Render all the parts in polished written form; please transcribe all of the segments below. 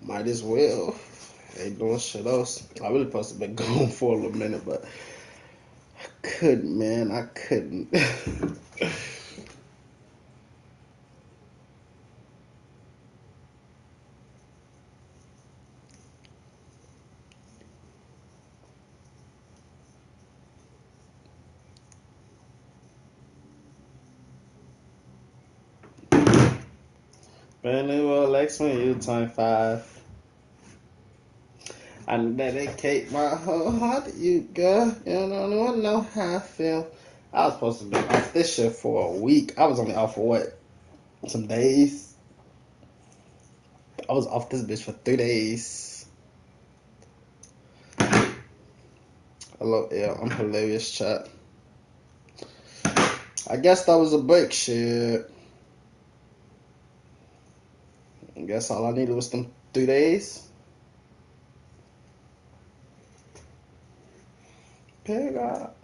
Might as well. Ain't doing shit else. I really supposed to be gone for a little minute, but I couldn't, man. I couldn't. Brand new Alexa, you time 5. I dedicate my whole heart to you, girl. You don't want to know how I feel. I was supposed to be off this shit for a week. I was only off for what? Some days. I was off this bitch for 3 days. Hello, yeah, I'm hilarious, chat. I guess that was a break, shit. I guess all I needed was them 3 days. Pick up.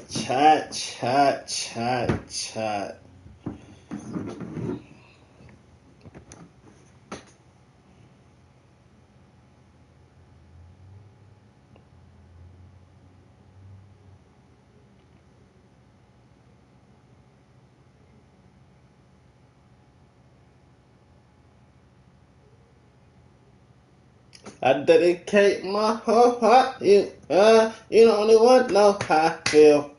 Chat. I dedicate my whole heart. You the only one know how I feel.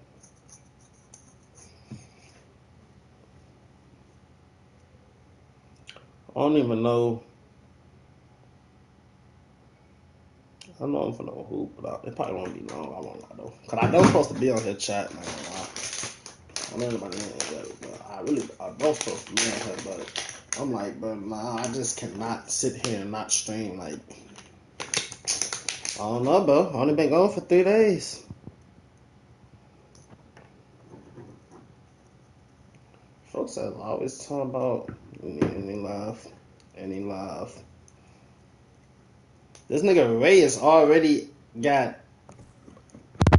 I don't even know. I know I'm finna hoop, but it probably won't be long. I won't lie though, cause I know I'm supposed to be on here chat. Man, I know anybody in here, but I don't supposed to be on here, but I'm like, bro, nah, I just cannot sit here and not stream. Like, I don't know, bro. I only been gone for 3 days. Folks are always talking about any live. This nigga Ray has already got,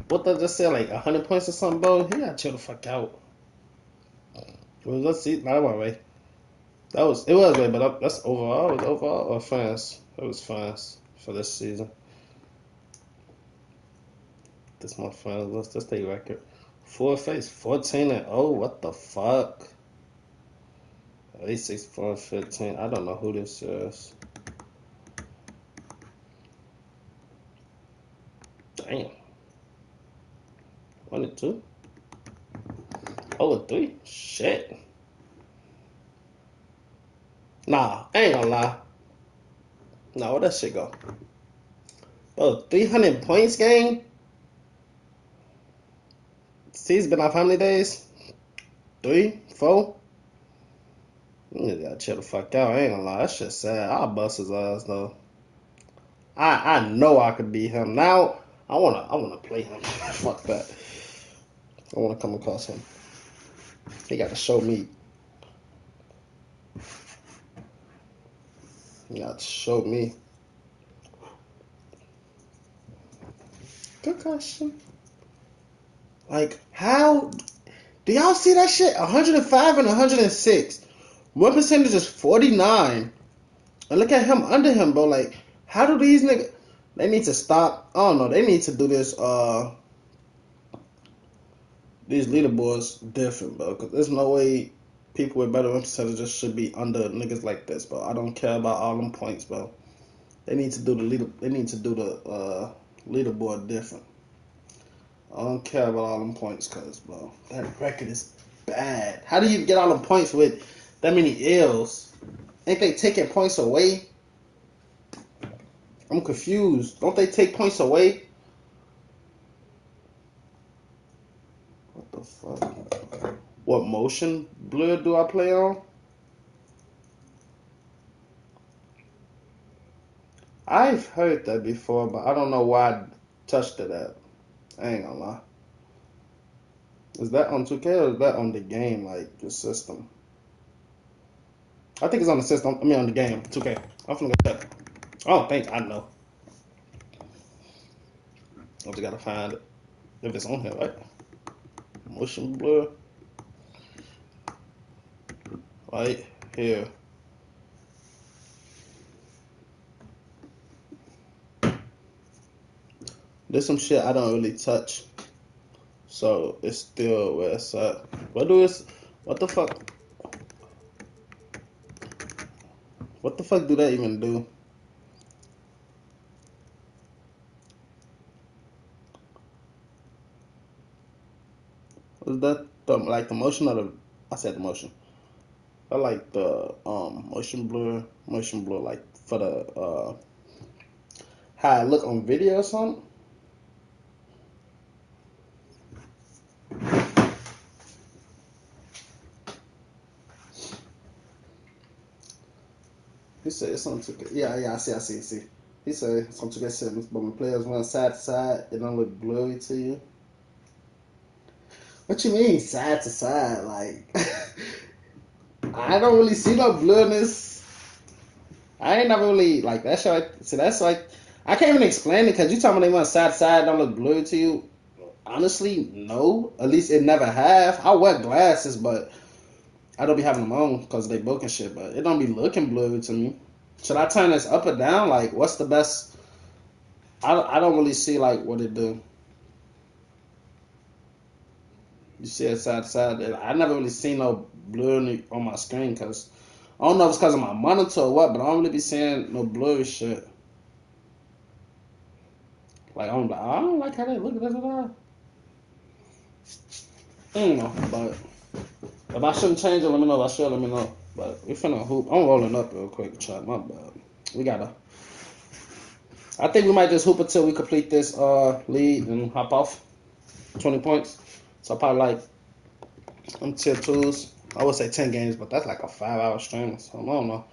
what did I just say, like 100 points or something, bro? He gotta chill the fuck out. Well, let's see. Not about Ray. It was Ray, but that's overall. It was overall or fans? It was fans for this season. This my fans. Let's take record. 14-0. What the fuck? 86-15. I don't know who this is. Damn. 1-2. 0-3. Shit. Nah, I ain't gonna lie. Nah, where that shit go? Bro, 300 points game? He's been off how many days? 3? 4? You gotta chill the fuck out. I ain't gonna lie. That shit sad. I'll bust his ass though. I know I could beat him. Now I wanna play him. Fuck that. I wanna come across him. He gotta show me. He got to show me. Good question. Like, how do y'all see that shit? 105 and 106. Win percentage is 49. And look at him under him, bro. Like, how do these niggas? They need to stop. I don't know. They need to do this. These leaderboards different, bro. Cause there's no way people with better win percentages should be under niggas like this, bro. I don't care about all them points, bro. They need to do the leaderboard different. I don't care about all them points, cause bro, that record is bad. How do you get all them points with that many L's? Ain't they taking points away? I'm confused. Don't they take points away? What the fuck? What motion blur do I play on? I've heard that before, but I don't know why I touched it at. I ain't gonna lie. Is that on 2K or is that on the game, like the system? I think it's on the system. I mean on the game, 2K. I'm finna go check. I don't think I know. I just gotta find it. If it's on here, right? Motion blur. Right. here. There's some shit I don't really touch. So it's still where it's at. What the fuck? What the fuck do that even do? Is that like the motion or the? I said the motion. I like the motion blur like for the how I look on video or something. He said it's on 2K. Yeah, I see. He said it's on 2K settings, but when players run side to side, it don't look blurry to you. What you mean side to side? Like I don't really see no blurriness. I ain't never really like that shit. See, that's like I can't even explain it because you talking about they run side to side, don't look blurry to you. Honestly, no. At least it never have. I wear glasses, but I don't be having them on because they broke and shit. But it don't be looking blurry to me. Should I turn this up or down? Like, what's the best? I don't really see like what it do. You see it side to side. I never really seen no blur on my screen because I don't know if it's because of my monitor or what, but I don't really be seeing no blurry shit. Like I don't like how they look at this at all. I don't know, but if I shouldn't change it, let me know. If I should, let me know. But we finna hoop. I'm rolling up real quick, chat. My bad. We gotta. I think we might just hoop until we complete this lead and hop off. 20 points. So probably like tier twos. I would say 10 games, but that's like a 5-hour stream. So I don't know.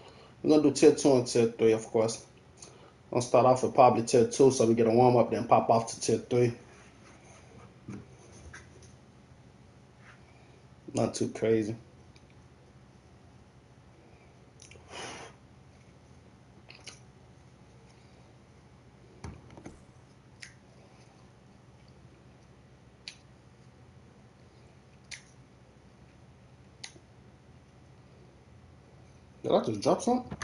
We're gonna do tier 2 and tier 3, of course. I'll start off with probably tier 2 so we get a warm up, then pop off to tier 3. Not too crazy. Did I just drop something?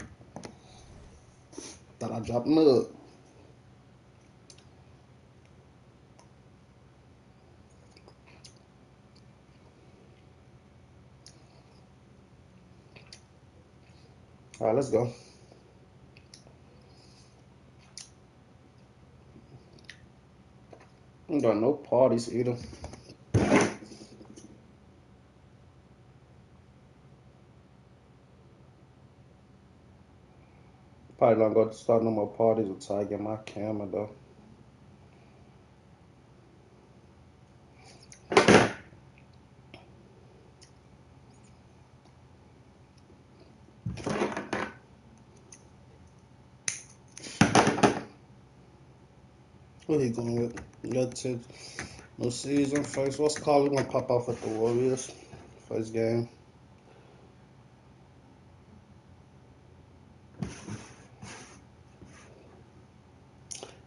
Thought I dropped another. Alright, let's go. I ain't got no parties either. Probably not going to start no more parties until I get my camera though. What he going with? That's it. No season. First, what's called? We're gonna pop off with the Warriors. First game.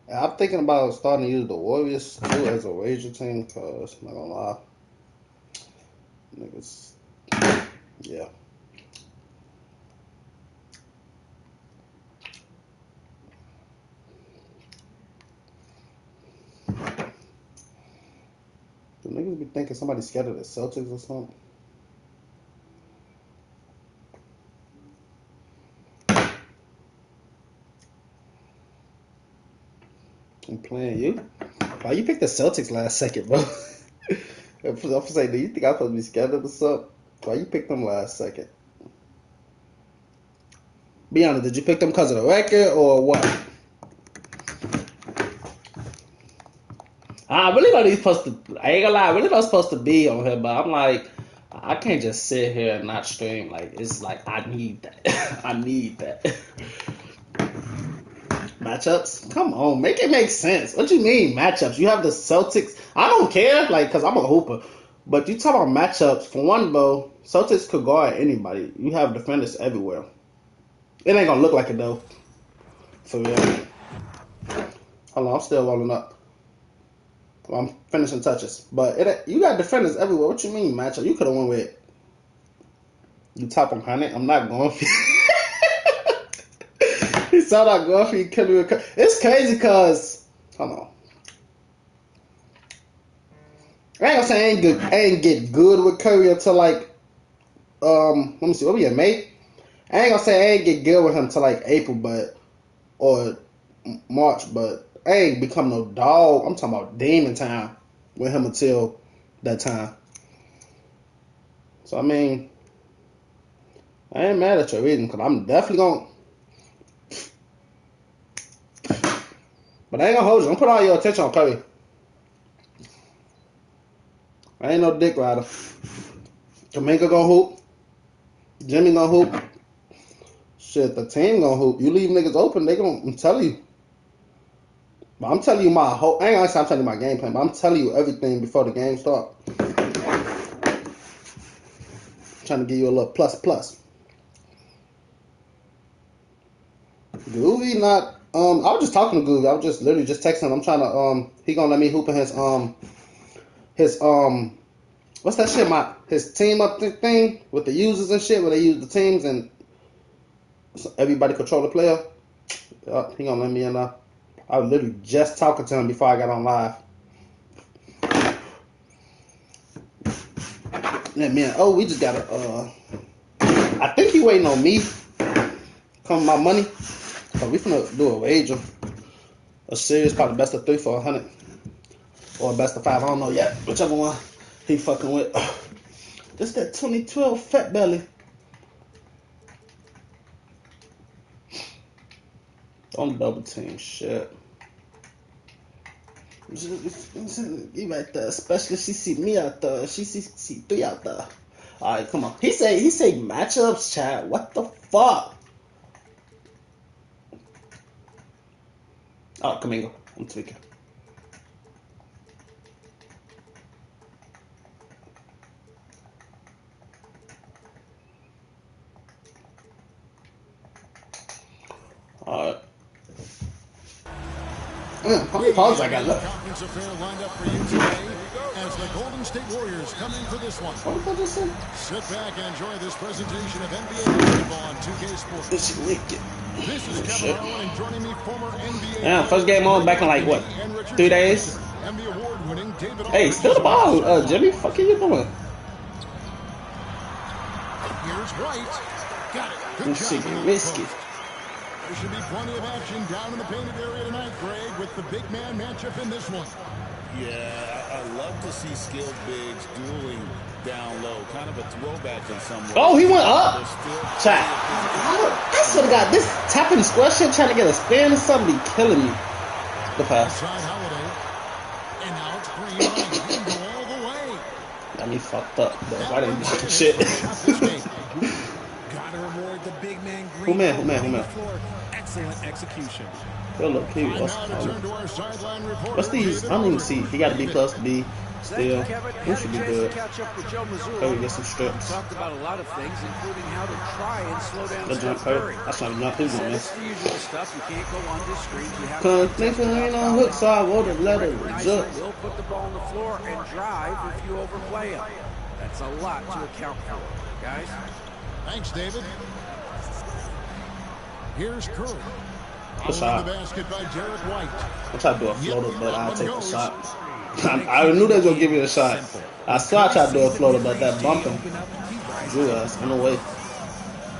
And I'm thinking about starting to use the Warriors too as a wager team because, not gonna lie, niggas, yeah. Do niggas be thinking somebody's scared of the Celtics or something? I'm playing you. Why you picked the Celtics last second, bro? I'm saying, do you think I'm supposed to be scared of the Celtics? Why you picked them last second? Be honest, did you pick them because of the record or what? I really know these supposed to. I ain't gonna lie, I really not supposed to be on here, but I'm like, I can't just sit here and not stream. Like it's like I need that. I need that. Matchups? Come on, make it make sense. What you mean matchups? You have the Celtics. I don't care, like, cause I'm a hooper. But you talk about matchups. For one, bro, Celtics could guard anybody. You have defenders everywhere. It ain't gonna look like it though. For real. Hold on, I'm still rolling up. I'm finishing touches, but you got defenders everywhere. What you mean matchup? You could have won with. You top 100. I'm not going for you. He said I'm going for you. Kill me with Curry. It's crazy because hold on. I ain't gonna say I ain't get good with Curry until like let me see, what we in May? I ain't gonna say I ain't get good with him until like April, or March, but I ain't become no dog. I'm talking about demon time with him until that time. So I mean, I ain't mad at your reading because I'm definitely gonna. But I ain't gonna hold you. I'm put all your attention on Curry. I ain't no dick rider. Kaminga gonna hoop. Jimmy gonna hoop. Shit, the team gonna hoop. You leave niggas open, they gonna. I'm telling you. But I'm telling you my whole. I ain't gonna say I'm telling you my game plan, but I'm telling you everything before the game start. Trying to give you a little plus. Groovy not. I was just talking to Groovy. I was just literally just texting him. I'm trying to. He gonna let me hoop in his what's that shit? His team up thing with the users and shit, where they use the teams and everybody control the player. He gonna let me in there. I was literally just talking to him before I got on live. Yeah, man. Oh, we just gotta. I think he waiting on me. Come with my money. So we finna do a wager. A series, probably best of 3 for 100, or best of 5. I don't know yet. Whichever one he fucking with. This that 2012 Fat Belly. Don't double team shit. You right there, especially she see me out there. She see 3 out there. All right, come on. He say matchups, chat. What the fuck? Oh, Kaminga. I'm tweaking. All right. How many calls I got left? Conference affair lined up for you today as the Golden State Warriors come in for this one. What did I just say? Sit back and enjoy this presentation of NBA basketball on 2K Sports. This is wicked. This is Kevin Harlan, and joining me, former NBA. Yeah, first game on back in like what? 3 days? And the award-winning David. Hey, still the ball, Jimmy. Fuck you doing? Here's White. Got it. Good This shit job. get risky. There should be plenty of action down in the painted area tonight, Greg, with the big man matchup in this one. Yeah, I love to see skilled bigs dueling down low. Kind of a throwback in some ways. Oh, he went up. Chat. I swear to God, this tapping square shit trying to get a spin or something be killing me. The pass. Holiday. And now it's Green. He can go all the way. Got me fucked up, but I didn't do shit. Gotta reward the big man. Who man? Excellent execution. Yo, look, here we go. What's these? I don't even see. He got to be plus B. Still, we should be good. Curry get some strips. Talked about a lot of things, including how to try and slow down Good jump, Curry. That's trying to jump his on this. That's the usual stuff. You can't go on this screen. You have Cause thinking ain't on hook, so I wrote a letter with Jux. Will put the ball on the floor and drive if you overplay him. That's a lot to account for, guys. Thanks, David. Here's Curry. Good shot. The basket by Derek White. I'm trying to do a floater, but I'll take the shot. I knew they was going to give me a shot. I saw I tried to do a floater, but that bumping drew us in the way.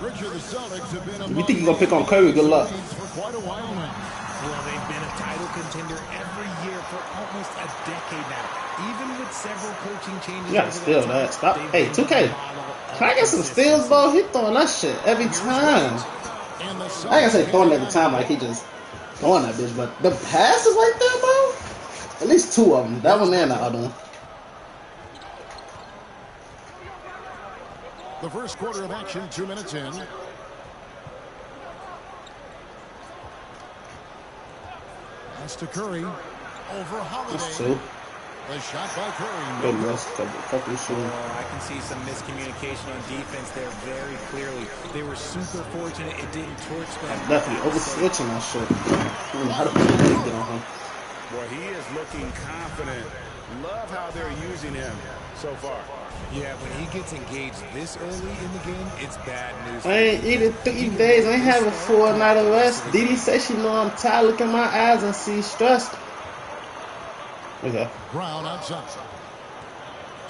If you think you're going to pick on Curry, good luck. Well, they've been a title contender every year for almost a decade now. Even with several coaching changes. You got to steal that. Stop. Hey, 2K. Can I get some steals, bro? He throwing that shit every time. I ain't gonna say throwing every time like he just throwing that bitch, but the passes right there, bro. At least 2 of them. That one and the other one. The first quarter of action, 2 minutes in. That's to Curry. Over Holiday. That's 2. The shot by Curry. Good miss. Couple shooting. I can see some miscommunication on defense there very clearly. They were super fortunate it didn't torch them. Definitely over switching that shit. I don't know how to put a big on him. Boy, he is looking confident. Love how they're using him so far. Yeah, when he gets engaged this early in the game, it's bad news. I ain't eating 3 days. I ain't have a full night of rest. Didi says she know I'm tired. Look at my eyes and see stressed. Okay. Brown outside.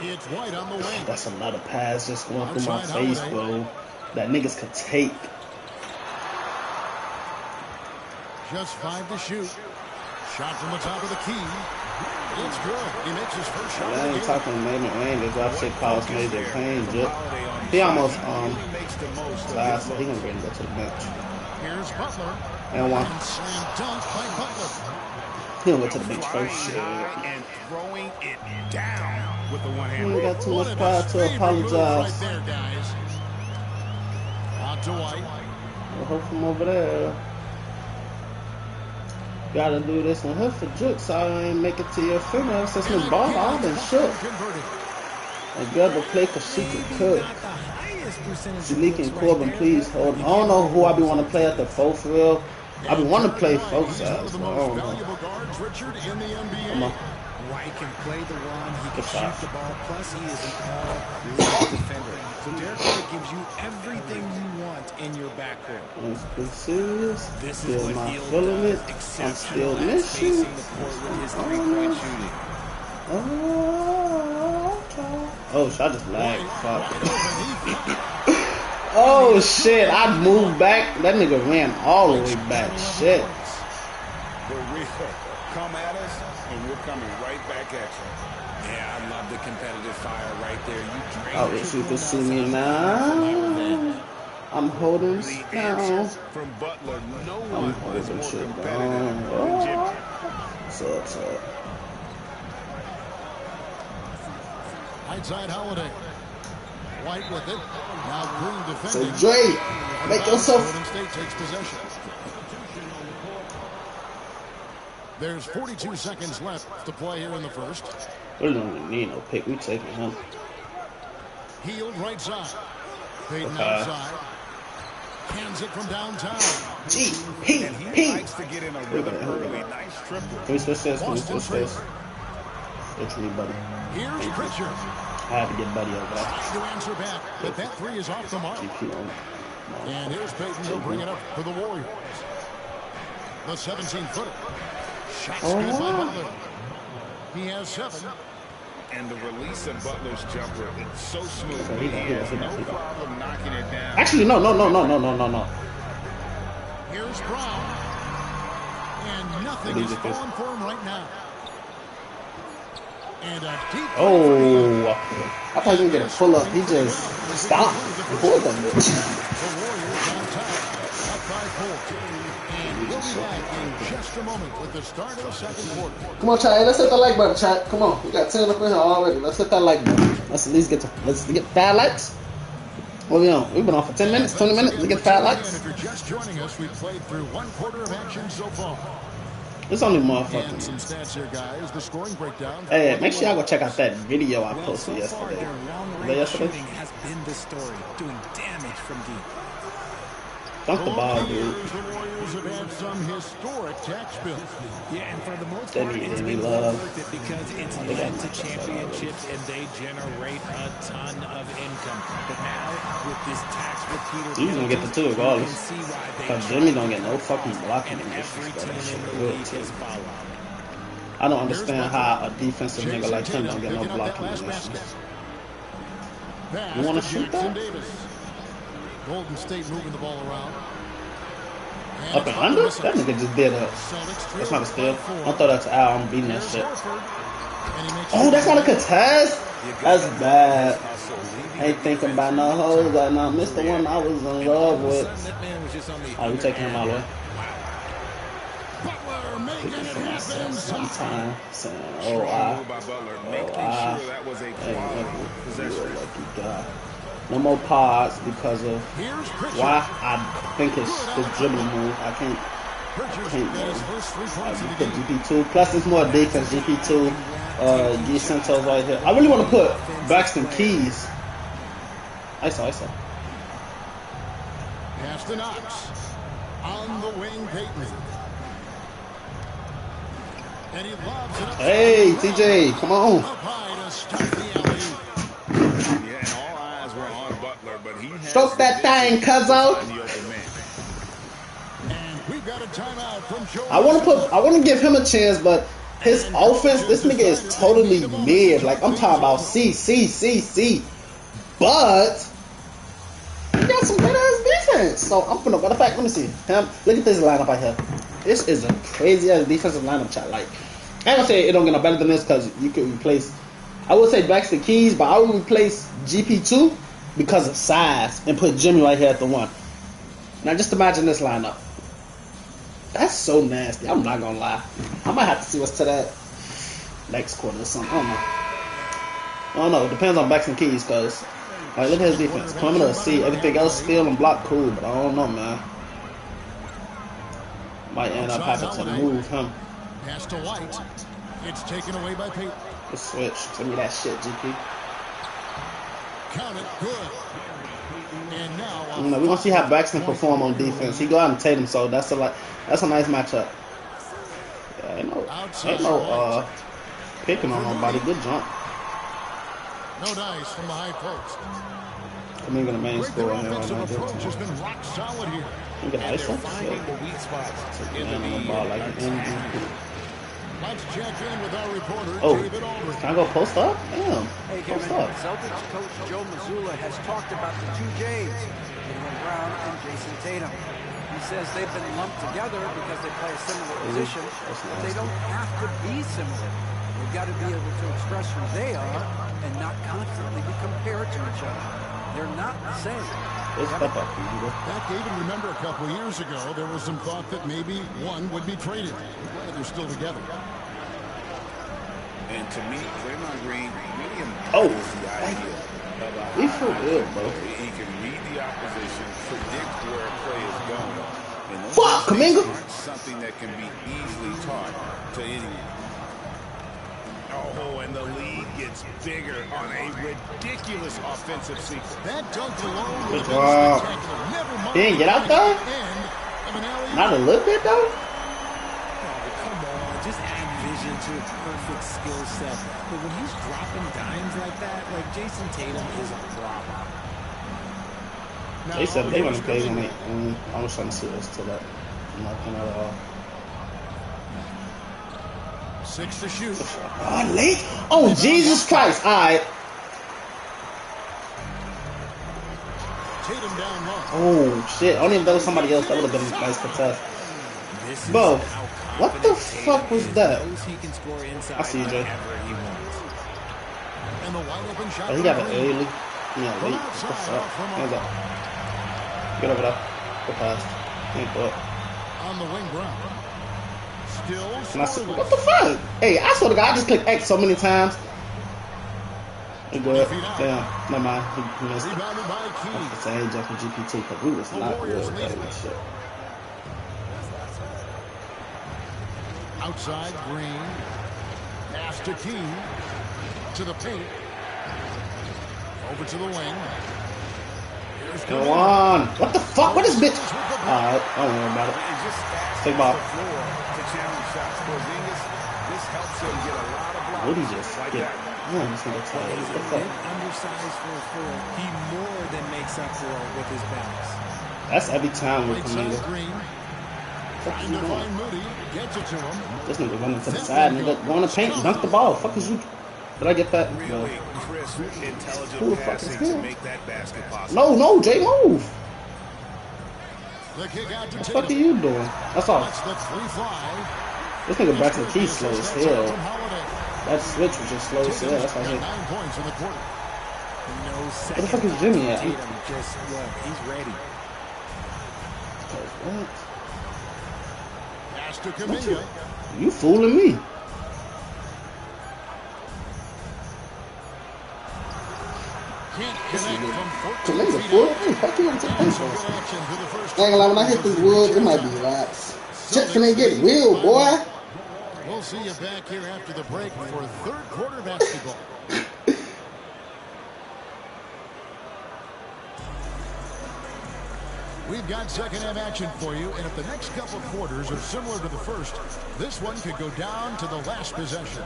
It's White on the wing. That's another pass just going through my face, bro. That niggas could take. Just 5 to shoot. Shot from the top of the key. It's good. He makes his first shot. I ain't talking Major Range. That shit cost Major Pain, Jip. He almost last, so he gonna bring that to the bench. Here's Butler. And one. Slam dunk by Butler. He gonna go to the bench first. Shit. And throwing it down with the one He hand. ain't got too much pride to apologize. Right there, guys. Out to White. We'll hope from over there. Gotta do this one here for Juk, so I ain't make it to your funeral. Since Miss Ball, I've been shook. And girl to play cause she can cook. Zalik and Corbin, please hold. I don't know who I be want to play at the 4 for real. I be want to play 4 sides, but I don't know. Come on. White can play the one, he can shoot the ball, plus he is an all-league defender. So Derek White gives you everything you want in your backcourt. I'm still serious. This is Still what not Hill feeling it. does, I'm exceptional still at missing. spacing the court with his three-point shooting. Oh, shit, I just lagged. Fuck. Oh, shit, I moved back. That nigga ran all the way back. Shit. The real come at us, and we're coming right back at you. Yeah, I love the competitive fire right there. You drain Oh, if you can see me now, I'm holding down. From Butler, no I'm one is holding more shit competitive. down. What's up, what's up? Outside Holiday. White with it. Now Green So defending. Dre, make yourself. Golden State takes possession. There's 42 seconds left to play here in the first. We don't need no pick. We taking him. Healed right side. Peyton Okay. outside. Hands it from downtown. G P And he P. likes to get in a rhythm early. Nice triple. Can we switch this? Can we Boston switch this? Tracer. It's me, buddy. Here's Pritchard. I have to get buddy over there. Trying to answer back, but that three is off the mark. GP on. And here's Peyton. He'll bring it up for the Warriors. The 17-footer. Shots Oh, good by wow. Butler. He has 7. And the release of Butler's jumper, it's so smooth. So he He got- has no problem knocking it down. Actually, no. Here's Brown. And nothing is going for him right now. And a deep Oh, I thought he was gonna pull up. He just stopped and pulled that bitch. The Warriors on top. Up by 4. And we'll be back in just a moment with the start of the second quarter. Come on, chat. Let's hit that like button, chat. Come on, we got 10 up in here already. Let's hit that like button. Let's at least get 5 likes. What we on? We've been on for 10 minutes, 20 minutes. We get 5 likes. And if you're just joining us, we've played through 1 quarter of action so far. It's only And motherfucking. some stats here, guys. The scoring breakdown. Hey, make sure y'all go check out that video I posted So far, yesterday. their Was that long-range yesterday? shooting has been the story, doing damage from deep. Dunk the ball, dude. The Warriors have had some historic tax bills. Yeah, and for the most They part, need it's any been love. worth it because it's They led got to much championships and they generate a ton of income. But now, with this tax repeater, He's gonna get the 2 you regardless. can see why they Cause Jimmy don't get no fucking blocking and in this every shit. team That shit in the real league too. is following. I don't understand how a defensive nigga like him don't get no Picking up that blocking last in this basket. shit. Pass You wanna to shoot Jackson that? Davis. Golden State moving the ball around. Up and under? That nigga just did a. That's not a steal. Don't throw that to Al. I'm beating that shit. Oh, that's not a contest? That's bad. Ain't thinking about no hoes right now. Missed the one I was in love with. That man was just on the Alright, we taking him all the way. Butler making it happen. Sometime saying, oh, Strong I. move by Butler, Oh, making I. sure that was a Hey, quality you a possession. lucky guy. No more pods because of Here's Pritchard. why I think it's the dribbling move. I can't. Pritchard's Can't got his go. first 3 I points of the put game. GP2. Plus, it's more defense. GP2. G Santos right here. I really want to put Braxton Keys. ISO. Pass to Knox. On the wing, Peyton. And he lobs it up. Hey, TJ, come on. Up high to stop the alley. Stroke that thing, cuzzo. We've got a timeout from Joe. I want to give him a chance, but his offense, this nigga is totally mid. Like, I'm talking about C. But he got some good ass defense. So I'm gonna go back. Let me see him. Look at this lineup right here. This is a crazy ass defensive lineup, chat. Like, I ain't gonna say it don't get no better than this because you could replace. I would say Baxter Keys, but I would replace GP2 because of size and put Jimmy right here at the 1. Now just imagine this lineup. That's so nasty. I'm not gonna lie. I might have to see what's to that next quarter or something. I don't know. It depends on Baxter Keys because, like, look at his defense. Perimeter, see everything else steal and block, cool, but I don't know, man. Might end up having to move him. Pass to White. It's taken away by Payton. The switch. Give me that shit, GP. Count it. Good. And now we're gonna see how Braxton perform on defense. He go out and Tatum, so that's a nice matchup. Yeah, ain't no picking on nobody. Good jump. No dice from the high post. I'm even gonna main score on here right now. Has been rock solid here. You can ice him. Finding the weak spots in the ball like an Let's check in with our reporter, David Aldridge. Can I go post up? Damn. Hey, Post Kevin, up. Celtics coach Joe Mazzulla has talked about the two J's, Jaylen Brown and Jason Tatum. He says they've been lumped together because they play a similar position, but they don't have to be similar. They've got to be able to express who they are and not constantly be compared to each other. They're not the same. Back, David, remember a couple years ago, there was some thought that maybe one would be traded. Well, they're still together. And to me, Draymond Green really embodies the idea of a we feel good, bro. He can read the opposition, predict where a play is going. And those Fuck, Kaminga. aren't something that can be easily taught to anyone. Oh, and the lead gets bigger on a ridiculous offensive sequence. That dunk alone Good would have job. been spectacular. Never mind He didn't get out there? Not a little bit, though? Come on, just add vision to a perfect skill set. But when he's dropping dimes like that, like Jason Tatum is a problem. They said they want to play on it. I was trying to see this to that. Nothing at all. 6 to shoot. Oh, late? Oh, Jesus Christ. All right. Tatum down low. Oh, shit. Only if there was somebody else, that would have been a nice contest. Bro, what the fuck was that? I see you, Jay. And the wide open shot. Oh, he got an early. Yeah, late. What the fuck? Hands up. Get over there. Go past. Can't go up. On the wing, Brown. And I said, what the fuck? Hey, I swear to God, I just clicked X so many times. He good. Damn, never mind. He missed it. Rebounded by Key. I was saying jumping GP2 because we was not good at that shit. Outside, Green. Pass to Key. To the paint. Over to the wing. Go on. What the fuck? What is bitch? Alright, I don't worry about it. Take ball. What did he just get? Man, this nigga tired. What the fuck? Undersized for a four. He more than makes up for it with his bounce. That's every time we're coming in. Fuck you doing? This nigga running to the side, nigga. Go on the paint, dunk the ball. Fuck is you? Did I get that? No. Who the fuck is him? No, Jay, move. What the fuck are you doing? That's all. This nigga Braxton Key slow as hell. That switch was just slow as hell. That's why I hit. Where the fuck is Jimmy at? Just look, he's ready. What? You fooling me? Kaminga fool? Fuck you into pencils. Ain't gonna lie, when I hit this wood, it might be laps. Shit finna get real, boy. We'll see you back here after the break for third quarter basketball. We've got second half action for you, and if the next couple quarters are similar to the first, this one could go down to the last possession.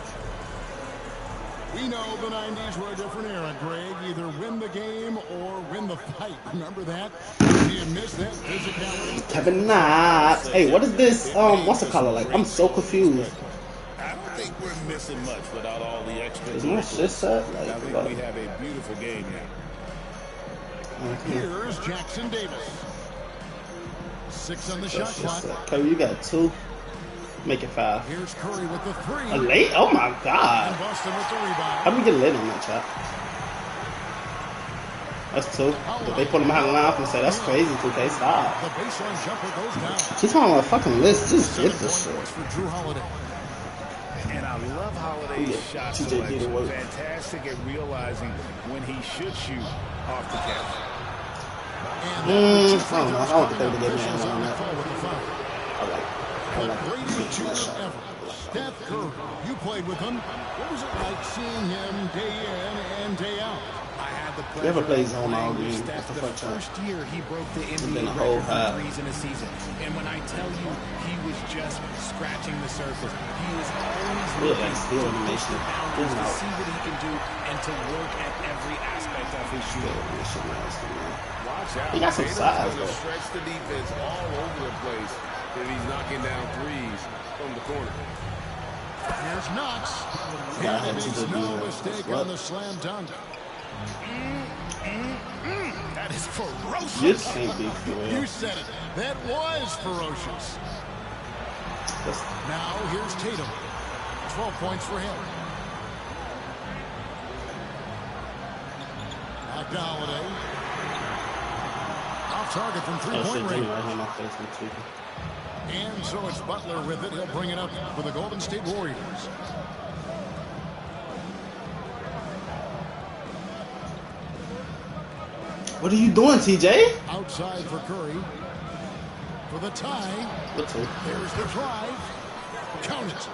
We know the 90s were a different era, Greg. Either win the game or win the fight. Remember that? Do you miss that physicality? Kevin Knox. Hey, what is this? What's the color like? I'm so confused. I don't think we're missing much without all the extra. Is my shit set? Like, I think we have a beautiful game now. Here's Jackson Davis. 6 on the shot clock. Curry, you got 2. Make it 5. Here's Curry with the 3. A late? Oh my God. And Boston with the rebound. How do we get late on that chat? That's 2. If they put him behind the line, I'm gonna say that's crazy. 2K, stop. The baseline jumper goes down. She's on a fucking list. Just get 7 this shit. points for Drew Holiday. And I love Holiday's shot TJ selection. did it work. Fantastic at realizing when he should shoot off the catch. I don't know. I don't think they would get me on that. I like Greatest shooter ever, Steph Curry. You played with him. What was it like seeing him day in and day out? I had the You ever pleasure play of zone all playing with game? Steph That's the the first time. first year he broke the been NBA a whole record for half. threes in a season. And when I tell you he was just scratching the surface, he was always Really looking like to stealing the push nation. the boundaries, to Out. see what he can do, and to work at every aspect of his shooting. Watch out. He got some Tatum's size, gonna though. stretch the defense all over the place if he's knocking down threes from the corner. Here's Knox. Yeah, And he that's a makes good no deal. mistake What? on the slam dunk. That is ferocious. This can't be for real. You said it. That was ferocious. Now here's Tatum. 12 points for him. Back to Holiday. Off target from three-point range. Right here in my face. I'm tweaking. And so it's Butler with it. He'll bring it up for the Golden State Warriors. What are you doing, TJ? Outside for Curry. For the tie. What's it? There's the drive. Count it.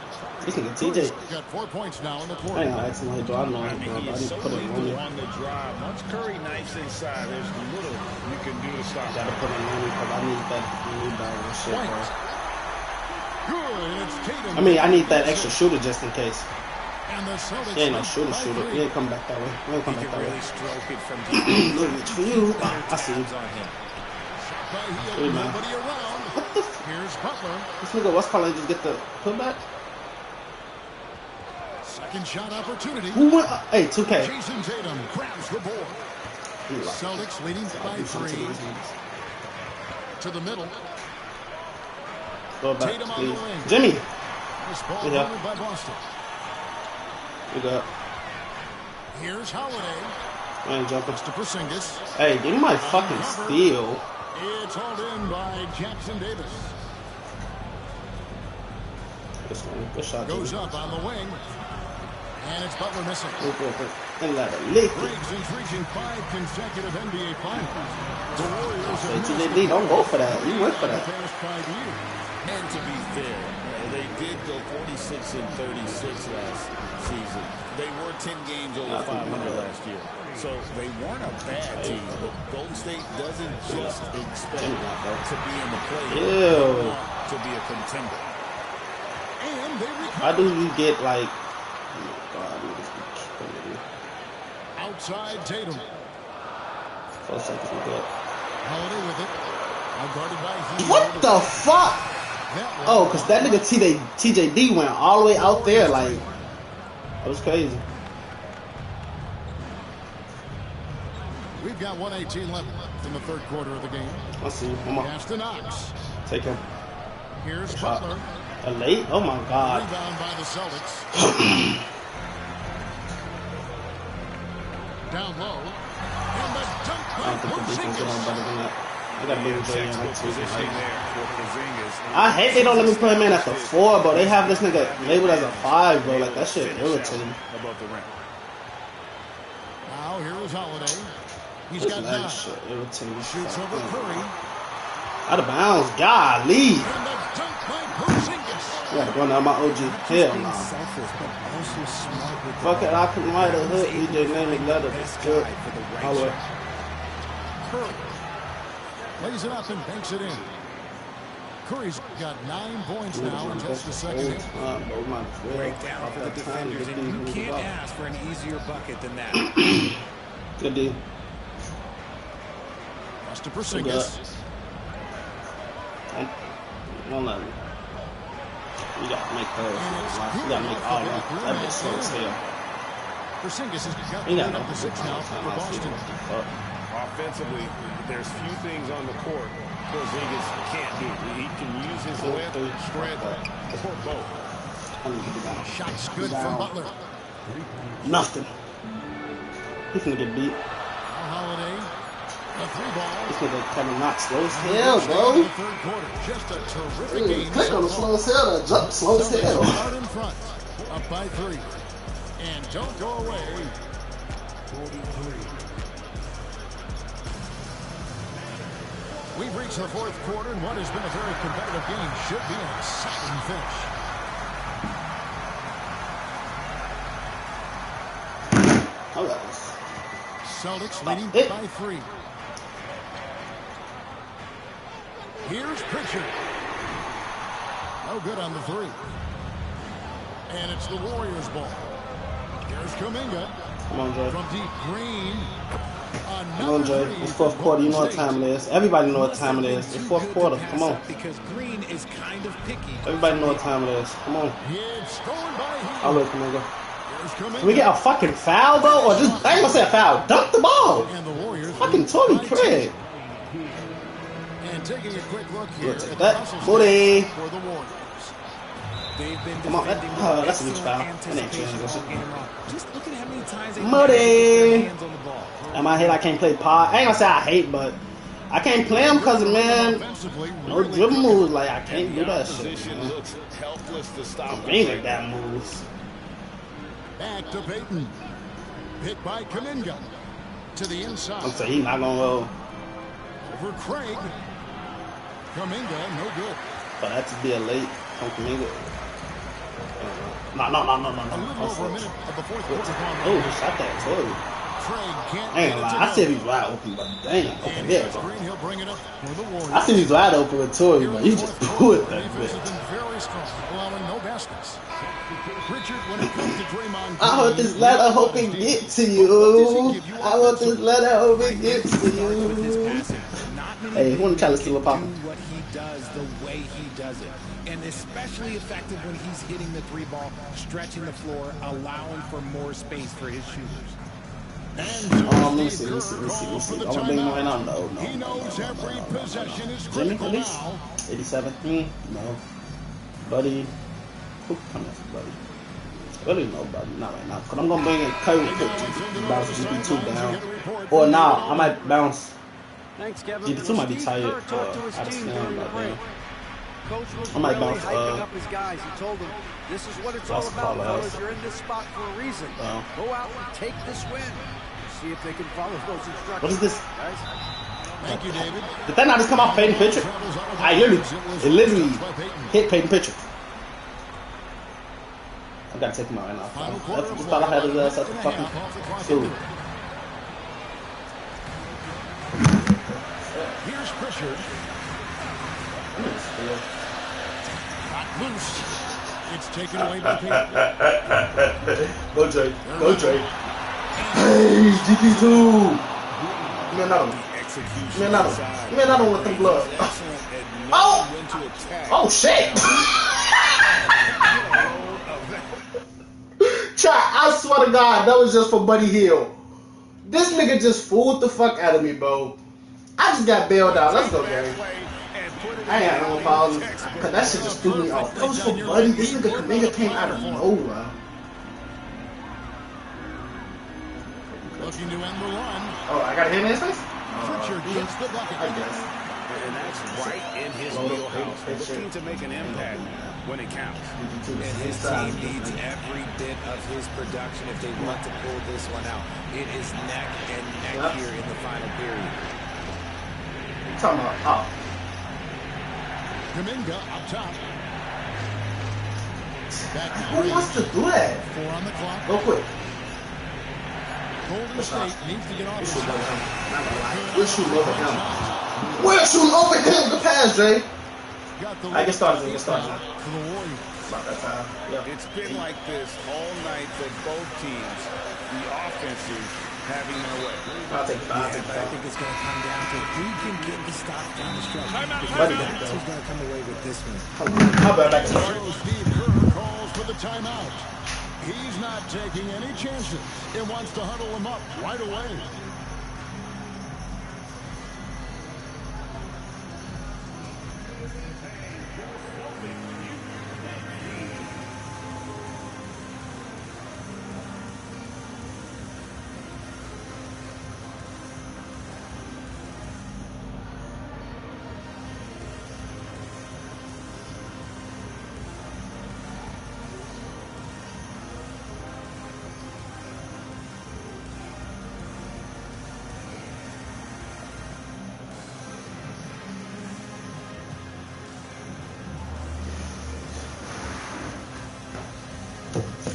This nigga Curry's TJ. got 4 points now in the I quarter. ain't gonna ask him how he do. I know I him, mean, bro. he But I is need so to put it on lethal me. on the drive. Once Curry knifes inside, there's little you can do to stop him. Gotta put it on me because I need that rebound and shit, bro. Good. It's Tatum. I mean, I need that extra shooter just in case. And the Celtics He ain't no lead shooter. by He 3. ain't come back that way. He ain't come He back can that really way. stroke it from deep. Look at for you. I see you. On him. By heel, Hey, man. nobody around. What the f? Here's Butler. This nigga, what's calling? Just get the putback? Second shot opportunity. Who went? Hey, 2K. Jason Tatum grabs the board. You like it. Celtics leading by I'll do something to 3. these niggas. To the middle. Go back, Tatum on the please. wing. Jimmy. This ball Yeah. guarded by Boston. We got. Here's Holiday. I ain't jumping. To Porzingis. Hey, give me my fucking steal. It's hauled in by Jackson Davis. This one. Good shot. Goes Jimmy. up on the wing. And it's Butler missing. And let it lick it. Briggs is reaching 5 consecutive NBA finals. The Warriors have Hey, missed TJD, don't go for that. You went for the that. past 5 years. And to be fair, they did go 46 and 36 last season. They were 10 games over 500 last year. So they weren't a bad team, but Golden State doesn't just expect to be in the play. Ew. They want to be a contender. And they How recover. do you get like? Oh my God, dude, this is killing me. Outside Tatum. 4 seconds we got. Holiday with it. Now guarded by Heat. What the fuck? That one. Oh, cause that nigga TJD went all the way out there. Like, that was crazy. We've got 1:18 left in the third quarter of the game. I see. Come on, Pass to Knox. take him. Here's Shot. Butler. A late? Oh my God. Rebound by the Celtics. Down low. And the dunk I by don't think the defense is Porzingis. better than that. I got big J in Textbook like 2. positioning there for Porzingis. I hate they don't let me put him in at the 4, bro. They have this nigga labeled as a 5, bro. Like, that shit irritating. Above the rim. Now here is Holiday. He's This got lag 9. shit irritating. Shoots over Curry. Out of bounds. Golly. And the dunk by Porzingis. I gotta go now. My OG. Hell Being no. selfless, but also smart with Fuck it. I couldn't write a hook. He's EJ name it letter. best Good. guy for the right All the way. shot. Curry. Lays it up and banks it in. Curry's got 9 points now in just the second half. Breakdown for the defenders, and you can't ask for an easier bucket than that. Good deal. Pass to Porzingis. Don't let me. You gotta make her. You gotta make all that. That bitch slow as hell. Porzingis has got to lead up to 6 now for Boston. Offensively, there's few things on the court Porzingis can't do. He can use his length, strength, or both. Shots good from Butler. Nothing. He's gonna get beat. Holiday, the 3-ball. He's gonna come and knock slow as hell, bro. Third quarter, just a terrific game. Click on the slow as hell. That jump slow as hell. Out in front, up by 3. And don't go away. 43. We've reached the fourth quarter, and what has been a very competitive game should be an exciting finish. Hold on. Celtics leading by 3. Here's Pritchard. No good on the 3. And it's the Warriors' ball. Here's Kuminga. Come on, Jay. From deep. Green. Come on, Jay. It's fourth quarter. You know what time it is. Everybody know what time it is. It's fourth quarter. Come on. Because Green is kind of picky. Everybody know what time it is. Come on. It's stolen by him. I'll let Kuminga. Can we get a fucking foul, though? Or just, I ain't gonna say a foul. Dunk the ball. And the Warriors fucking Tony Craig. And taking a quick look here at that booty. For the Warriors. They've been come on, that's a huge foul. Just look at how many times they hands on the ball. In my head, I can't play pod. I ain't gonna say I hate, but I can't play them because, man, no dribble moves. Like, I can't do that shit. I'm at that moves. Back to Payton. Hit by Kuminga. To the inside. I'm saying he's not gonna go. Over Craig. Kuminga, no good. But that to be a late from Kuminga. No. A little over a minute of the fourth quarter. Oh, he shot that too. I ain't gonna lie. I said he's wide open, but damn. Okay, there we go. I said he's wide open with Torrey, but he just blew it that bitch. Very strong, allowing no baskets. Richard, when it comes to Draymond, I want this letter, hope it get to you. I want this letter, hope it gets to you. Hey, who wanna try to steal a pop? What he does, the way he does it, and especially effective when he's hitting the 3-ball, stretching the floor, allowing for more space for his shooters. Let me see. I want to bring him right now. No. He knows every possession is Jimmy, critical at least? now. 87? No. Buddy. Who coming after Buddy? Really no Buddy. Not right now. Because I'm going to bring in Curry to bounce GP2 down. Or now, I might bounce. Thanks, Kevin. GP2 might be tired. I might bounce. Hyping up his guys. He told them, this is what it's all about, fellas. You're in this spot for a reason. Go out and take this win. See if they can follow those instructions. What is this? Guys. Thank you, David. Did that not just come off Peyton Pritchard? It literally hit Peyton Pritchard. I gotta take him out right now. That's the thought I had his ass at the fucking school. Here's Pritchard. Not loose. It's taken away by Peyton. Go Jay. Go Jay. Hey, GP2. Give me another one. Give me another one. Give me another one with them gloves. Oh! Oh, shit! Chat, I swear to God, that was just for Buddy Hield. This nigga just fooled the fuck out of me, bro. I just got bailed out. Let's go, Gary. I ain't got no fouls, because that shit just threw me off. That was for Buddy. This nigga came out of nowhere. Looking to end the run. Oh, I got a hit in his face? Pritchard gets the bucket. I guess. And that's right in his wheelhouse. Looking to make an impact when it counts. And his team needs every bit of his production if they want to pull this one out. It is neck and neck here in the final period. You're talking about, Kuminga up top. Who wants to do that? 4 on the clock. Go quick. Golden State needs to get off. We're shooting over him. We're shooting over him. The pass, Jay. got the I get started. to the Warriors. About that time. Yeah. It's been like this all night for both teams. The offenses having their way. I'll take But I think it's going to come down to who can get the stop down the stretch. That's who's going to come away with this one. I'll be back to So Steve Kerr calls for the timeout. He's not taking any chances. He wants to huddle them up right away.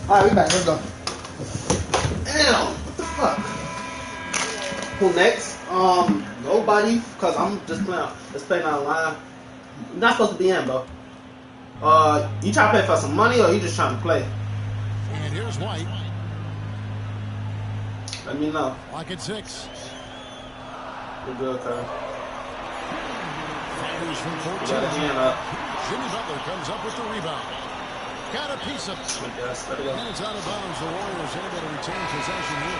Alright, we back. Let's go. Damn, what the fuck? Who next? Nobody, because I'm just playing. Let's play online. You're not supposed to be in, bro. You trying to play for some money or you just trying to play? And here's White. Let me know. Lock at 6. We're good, Curry. Fires from You 14. got a hand up. Jimmy Butler comes up with the rebound. Got a piece of it. Yes, let it go. And it's out of bounds. The Warriors able to retain possession here.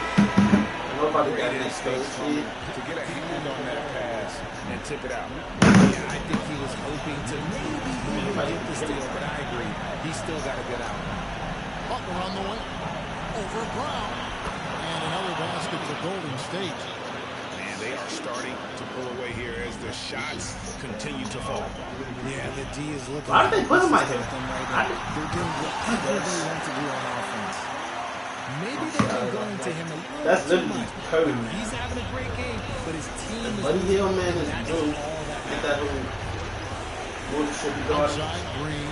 Nobody got Great any instinct space. to get a hand on that pass and tip it out. Yeah, I think he was hoping to maybe even get the steal, but I agree. He still got a good out. Butler on the way. Over Brown. And another basket for Golden State. And they are starting to pull away here as the shots continue to fall. Yeah, the D is looking. Why did they put him like them right now. They're doing whatever they want to do on offense. Maybe they've been going to him a little That's too literally much. Curry, man. He's having a great game, but his team is. Buddy Hill, man, is That's due. all that Get that little should be going. Outside Green.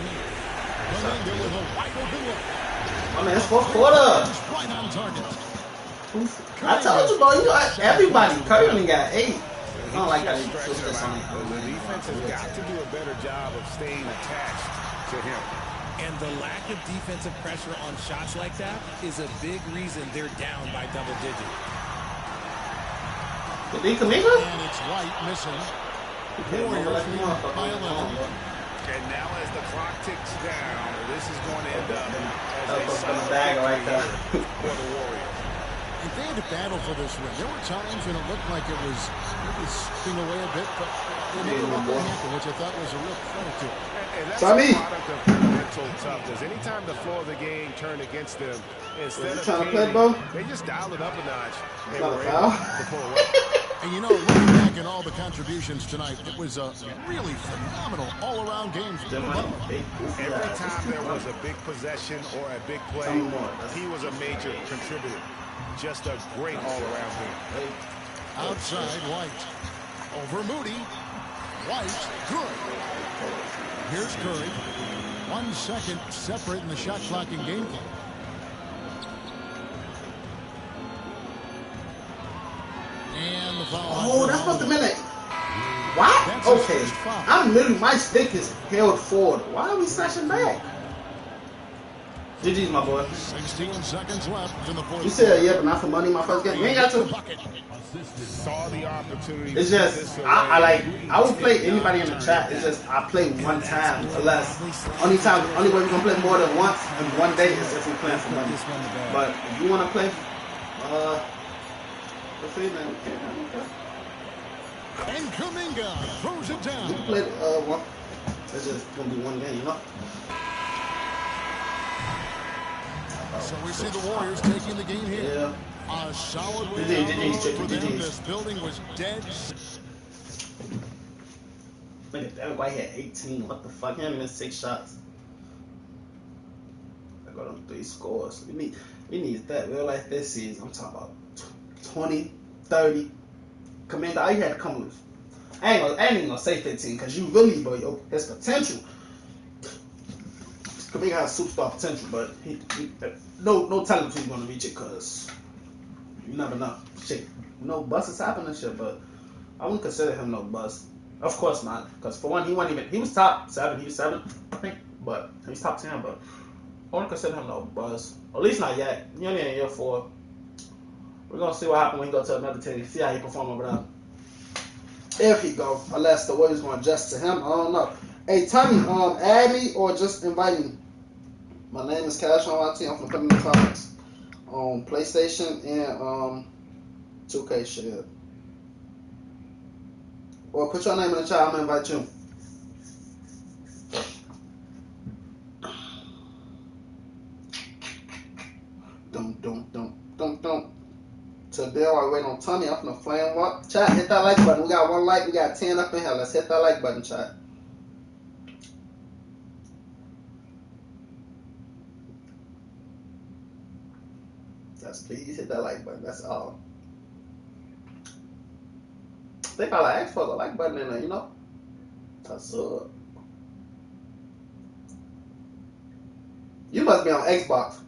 Kuminga with a wide open look. I mean, it's fourth quarter. He's right on target. I told you, bro. You know, everybody. Curry only got 8. I don't like how you Stretch switch him this on. out. The defense has got to do a better job of staying attached to him. And the lack of defensive pressure on shots like that is a big reason they're down by double digits. Did he come in? And it's White missing. Warriors lead by 11. And now as the clock ticks down, this is going to end up as a That's a solid bag right there. for the Warriors. If they had to battle for this win, there were times when it looked like it was slipping away a bit, but they never let that happen, which I thought was a real credit to them. And that's Tommy. a product of mental toughness. Anytime the flow of the game turned against them, instead of trying to play, caving, bro? they just dialed it up a notch and not a were foul. able to pull away. And you know, looking back at all the contributions tonight, it was a really phenomenal all-around game for the Butler. Every time there was a big possession or a big play, Tell me more. he was a major contributor. Just a great all-around game. Outside, White. Over Moody. White, good. Here's Curry. 1 second separate in the shot clock and game clock. And the foul. Oh, that's supposed to be like. What? That's his Okay. first foul. I'm literally, my stick is held forward. Why are we slashing back? GG's, my boy. 16 seconds left in the fourth. You said, yeah, but not for money, my first game. You ain't got to. Bucket. Saw the opportunity. It's just, I will play anybody in the chat. It's just, I play one time or less. Only way we're going to play more than once in one day is if we're playing for money. But if you want to play, let's see, man. And Kuminga throws it down. You can play one. It's just going to be one game, you know? So we see the Warriors taking the game here. Yeah. A solid win GG, on the road GG, for them. GG. This building was dead. Look at that. White had 18. What the fuck? He had 6 shots. I got him 3 scores. We need that. Real life this season. I'm talking about 20, 30. Commander, all you had to come with. I ain't even gonna say 15 because you really, bro, yo, his potential. Commander has superstar potential, but he no telling who's gonna reach it because you never know. Shit, no busts happen and shit, but I wouldn't consider him no bust. Of course not, because for one, he wasn't even. He was top 7. He was 7, I think, but he was top 10. But I wouldn't consider him no buzz. At least not yet. He only in year 4. We're gonna see what happens when he go to another team. See how he perform over there. If he go, unless the Warriors gonna adjust to him, I don't know. Hey Tommy, add me or just invite me. My name is Cash on YT. I'm gonna put in the comments on PlayStation and 2K shit. Or put your name in the chat. I'm gonna invite you. Dum. Today while we wait on Tommy, I'm gonna flame up. Chat, hit that like button. We got 1 like, we got 10 up in here. Let's hit that like button, chat. Yes, please hit that like button. That's all. They probably ask for the like button in there, you know? That's You must be on Xbox.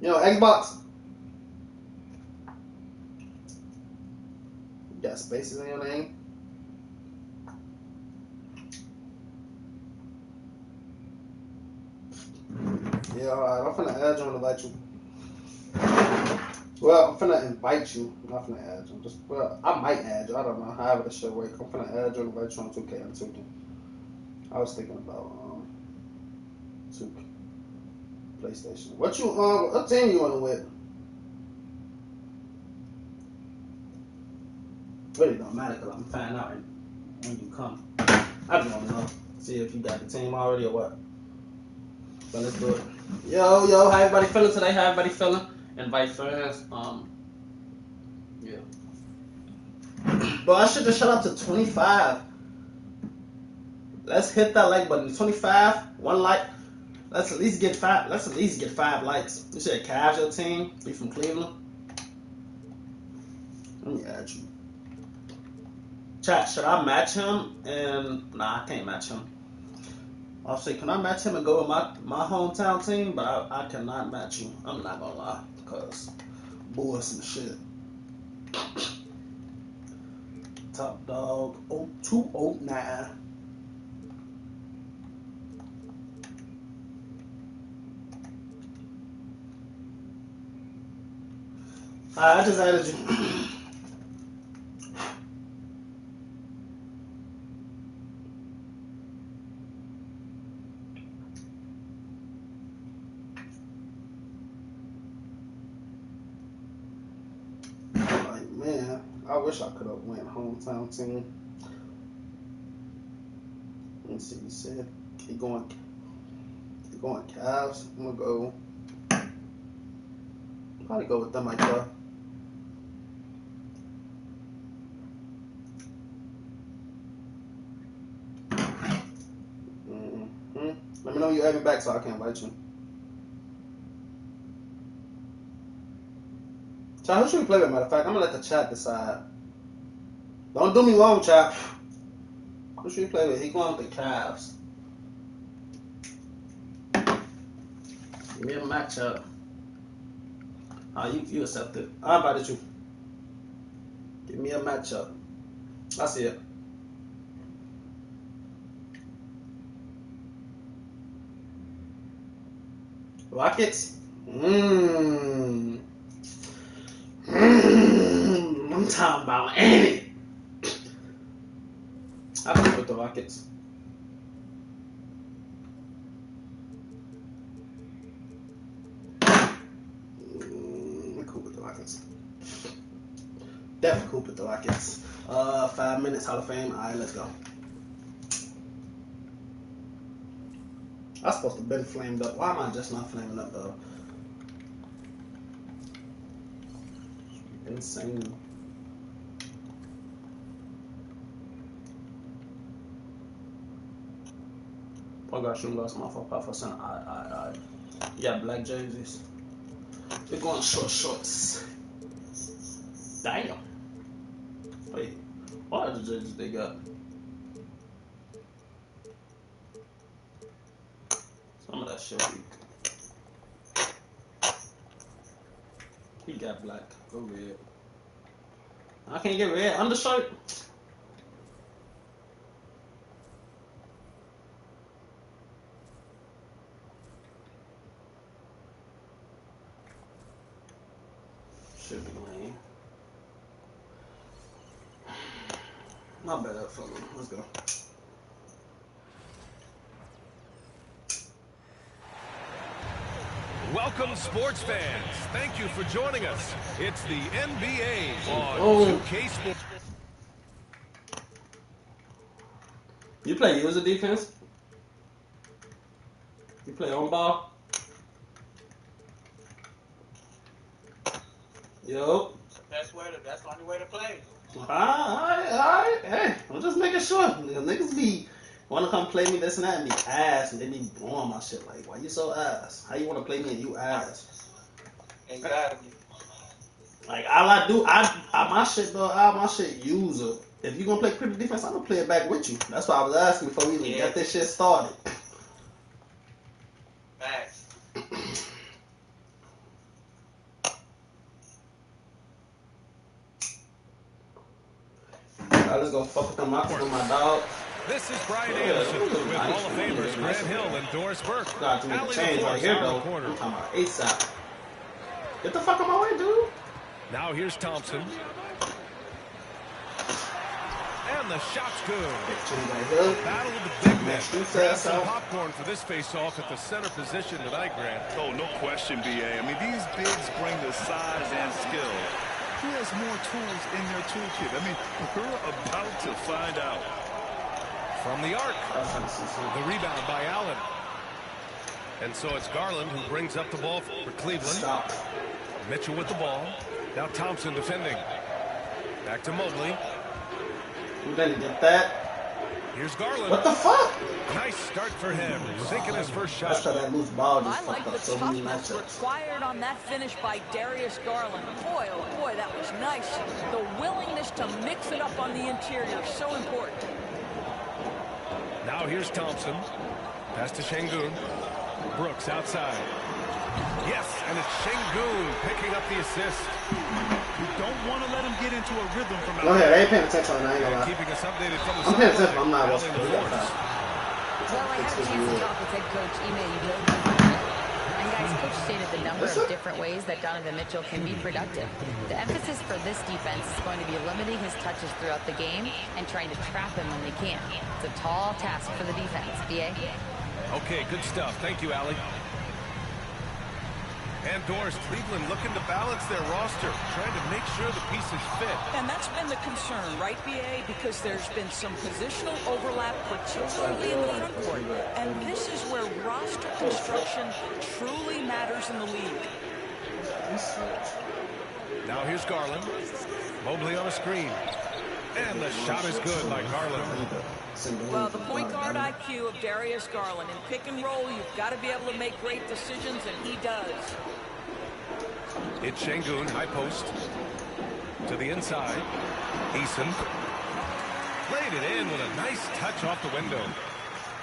You know Xbox? You got spaces in your name. Yeah, alright. I'm finna add you and invite you. Well, I'm finna invite you. I'm not finna add you. I might add you. I don't know. However this shit work. I'm finna add you and invite you on 2K and 2K. I was thinking about 2K PlayStation. What team you wanna with? Really don't matter because I'm finding out when you come. I just wanna know. See if you got the team already or what. So let's do it. Yo, how everybody feeling today? How everybody feeling? Invite friends. Yeah. Bro, I should just shut up to 25. Let's hit that like button. 25, 1 like. Let's at least get 5. Let's at least get 5 likes. You said Cavs your team. Be from Cleveland. Let me add you. Chat, should I match him? And nah, I can't match him. I'll say, can I match him and go with my hometown team? But I cannot match you. I'm not gonna lie, because boys and shit. Top dog 0209. Alright, I just added you. Like, man, I wish I could have went hometown team. Let me see, you said keep going Cavs. I'm gonna go probably go with them like that. Let me know you add me back so I can invite you. Chat, who should we play with? Matter of fact, I'm gonna let the chat decide. Don't do me long, chat. Who should we play with? He going with the Cavs. Give me a matchup. You accept it. I invited you. Give me a matchup. I see it. Rockets? I'm talking about any. I play with the Rockets. We're cool with the Rockets. Definitely cool with the Rockets. 5 minutes, Hall of Fame. Alright, let's go. I'm supposed to have been flamed up. Why am I just not flaming up though? Insane. I got shooting glass my fault for center. Alright. You got black jerseys. We're going shorts. Damn. Wait, what other jerseys they got? Some of that shit weak. He got black. Go red. I can't get red undershirt. Should be lame. My bad, fella. Let's go. Welcome, sports fans. Thank you for joining us. It's the NBA on 2K Sports. You play user defense? You play on ball? Yo. That's the only way to play. Alright. Hey, I'm just making sure. Niggas be wanna come play me this and that and be ass and they be blowing my shit. Like, why you so ass? How you wanna play me and you ass? Exactly. Like, all I do, my shit user. If you gonna play pretty defense, I'm gonna play it back with you. That's why I was asking before we even got this shit started. Facts. Alright, let's go fuck with my dog. This is Brian Anderson with Hall of Famers Grant Hill and Doris Burke. Got to make a change right here, though. I'm talking about ASAP. Get the fuck out my way, dude. Now here's Thompson. And the shot's good. Battle of the big men. Grab some popcorn for this face-off at the center position tonight, Grant. Oh, no question, B.A. I mean, these bigs bring the size and skill. Who has more tools in their toolkit? I mean, we're about to find out. From the arc. The rebound by Allen. And so it's Garland who brings up the ball for Cleveland. Stop. Mitchell with the ball. Now Thompson defending. Back to Mobley. We better get that. Here's Garland. What the fuck? Nice start for him. Sinking his first shot. That's how that loose ball just I like fucked the up so many toughness matchups. required on that finish by Darius Garland. Boy, oh boy, that was nice. The willingness to mix it up on the interior, so important. Now here's Thompson. Pass to Şengün. Brooks outside. Yes, and it's Şengün picking up the assist. You don't want to let him get into a rhythm from Go ahead, I ain't paying attention on that. I ain't gonna lie. Keeping us updated from the I'm paying attention, I'm not sideline. watching the Well, I had a chance to talk with head coach Ime Udoka. And guys, coach stated the number of different ways that Donovan Mitchell can be productive. The emphasis for this defense is going to be limiting his touches throughout the game and trying to trap him when they can. It's a tall task for the defense, BA. Okay, good stuff. Thank you, Allie. And Doris, Cleveland looking to balance their roster, trying to make sure the pieces fit. And that's been the concern, right, BA? Because there's been some positional overlap, particularly in the front court. And this is where roster construction truly matters in the league. Now here's Garland. Mobley on a screen. And the shot is good by Garland. Well, the point guard IQ of Darius Garland. In pick and roll, you've got to be able to make great decisions, and he does. It's Şengün, high post. To the inside. Eason. Played it in with a nice touch off the window.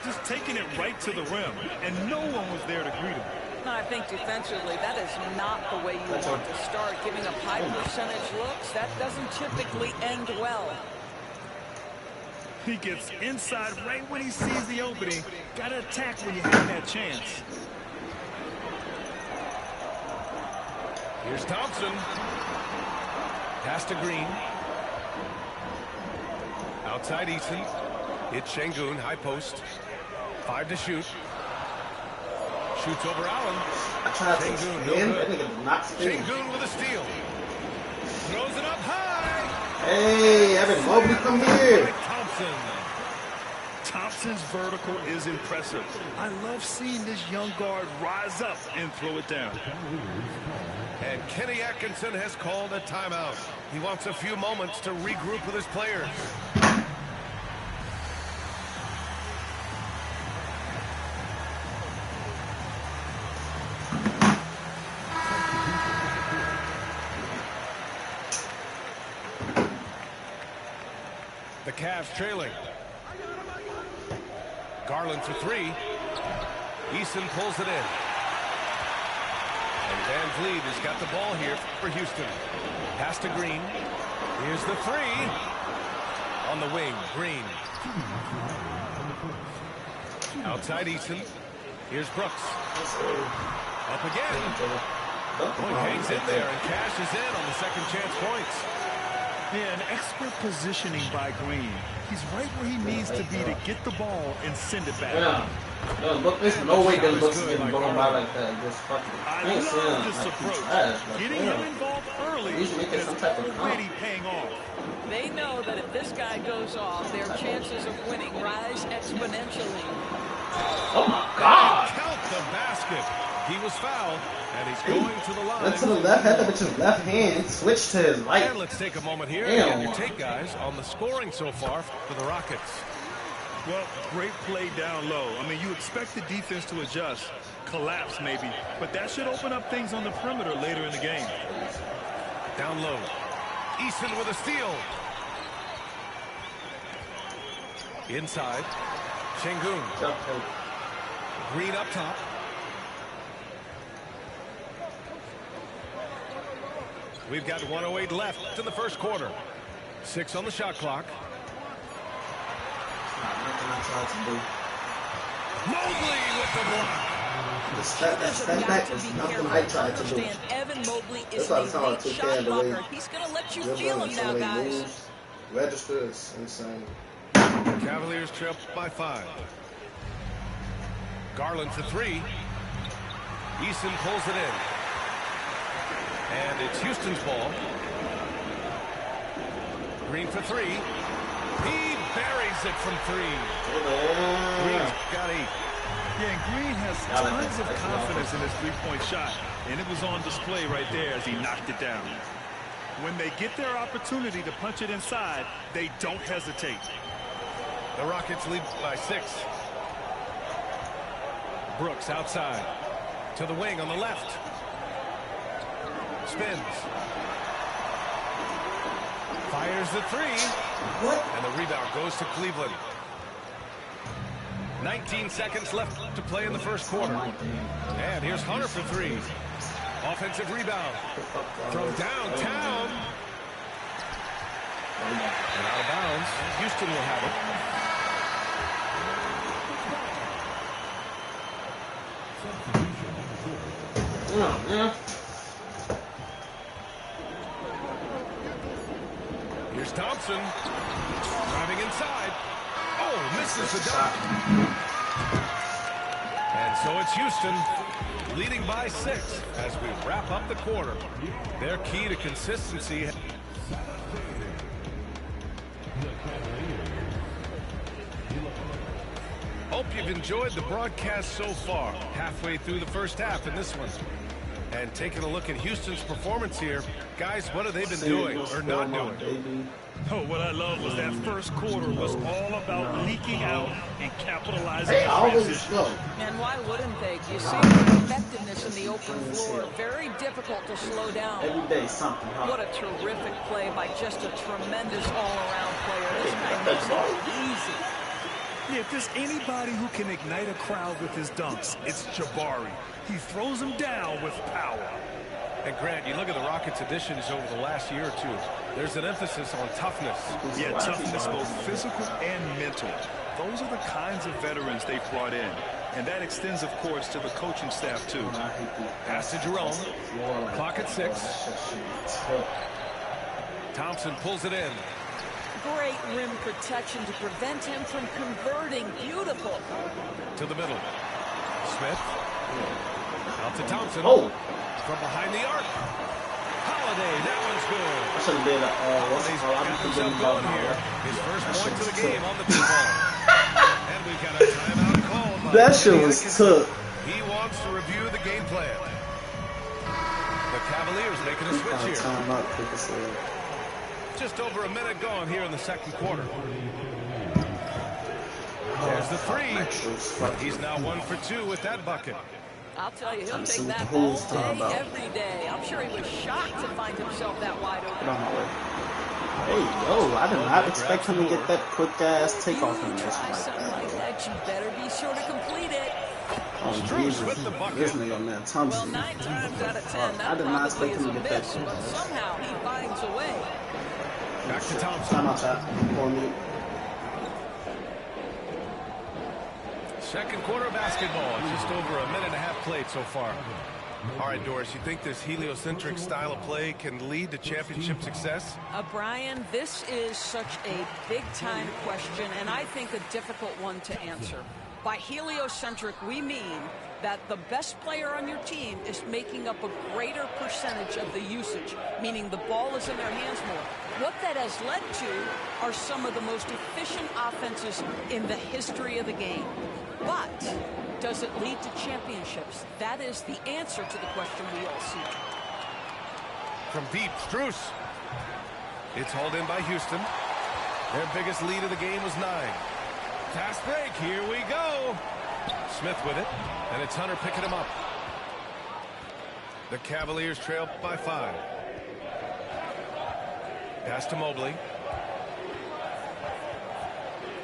Just taking it right to the rim, and no one was there to greet him. I think defensively, that is not the way you want to start. Giving up high percentage looks, that doesn't typically end well. He gets inside right when he sees the opening. Got to attack when you have that chance. Here's Thompson. Pass to Green. Outside Eason. It's Şengün, high post. 5 to shoot. Shoots over Allen. Şengün, no good. Şengün with a steal. Throws it up high. Hey, Evan Mobley, come here. Thompson. Thompson's vertical is impressive. I love seeing this young guard rise up and throw it down. And Kenny Atkinson has called a timeout. He wants a few moments to regroup with his players. The Cavs trailing. Garland for 3. Eason pulls it in. And Van Vliet has got the ball here for Houston. Pass to Green. Here's the three. On the wing, Green. Outside Easton. Here's Brooks. Up again. Boy, hangs in there and cashes in on the second chance points. Yeah, an expert positioning by Green. He's right where he needs to be to get the ball and send it back. Yeah, but there's no way that Brooks is getting blown by like that. Just fucking. I love this approach. Getting him involved early is already paying off. They know that if this guy goes off, their chances of winning rise exponentially. Oh my God! Count the basket. He was fouled, and he's going to the line. Went to the left, had with his left hand, switched to his right. And let's take a moment here and get your take, guys, on the scoring so far for the Rockets. Well, great play down low. I mean, you expect the defense to adjust, collapse maybe, but that should open up things on the perimeter later in the game. Down low. Easton with a steal. Inside. Sengun. Green up top. We've got 1:08 left in the first quarter. 6 on the shot clock. Mobley with the block. Step back is nothing I tried to do. Evan Mobley is That's a how I elite took shot care of the way. blocker. He's going to let you feel him now, guys. Register is insane. Cavaliers trail by 5. Garland for 3. Easton pulls it in. And it's Houston's ball. Green for 3. He buries it from 3. Green's got 8. Yeah, and Green has tons of confidence in his three-point shot, and it was on display right there as he knocked it down. When they get their opportunity to punch it inside, they don't hesitate. The Rockets lead by 6. Brooks outside. To the wing on the left. Spins. Fires the 3. What? And the rebound goes to Cleveland. 19 seconds left to play in the first quarter. And here's Hunter for 3. Offensive rebound. From downtown. And out of bounds. Houston will have it. Oh, yeah. Here's Thompson. Driving inside. Oh, misses the dunk. And so it's Houston leading by 6 as we wrap up the quarter. Their key to consistency. Hope you've enjoyed the broadcast so far. Halfway through the first half in this one. And taking a look at Houston's performance here, guys, what have they been doing or not doing? Oh, what I love was that first quarter was all about leaking out and capitalizing Hey, on always transition. slow. And why wouldn't they? You see the effectiveness in the open floor. Very difficult to slow down. Every day something, huh? What a terrific play by just a tremendous all-around player. This guy makes it easy. Yeah, if there's anybody who can ignite a crowd with his dunks, it's Jabari. He throws them down with power. And Grant, you look at the Rockets' additions over the last year or 2. There's an emphasis on toughness. Yeah, toughness, both physical and mental. Those are the kinds of veterans they've brought in. And that extends, of course, to the coaching staff, too. Pass to Jerome. Clock at 6. Thompson pulls it in. Great rim protection to prevent him from converting. Beautiful. To the middle. Smith. Out to Thompson. Oh! From behind the arc. Holiday, that one's good. I should have been what's it called? Got himself going here. His first point to the game on the 2-ball. And we've got a timeout called. That shit was took. He wants to review the game plan. The Cavaliers making a switch here. Just over a minute gone here in the second quarter. There's the 3. He's now 1 for 2 with that bucket. I'll tell you, he'll take that all day, every day. I'm sure he was shocked to find himself that wide open. Hey, yo, I did not expect him to get that quick-ass takeoff animation like that. You better be sure to complete it. Oh, Jesus. This nigga, man, Thompson. Well, 9 times out of 10, that I did not expect him to probably get is that a miss, but somehow he finds a way. to Thompson. Time out, chat. For me. Second quarter of basketball. Just over a minute and a half played so far. All right, Doris, you think this heliocentric style of play can lead to championship success? Brian, this is such a big-time question, and I think a difficult one to answer. By heliocentric, we mean that the best player on your team is making up a greater percentage of the usage, meaning the ball is in their hands more. What that has led to are some of the most efficient offenses in the history of the game. But does it lead to championships? That is the answer to the question we all see. From deep, Strus. It's hauled in by Houston. Their biggest lead of the game was 9. Fast break, here we go. Smith with it, and it's Hunter picking him up. The Cavaliers trail by 5. Pass to Mobley.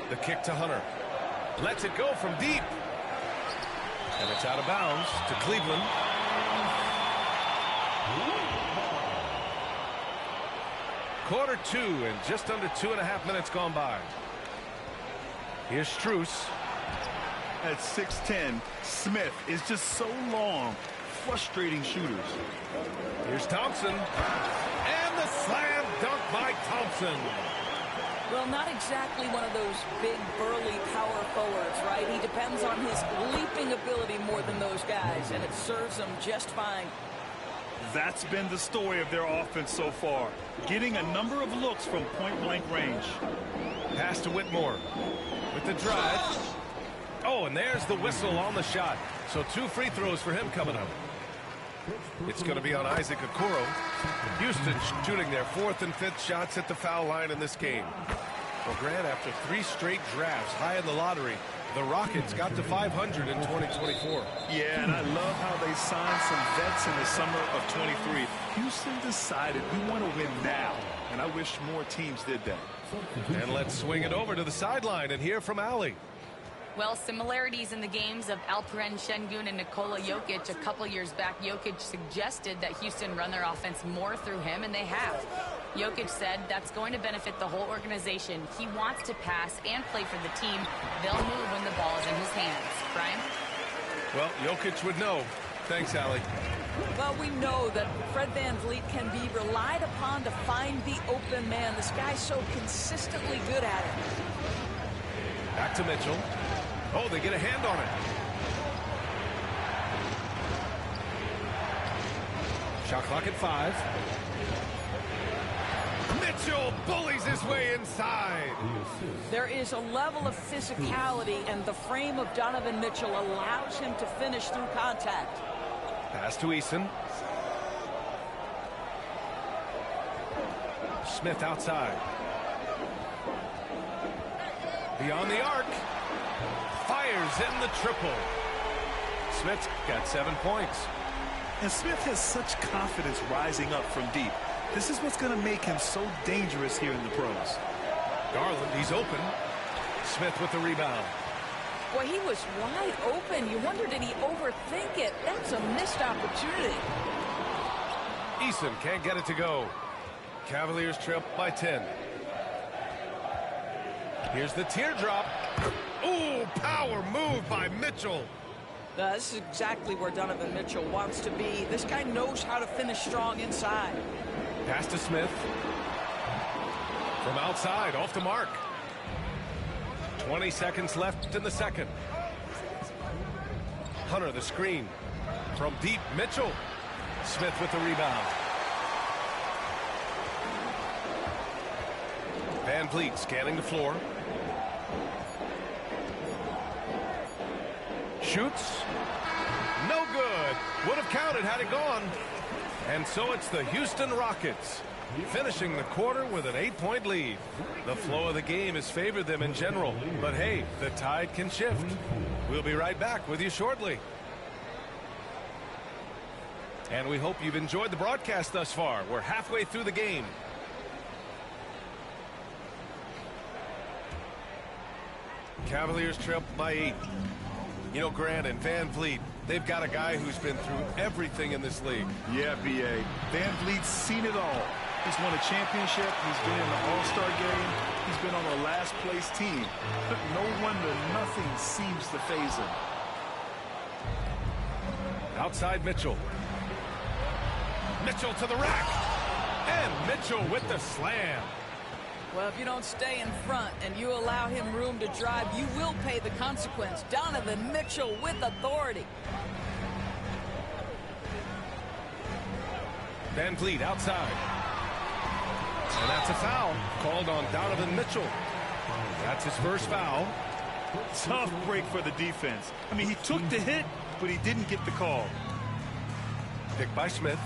The kick to Hunter. Lets it go from deep. And it's out of bounds to Cleveland. Quarter 2 and just under 2.5 minutes gone by. Here's Strus. At 6'10", Smith is just so long, frustrating shooters. Here's Thompson. And the slam dunk by Thompson. Well, not exactly one of those big, burly power forwards, right? He depends on his leaping ability more than those guys, and it serves him just fine. That's been the story of their offense so far, getting a number of looks from point-blank range. Pass to Whitmore with the drive. Oh, and there's the whistle on the shot. So 2 free throws for him coming up. It's going to be on Isaac Okoro. Houston shooting their 4th and 5th shots at the foul line in this game. Well, Grant, after 3 straight drafts high in the lottery, the Rockets got to 500 in 2024. Yeah, and I love how they signed some vets in the summer of 23. Houston decided we want to win now, and I wish more teams did that. And let's swing it over to the sideline and hear from Allie. Well, similarities in the games of Alperen Şengün and Nikola Jokic. A couple years back, Jokic suggested that Houston run their offense more through him, and they have. Jokic said that's going to benefit the whole organization. He wants to pass and play for the team. They'll move when the ball is in his hands. Brian? Well, Jokic would know. Thanks, Allie. Well, we know that Fred VanVleet can be relied upon to find the open man. This guy's so consistently good at it. Back to Mitchell. Oh, they get a hand on it. Shot clock at 5. Mitchell bullies his way inside. There is a level of physicality, and the frame of Donovan Mitchell allows him to finish through contact. Pass to Eason. Smith outside. Beyond the arc. Fires in the triple. Smith's got 7 points. And Smith has such confidence rising up from deep. This is what's going to make him so dangerous here in the pros. Garland, he's open. Smith with the rebound. Boy, he was wide open. You wonder, did he overthink it? That's a missed opportunity. Eason can't get it to go. Cavaliers trail by 10. Here's the teardrop. Ooh, power move by Mitchell. This is exactly where Donovan Mitchell wants to be. This guy knows how to finish strong inside. Pass to Smith. From outside, off the mark. 20 seconds left in the second. Hunter, the screen. From deep, Mitchell. Smith with the rebound. VanVleet scanning the floor. Shoots. No good. Would have counted had it gone. And so it's the Houston Rockets finishing the quarter with an 8-point lead. The flow of the game has favored them in general. But hey, the tide can shift. We'll be right back with you shortly. And we hope you've enjoyed the broadcast thus far. We're halfway through the game. Cavaliers trail by 8. You know, Grant and VanVleet, they've got a guy who's been through everything in this league. Yeah, B.A. VanVleet's seen it all. He's won a championship. He's been in the All-Star game. He's been on a last-place team. No wonder nothing seems to faze him. Outside Mitchell. Mitchell to the rack. And Mitchell with the slam. Well, if you don't stay in front and you allow him room to drive, you will pay the consequence. Donovan Mitchell with authority. Van Vliet outside. And that's a foul called on Donovan Mitchell. That's his first foul. Tough break for the defense. I mean, he took the hit, but he didn't get the call. Pick by Smith.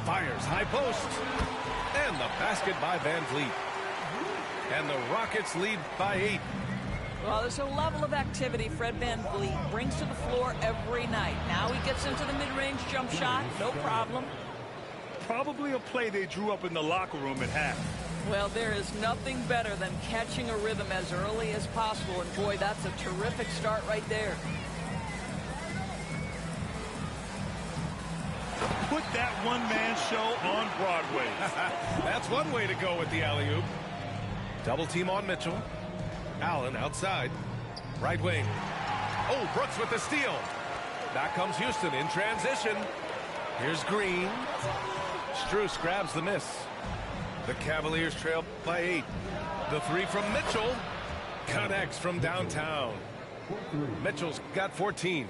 Fires high post. And the basket by Van Vliet. And the Rockets lead by 8. Well, there's a level of activity Fred Van Vliet brings to the floor every night. Now he gets into the mid-range jump shot, no problem. Probably a play they drew up in the locker room at half. Well, there is nothing better than catching a rhythm as early as possible. And boy, that's a terrific start right there. Put that one-man show on Broadway. That's one way to go with the alley-oop. Double team on Mitchell. Allen outside. Right wing. Oh, Brooks with the steal. Back comes Houston in transition. Here's Green. Strus grabs the miss. The Cavaliers trail by 8. The three from Mitchell connects from downtown. Mitchell's got 14.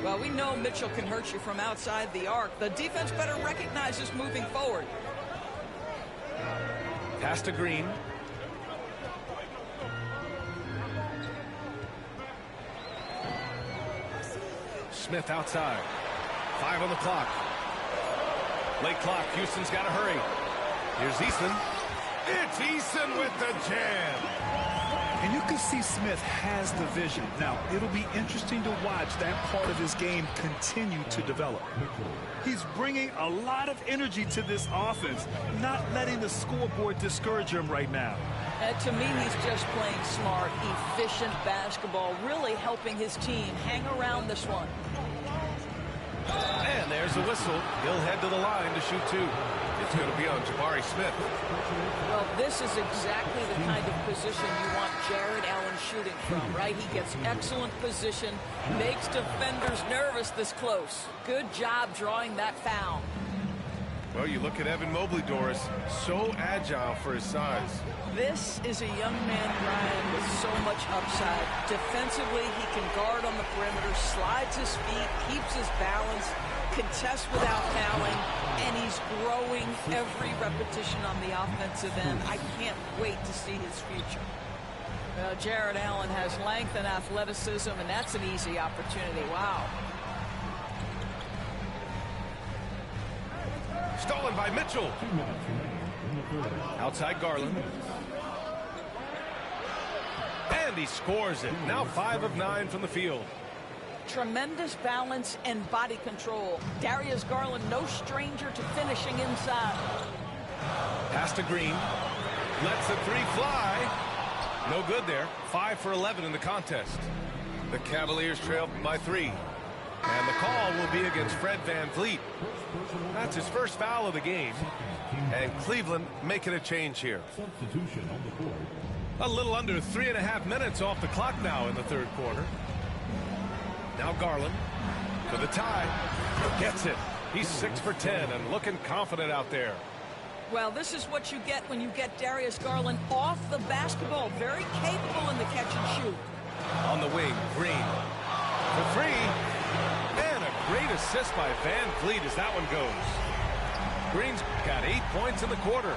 Well, we know Mitchell can hurt you from outside the arc. The defense better recognize this moving forward. Pass to Green. Smith outside. 5 on the clock. Late clock. Houston's got to hurry. Here's Eason. It's Eason with the jam. And you can see Smith has the vision. Now, it'll be interesting to watch that part of his game continue to develop. He's bringing a lot of energy to this offense, not letting the scoreboard discourage him right now. To me, he's just playing smart, efficient basketball, really helping his team hang around this one. And there's a whistle. He'll head to the line to shoot 2. It's going to be on Jabari Smith. Well, this is exactly the kind of position you want Jared Allen shooting from, right? He gets excellent position, makes defenders nervous this close. Good job drawing that foul. Well, you look at Evan Mobley, Doris, so agile for his size. This is a young man, Brian, with so much upside. Defensively, he can guard on the perimeter, slides his feet, keeps his balance, contests without fouling, and he's growing every repetition on the offensive end. I can't wait to see his future. Jared Allen has length and athleticism, and that's an easy opportunity. Wow. Stolen by Mitchell. Outside Garland. And he scores it. Now 5 of 9 from the field. Tremendous balance and body control. Darius Garland, no stranger to finishing inside. Pass to Green. Lets the 3 fly. No good there. 5 for 11 in the contest. The Cavaliers trail by 3. And the call will be against Fred Van Vliet. That's his first foul of the game. And Cleveland making a change here. A little under 3.5 minutes off the clock now in the third quarter. Now Garland to the tie. Gets it. He's 6 for 10 and looking confident out there. Well, this is what you get when you get Darius Garland off the basketball. Very capable in the catch and shoot. On the wing, Green for 3. And a great assist by Van Vliet as that one goes. Green's got 8 points in the quarter.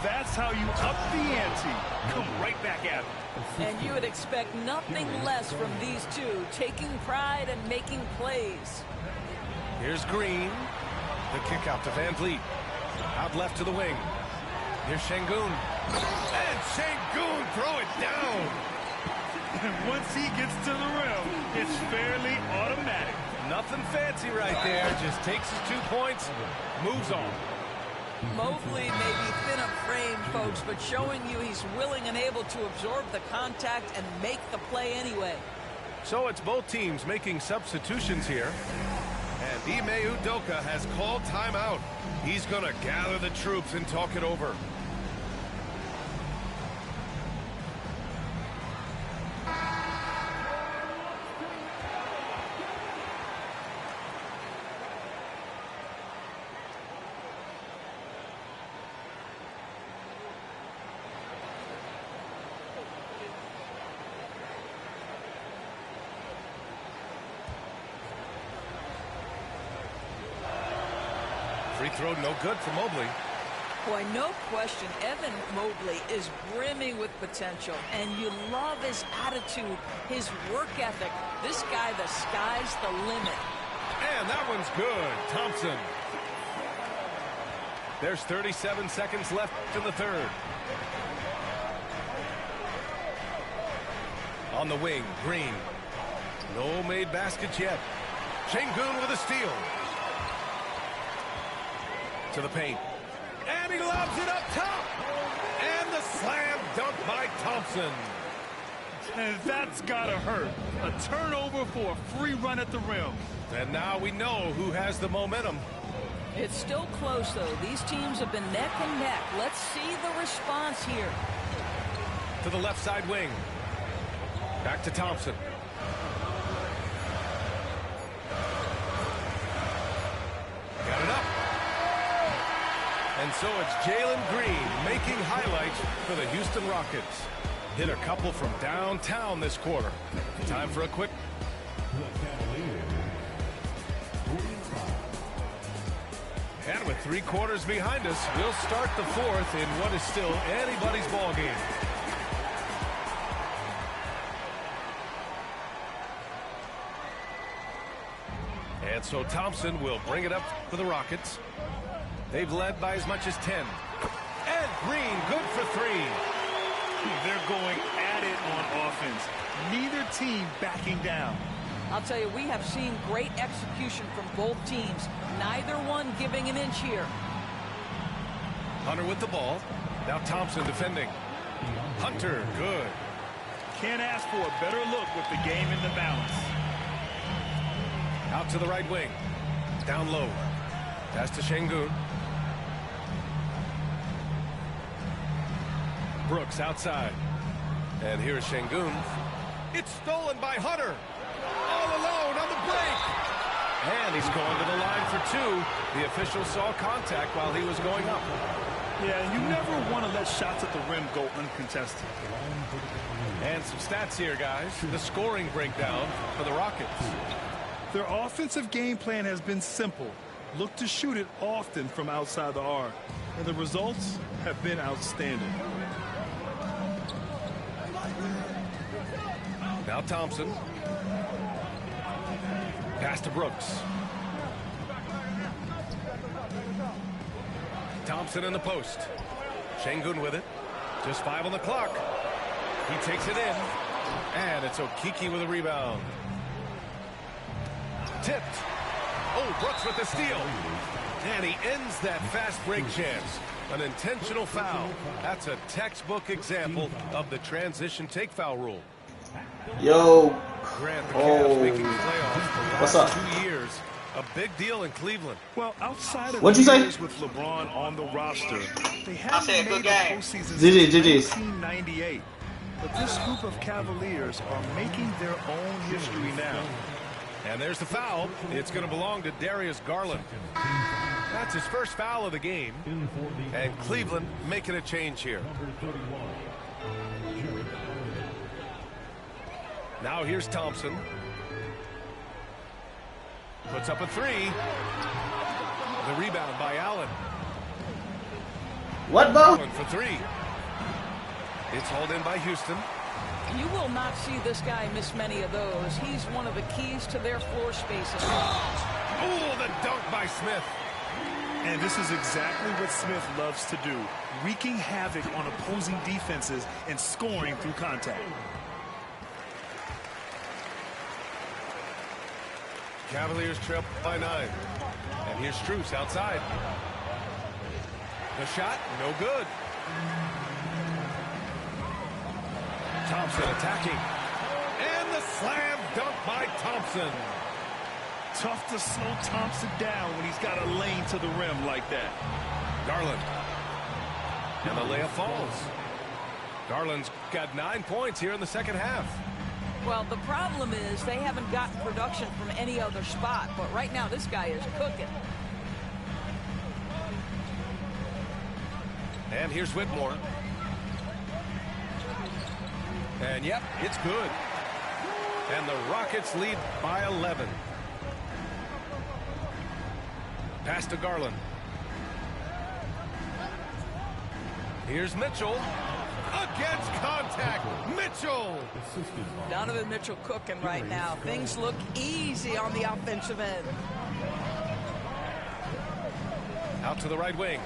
That's how you up the ante. Come right back at him. And you would expect nothing less from these two, taking pride and making plays. Here's Green. The kick out to Van Vliet. Out left to the wing. Here's Şengün. And Şengün throw it down. And once he gets to the rim, it's fairly automatic. Nothing fancy right there. Just takes his 2 points, moves on. Mobley may be thin of frame, folks, but showing you he's willing and able to absorb the contact and make the play anyway. So it's both teams making substitutions here. And Ime Udoka has called timeout. He's going to gather the troops and talk it over. Free throw no good for Mobley. Boy, no question, Evan Mobley is brimming with potential, and you love his attitude, his work ethic. This guy, the sky's the limit. And that one's good. Thompson. There's 37 seconds left in the third. On the wing, Green. No made baskets yet. Şengün with a steal. To the paint. And he lobs it up top. And the slam dunk by Thompson. And that's gotta hurt. A turnover for a free run at the rim. And now we know who has the momentum. It's still close, though. These teams have been neck and neck. Let's see the response here. To the left side wing. Back to Thompson. Got it up. And so it's Jalen Green making highlights for the Houston Rockets. Hit a couple from downtown this quarter. Time for a quick. And with 3 quarters behind us, we'll start the fourth in what is still anybody's ball game. And so Thompson will bring it up for the Rockets. They've led by as much as 10. And Green, good for 3. They're going at it on offense. Neither team backing down. I'll tell you, we have seen great execution from both teams. Neither one giving an inch here. Hunter with the ball. Now Thompson defending. Hunter, good. Can't ask for a better look with the game in the balance. Out to the right wing. Down low. Pass to Şengün. Brooks outside. And here's Şengün. It's stolen by Hunter. All alone on the break. And he's going to the line for 2. The official saw contact while he was going up. Yeah, you never want to let shots at the rim go uncontested. And some stats here, guys. The scoring breakdown for the Rockets. Their offensive game plan has been simple. Look to shoot it often from outside the arc. And the results have been outstanding. Now Thompson. Pass to Brooks. Thompson in the post. Şengün with it. Just 5 on the clock. He takes it in. And it's Okiki with a rebound. Tipped. Oh, Brooks with the steal. And he ends that fast break chance. An intentional foul. That's a textbook example of the transition take foul rule. Yo. Grant, the Cavs making playoffs the What's last up? 2 years. A big deal in Cleveland. Well, outside of What'd you say? with LeBron on the roster, they I haven't said made good a game. postseason GG's. since 1998. But this group of Cavaliers are making their own history now. And there's the foul. It's going to belong to Darius Garland. That's his first foul of the game. And Cleveland making a change here. Now here's Thompson. Puts up a 3. The rebound by Allen. What, Bo? Allen for 3. It's hauled in by Houston. You will not see this guy miss many of those. He's one of the keys to their floor spacing. Oh, the dunk by Smith. And this is exactly what Smith loves to do, wreaking havoc on opposing defenses and scoring through contact. Cavaliers trail by 9. And here's Strus outside. The shot, no good. Thompson attacking. And the slam dunk by Thompson. Tough to slow Thompson down when he's got a lane to the rim like that. Garland. And the layup falls. Garland's got 9 points here in the second half. Well, the problem is they haven't gotten production from any other spot, but right now this guy is cooking. And here's Whitmore. And yep, it's good. And the Rockets lead by 11. Pass to Garland. Here's Mitchell. Against contact. Mitchell. Donovan Mitchell cooking right now. Things look easy on the offensive end. Out to the right wing.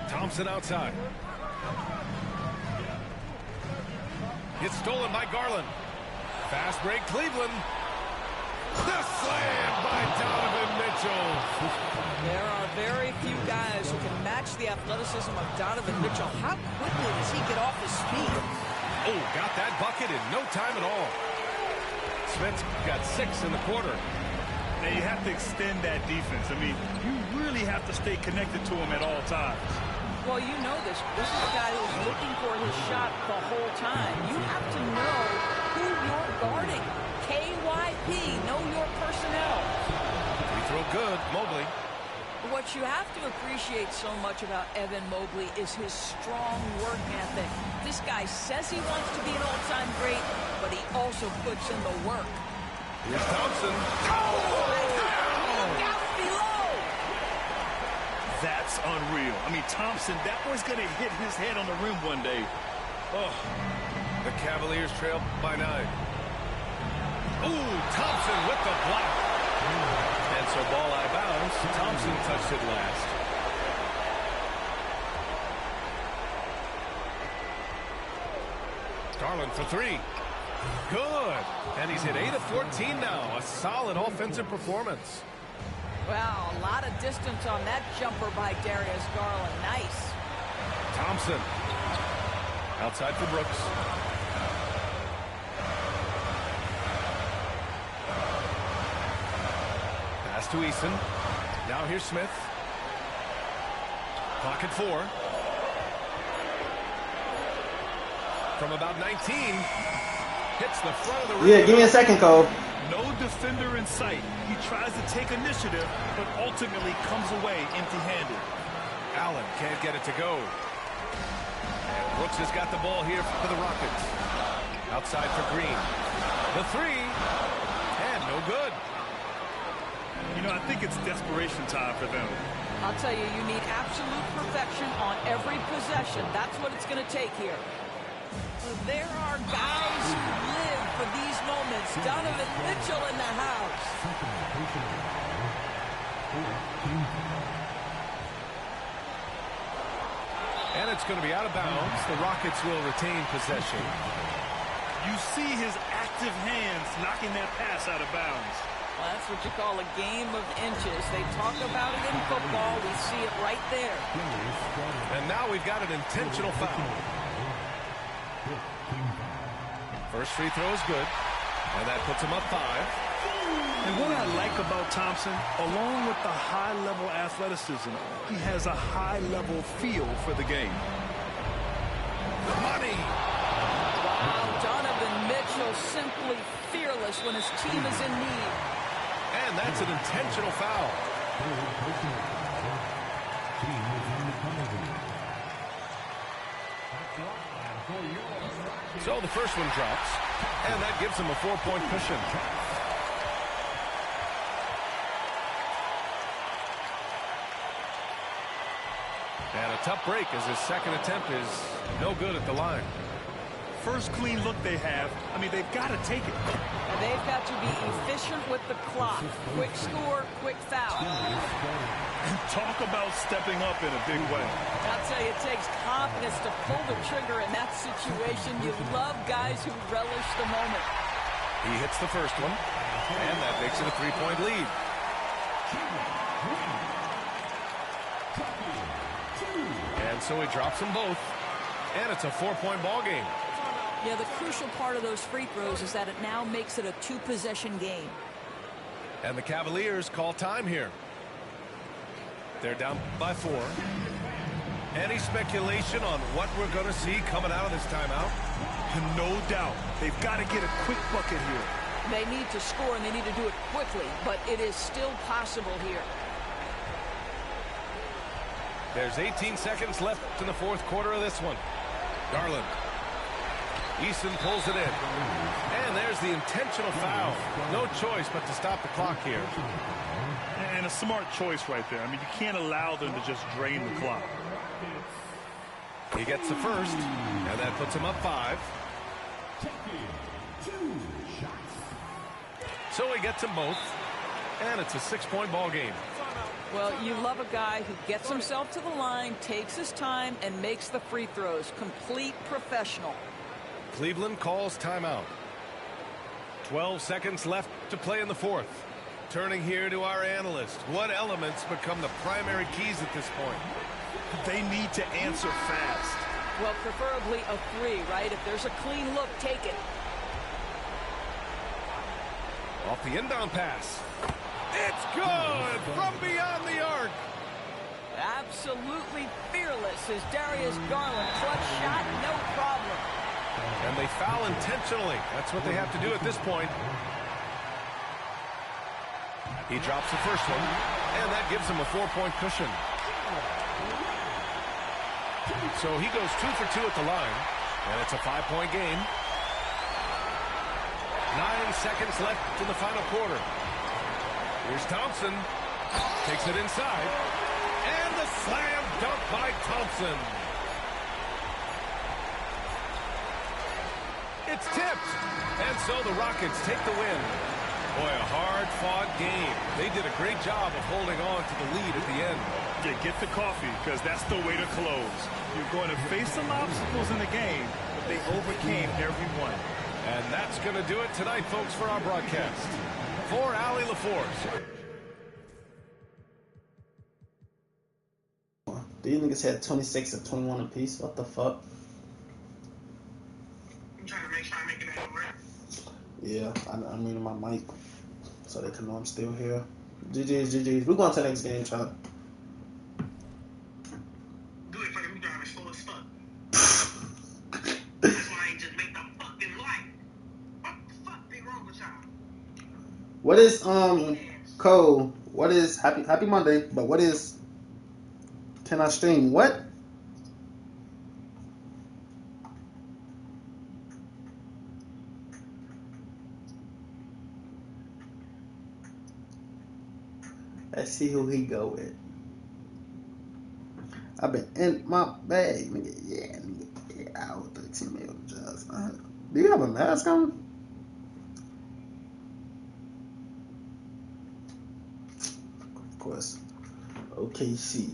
Thompson outside. It's stolen by Garland. Fast break, Cleveland. The slam by Donovan Mitchell. There are very few guys who can match the athleticism of Donovan Mitchell. How quickly does he get off his feet? Oh, got that bucket in no time at all. Smith's got 6 in the quarter. Now you have to extend that defense. I mean, you really have to stay connected to him at all times. Well, you know this. This is a guy who's looking for his shot the whole time. You have to know who you're guarding. KYP, know your personnel. Free throw good, Mobley. What you have to appreciate so much about Evan Mobley is his strong work ethic. This guy says he wants to be an all-time great, but he also puts in the work. Here's Thompson. Look out below. That's unreal. I mean, Thompson, that was going to hit his head on the rim one day. Oh. The Cavaliers trail by 9. Ooh, Thompson with the block. And so ball out of bounds. Thompson touched it last. Garland for 3. Good. And he's hit 8 of 14 now. A solid offensive performance. Wow, a lot of distance on that jumper by Darius Garland. Nice. Thompson. Outside for Brooks. Pass to Eason. Now here's Smith. Pocket 4. From about 19. Hits the front of the rim. Yeah, give me a second, Cole. No defender in sight. He tries to take initiative, but ultimately comes away empty-handed. Allen can't get it to go. And Brooks has got the ball here for the Rockets. Outside for Green. The 3. And no good. You know, I think it's desperation time for them. I'll tell you, you need absolute perfection on every possession. That's what it's going to take here. There are guys who live for these moments. Donovan Mitchell in the house. And it's going to be out of bounds. The Rockets will retain possession. You see his active hands knocking that pass out of bounds. Well, that's what you call a game of inches. They talk about it in football. We see it right there. And now we've got an intentional foul. First free throw is good. And that puts him up 5. And what I like about Thompson, along with the high-level athleticism, he has a high-level feel for the game. Money! Wow, Donovan Mitchell simply fearless when his team is in need. And that's an intentional foul. So the first one drops, and that gives him a 4-point cushion. And a tough break as his second attempt is no good at the line. First clean look they have, I mean, they've got to take it. And they've got to be efficient with the clock. Quick score, quick foul. And talk about stepping up in a big way. I'll tell you, it takes confidence to pull the trigger in that situation. You love guys who relish the moment. He hits the first one, and that makes it a 3-point lead. And so he drops them both, and it's a 4-point ball game. Yeah, the crucial part of those free throws is that it now makes it a 2-possession game. And the Cavaliers call time here. They're down by 4. Any speculation on what we're going to see coming out of this timeout? No doubt. They've got to get a quick bucket here. They need to score, and they need to do it quickly, but it is still possible here. There's 18 seconds left in the fourth quarter of this one. Garland. Eason pulls it in. And there's the intentional foul. No choice but to stop the clock here. And a smart choice right there. I mean, you can't allow them to just drain the clock. He gets the first, and that puts him up 5. So he gets them both, and it's a 6-point ball game. Well, you love a guy who gets himself to the line, takes his time, and makes the free throws. Complete professional. Cleveland calls timeout. 12 seconds left to play in the fourth. Turning here to our analyst. What elements become the primary keys at this point? They need to answer fast. Well, preferably a 3, right? If there's a clean look, take it. Off the inbound pass. It's good from beyond the arc. Absolutely fearless is Darius Garland. Clutch shot, no problem. And they foul intentionally. That's what they have to do at this point. He drops the first one, and that gives him a 4-point cushion. So he goes 2 for 2 at the line, and it's a 5-point game. 9 seconds left in the final quarter. Here's Thompson. Takes it inside. And the slam dunk by Thompson. It's tipped. And so the Rockets take the win. Boy, a hard-fought game. They did a great job of holding on to the lead at the end. Yeah, get the coffee, because that's the way to close. You're going to face some obstacles in the game, but they overcame every one. And that's going to do it tonight, folks, for our broadcast. For Allie LaForce. These niggas had 26 and 21 apiece. What the fuck? I'm trying to make sure I make it over. Yeah, I'm muting my mic so they can know I'm still here. GG's. We're going to the next game, Chuck. Do it for them drivers slow as fuck. That's why I ain't just make the fucking light. What the fuck be wrong with y'all? What is Cole? What is happy Monday? But what is can I stream? What? Let's see who he go with. I've been in my bag, nigga. Yeah. I was 13 mil just. Do you have a mask on? Of course. OKC.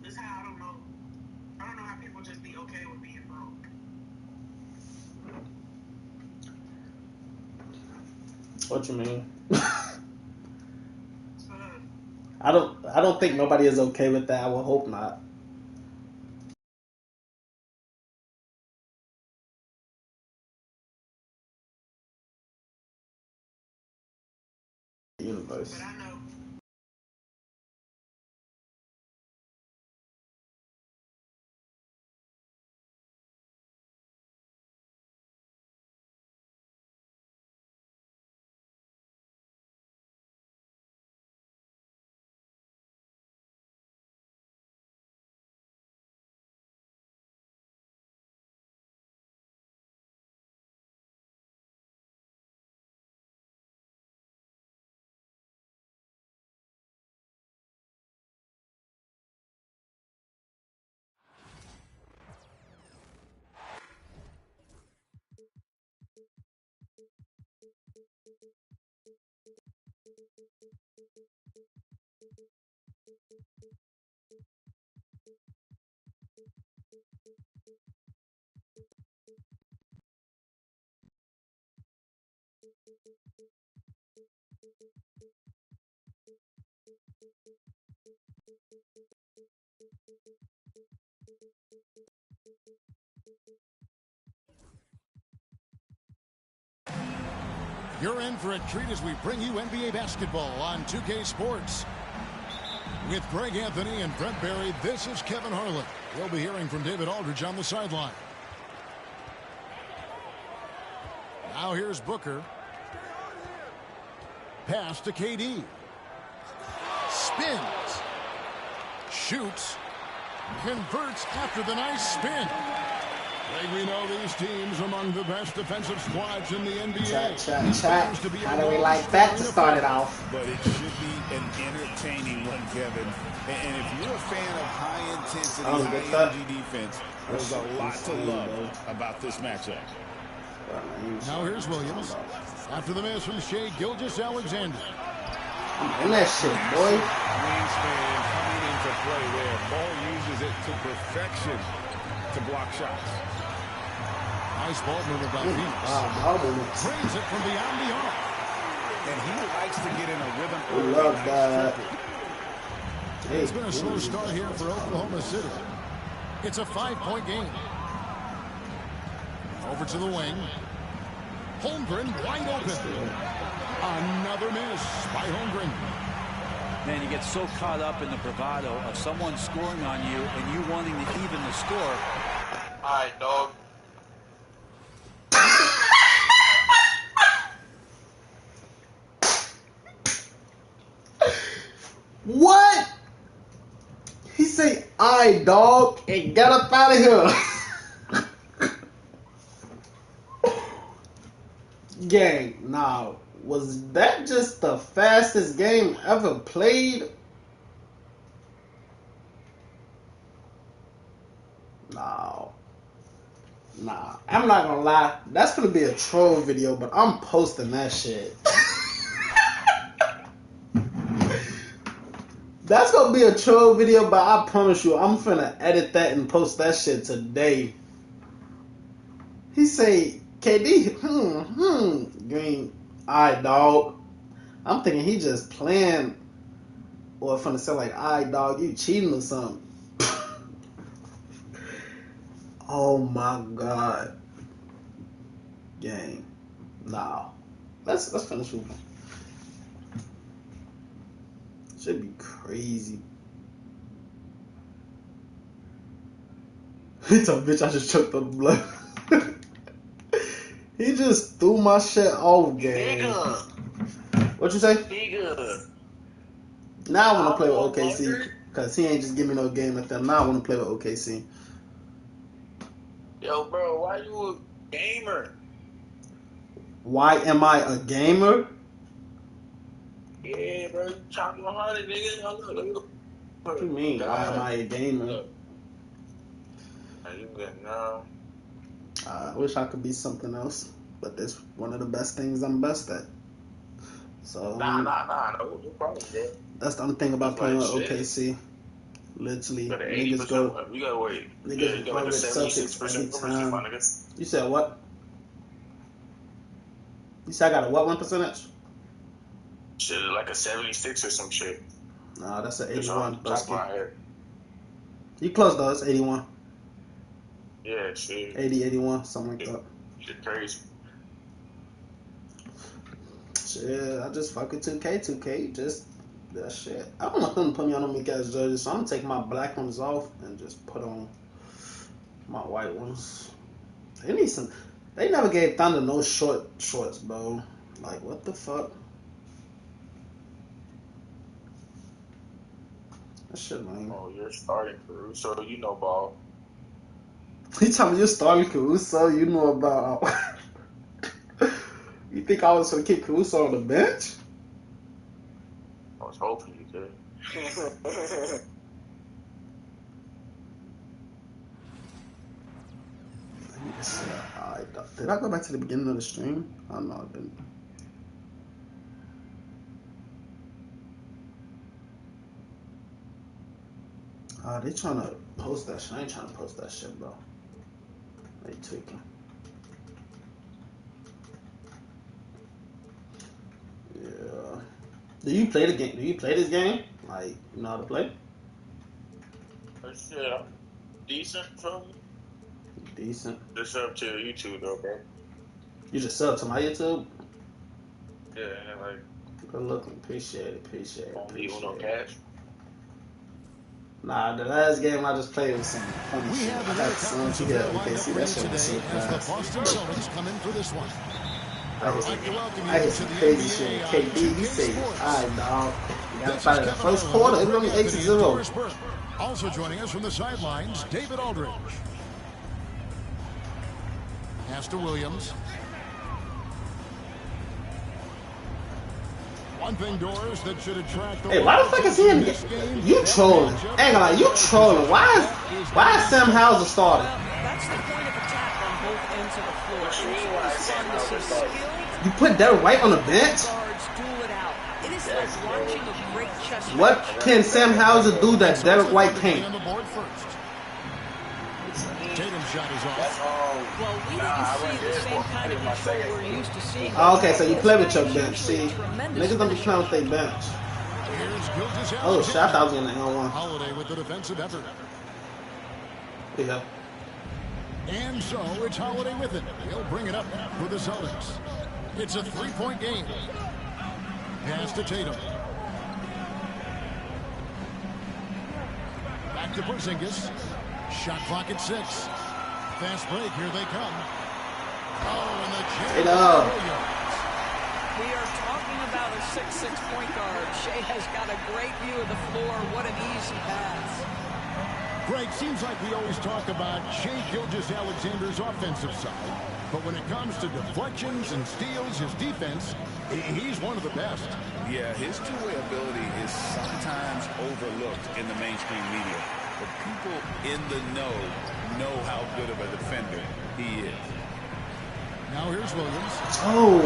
This is how I don't know. I don't know how people just be okay with being broke. What you mean? I don't think nobody is okay with that. I will hope not. Universe. But I know. You're in for a treat as we bring you NBA basketball on 2K Sports. With Greg Anthony and Brent Barry, this is Kevin Harlan. We'll be hearing from David Aldridge on the sideline. Now here's Booker. Pass to KD. Spins. Shoots. Converts after the nice spin. We know these teams among the best defensive squads in the NBA. Chat. How do we like that to start it off? But it should be an entertaining one, Kevin. And if you're a fan of high-intensity, high-energy defense, there's a lot to love about this matchup. Now here's Williams. After the miss from Shai Gilgeous-Alexander. I'm in that shit, boy. Wingspan coming into play there. Ball uses it to perfection to block shots. Nice ball movement by Phoenix. Trains it from beyond the arc. And he likes to get in a rhythm. We love that. It's been a slow start here for Oklahoma City. It's a 5-point game. Over to the wing. Holmgren wide open. Another miss by Holmgren. Man, you get so caught up in the bravado of someone scoring on you and you wanting to even the score. All right, dog. What? He say, "I dog," and get up out of here. Gang, now, was that just the fastest game ever played? No. Nah, I'm not gonna lie. That's gonna be a troll video, but I'm posting that shit. That's gonna be a troll video, but I promise you, I'm finna edit that and post that shit today. He say, KD, Green, alright, dog. I'm thinking he just playing, or finna say like, alright, dog, you cheating or something. Oh my god. Gang. Nah. Let's finish with him. Should be crazy. He told bitch I just choked on the blood. He just threw my shit off, gang. What you say? Now I want to play with OKC because he ain't just give me no game like that. Now I want to play with OKC. Yo, bro, why you a gamer? Why am I a gamer? Yeah, bro, you chopping 100, nigga. Look. What you mean? Why am I a gamer? Look. You good now? I wish I could be something else, but that's one of the best things I'm best at. So Nah, no problem, bro. That's the only thing about playing with OKC. Literally, niggas go. You gotta wait. Niggas go with Celtics every time. You said what? You said I got a what 1%? Shit, like a 76 or some shit. Nah, that's an 81. Top You close though. It's 81. Yeah, shit. 80, 81, something like that. Shit crazy. Shit, I just fuck with 2K, just that shit. I don't want them to put me on them weak ass jerseys, so I'm gonna take my black ones off and just put on my white ones. They need some. They never gave Thunder no shorts, bro. Like, what the fuck? That shit, man. Oh, you're starting Caruso, you know ball. He told me you're starting Caruso, you know about. You think I was gonna keep Caruso on the bench? I was hoping you could. Did I go back to the beginning of the stream? Oh no, I didn't. They trying to post that shit. I ain't trying to post that shit, bro. They tweaking. Yeah. Do you play the game? Do you play this game? Like, you know how to play? Shit, I'm decent from me. Decent. Just up to YouTube though, bro. You just sub to my YouTube? Yeah, like. Good looking. Appreciate it. Only Uno cash. Nah, the last game I just played was some funny shit. I had some to get OKC. That shit was so fast. Boston Celtics come in for this one. I hit some crazy shit. KD, he said, alright, dog. You got started the first quarter. It was only 8-0. Also joining us from the sidelines, David Aldridge. Pass to Williams. One thing, Doris, that should attract the why the fuck is he in this game? You trolling. Ain't gonna lie, you trolling. Why is Sam Hauser starting? That's the point of attack on both ends of the floor. What you mean why Sam Hauser starting? You put Derek White on the bench? It is like watching a great chess. What can Sam Hauser do that Derek White can't? Tatum's shot is off. Well, we didn't see the same kind of control we're used to seeing. Oh, okay, so you play with your bench. See, niggas don't be playing with their bench. Oh, shit, I thought I was in the L1. Holiday with the defensive effort. Yeah. And so it's Holiday with it. He'll bring it up for the Celtics. It's a three-point game. Pass to Tatum. Back to Porzingis. Shot clock at 6. Fast break. Here they come. Oh, and the jam. We are talking about a 6'6" point guard. Shea has got a great view of the floor. What an easy pass. Greg, seems like we always talk about Shea Gilgeous-Alexander's offensive side, but when it comes to deflections and steals, his defense, he's one of the best. Yeah, his two-way ability is sometimes overlooked in the mainstream media, but people in the know how good of a defender he is. Now here's Williams. Oh,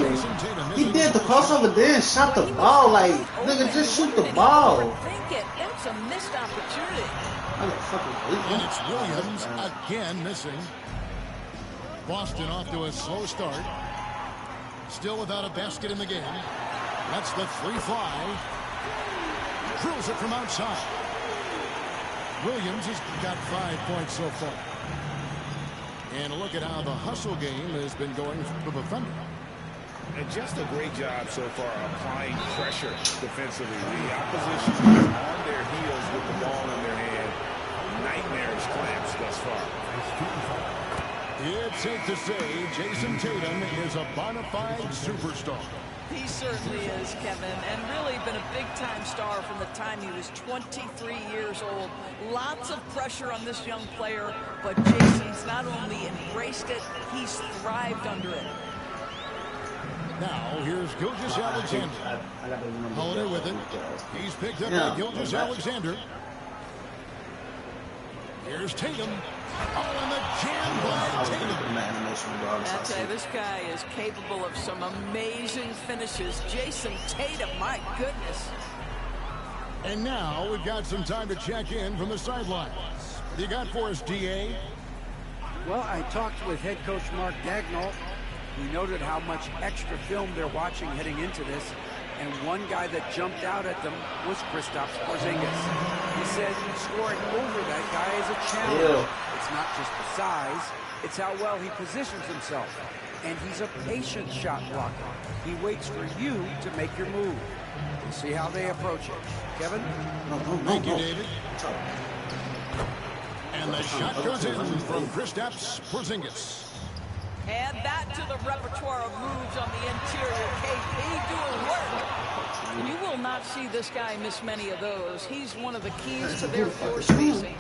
he did the crossover then, shot the ball. Like, nigga, just shoot the ball. That's a missed opportunity. And it's Williams again missing. Boston off to a slow start. Still without a basket in the game. That's the free fly. Drills it from outside. Williams has got 5 points so far. And look at how the hustle game has been going for the Thunder. And just a great job so far applying pressure defensively. The opposition is on their heels with the ball in their hand. Nightmarish clamps thus far. It's safe to say Jason Tatum is a bona fide superstar. He certainly is, Kevin, and really been a big-time star from the time he was 23 years old. Lots of pressure on this young player, but Jason's not only embraced it, he's thrived under it. Now, here's Gilgeous-Alexander. Holiday with it. He's picked up by Gilgeous-Alexander. Here's Tatum. Oh, and the jam by Tatum. I'll tell you, this guy is capable of some amazing finishes. Jason Tatum, my goodness. And now we've got some time to check in from the sidelines. What you got for us, DA? Well, I talked with head coach Mark Dagnall. He noted how much extra film they're watching heading into this. And one guy that jumped out at them was Kristaps Porzingis. He said scoring over that guy is a challenge. It's not just the size, it's how well he positions himself. And he's a patient shot blocker. He waits for you to make your move. We'll see how they approach it. Kevin? Thank you, David. And the shot goes in from Kristaps Porzingis. Add that to the repertoire of moves on the interior. KP doing work. You will not see this guy miss many of those. He's one of the keys to their floor spacing.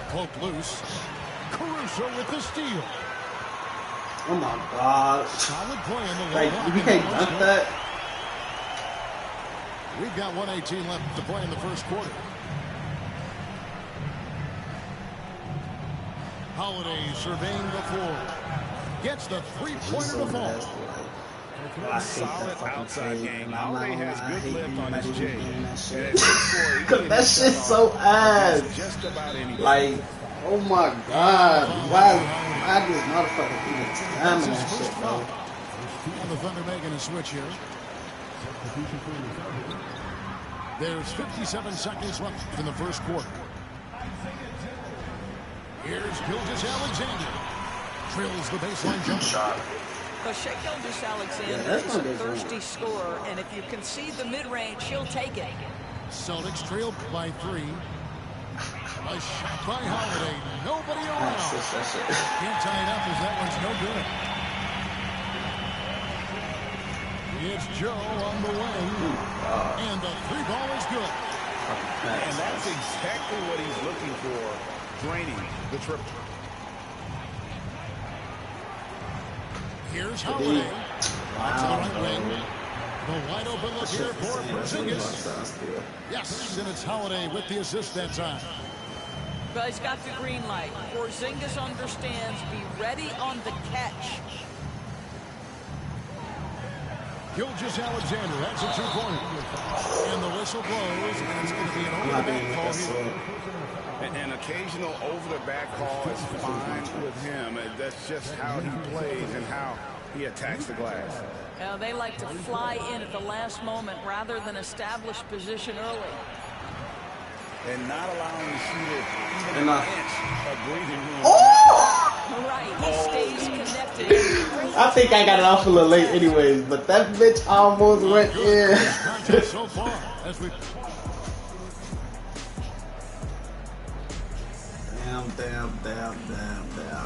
Poked loose. Caruso with the steal. Oh my God. Solid play in the like, you can't dunk that. We've got 1:18 left to play in the first quarter. Holiday surveying the floor. Gets the three-pointer to fall. Solid outside game. Holiday has good lift on his J. That shit's so ass. Like, oh my God. Why this motherfucker even slamming that shit, bro? And the Thunder making a switch here. There's 57 seconds left in the first quarter. Here's Gilgeous-Alexander. Drills the baseline jump shot. But Shai Gilgeous-Alexander is a thirsty scorer, and if you concede the mid-range, he'll take it. Celtics trailed by 3. A shot by Holiday. Nobody around. Can't tie it up as that one's no good. It's Joe on the wing. And the 3-ball is good. And that's exactly what he's looking for, draining the triple. Here's Holiday. Out to the right wing. The wide open look here for Porzingis. Yes, and it's Holiday with the assist that time. But he's got the green light. Porzingis understands. Be ready on the catch. Gilgeous-Alexander, that's a 2-pointer. And the whistle blows, and it's going to be an over-the-back call here. An occasional over-the-back call is fine with him. That's just how he plays and how he attacks the glass. They like to fly in at the last moment rather than establish position early. And not allowing the shooter even an inch of breathing room. Right, he stays connected. I think I got it off a little late anyways, but that bitch almost went in. So far, as we... Damn.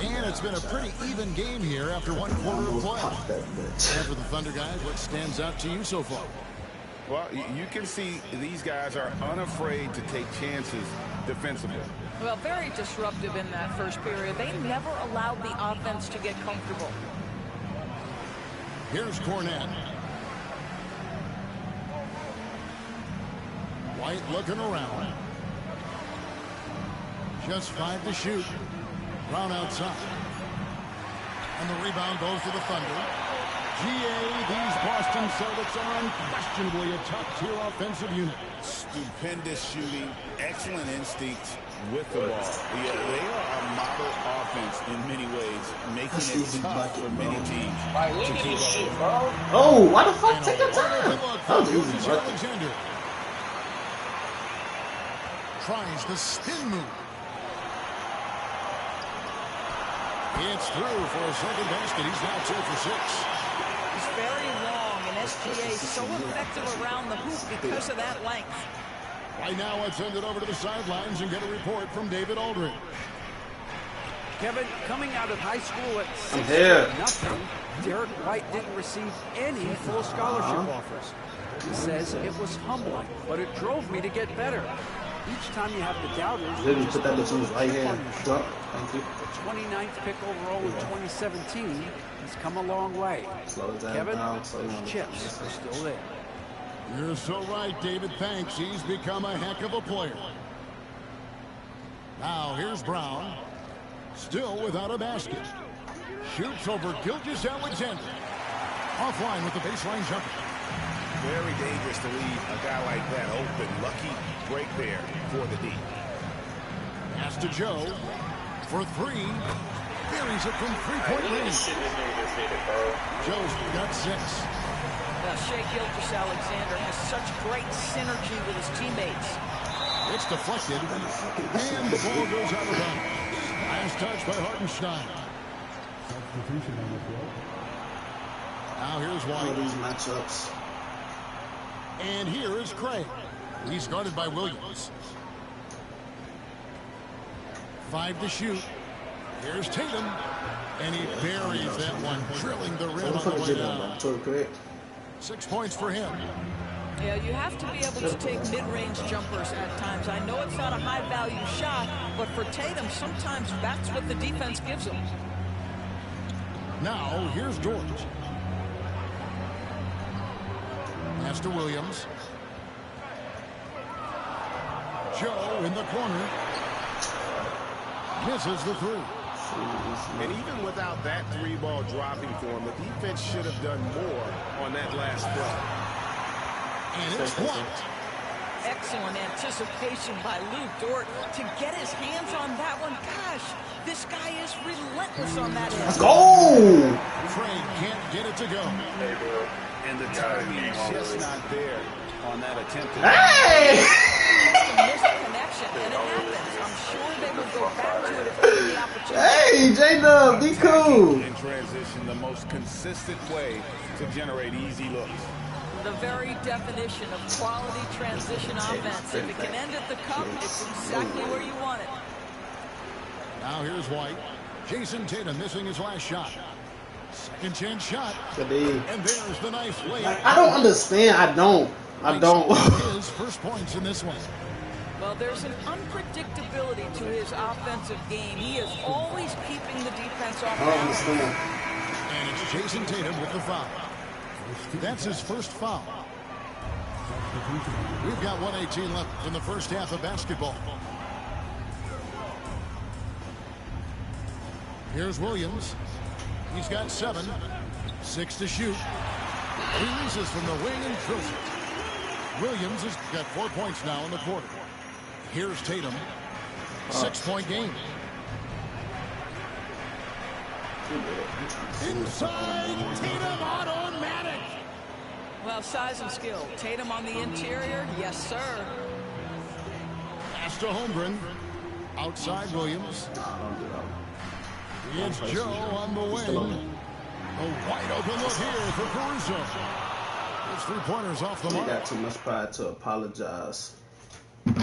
And it's been a pretty even game here after 1 quarter of play. And for the Thunder guys, what stands out to you so far? Well, you can see these guys are unafraid to take chances defensively. Well, very disruptive in that first period. They never allowed the offense to get comfortable. Here's Cornette. White looking around. Just 5 to shoot. Brown outside. And the rebound goes to the Thunder. These Boston Celtics are unquestionably a top-tier offensive unit. Stupendous shooting, excellent instincts with the ball. They are a model offense in many ways, making it tough for many teams to keep up. Oh, why the fuck take your time? That was easy, bro. Alexander tries the spin move. It's through for a second basket. He's now 2 for 6. He's very long, and SGA is so effective around the hoop because of that length. Right now, let's send it over to the sidelines and get a report from David Aldridge. Kevin, coming out of high school at 6 nothing, Derek White didn't receive any full scholarship offers. He says it was humbling, but it drove me to get better. Each time you have the doubters, Didn't put that bitch in his right hand. Thank you. The 29th pick overall in 2017 has come a long way. Kevin, chips are still there. You're so right, David. Thanks. He's become a heck of a player. Now here's Brown. Still without a basket. Shoots over Gilgeous-Alexander. Offline with the baseline jumper. Very dangerous to leave a guy like that open. Lucky break there for the D. Pass to Joe for 3. Buries it from 3-point range. Joe's got 6. Now, Shai Gilgeous-Alexander has such great synergy with his teammates. It's deflected, and the ball goes out of bounds. Last touch by Hartenstein. Now here's White. These matchups. And here is Craig. He's guarded by Williams. 5 to shoot. Here's Tatum. And he buries that one, drilling the rim on the way down. 6 points for him. Yeah, you have to be able to take mid-range jumpers at times. I know it's not a high-value shot, but for Tatum, sometimes that's what the defense gives him. Now, here's George. Pass to Williams. Joe in the corner. Misses the 3. And even without that 3-ball dropping for him, the defense should have done more on that last play. And it's blocked. Excellent anticipation by Lou Dort to get his hands on that one. Gosh, this guy is relentless on that end. Let's go! Craig can't get it to go. And the timing is just not there on that attempt. Hey! Just a missed connection situation, and it happens. I'm sure they will go back to it if given the opportunity. Hey, J-Dub, be cool. In transition, the most consistent way to generate easy looks. The very definition of quality transition offense. If it can end at the cup, it's exactly where you want it. Now here's White. Jason Tatum missing his last shot. Second chance shot. And there's the nice layup. I don't understand. I don't. His first points in this one. Well, there's an unpredictability to his offensive game. He is always keeping the defense off balance. And it's Jason Tatum with the foul. That's his first foul. We've got 1:18 left in the first half of basketball. Here's Williams. He's got 7. 6 to shoot. Releases from the wing and drills it. Williams has got 4 points now in the quarter. Here's Tatum. 6-point game. Inside, Tatum automatic. Well, size and skill. Tatum on the interior, yes, sir. Pass to Holmgren. Outside Williams. It's Joe on the wing. A wide open look here for Caruso. It's 3-pointers off the mark. He got too much pride to apologize. There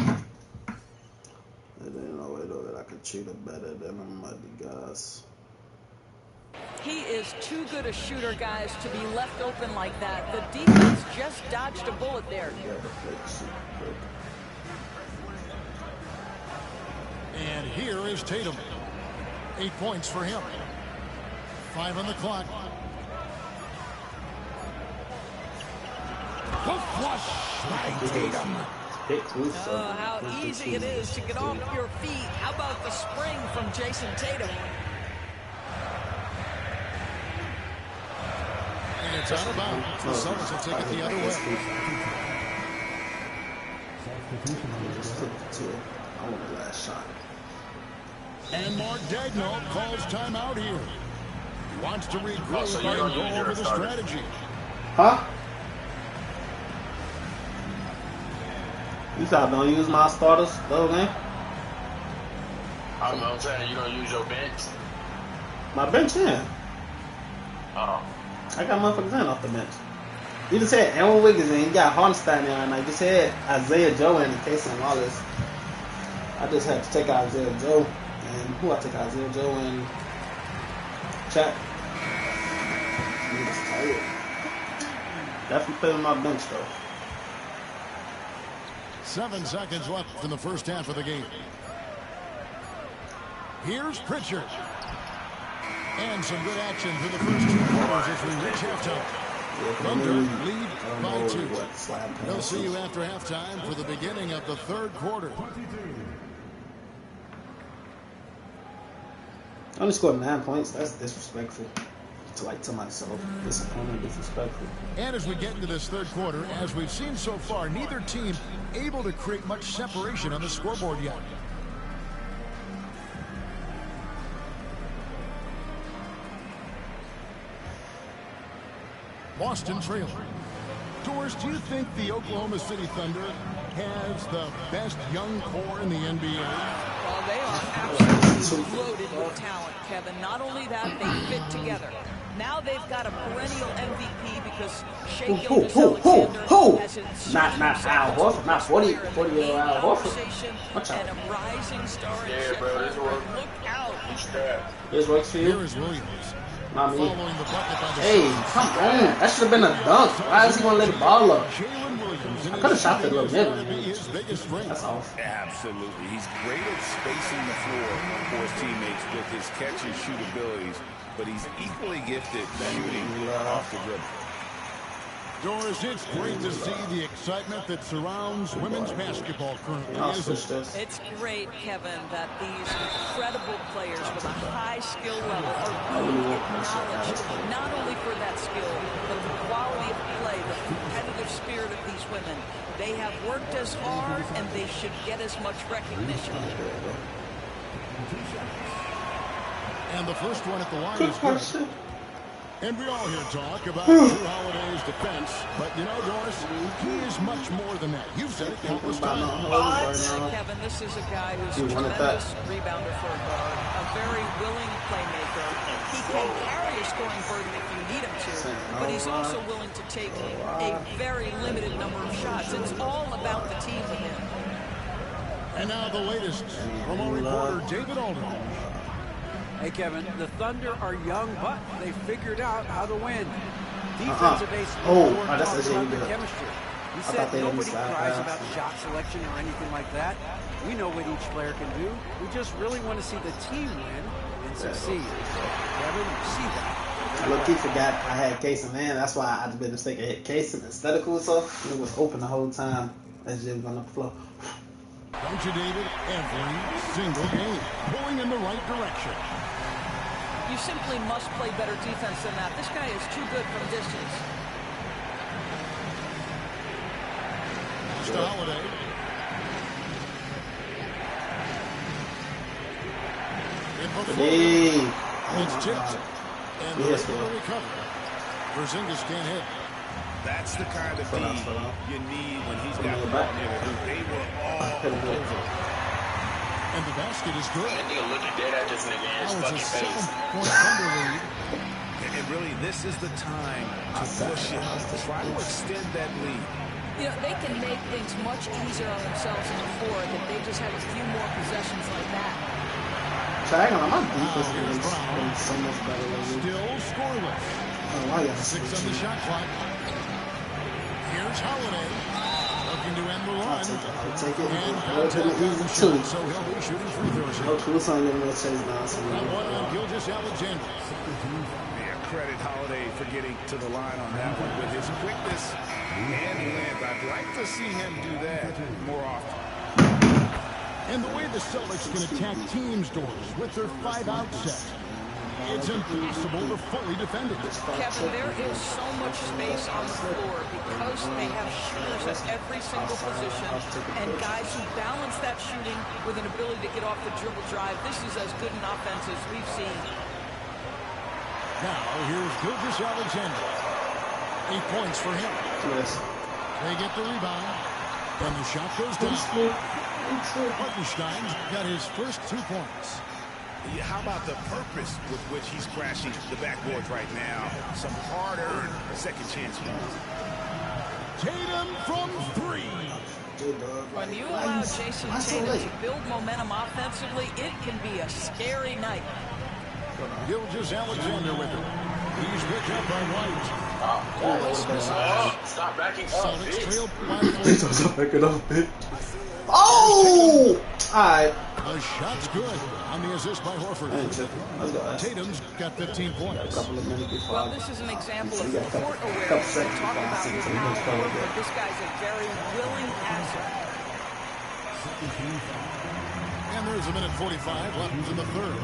ain't no way though that I could treat her better than them other guys. He is too good a shooter, guys, to be left open like that. The defense just dodged a bullet there. And here is Tatum. 8 points for him. 5 on the clock. The flush by Tatum. Oh, how easy it is to get off your feet. How about the spring from Jason Tatum? And it's out of bounds. The Suns will take it the other way. I want the last shot. And Mark Daigneault calls timeout here. He wants to regroup and go over the strategy. Huh? You said don't use my starters the whole game? I'm saying you don't use your bench? My bench, yeah. Oh. I got motherfuckers in off the bench. You just had Aaron Wiggins and you got Hardenstein there, and I just had Isaiah Joe in case and Wallace. I just had to take out Isaiah Joe. And who I take out? Isaiah Joe and Chat. Niggas tired. Definitely play with my bench though. 7 seconds left in the first half of the game. Here's Pritchard. And some good action for the first 2 quarters as we reach halftime. Thunder lead by 2. We'll see you after halftime for the beginning of the 3rd quarter. I only scored 9 points. That's disrespectful. To myself. Disappointing, disrespectful. And as we get into this 3rd quarter, as we've seen so far, neither team able to create much separation on the scoreboard yet. Boston trailing. Doris, do you think the Oklahoma City Thunder has the best young core in the NBA? Well, they are absolutely loaded with talent, Kevin. Not only that, they fit together. Now they've got a perennial MVP because Shea Gilgeous-Alexander has inserted not Al Horford, not 40-year-old Al Horford. And a rising star in Yeah, bro, this works. Look out. This works for you? Here is Williams. Not me. Hey, come on. That should have been a dunk. Why is he going to let the ball up? I could have shot that little bit. That's off. Absolutely. He's great at spacing the floor for his teammates with his catch and shoot abilities, but he's equally gifted shooting off the dribble. Doris, it's great to see the excitement that surrounds women's basketball currently. It's great, Kevin, that these incredible players with a high skill level are being acknowledged, not only for that skill, but the quality of play, the competitive spirit of these women. They have worked as hard, and they should get as much recognition. And the first one at the line is good. And we all hear talk about Drew Holiday's defense, but you know, Doris, he is much more than that. You've said it countless times. Kevin, this is a guy who's a tremendous rebounder for a guard, a very willing playmaker. He can carry a scoring burden if you need him to, but he's also willing to take a very limited number of shots. It's all about the team with him. And now the latest from our reporter, David Aldridge. Hey, Kevin, the Thunder are young, but they figured out how to win. Defensive ace that's about the chemistry. He said nobody cries about shot selection or anything like that. We know what each player can do. We just really want to see the team win and succeed. Kevin, you see that. I look-key forgot I had Casey, man. That's why I made the mistake of hit Casey instead of cool stuff. It was open the whole time. That shit was on the floor. Don't you, David? Every single game pulling in the right direction. You simply must play better defense than that. This guy is too good from distance. It's Holiday. It's tipped. And the recovery. Porzingis can't hit. That's the kind of D you need when he's got the ball near the hoop. They were all over. And the basket is good. That nigga looking dead at this nigga in his fucking face. And really, this is the time to push it. Try to extend that lead. You know, they can make things much easier on themselves in the floor if they just have a few more possessions like that. My defense is so much better lately. Still scoreless. Oh, 6 on the shot clock. Here's Holiday. Looking to end the run. I'll take it. I'll take it easy too. So he'll be shooting free throws. No cool sign getting no chase now. So one on Gilgeous Alexander. Yeah, credit Holiday for getting to the line on that one with his quickness and length. I'd like to see him do that more often. And the way the Celtics can attack teams, Doors, with their 5-out set. It's impossible to fully defend it. Kevin, there is so much space on the floor because they have shooters at every single position and guys who balance that shooting with an ability to get off the dribble drive. This is as good an offense as we've seen. Now, here's Gilgeous Alexander. 8 points for him. Yes. They get the rebound. And the shot goes down. Hartenstein's got his first 2 points. How about the purpose with which he's crashing the backboards right now? Some hard-earned second chance runs. Tatum from 3. When you allow Jason Tatum to build momentum offensively, it can be a scary night. Gilgeous Alexander with it. He's picked up by White. Stop backing up, Celtics bitch. trail by 4. Stop backing up, bitch. Oh! Alright. The shot's good on the assist by Horford. Tatum's got 15 points. Well, this is an example of court awareness. We're talking about his power, but this guy's a very willing passer. And there's a minute 45 left in the third.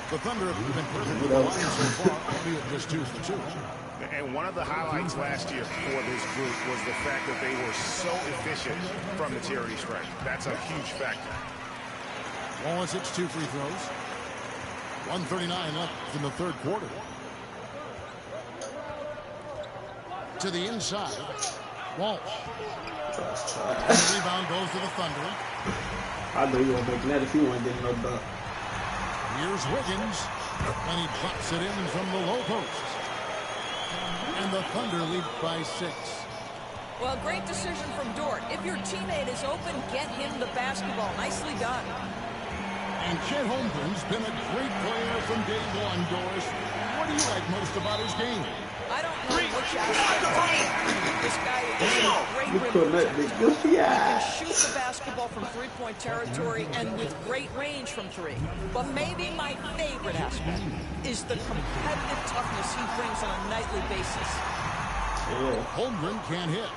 The Thunder have been perfect with the line so far, albeit just 2 for 2. And one of the highlights last year for this group was the fact that they were so efficient from the charity stripe. That's a huge factor. Wallace hits 2 free throws. 1:39 left in the third quarter. To the inside. Walsh. And the rebound goes to the Thunder. I know you won't make that if you want to get no duck. Here's Wiggins. And he drops it in from the low post. And the Thunder lead by 6. Well, great decision from Dort. If your teammate is open, get him the basketball. Nicely done. And Chet Holmgren's been a great player from day one, Doris. What do you like most about his game? I don't know which aspect of it. This guy is a great rim. He can shoot the basketball from three-point territory and with great range from 3. But maybe my favorite aspect is the competitive toughness he brings on a nightly basis. Holmgren can't hit.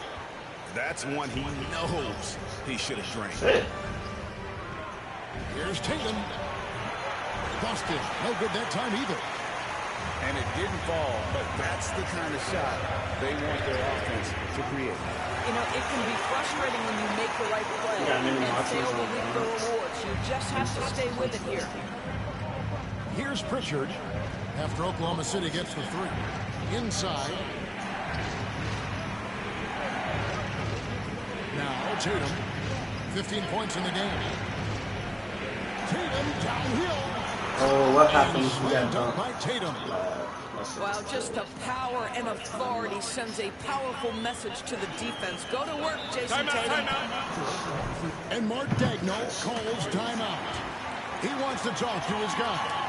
That's one he knows he should have drained. Here's Tatum. Busted. No good that time either. And it didn't fall, but that's the kind of shot they want their offense to create. You know, it can be frustrating when you make the right play and fail to reap the rewards. You just have to stay with it here. Here's Pritchard after Oklahoma City gets the 3. Inside. Now Tatum. 15 points in the game. Tatum downhill. Oh, what happened? We got dunked by Tatum. Well, just the power and authority sends a powerful message to the defense. Go to work, Jason Tatum. And Mark Daigneault calls timeout. He wants to talk to his guys.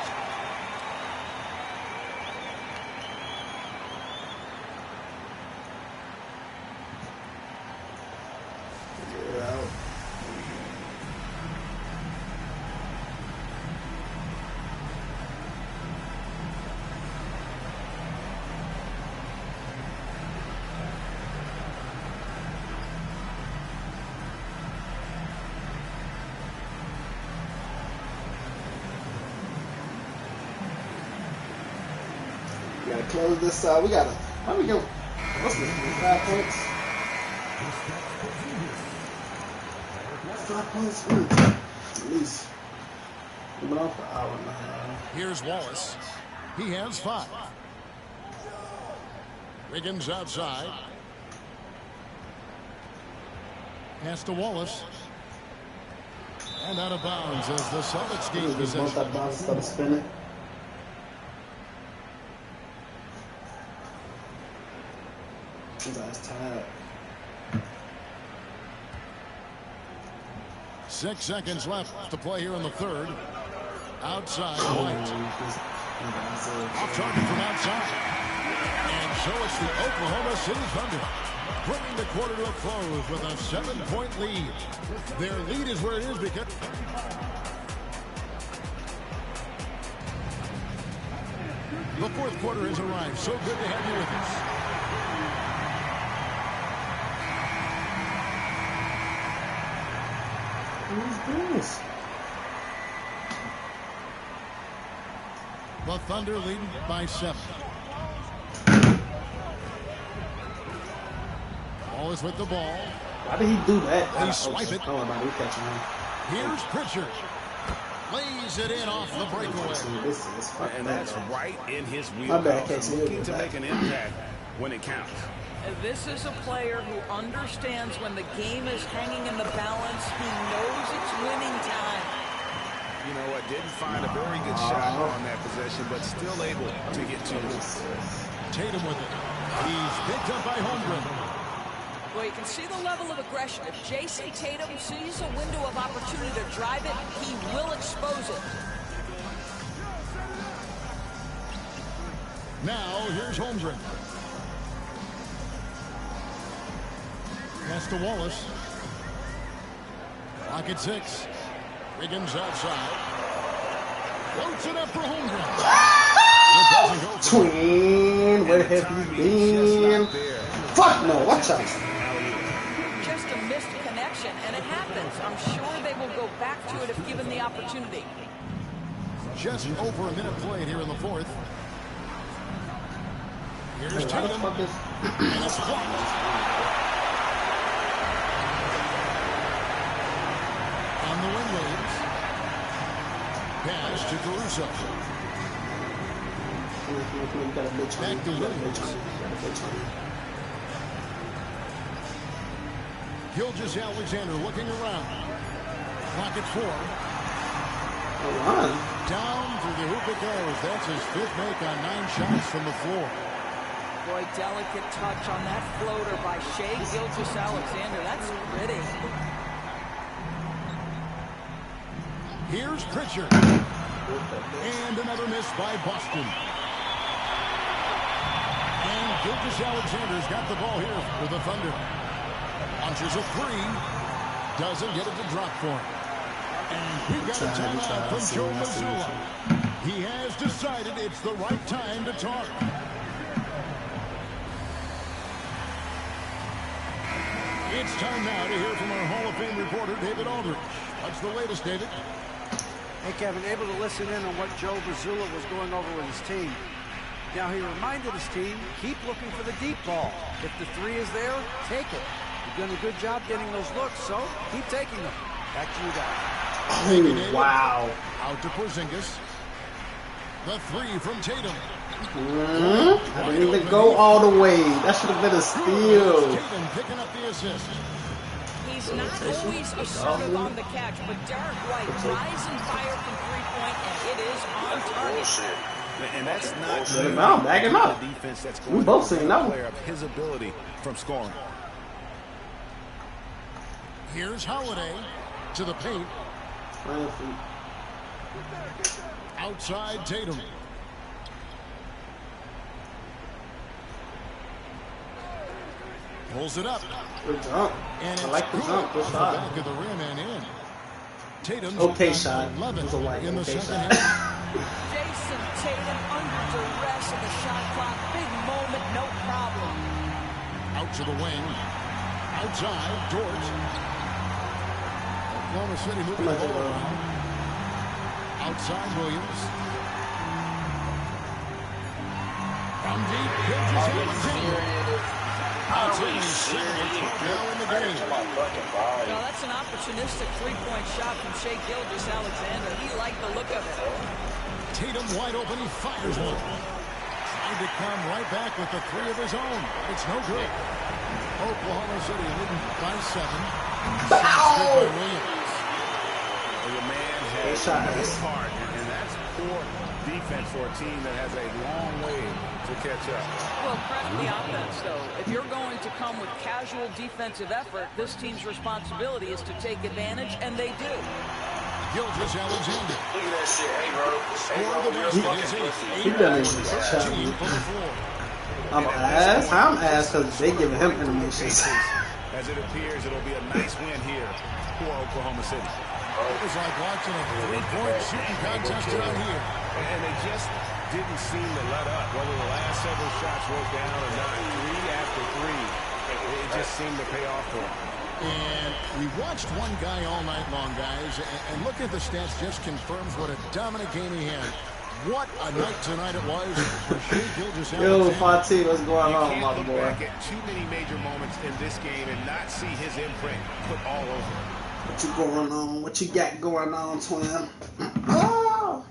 We gotta close this out. We gotta. How we go? What's this? 5 points? 5 points? At least. We've been on for an hour and a half. Here's Wallace. He has 5. Wiggins outside. Pass to Wallace. And out of bounds as the Celtics gain possession. That bounce instead of spinning. That's tired. 6 seconds left to play here in the 3rd. Outside White. Off target from outside. And so it's the Oklahoma City Thunder bringing the quarter to a close with a 7-point lead. Their lead is where it is because the 4th quarter has arrived. So good to have you with us. Who's this? The Thunder leading by 7. Wallace with the ball. Why did he do that? They swipe it. Oh, no, we catching him. Here's Pritchard. Lays it in off the breakaway. And that's right in his My bad, wheelhouse. Looking to make an impact when it counts. This is a player who understands when the game is hanging in the balance. He knows it's winning time. You know what? Didn't find a very good shot on that possession, but still able to get to it. Tatum with it. He's picked up by Holmgren. Well, you can see the level of aggression. If Jason Tatum sees a window of opportunity to drive it, he will expose it. Now, here's Holmgren. Pass to Wallace. Clock at 6. Wiggins outside. Floats it up for Holmgren. Twin, where have you been? Fuck no, watch out. Just a missed connection, and it happens. I'm sure they will go back to it if given the opportunity. Just over a minute played here in the 4th. Here's Tatum. And it's blocked. On the wing waves. Pass to Caruso. Back to Williams. Gilgeous-Alexander looking around. Clock at 4. Down through the hoop it goes. That's his 5th make on 9 shots from the floor. Boy, delicate touch on that floater by Shai Gilgeous-Alexander. That's pretty. Here's Pritchard. And another miss by Boston. And Gilgeous-Alexander's got the ball here with the Thunder. Launches a 3. Doesn't get it to drop for him. And he got a timeout from Joe Mazzulla. He has decided it's the right time to talk. It's time now to hear from our Hall of Fame reporter, David Aldridge. What's the latest, David? Hey, Kevin, able to listen in on what Joe Mazzulla was going over with his team. Now, he reminded his team, keep looking for the deep ball. If the 3 is there, take it. You've done a good job getting those looks, so keep taking them. Back to you guys. Oh, wow. Out to Porzingis. The three from Tatum. I didn't even go all the way. That should have been a steal. Tatum picking up the assist. He's not always assertive on the catch, but Derek White rising fire from three-point, and it is on target. And that's not backing up. The defense that's We going both to seen that player of his ability from scoring. Here's Holiday to the paint. Outside Tatum. Pulls it up. Good jump. And I like the jump. Good shot. Back of the rim and in. Tatum's okay shot. 11 It was a white in the okay second shot. half. Jason Tatum under duress of the shot clock. Big moment, no problem. Out to the wing. Outside, Dort. Oklahoma City moving the ball around. Outside, Williams. From deep, Gilgeous-Alexander. That's only 7 now in the game. Well, that's an opportunistic three-point shot from Shai Gilgeous-Alexander. He liked the look of it. Tatum wide open. He fires one. Trying to come right back with the three of his own. It's no good. Oklahoma City leading by 7. By Williams. The man has his heart, and that's poor defense for a team that has a long way to catch up. Well, credit the offense, though. If you're going to come with casual defensive effort, this team's responsibility is to take advantage, and they do. Gilgeous-Alexander. Look at that shit. Hey, bro. Score the basket. He done it. I'm ass. I'm ass because they giving him animations. As it appears, it'll be a nice win here for Oklahoma City. It was like watching a three-point shooting contest out here. And they just didn't seem to let up. Whether the last several shots went down or not, 3 after 3, it just seemed to pay off for them. And we watched one guy all night long, guys, and look at the stats just confirms what a dominant game he had. What a night tonight it was for Shai Gilgeous-Alexander. Yo, Fatih, what's going on, my boy? You can't look back at too many major moments in this game and not see his imprint put all over it. What you going on? What you got going on, twin? Oh!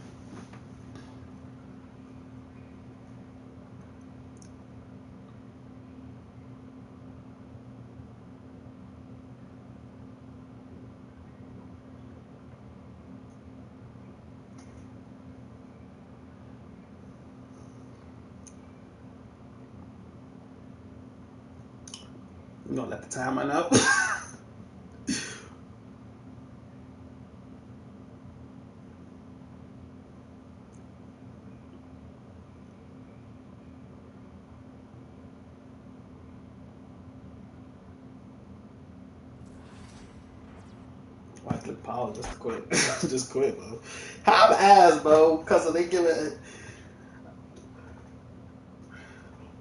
You gonna let the time run up? Why click pause? Just quit. Just quit, bro. I'm ass, bro, because they give it.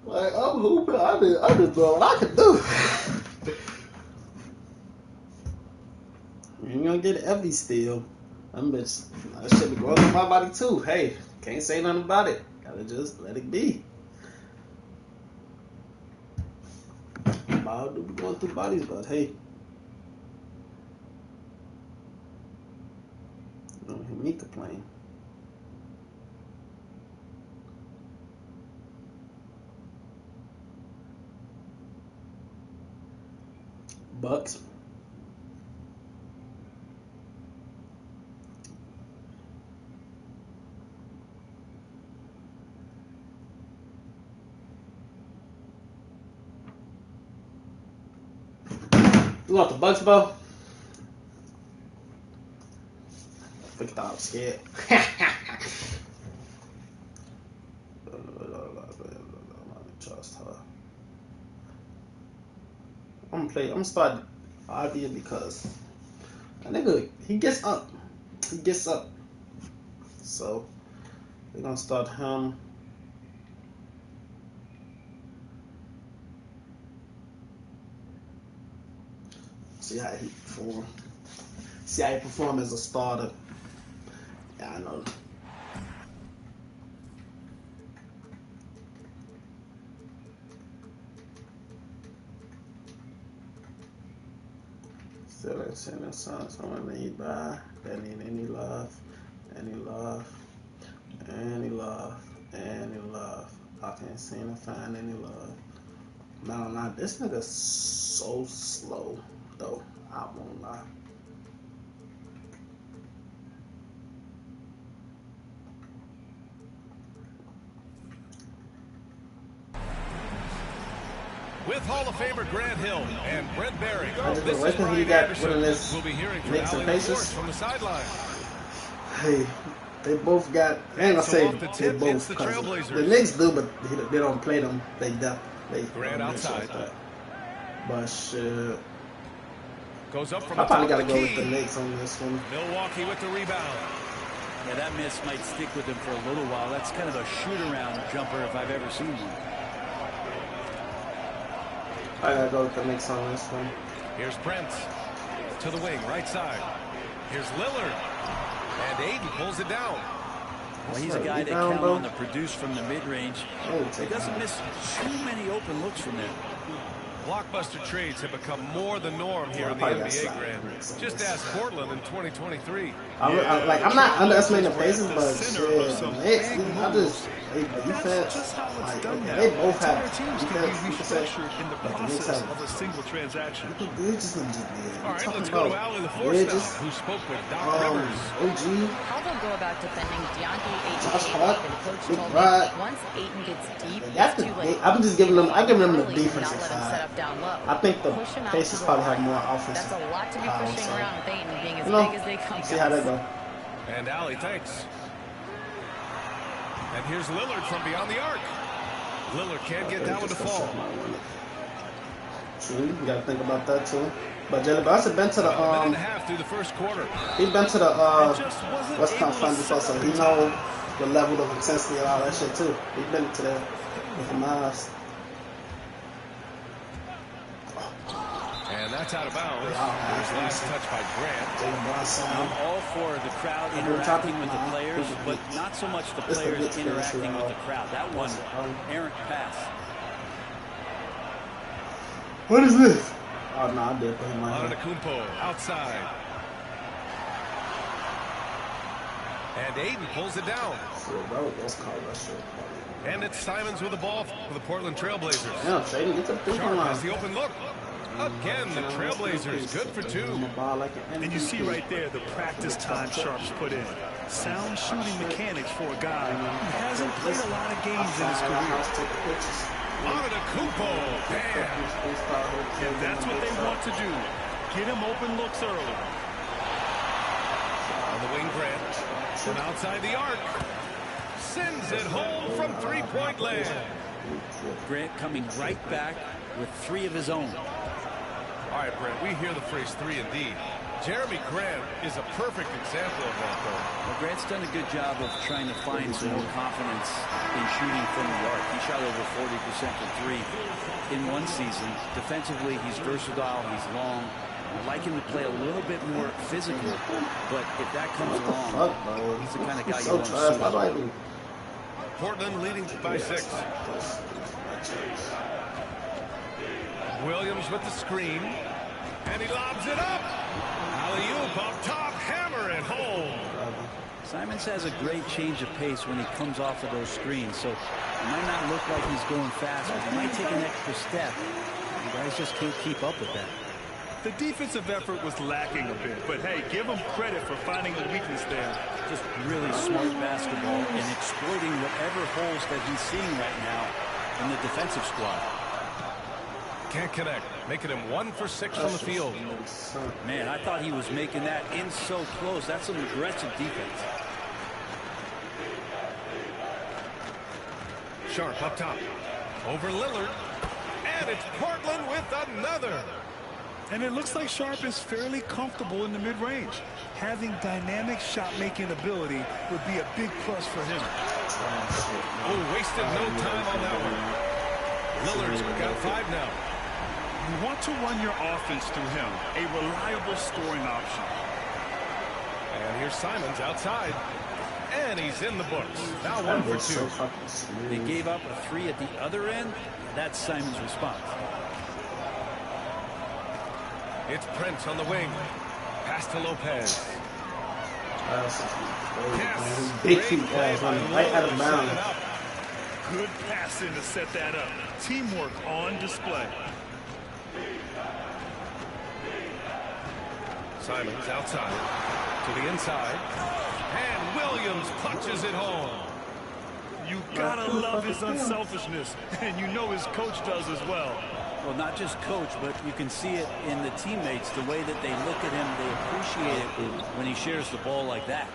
Like, I'm hooping. I just know what I can do. You ain't gonna get every steal. That shit be growing on my body too. Hey, can't say nothing about it. Gotta just let it be. Ball do be going through bodies, but hey. You don't hear me complain. Bucks. You want the Bucks, bro? I thought I was scared. Trust her. I'm gonna start Ivy because that nigga, he gets up. He gets up. So we're gonna start him. See how he perform. See how he perform as a starter. Yeah, I know. Selection someone need by. That need any love. Any love. Any love. Any love. I can't seem to find any love. No, this nigga's so slow, though. I won't lie. With Hall of Famer Grant Hill and Brent Barry, this is Brian Anderson. We'll be hearing from Allie LaForce from the sideline. Hey, they both got. I ain't gonna say they both. The Knicks do, but they don't play them. They Grant outside. Like but shit. Goes up from I probably gotta go with the Knicks on this one. Milwaukee with the rebound. Yeah, that miss might stick with him for a little while. That's kind of a shoot-around jumper if I've ever seen one. I gotta go with the Knicks on this one. Here's Brent to the wing, right side. Here's Lillard. And Aiden pulls it down. Well, he's a guy that counts on the produce from the mid-range. He doesn't miss too many open looks from there. Blockbuster trades have become more the norm here in the NBA, Grant. Just ask Portland in 2023. I'm not underestimating the Pacers, but shit, the Knicks, I just, defense, they both have defense, but the Knicks have of a single transaction. All right, let's go to Allie LaForce now, who spoke with Doc Rivers. OG. How they'll go about defending DeAndre Ayton and Coach told me once Ayton gets deep, it's too late. I'm just giving them, I give them the defensive side. Down low. I think the Pacers probably have more offensive. That's a lot to be pushing around with Ayton being as big as they come. See how they go. And Allie, thanks. And here's Lillard from beyond the arc. Lillard can't get that one to fall. True, you gotta think about that too. But Jalen Brunson been to the minute and a half through the first quarter. He been to the West Coast Final before, so he know the level of intensity and all that shit too. He been to there with the Mavs. And that's out of bounds. Here's last touch by Grant. I'm all for the crowd interacting with the players, but not so much the players interacting with the crowd. That one, errant pass. What is this? Oh, no, I did put him right here. Antetokounmpo outside. And Ayton pulls it down. And it's Simons with the ball for the Portland Trailblazers. Yeah, Shaden gets a big one. Sharp has the open look. Again, the Trailblazers good for two. And you see right there the practice time Sharp's put in. Sound shooting mechanics for a guy who hasn't played a lot of games in his career. Antetokounmpo, bam! And that's what they want to do. Get him open looks early. On the wing, Grant. From outside the arc. Sends it home from three-point land. Grant coming right back with three of his own. All right, Brent, we hear the phrase 3 and D. Jeremy Grant is a perfect example of that, though. Well, Grant's done a good job of trying to find some more confidence in shooting from the arc. He shot over 40% from three in one season. Defensively, he's versatile, he's long. I'd like him to play a little bit more physical, but if that comes along, he's the kind of guy you want to see. Portland leading by 6. Williams with the screen, and he lobs it up. Alley-oop up top, hammer it home. Simons has a great change of pace when he comes off of those screens, so it might not look like he's going fast, but he might take an extra step. You guys just can't keep up with that. The defensive effort was lacking a bit, but hey, give him credit for finding the weakness there. Just really smart basketball and exploiting whatever holes that he's seeing right now in the defensive squad. Can't connect, making him 1 for 6 from the field. Man, I thought he was making that in so close. That's some aggressive defense. Sharp up top. Over Lillard. And it's Portland with another. And it looks like Sharp is fairly comfortable in the mid-range. Having dynamic shot-making ability would be a big plus for him. Oh, wasted no time on that one. Lillard's got 5 now. You want to run your offense through him, a reliable scoring option. And here's Simons outside. And he's in the books. Now 1 for 2. They gave up a 3 at the other end. That's Simons' response. It's Prince on the wing. Pass to Lopez. Big feet pass running right out of bounds. Good passing to set that up. Teamwork on display. Simons outside to the inside. And Williams punches it home. You gotta love his unselfishness, and you know his coach does as well. Well, not just coach, but you can see it in the teammates, the way that they look at him. They appreciate it when he shares the ball like that.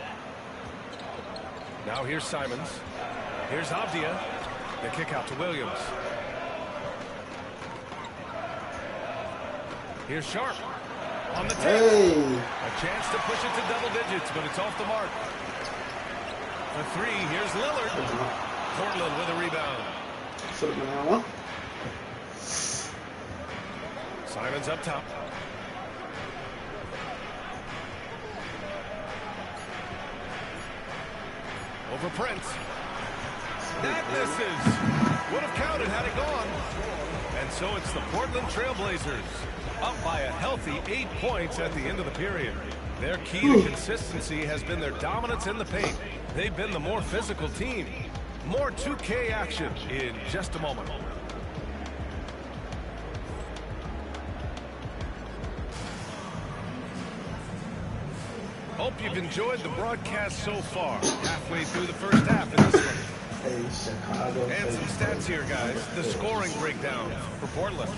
Now here's Simons. Here's Avdia. The kick out to Williams. Here's Sharp on the tape. A chance to push it to double digits, but it's off the mark. For three, here's Lillard. Portland with a rebound. Simons up top. Over Prince. That misses. Would have counted had it gone. And so it's the Portland Trailblazers up by a healthy 8 points at the end of the period. Their key to consistency has been their dominance in the paint. They've been the more physical team. More 2K action in just a moment. Hope you've enjoyed the broadcast so far. Halfway through the first half in this one. And some stats here, guys. The scoring breakdown for Portland.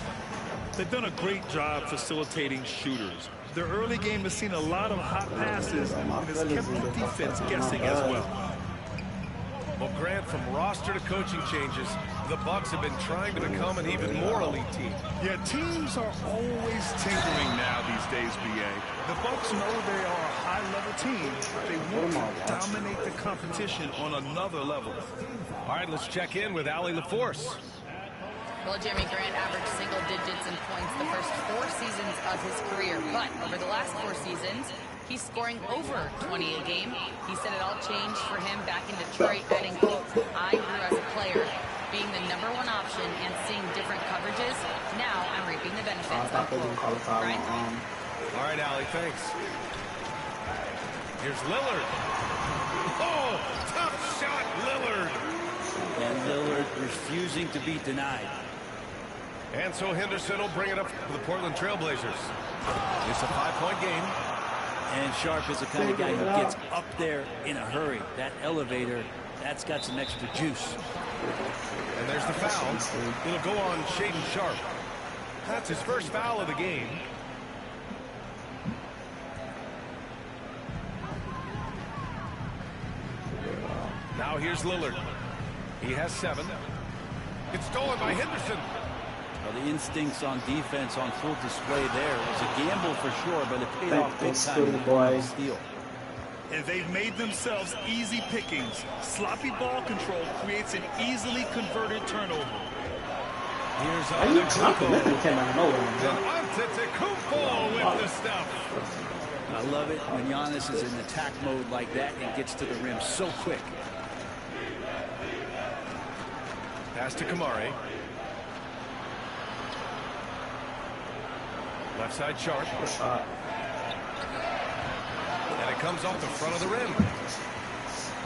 They've done a great job facilitating shooters. Their early game has seen a lot of hot passes and has kept the defense guessing as well. Well, Grant, from roster to coaching changes, the Bucks have been trying to become an even more elite team. Yeah, teams are always tinkering now these days, BA. The Bucks know they are a high-level team. They want to dominate the competition on another level. All right, let's check in with Allie LaForce. Well, Jeremy Grant averaged single digits in points the first 4 seasons of his career, but over the last 4 seasons, he's scoring over 20 a game. He said it all changed for him back in Detroit, adding, quote, "I grew as a player, being the #1 option and seeing different coverages. Now I'm reaping the benefits." Right? All right, Allie, thanks. Here's Lillard. Oh, tough shot, Lillard. And Lillard refusing to be denied. And so Henderson will bring it up for the Portland Trailblazers. It's a 5-point game. And Sharp is the kind of guy who gets up there in a hurry. That elevator, that's got some extra juice. And there's the foul. It'll go on Shaedon Sharp. That's his first foul of the game. Now here's Lillard. He has 7. It's stolen by Henderson. Well, the instincts on defense on full display there. It was a gamble for sure, but it paid off big time in the steal. And they've made themselves easy pickings. Sloppy ball control creates an easily converted turnover. Here's Antetokounmpo with the stuff. I love it when Giannis is in attack mode like that and gets to the rim so quick. Pass to Kamari. Left side Sharp. And it comes off the front of the rim.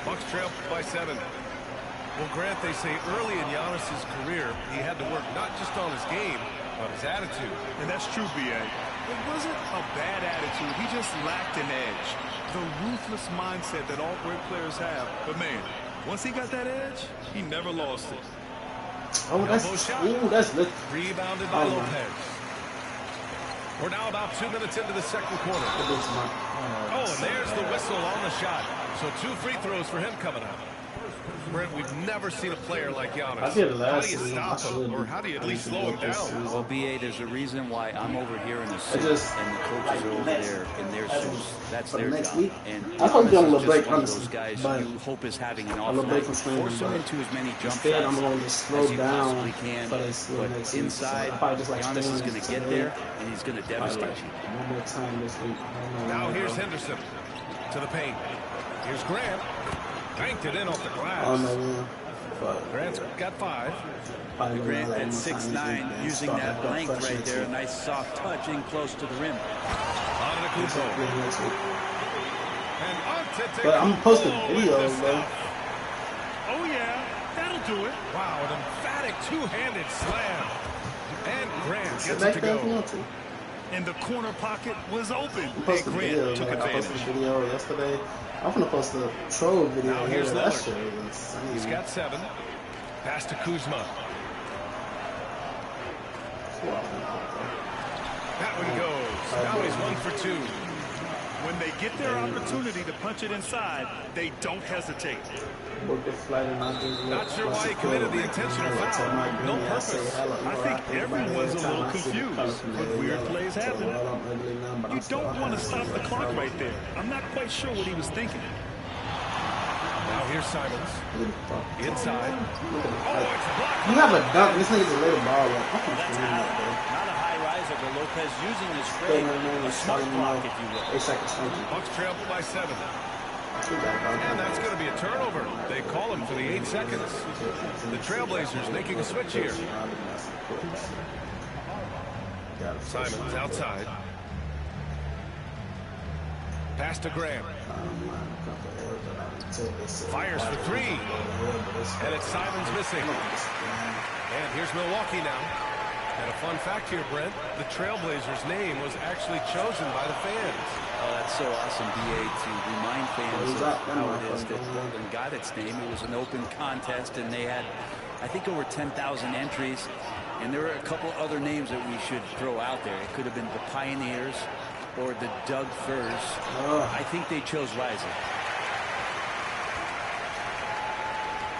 Bucks trail by 7. Well, Grant, they say early in Giannis's career, he had to work not just on his game, but his attitude. And that's true, B.A. It wasn't a bad attitude. He just lacked an edge. The ruthless mindset that all great players have. But, man, once he got that edge, he never lost it. Oh, that's lit. Rebounded by Lopez. We're now about 2 minutes into the second quarter. Oh, and there's the whistle on the shot. So 2 free throws for him coming up. Brent, we've never seen a player like Giannis. How do you stop him, or how do you at least slow him down? Well, B.A., there's a reason why I'm over here in the suit, and the coaches are over there in their suits. That's their job. And Giannis is just one of those guys you hope is having an off night. Force him into as many jump shots as you possibly can. But inside, Giannis is going to get there, and he's going to devastate you. Now here's Henderson to the paint. Here's Grant. Banked it in off the glass. Grant's got 5. Grant at 6'9", using that length right there. A nice soft touch in close to the rim. Antetokounmpo. And But I'm posting videos, though. Oh, yeah. That'll do it. Wow, an emphatic two-handed slam. And Grant gets it to go. And the corner pocket was open. I posted a video, took man. I advantage. posted a video yesterday. I'm gonna post a troll video. Now here's that Lillard. shit is insane. He's got 7. Pass to Kuzma. That one goes. Now he's 1 for 2. When they get their opportunity to punch it inside, they don't hesitate. Not sure why he committed the intentional foul. No purpose. I think everyone's a little confused, but weird plays happen. You don't want to stop the clock right there. I'm not quite sure what he was thinking. Now here's Simons. Inside. Oh, it's blocked. You have a dunk. This nigga's a little ball. Not a high riser, but Lopez using his frame. A smart block, if you will. 8 seconds. Bucks trail by 7. And that's going to be a turnover. They call him for the 8 seconds. The Trailblazers making a switch here. Simons outside. Pass to Graham. Fires for 3. And it's Simons missing. And here's Milwaukee now. And a fun fact here, Brent, the Trailblazers' name was actually chosen by the fans. Oh, that's so awesome, BA, to remind fans of how it is that Golden got its name. It was an open contest, and they had, I think, over 10,000 entries. And there were a couple other names that we should throw out there. It could have been the Pioneers or the Doug Furs. I think they chose Rising.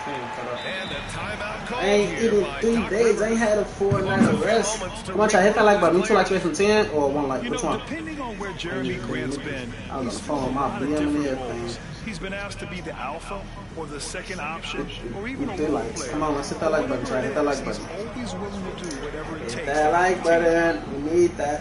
And a timeout call. I ain't eaten 3 days. I ain't had a 4-night rest. How much I hit that like button? 2 likes away from 10 or 1 like? Which one? Depending on where Jeremy Grant's been, I was on the phone with my BM and everything. he's been asked to be the alpha or the second option or even a role Likes. player. Come on, let's hit that like button. Try to hit that like button. He's always willing to do whatever it takes. Hit that like button. We need that.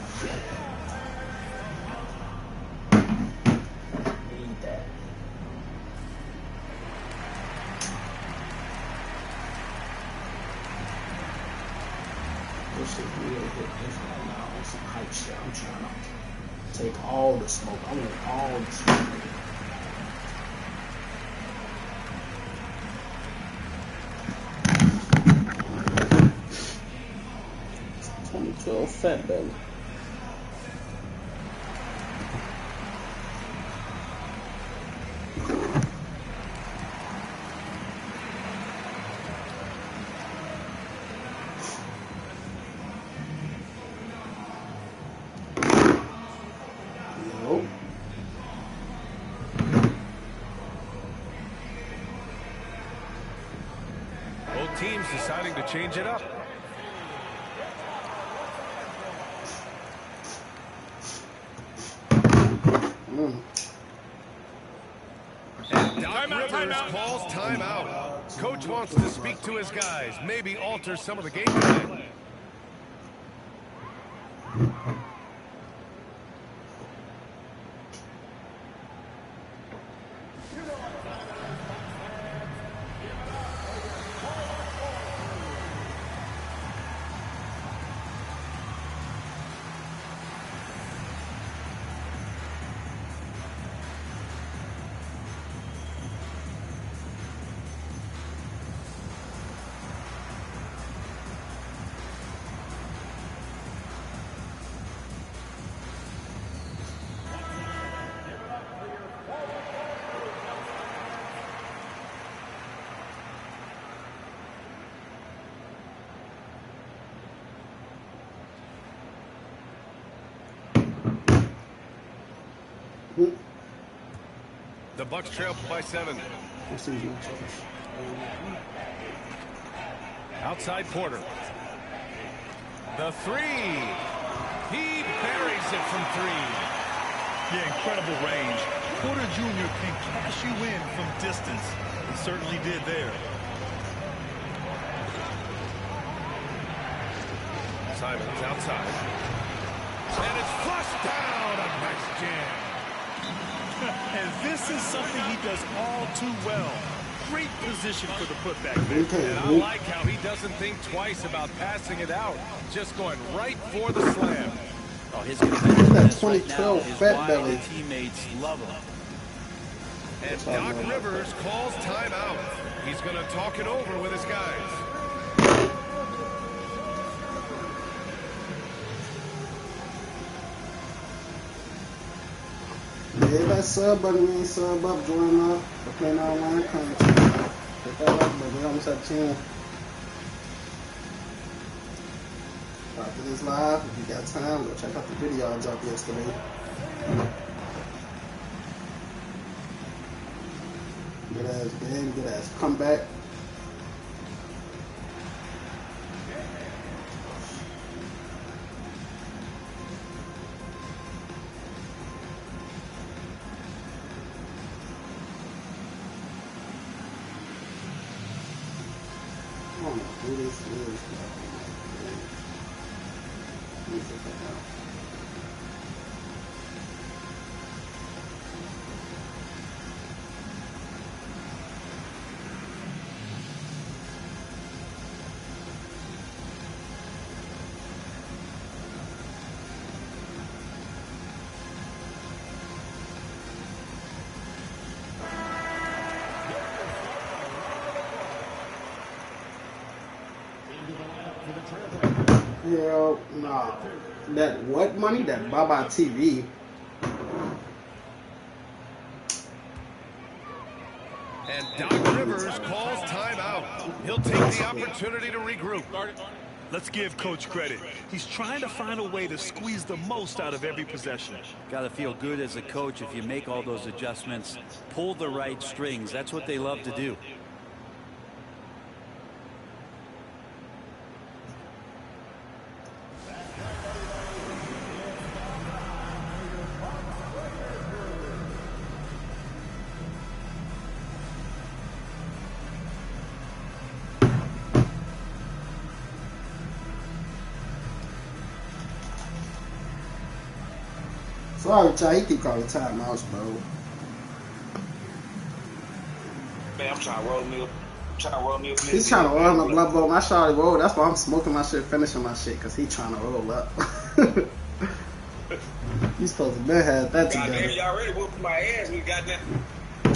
I'm trying to take all the smoke. I want all the smoke. It's 2012 Fat Belly. Teams deciding to change it up. And Doc Rivers calls timeout. Coach wants to speak to his guys, maybe alter some of the game plan. The Bucks trail by 7. Outside Porter. The 3. He buries it from 3. Yeah, incredible range. Porter Jr. can cash you in from distance. He certainly did there. Simons outside. And it's flushed down. A nice jam. And this is something he does all too well. Great position for the putback. And I like how he doesn't think twice about passing it out. Just going right for the slam. Oh, his that 2012 Fat Belly. Teammates love him. And Doc Rivers calls timeout. He's going to talk it over with his guys. Yeah, that sub button, we ain't sub up, join up. We're playing online content. Hit that up, but we almost at 10. After this live, if you got time, go check out the video I dropped yesterday. Good ass game, good ass comeback. I don't know who this is. Let me check that out. Hell, nah. That what money? That Baba TV. And Doc Rivers calls timeout. He'll take the opportunity to regroup. Let's give Coach credit. He's trying to find a way to squeeze the most out of every possession. Got to feel good as a coach if you make all those adjustments, pull the right strings. That's what they love to do. Sorry, Ty, he keep calling timeouts, bro. Man, I'm trying to roll me up. He's trying to roll up, blood ball. My shawty roll. That's why I'm smoking my shit, finishing my shit, because he trying to roll up. You supposed to be had that together. Goddamn, you already whooping my ass. We got that.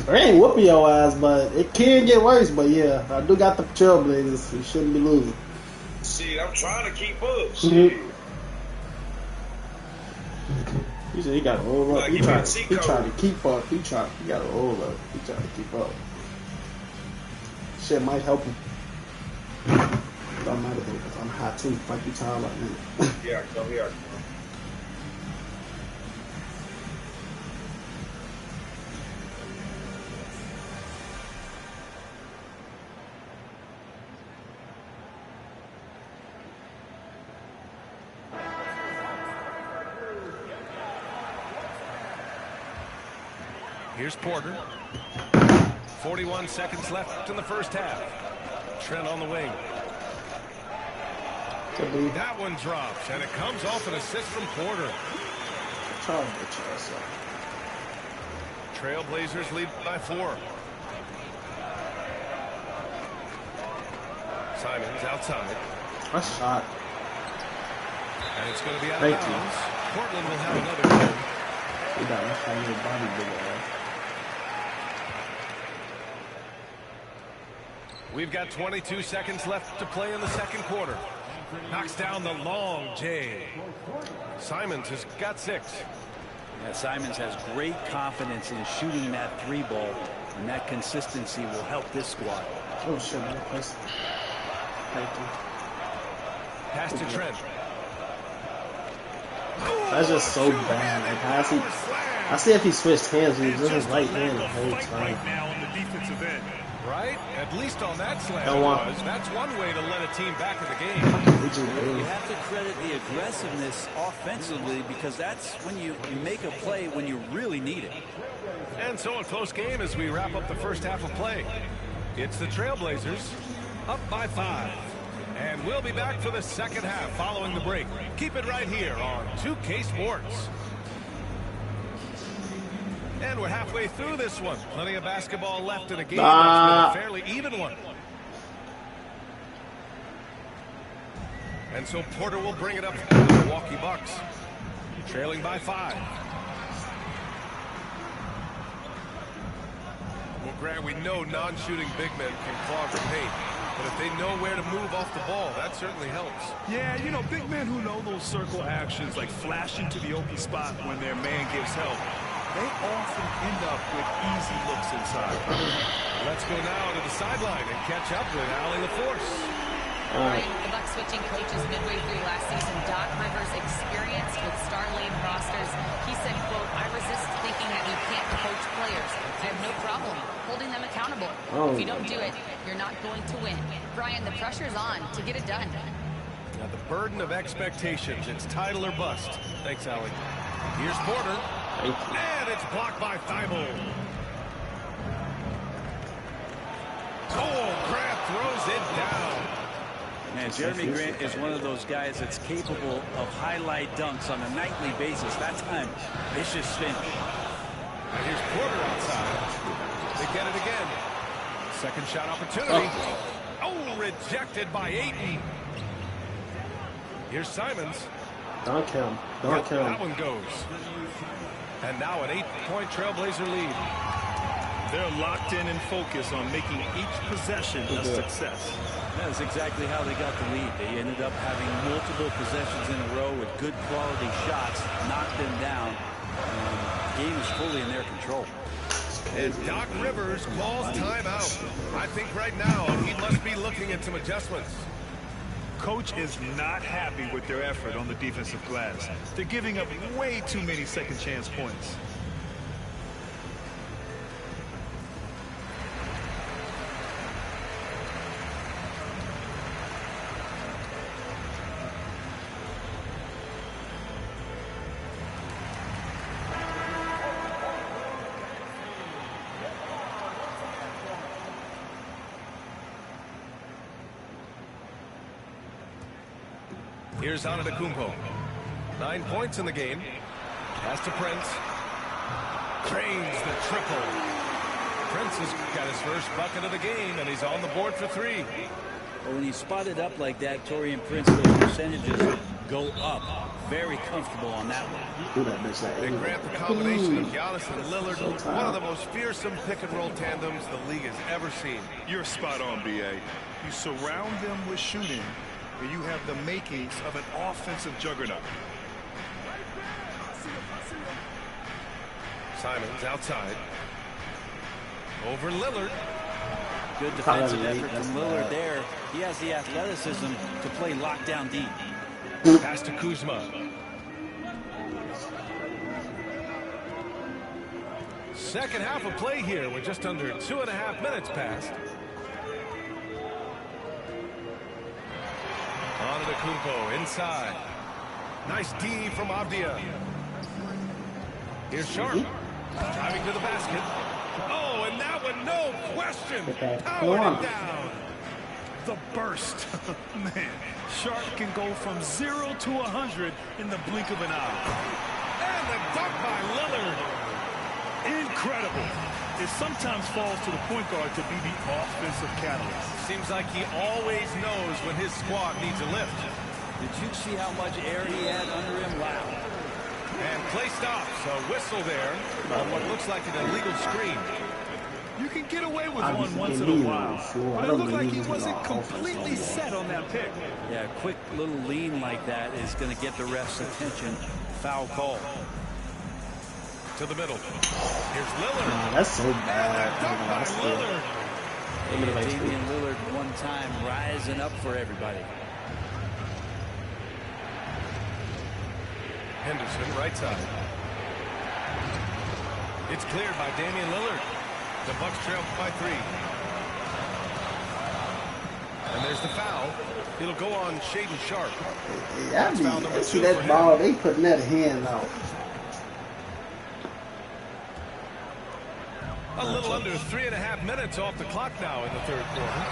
I ain't whooping your ass, but it can get worse. But yeah, I do got the Trailblazers. We shouldn't be losing. Shit, I'm trying to keep up. Shit. He said he got to roll up. He tried to keep up. He got to roll up. He trying to keep up. Shit might help him. Don't matter though, because I'm hot too. Like you tired like me. Yeah, go here. Here's Porter. 41 seconds left in the first half. Trent on the wing. That one drops, and it comes off an assist from Porter. Trailblazers lead by 4. Simons outside. A shot. And it's going to be out of bounds. Portland will have another goal. He got that tiny body bigger. We've got 22 seconds left to play in the second quarter. Knocks down the long J. Simons has got 6. Yeah, Simons has great confidence in shooting that 3 ball, and that consistency will help this squad. Oh shit, man. Pass to Trent. That's just so bad. Like, I see if he switched hands, he was in his right hand the whole time. Right now on the defensive end. Right? At least on that slam that's one way to let a team back in the game. You have to credit the aggressiveness offensively, because that's when you make a play when you really need it. And so a close game as we wrap up the first half of play. It's the Trailblazers up by 5. And we'll be back for the second half following the break. Keep it right here on 2K Sports. And we're halfway through this one. Plenty of basketball left in a game that's been a fairly even one. And so Porter will bring it up to the Milwaukee Bucks. Trailing by 5. Grant, we know non-shooting big men can clog the paint. But if they know where to move off the ball, that certainly helps. Yeah, you know, big men who know those circle actions, like flashing to the open spot when their man gives help, they often end up with easy looks inside. Let's go now to the sideline and catch up with Allie LaForce. Right, the Bucks switching coaches midway through last season. Doc Rivers' experience with star-laden rosters. He said, quote, "I resist thinking that you can't coach players. I have no problem holding them accountable. If you don't do it, you're not going to win." Brian, the pressure's on to get it done. Now the burden of expectations. It's title or bust. Thanks, Allie. Here's Porter. And it's blocked by Thibault. Oh, Grant throws it down. Man, Jeremy Grant is one of those guys that's capable of highlight dunks on a nightly basis. That time, it's just spin. And here's Porter outside. They get it again. Second shot opportunity. Oh, rejected by Ayton. Here's Simons. Don't kill him. Don't kill him. That one goes. And now an 8-point Trailblazer lead. They're locked in and focused on making each possession a success. That's exactly how they got the lead. They ended up having multiple possessions in a row with good quality shots, knocked them down. The game is fully in their control. And Doc Rivers calls timeout. I think right now he must be looking at some adjustments. Coach is not happy with their effort on the defensive glass. They're giving up way too many second chance points. Here's Antetokounmpo. 9 points in the game. Pass to Prince. Drains the triple. Prince has got his first bucket of the game, and he's on the board for 3. Well, when he's spotted up like that, Taurean Prince, those percentages go up. Very comfortable on that one. They grant the combination of Giannis and Lillard, one of the most fearsome pick-and-roll tandems the league has ever seen. You're spot on, B.A. You surround them with shooting, and you have the makings of an offensive juggernaut. Simons outside. Over Lillard. Good defensive effort from Lillard there. He has the athleticism to play lockdown deep. Pass to Kuzma. Second half of play here with just under 2.5 minutes passed. Antetokounmpo inside. Nice D from Avdia. Here's Sharp. Driving to the basket. Oh, and that one, no question. Powered it down. The burst. Man, Sharp can go from 0 to 100 in the blink of an eye. And the dunk by Lillard. Incredible. It sometimes falls to the point guard to be the offensive catalyst. Seems like he always knows when his squad needs a lift. Did you see how much air he had under him? Wow. And play stops. A whistle there on what looks like an illegal screen. You can get away with one once in a while, but it looked like he wasn't completely set on that pick. Yeah, a quick little lean like that is going to get the ref's attention. Foul call. To the middle. Here's Lillard. Nah, that's so bad. Lillard. Damian Lillard one time rising up for everybody. Henderson right side. It's cleared by Damian Lillard. The Bucks trail by 3. And there's the foul. It'll go on Shaedon Sharp. Yeah, see that ball, they putting that hand out. A little under 3.5 minutes off the clock now in the third quarter.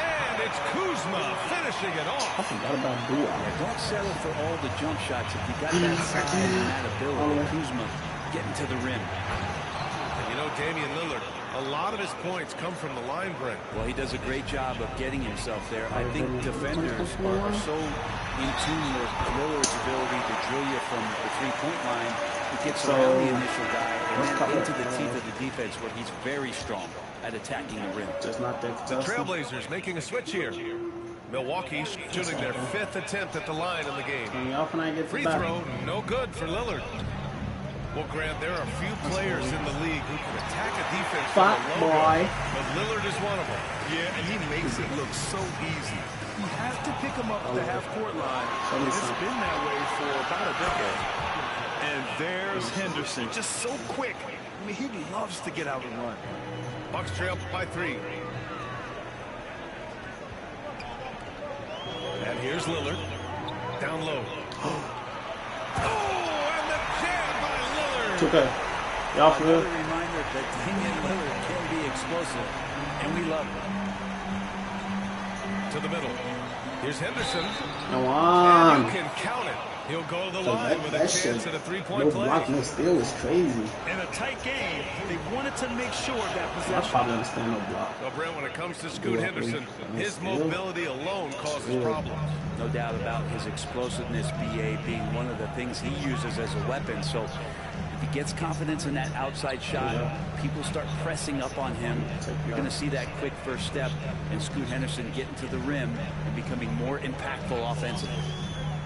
And it's Kuzma finishing it off. I forgot about Dua. Yeah, don't settle for all the jump shots. If you got that size and that ability, Kuzma getting to the rim. And you know, Damian Lillard, a lot of his points come from the line break. Well, he does a great job of getting himself there. I think defenders are so in tune with Lillard's ability to drill you from the three-point line. He gets around the initial guy and then into the teeth of the defense where he's very strong. at attacking the rim. Just not there. The Trailblazers making a switch here. Milwaukee shooting their 5th attempt at the line in the game. Free throw, no good for Lillard. Well, Grant, there are a few players in the league who can attack a defense from the logo, but Lillard is one of them. Yeah, and he makes it look so easy. You have to pick him up at the half-court line, and it's been that way for about a decade. And there's Henderson, just so quick. I mean, he loves to get out and run. Bucks trail by 3. And here's Lillard. Down low. Okay. Y'all for real? Another reminder that Damian Lillard can be explosive, and we love it. To the middle. Here's Henderson. Come on. And you can count it. He'll go to the line with a chance at a 3-point play. Block no steal is crazy. In a tight game, they wanted to make sure that possession. I probably understand no block. Well, Brent, when it comes to Scoot Henderson, his mobility alone causes problems. No doubt about his explosiveness, BA, being one of the things he uses as a weapon. So if he gets confidence in that outside shot, people start pressing up on him. You're going to see that quick first step and Scoot Henderson getting to the rim and becoming more impactful offensively.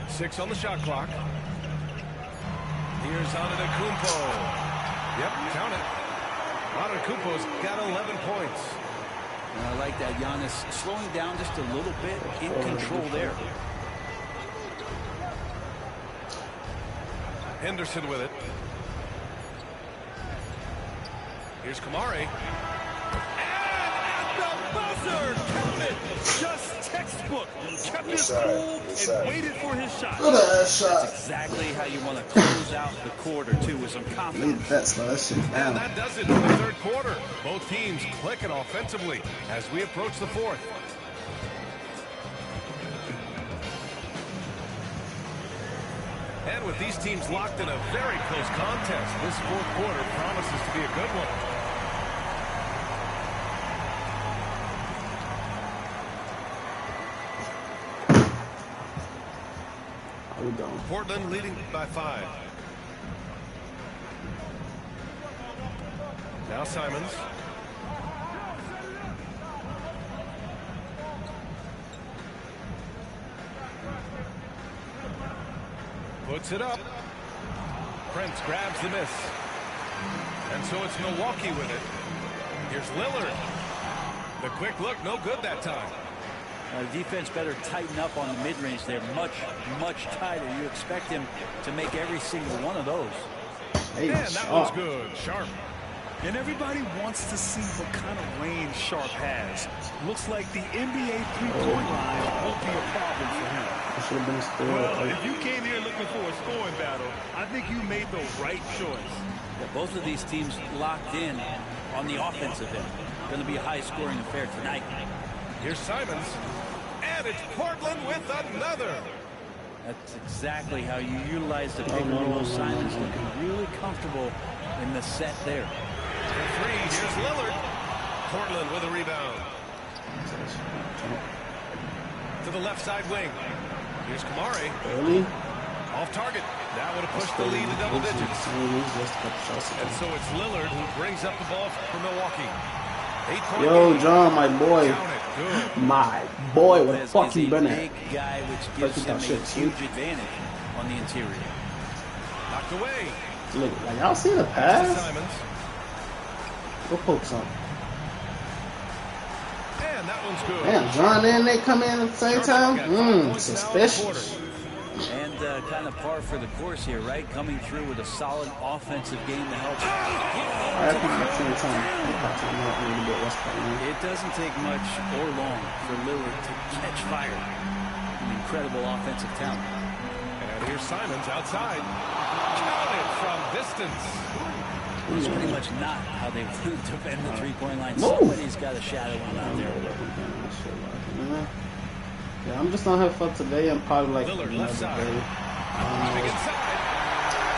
6 on the shot clock. Here's Antetokounmpo. Yep, count it. Antetokounmpo's got 11 points. And I like that. Giannis slowing down just a little bit, in control there. Henderson with it. Here's Kamari. And at the buzzer, count it. Just textbook. Kept his cool and waited for his shot. That's exactly how you want to close out the quarter, too, with some confidence. And that does it in the third quarter. Both teams clicking offensively as we approach the fourth. And with these teams locked in a very close contest, this fourth quarter promises to be a good one. Portland leading by 5. Now Simons. Puts it up. Prince grabs the miss. And so it's Milwaukee with it. Here's Lillard. The quick look, no good that time. The defense better tighten up on the mid-range. They're much, much tighter. You expect him to make every single one of those. Hey, and that one's good. Sharp. And everybody wants to see what kind of range Sharp has. Looks like the NBA three-point line won't be a problem for him. Well, if you came here looking for a scoring battle, I think you made the right choice. Yeah, both of these teams locked in on the offensive end. Going to be a high-scoring affair tonight. Here's Simons. And it's Portland with another. That's exactly how you utilize the pick and roll. Simons looking really comfortable in the set there. For 3, here's Lillard. Portland with a rebound. To the left side wing. Here's Kamari. Off target. That would have pushed the lead to double digits. And so it's Lillard who brings up the ball for Milwaukee. 8-point Yo, lead. John, my boy. My boy, what the fuck you been at? Big guy, which gives him a huge advantage on the interior. Knocked away. Look, like y'all see the pass? Go poke something. And that one's good. Damn, John and they come in at the same time? Suspicious. And kind of par for the course here, right? Coming through with a solid offensive game to help. It doesn't take much or long for Lillard to catch fire. An incredible offensive talent. And here's Simons outside. Counted from distance. It's pretty much not how they defend the three-point line. Somebody's got a shadow one out there. Yeah, I'm just on here for today and probably like Lillard, left side.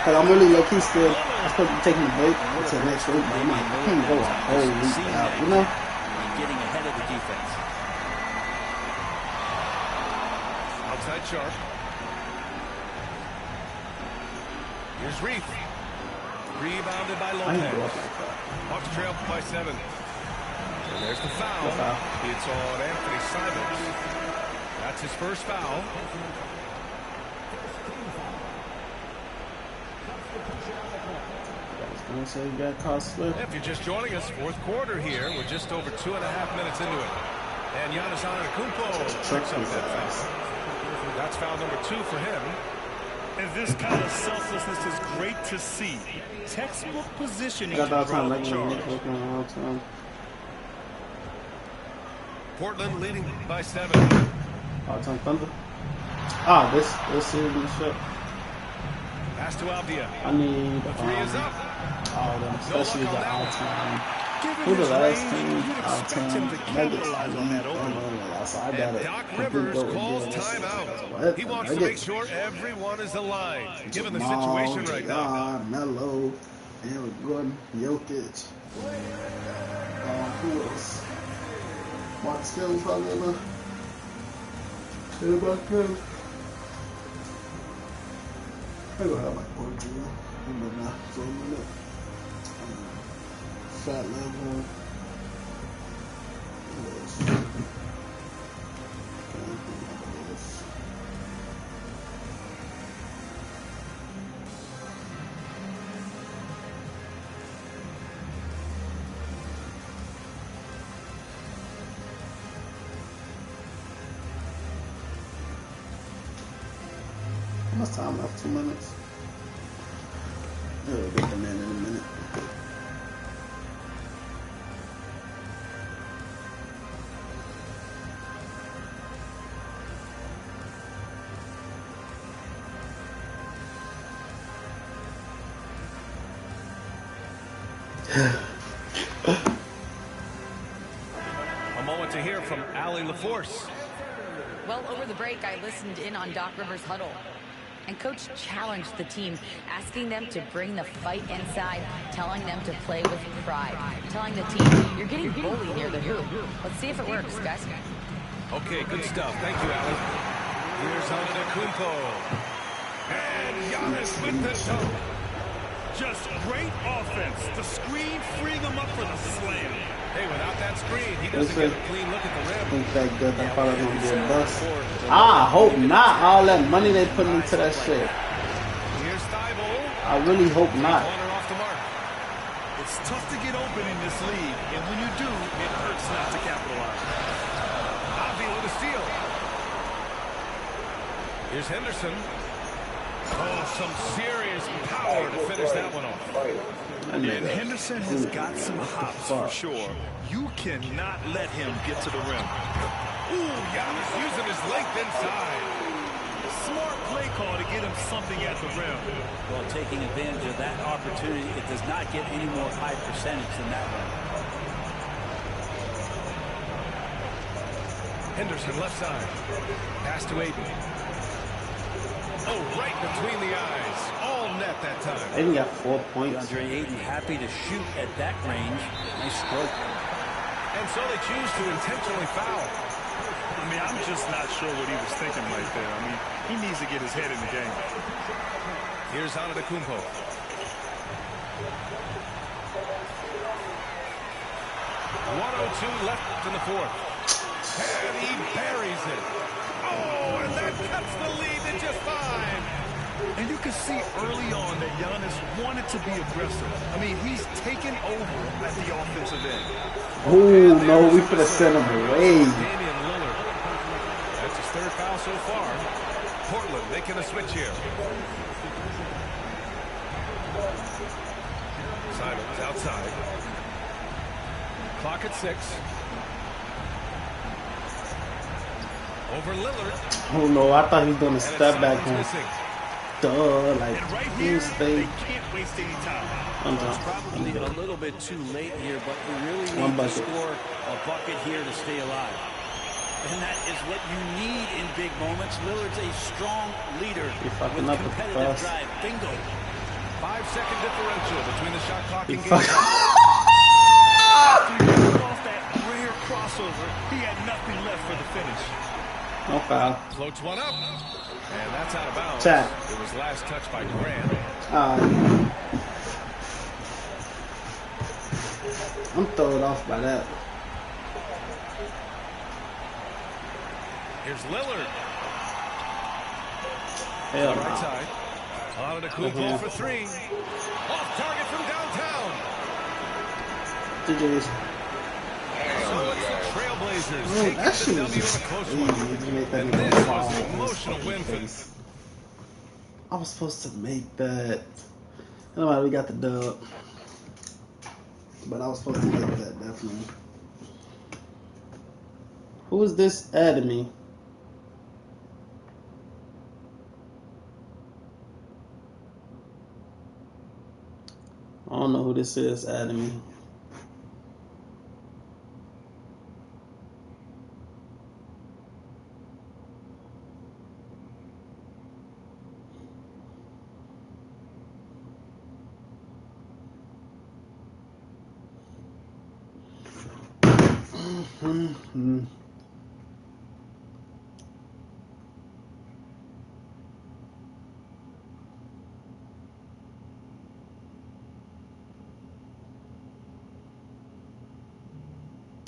Cause I'm really low-key still. I'm supposed to be taking a break until next week, but I'm like, I can't go a whole week out, you know? Getting ahead of the defense. Outside Sharp. Here's Reef. Rebounded by Lopez. Bucks trail by 7. And there's the foul. It's on Anthony Simons. That's his first foul. If you're just joining us, fourth quarter here. We're just over 2.5 minutes into it. And Giannis Antetokounmpo picks up that foul. That's foul number 2 for him. And this kind of selflessness is great to see. Textbook positioning to got draw that the charge. Portland leading by 7. All-time Thunder. Ah, this series in the ship. Pass to Avdia. I need The 3 is up. all them, especially the all-time. Who the last team all-time Nuggets on that so I got it. Doc Rivers calls timeout. He wants to make sure everyone is aligned, given the situation right now. Melo, Aaron Gordon, Jokic. Who else? Mark Skills probably in there. Everybody good. I'm gonna have my point to you. I'm not for a minute. Fat level. How much time left? 2 minutes. We'll get them in a minute. A moment to hear from Allie LaForce. Well, over the break, I listened in on Doc Rivers' huddle. And Coach challenged the team, asking them to bring the fight inside, telling them to play with pride, telling the team, you're getting bullied near the hoop. Let's see if it works, guys. Okay, good stuff. Thank you, Allie. Here's Antetokounmpo. And Giannis with the dunk. Just great offense. The screen freeing them up for the slam. Hey, without that screen, he doesn't get a clean look at the rim. Think that good. That probably gonna be a bust. I hope not. All that money they put into that shit. Here's Thibault. I really hope not. Off the mark. It's tough to get open in this league, and when you do, it hurts not to capitalize. Avi with a steal. Here's Henderson. Oh, some serious power to finish that one off. And Henderson has got some hops for sure. You cannot let him get to the rim. Ooh, Giannis using his length inside. Smart play call to get him something at the rim. Well, taking advantage of that opportunity, it does not get any more high percentage than that one. Henderson left side. Pass to Ayton. Oh, right between the eyes. All net that time. Ayton got 4 points. DeAndre Ayton happy to shoot at that range. Nice stroke. And so they choose to intentionally foul. I mean, I'm just not sure what he was thinking right there. I mean, he needs to get his head in the game. Here's Antetokounmpo. 1:02 left in the fourth. And he buries it. Oh, and that cuts the lead to just 5. And you can see early on that Giannis wanted to be aggressive. I mean, he's taken over at the offensive end. Oh, no, we could have sent him away. Damian Lillard. That's his 3rd foul so far. Portland making a switch here. Simons outside. Clock at 6. Over Lillard. Oh no, I thought he was gonna step back and duh, like right here, they can't waste any time. It's probably a little bit too late here, but we really need to score a bucket here to stay alive. And that is what you need in big moments. Lillard's a strong leader with competitive drive. Bingo. 5-second differential between the shot clock and game time. Off that rare crossover, he had nothing left for the finish. No foul. Floats one up. And that's out of bounds. Chat. It was last touched by Grant. I'm thrown off by that. Here's Lillard. Hell right no. side. On to Kukoc for three. Off target from downtown. GG's. So it's the Trailblazers Man, that taking shit the was W in a just close crazy. one. And this was an emotional win for them. I was supposed to make that. Anyway, we got the dub. But I was supposed to make that, definitely. Who is this adding me? I don't know who this is adding me.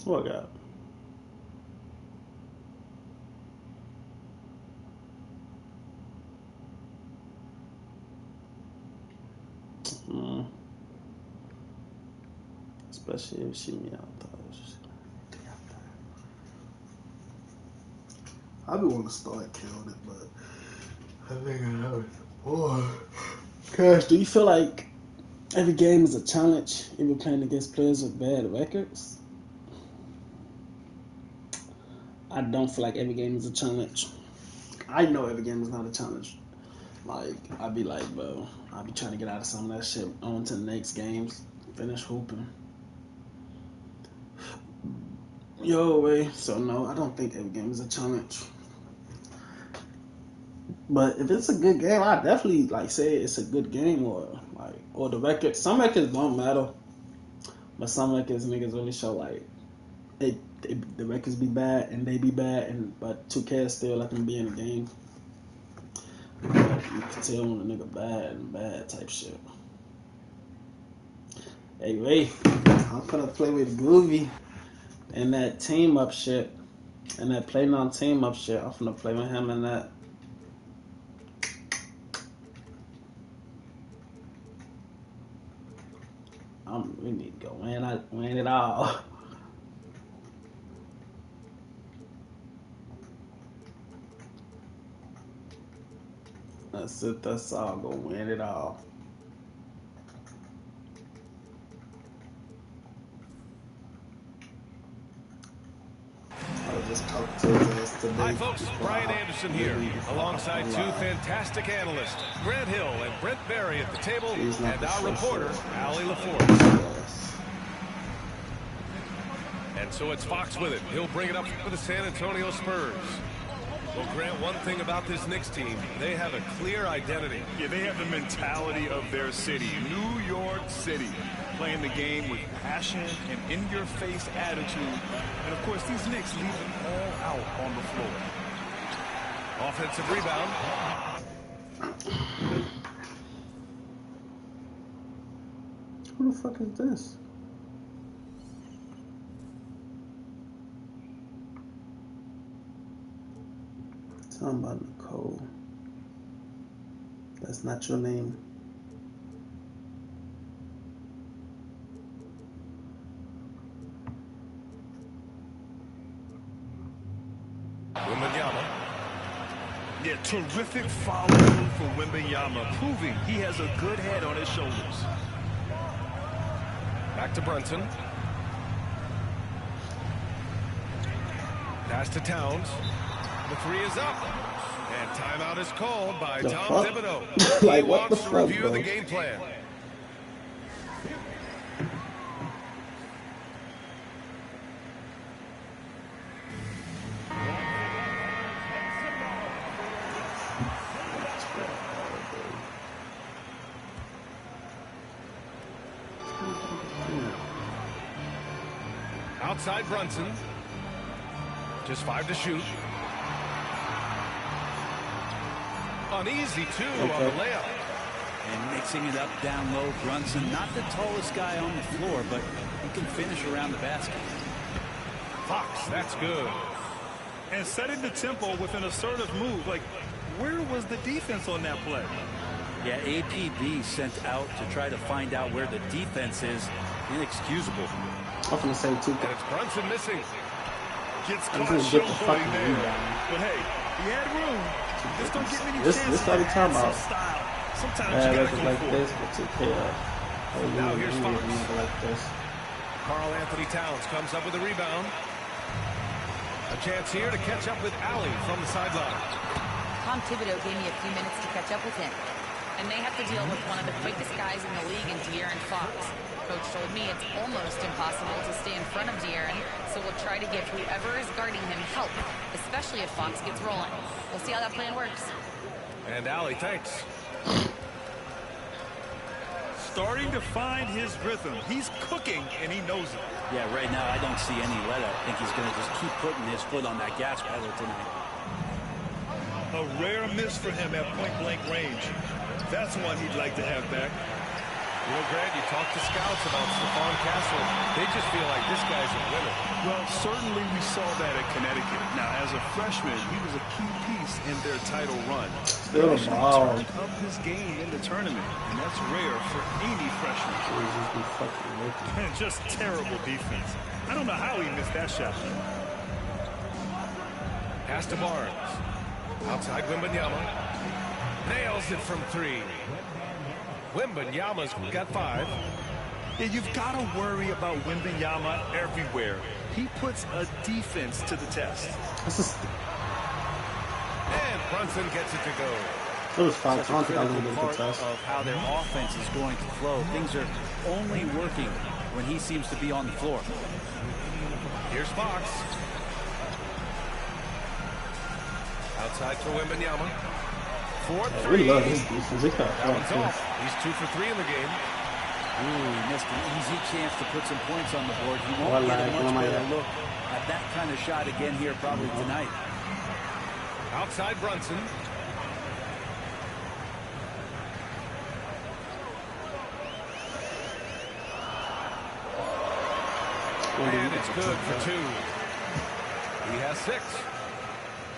What I got? Especially if she me out there. I be want to start killing it, but I think I have it. Boy, Cash, do you feel like every game is a challenge if you're playing against players with bad records? I don't feel like every game is a challenge. I know every game is not a challenge. Like, I be like, bro, I be trying to get out of some of that shit on to the next games, finish hooping. Yo, way. So no, I don't think every game is a challenge. But if it's a good game, I definitely like say it's a good game or the record. Some records don't matter, but some records niggas really show like the records be bad and they be bad, but 2K still let them be in the game. But you can tell when a nigga bad type shit. Hey Ray, I'm gonna play with Groovy and that team up shit and that play non team up shit. I'm gonna play with him and that. We need to go win it all. That's it. That's all. Go win it all. Hi, folks. Brian Anderson here, alongside two fantastic analysts, Grant Hill and Brent Barry at the table, and our reporter, Allie LaForce. And so it's Fox with it. He'll bring it up for the San Antonio Spurs. Well, Grant, one thing about this Knicks team, they have a clear identity. Yeah, they have the mentality of their city, New York City, playing the game with passion and in-your-face attitude. And, of course, these Knicks leave it all out on the floor. Offensive rebound. Who the fuck is this? Talking about Nicole. That's not your name. Wembanyama. Yeah, terrific follow for Wembanyama, proving he has a good head on his shoulders. Back to Brunson. Pass to Towns. The three is up. And timeout is called by Tom Thibodeau. Like, he what the wants to fuck, review bro? the game plan. Outside Brunson. Just 5 to shoot. Uneasy, too, on the layup. And mixing it up down low, Brunson, not the tallest guy on the floor, but he can finish around the basket. Fox, that's good. and setting the tempo with an assertive move. Like, where was the defense on that play? Yeah, APB sent out to try to find out where the defense is. Inexcusable. I'm gonna say too. And it's Brunson missing. Gets caught showboating there. But hey, he had room. Just don't get many chances. This what I'm talking about. Sometimes you gotta go like for this, it. but took care of. Now here's Fox. Like this. Karl Anthony Towns comes up with a rebound. A chance here to catch up with Allie from the sideline. Tom Thibodeau gave me a few minutes to catch up with him. And they have to deal with one of the quickest guys in the league in De'Aaron Fox. Coach told me it's almost impossible to stay in front of De'Aaron, so we'll try to give whoever is guarding him help, especially if Fox gets rolling. We'll see how that plan works. And Allie, thanks. Starting to find his rhythm. He's cooking, and he knows it. Yeah, right now I don't see any let up. I think he's going to just keep putting his foot on that gas pedal tonight. A rare miss for him at point-blank range. That's one he'd like to have back. You know, Grant, you talk to scouts about Stephon Castle. They just feel like this guy's a winner. Well, certainly we saw that at Connecticut. Now, as a freshman, he was a key piece in their title run. He turned up his game in the tournament, and that's rare for any freshman. And just terrible defense. I don't know how he missed that shot. Pass to Barnes. Outside Wembanyama. Nails it from three. Wembanyama's got 5. Yeah, you've got to worry about Wembanyama everywhere. He puts a defense to the test. And Brunson gets it to go. It was fine. Such a critical part of how their offense is going to flow. Things are only working when he seems to be on the floor. Here's Fox. Outside for Wembanyama. 4-3. We love his defense. That one's off. He's 2 for 3 in the game. Ooh, he missed an easy chance to put some points on the board. He won't get a much better look at that kind of shot again here probably tonight. Outside Brunson. And it's good for 2. He has 6.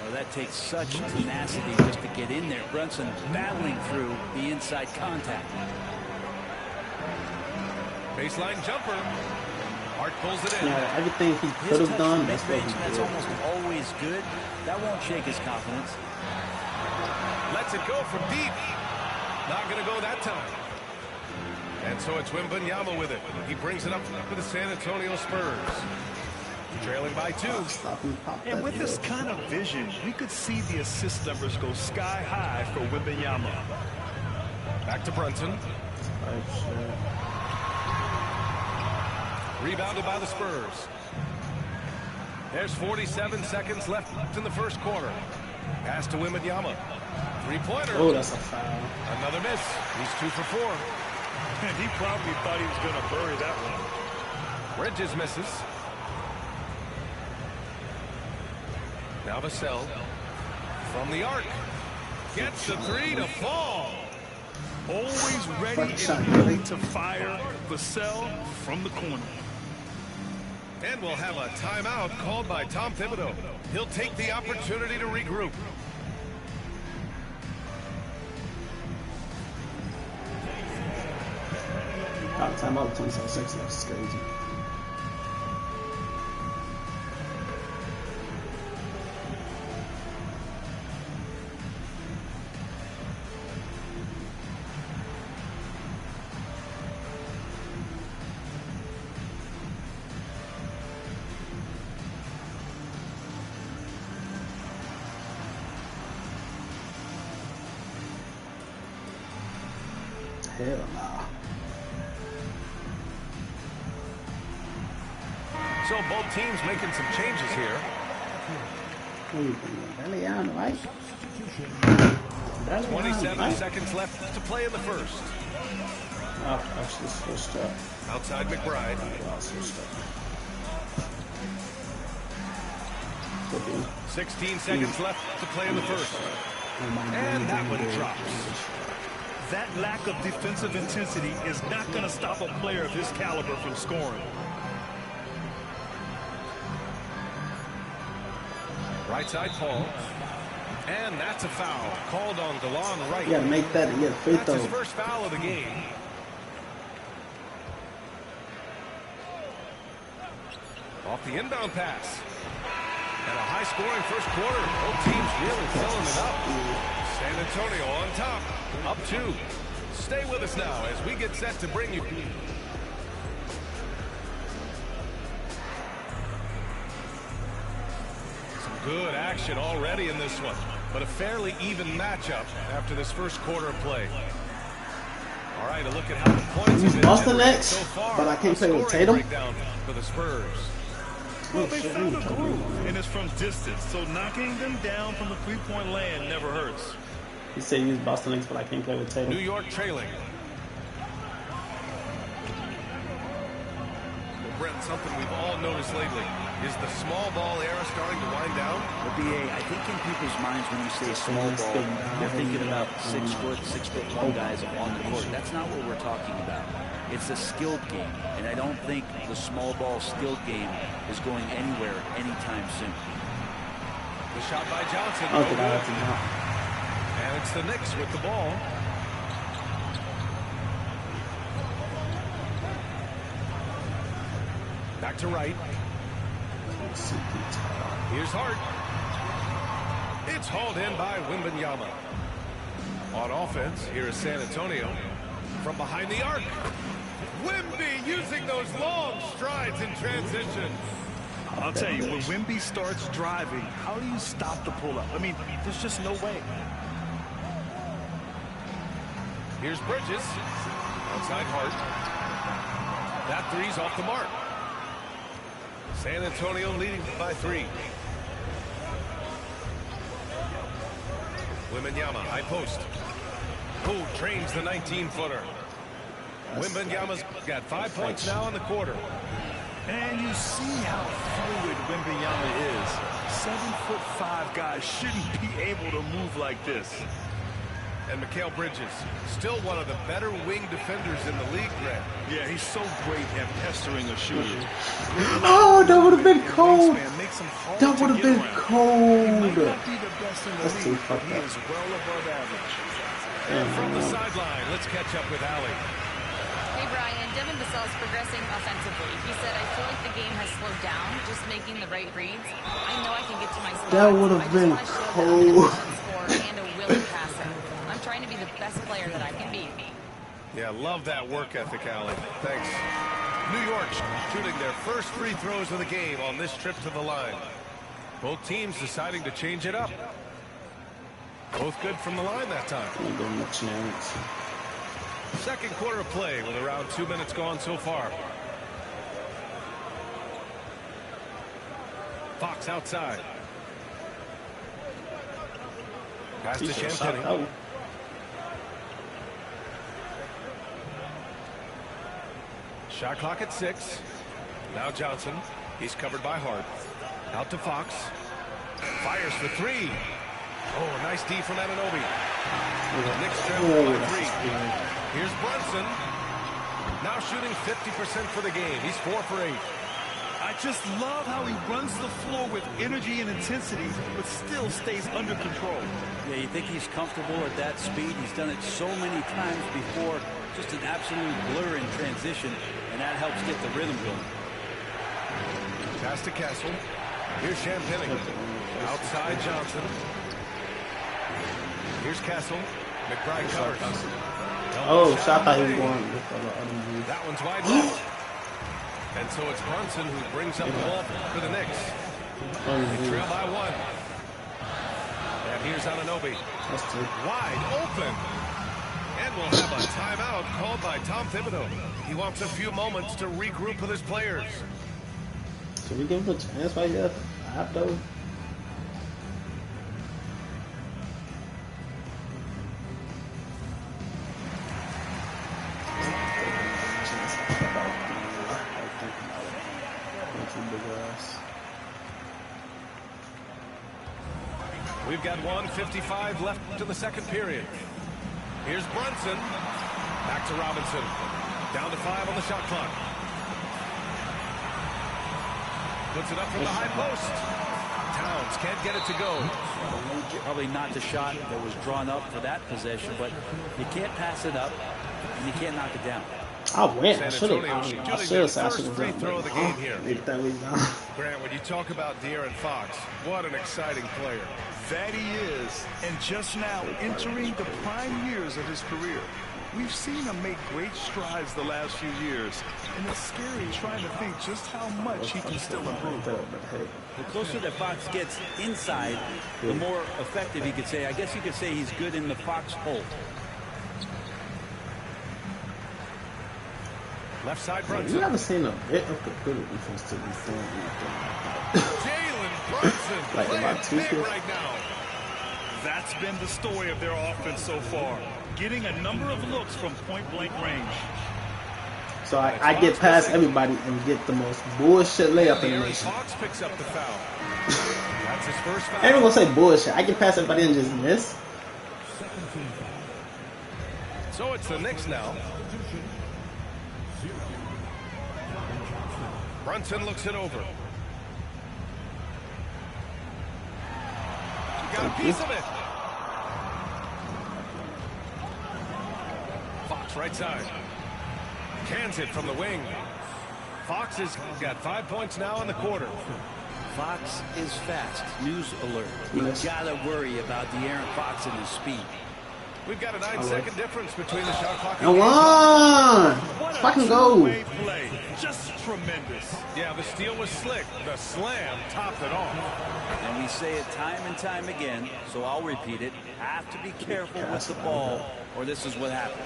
Well, that takes such tenacity just to get in there. Brunson battling through the inside contact. Baseline jumper. Hart pulls it in. Yeah, everything he could have done, that's what he did. That's almost always good. That won't shake his confidence. Lets it go from deep. Not going to go that time. And so it's Wembanyama with it. He brings it up for the San Antonio Spurs. Trailing by 2. And with this kind of vision, we could see the assist numbers go sky high for Wembanyama. Back to Brunson. Rebounded by the Spurs. There's 47 seconds left in the first quarter. Pass to Wembanyama. 3-pointer. Oh, that's a foul. Another miss. He's 2 for 4. And he probably thought he was going to bury that one. Bridges misses. Now Vassell from the arc. Gets the 3 to fall. Always ready and willing to fire Vassell from the corner. And we'll have a timeout called by Tom Thibodeau. He'll take the opportunity to regroup. Timeout 27 seconds. That's crazy. Hell nah. So both teams making some changes here. 27 seconds left to play in the first. Actually switched up. Outside McBride. 16 seconds left to play in the first. And that one drops. That lack of defensive intensity is not going to stop a player of his caliber from scoring. Right side Paul. And that's a foul called on DeLon Wright. You gotta make that to get free throw. That's his first foul of the game. Off the inbound pass. And a high-scoring first quarter. Both teams really filling it up. San Antonio on top. Up 2. Stay with us now as we get set to bring you... Some good action already in this one. But a fairly even matchup after this first quarter of play. All right, a look at how the points have been Boston next, so far. but I can't play with Tatum. For the Spurs. Well, they found a groove, and it's from distance, so knocking them down from the three-point land never hurts. He said use Boston Knicks, but I can't play with Tatum. New York trailing. Well, Brent, something we've all noticed lately is the small ball era starting to wind down. Well, BA, I think in people's minds when you say small ball, they're thinking about 6'1" guys on the court. That's not what we're talking about. It's a skilled game, and I don't think the small ball skilled game is going anywhere anytime soon. The shot by Johnson. And it's the Knicks with the ball. Back to Wright. Here's Hart. It's hauled in by Wembanyama. On offense, here is San Antonio. From behind the arc. Wemby using those long strides in transition. I'll tell you, when Wemby starts driving, how do you stop the pull-up? I mean, there's just no way. Here's Bridges. Outside Hart. That three's off the mark. San Antonio leading by 3. Wembanyama, high post. Who trains the 19-footer? Wembanyama's got 5 points now in the quarter. And you see how fluid Wembanyama is. 7'5" guys shouldn't be able to move like this. And Mikal Bridges, still one of the better wing defenders in the league, Grant. Yeah, he's so great at pestering a shooter. Oh, that would have been cold. That would have been cold. That's too fucked up. And from the sideline, let's catch up with Allie. Hey, Brian. Devin Vassell's progressing offensively. He said, I feel like the game has slowed down, just making the right reads. I know I can get to my slot. That would have been cold. And a willing passer. I'm trying to be the best player that I can be. Yeah, love that work ethic, Allie. Thanks. New York shooting their first free throws of the game on this trip to the line. Both teams deciding to change it up. Both good from the line that time. Second quarter of play with around 2 minutes gone so far. Fox outside. Pass to Champagne. Shot clock at 6. Now Johnson. He's covered by Hart. Out to Fox. Fires for 3. Oh, nice D from Anunoby. Knicks trail by 3. Here's Brunson. Now shooting 50% for the game. He's 4 for 8. I just love how he runs the floor with energy and intensity, but still stays under control. Yeah, you think he's comfortable at that speed. He's done it so many times before. Just an absolute blur in transition, and that helps get the rhythm going. Pass to Castle. Here's Champagne. Outside Johnson. Here's Castle. McBride covers. Oh, shot that he was going. That one's wide left. And so it's Brunson who brings up the ball for the Knicks. They trail by 1. And here's Anunoby. Wide open. And we'll have a timeout called by Tom Thibodeau. He wants a few moments to regroup with his players. Should we give him a chance right here? I have to. We've got 1:55 left to the second period. Here's Brunson. Back to Robinson. Down to 5 on the shot clock. Puts it up from the high post. bounds. Can't get it to go. Probably not the shot that was drawn up for that possession, but you can't pass it up, and you can't knock it down. I went. I should have. First free throw of the game here. Grant, when you talk about De'Aaron Fox, what an exciting player. That he is, and just now entering the prime years of his career. We've seen him make great strides the last few years, and it's scary trying to think just how much he can still improve. The closer that Fox gets inside, the more effective he could say. I guess you could say he's good in the Fox hole. Left side Brunson. You never seen a bit of the good defense to be formed Jalen Brunson like playing big right now. That's been the story of their offense so far, getting a number of looks from point-blank range. So I get past everybody and get the most bullshit layup in the nation. Fox picks up the foul. That's his first foul. Everyone say bullshit. I get past everybody and just miss. So it's the Knicks now. Brunson looks it over. Got a piece of it. Fox right side. Cans it from the wing. Fox has got 5 points now in the quarter. Fox is fast. News alert. You gotta worry about De'Aaron Fox and his speed. We've got a 9-second difference between the shot clock and Come on! Fucking go! Play. Just tremendous. Yeah, the steal was slick. The slam topped it off. And we say it time and time again, so I'll repeat it. Have to be careful with the ball, or this is what happens.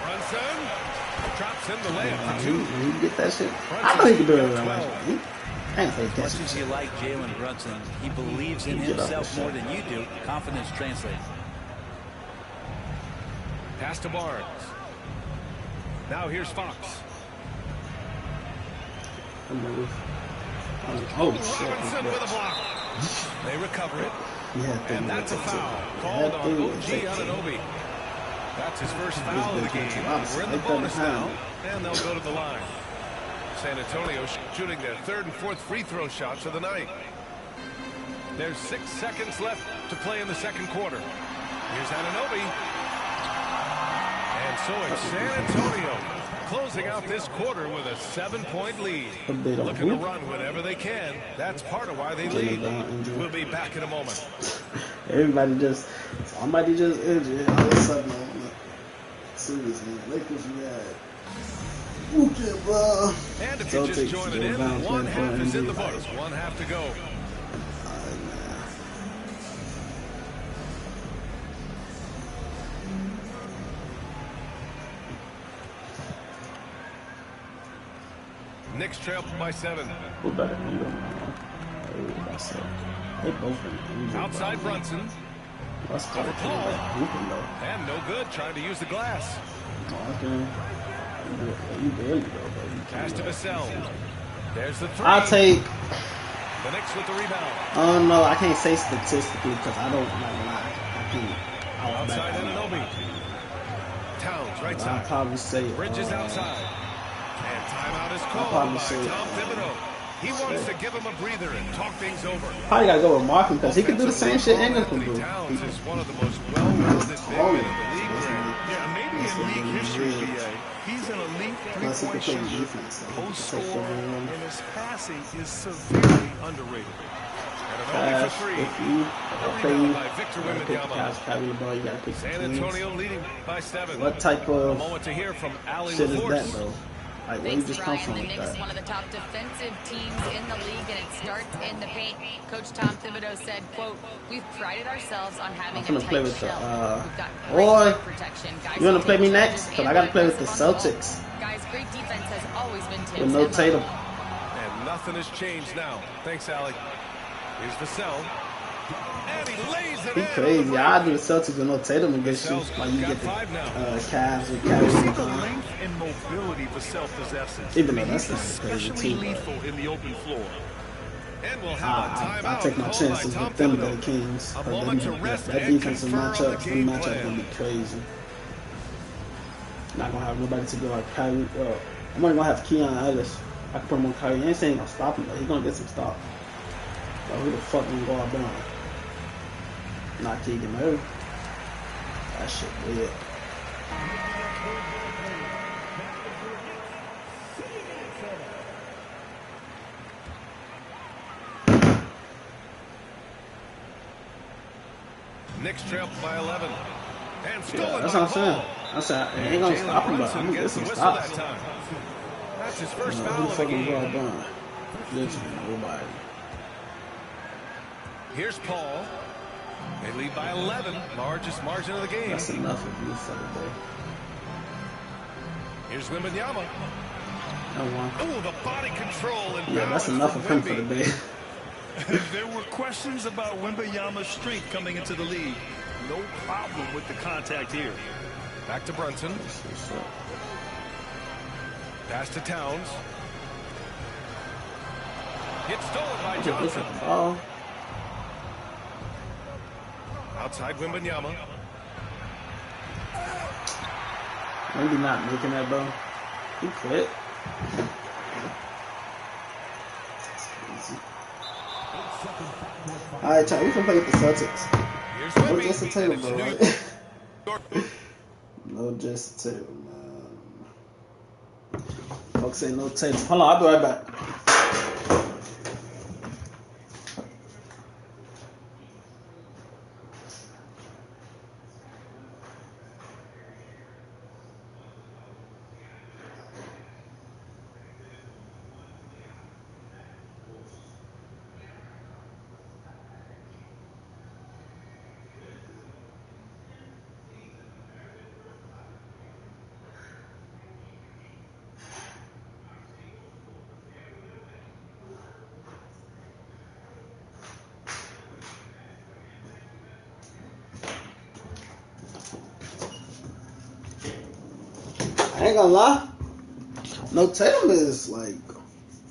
Brunson drops in the layup for two. You get that shit? I know he can do it around. As much as you like Jalen Brunson, he believes in himself more than you do. Confidence translates. Pass to Barnes. Now here's Fox. Oh, Robinson with a block. They recover it. Yeah, and that's a foul called on OG Anunoby. That's his first foul of the game. We're in the bonus now, and they'll go to the line. San Antonio shooting their third and fourth free throw shots of the night. There's 6 seconds left to play in the second quarter. Here's Anunoby. And so it's San Antonio closing out this quarter with a 7-point lead. Looking to run whenever they can. That's part of why they lead. We'll be back in a moment. Somebody just injured. All of a sudden, seriously, Lakers, we had. And if you're just joining in, one half is in the books. 1 half to go. Knicks trail by 7. Who better than you? They both outside Brunson. Over Paul. And no good, trying to use the glass. Pass to Vassell. There's the three. I'll take. The Knicks with the rebound. Oh no, I can't say statistically because I don't lie. I can't. Outside Anunoby. Towns right side. I'll probably say Bridges outside. And timeout is called by Tom Thibodeau. He wants to give him a breather and talk things over. Probably gotta go with Markham because he can do the same shit England can do. Towns is one of the most well-rounded big men in the league. Yeah, maybe in league history, BA. He's an elite three-point shooter, post scorer, and his passing is severely underrated. And for three. Rebound by Victor Wembanyama. San Antonio leading by 7. What type of a moment to hear from Ali shit is that though? Like, thanks, Brian. The Knicks, one of the top defensive teams in the league, and it starts in the paint. Coach Tom Thibodeau said, quote, "We've prided ourselves on having a tight shell. We've got great protection. Guys, you want to play me next? Because I got to play with the Celtics. Guys, great defense has always been Tim's with no Tatum. And nothing has changed now. Thanks, Allie. Here's Vassell. And he lays it in. Crazy. I do the Celtics with no Tatum against you. Like you get the Cavs with Cavs. The length and mobility Vassell possesses. Even though that's especially lethal in the open floor. And we'll have a timeout. I'll take my chances with them better Kings. That defensive matchup gonna be crazy. Not gonna have nobody to go like Kyrie. Well, I'm only gonna have Keon Ellis. I can put him on Kyrie. You ain't saying gonna stop him, but he's gonna get some stop. But who the fuck gonna go out down? Not Keegan Murray. That shit weird. Knicks trail by 11. And Yeah, that's what I'm saying. I said, I ain't gonna stop him, but I'm gonna get some stops. That's his first foul who the of fuck the game. go out down? Literally nobody. Here's Paul. They lead by 11, largest margin of the game. That's enough of you for the day. Here's Wembanyama. Oh, the body control and yeah, that's enough of him for the day. There were questions about Wembanyama's strength coming into the league. No problem with the contact here. Back to Brunson. Pass to Towns. Gets stolen by Johnson. Oh. Outside Wembanyama. Maybe not making that, bro. He quit. Alright, Chuck, we can play with the Celtics. No Jason Tatum, bro, right? No Jason Tatum, man. Folks say no Tatum. Hold on, I'll be right back. I ain't gonna lie. No, Tatum is like,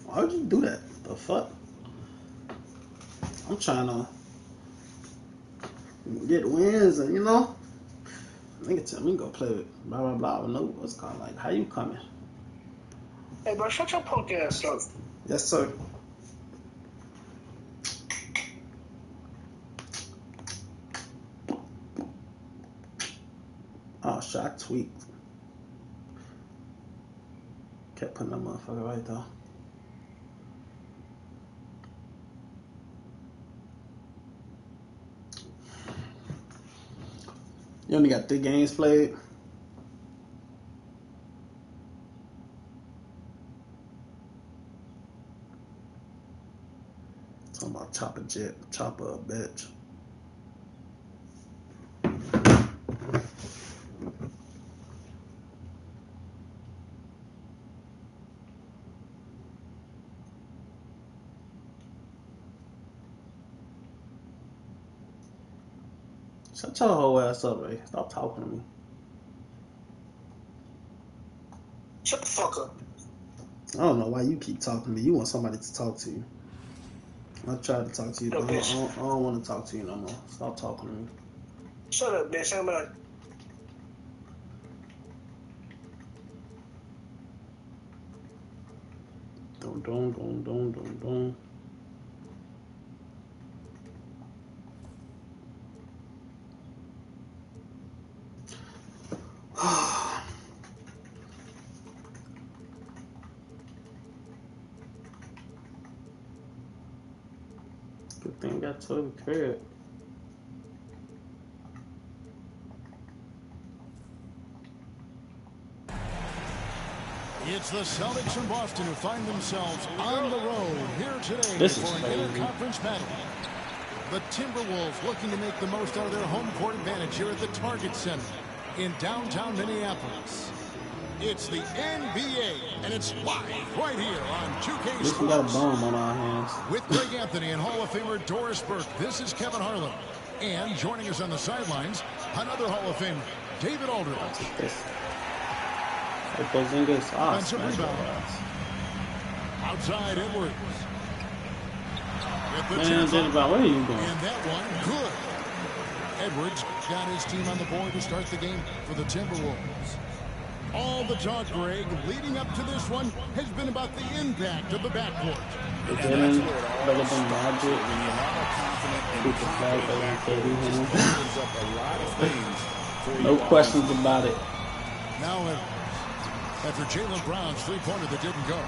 why would you do that? The fuck? I'm trying to get wins and, you know, nigga tell me go play with blah, blah, blah. No, what's called, like, how you coming? Hey, bro, shut your punk ass up. Yes, sir. Oh, shit, I tweaked. Kept putting that motherfucker right there. You only got 3 games played. Talking about chopper a bitch. Shut your whole ass up, Ray. Stop talking to me. Shut the fuck up. I don't know why you keep talking to me. You want somebody to talk to you. I tried to talk to you, but I don't want to talk to you no more. Stop talking to me. Shut up, bitch. I'm not. Don't. Good thing I got to the crib. It's the Celtics from Boston who find themselves on the road here today for an interconference battle. The Timberwolves looking to make the most out of their home court advantage here at the Target Center in downtown Minneapolis. It's the NBA, and it's live right here on 2K Sports. We got a bomb on our hands. With Greg Anthony and Hall of Famer Doris Burke, this is Kevin Harlan. And joining us on the sidelines, another Hall of Famer, David Aldridge. Offensive rebound. Outside Edwards. Man, what are you doing? And that one, good. Edwards got his team on the board to start the game for the Timberwolves. All the talk, Greg, leading up to this one has been about the impact of the backcourt. It didn't better than Magic. Keep the flag over KD. No questions about it. Now, after Jaylen Brown's three-pointer that didn't go.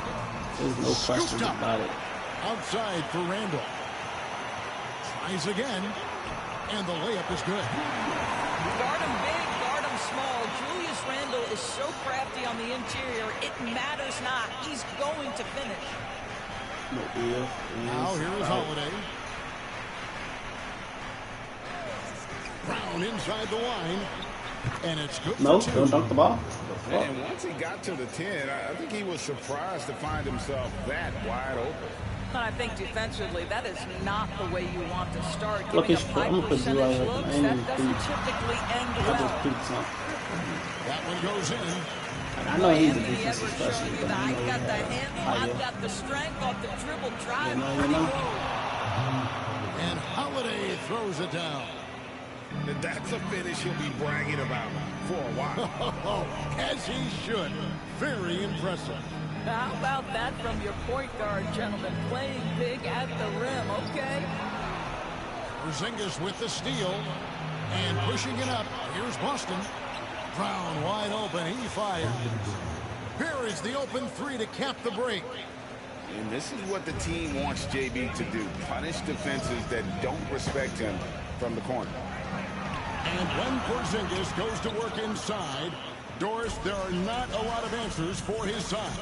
There's no questions about it. Outside for Randall. Tries again, and the layup is good. Guard him big, guard him small. Julius Randle is so crafty on the interior, it matters not. He's going to finish. Now here is Holiday. Brown inside the line, and it's good. No, don't dunk the ball. And once he got to the 10, I think he was surprised to find himself that wide open. I think defensively, that is not the way you want to start. Look, Giving up high percentage looks, that doesn't typically end well. That one goes in. I know he's a defensive specialist, but I got the handle, I've got the strength off the dribble, drive. And Holiday throws it down. That's a finish he'll be bragging about for a while. As he should. Very impressive. How about that from your point guard, gentlemen? Playing big at the rim, okay? Porzingis with the steal. And pushing it up. Here's Boston. Brown wide open. He fires. Here is the open three to cap the break. And this is what the team wants JB to do. Punish defenses that don't respect him from the corner. And when Porzingis goes to work inside, Doris, there are not a lot of answers for his side.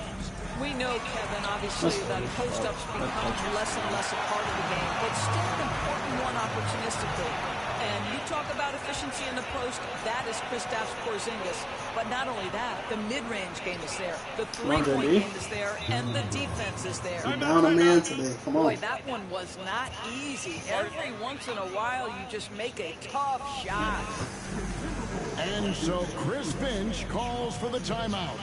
We know, Kevin, obviously, that post-ups become less and less a part of the game, but still an important one opportunistically. And you talk about efficiency in the post, that is Kristaps Porzingis. But not only that, the mid-range game is there, the three-point game is there, and the defense is there. You're down a man today. Come on. Boy, that one was not easy. Every once in a while, you just make a tough shot. And so Chris Finch calls for the timeout.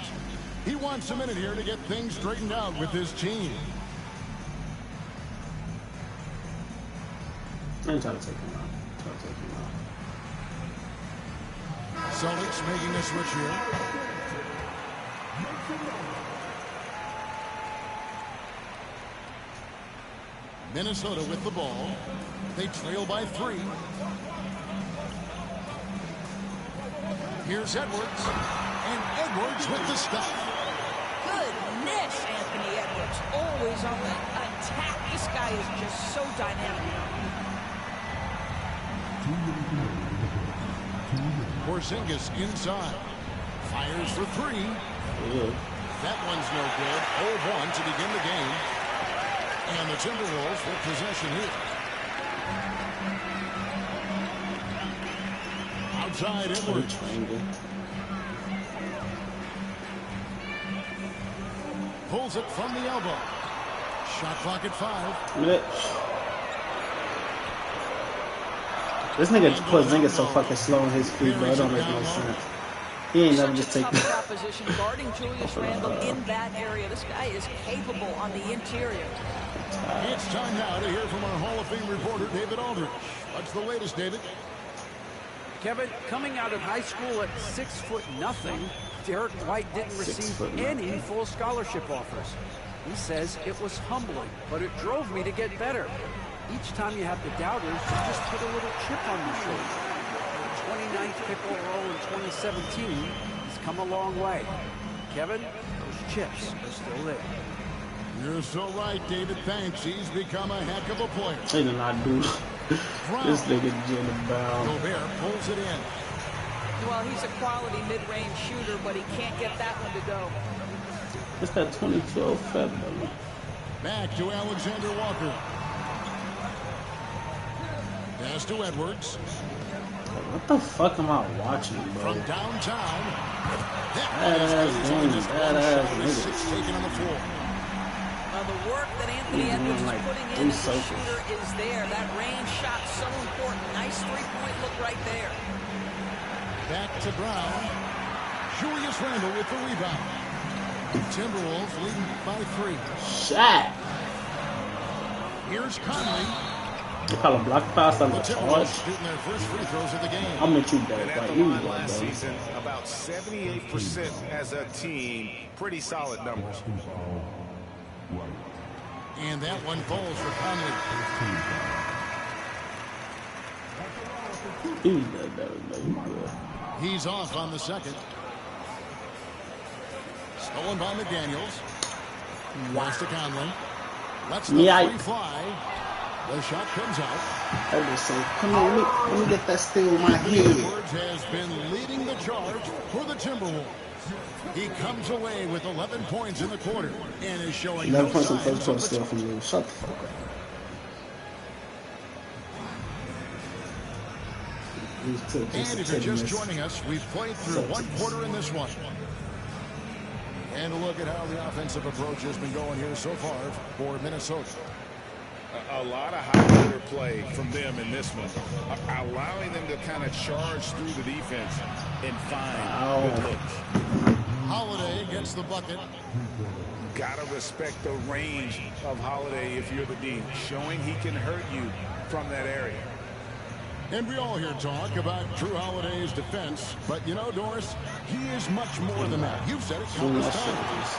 He wants a minute here to get things straightened out with his team. I'm trying to take him out. Celtics making a switch here. Minnesota with the ball. They trail by 3. Here's Edwards. And Edwards with the stop. Goodness, Anthony Edwards. Always on the attack. This guy is just so dynamic. Porzingis inside. Fires for 3. That one's no good. 0-1 to begin the game. And the Timberwolves with possession here. Outside Edwards. Pulls it from the elbow. Shot clock at 5. This nigga Porzingis so fucking slow on his feet, bro. It don't make no sense. He ain't never just take the proposition guarding Julius Randle in that area. This guy is capable on the interior. It's time now to hear from our Hall of Fame reporter, David Aldridge. What's the latest, David? Kevin, coming out of high school at 6'0", Derek White didn't receive any full scholarship offers. He says it was humbling, but it drove me to get better. Each time you have the doubters, you just put a little chip on your shoulder. The 29th pick overall in 2017, he's come a long way. Kevin, those chips are still there. You're so right, David. Thanks. He's become a heck of a player. They did not do this nigga Jalen Brown. Gobert pulls it in. Well, he's a quality mid-range shooter, but he can't get that one to go. It's that 2012 February. Back to Alexander Walker. Pass to Edwards. What the fuck am I watching, bro? From downtown. Badass games, badass niggas. Taken on the floor. The work that Anthony Edwards is putting in as a shooter is there. That range shot so important. Nice three-point look right there. Back to Brown. Julius Randle with the rebound. Timberwolves leading by 3. Shot. Here's Conley. They call a block pass on the charge. Shooting their first free throws of the game. I'm gonna shoot that. And at Like, the line last season, about 78% as a team. Pretty solid numbers. And that one falls for Conley. He's off on the second. Stolen by McDaniels. Watch to Conley. Let's the free fly. The shot comes out. That was so. Come on, let me get that steal in my head. Edwards has been leading the charge for the Timberwolves. He comes away with 11 points in the quarter and is showing 11 no points in the signs first quarter still from you. Shut the fuck up. And if you're just joining us, we've played through one quarter in this one. And look at how the offensive approach has been going here so far for Minnesota. A lot of high-order play from them in this one, allowing them to kind of charge through the defense and find good looks. Holiday gets the bucket. Gotta respect the range of Holiday if you're the D, showing he can hurt you from that area. And we all hear talk about Drew Holiday's defense, but you know, Doris, he is much more than that. You've said it countless times.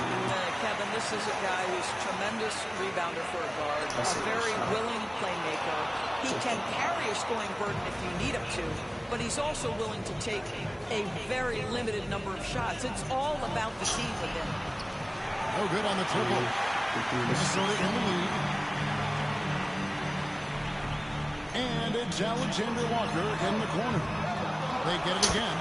Kevin, this is a guy who's a tremendous rebounder for a guard, a very willing playmaker. He can carry a scoring burden if you need him to, but he's also willing to take a very limited number of shots. It's all about the team with him. No good on the triple. Minnesota in the lead. And it's Alexander Walker in the corner. They get it again.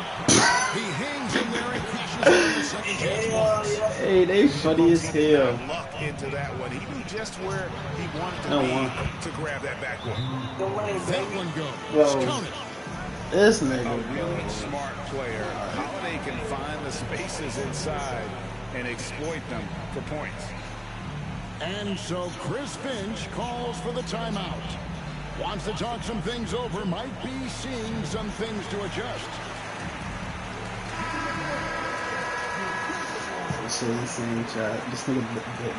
He hangs in there and crashes into the second chance. Hey, they funny as hell. Luck into that one. He knew just where he wanted to be to grab that backboard. That one goes. Bro, this nigga. A really smart player. Holiday can find the spaces inside and exploit them for points. And so Chris Finch calls for the timeout. Wants to talk some things over, might be seeing some things to adjust. This nigga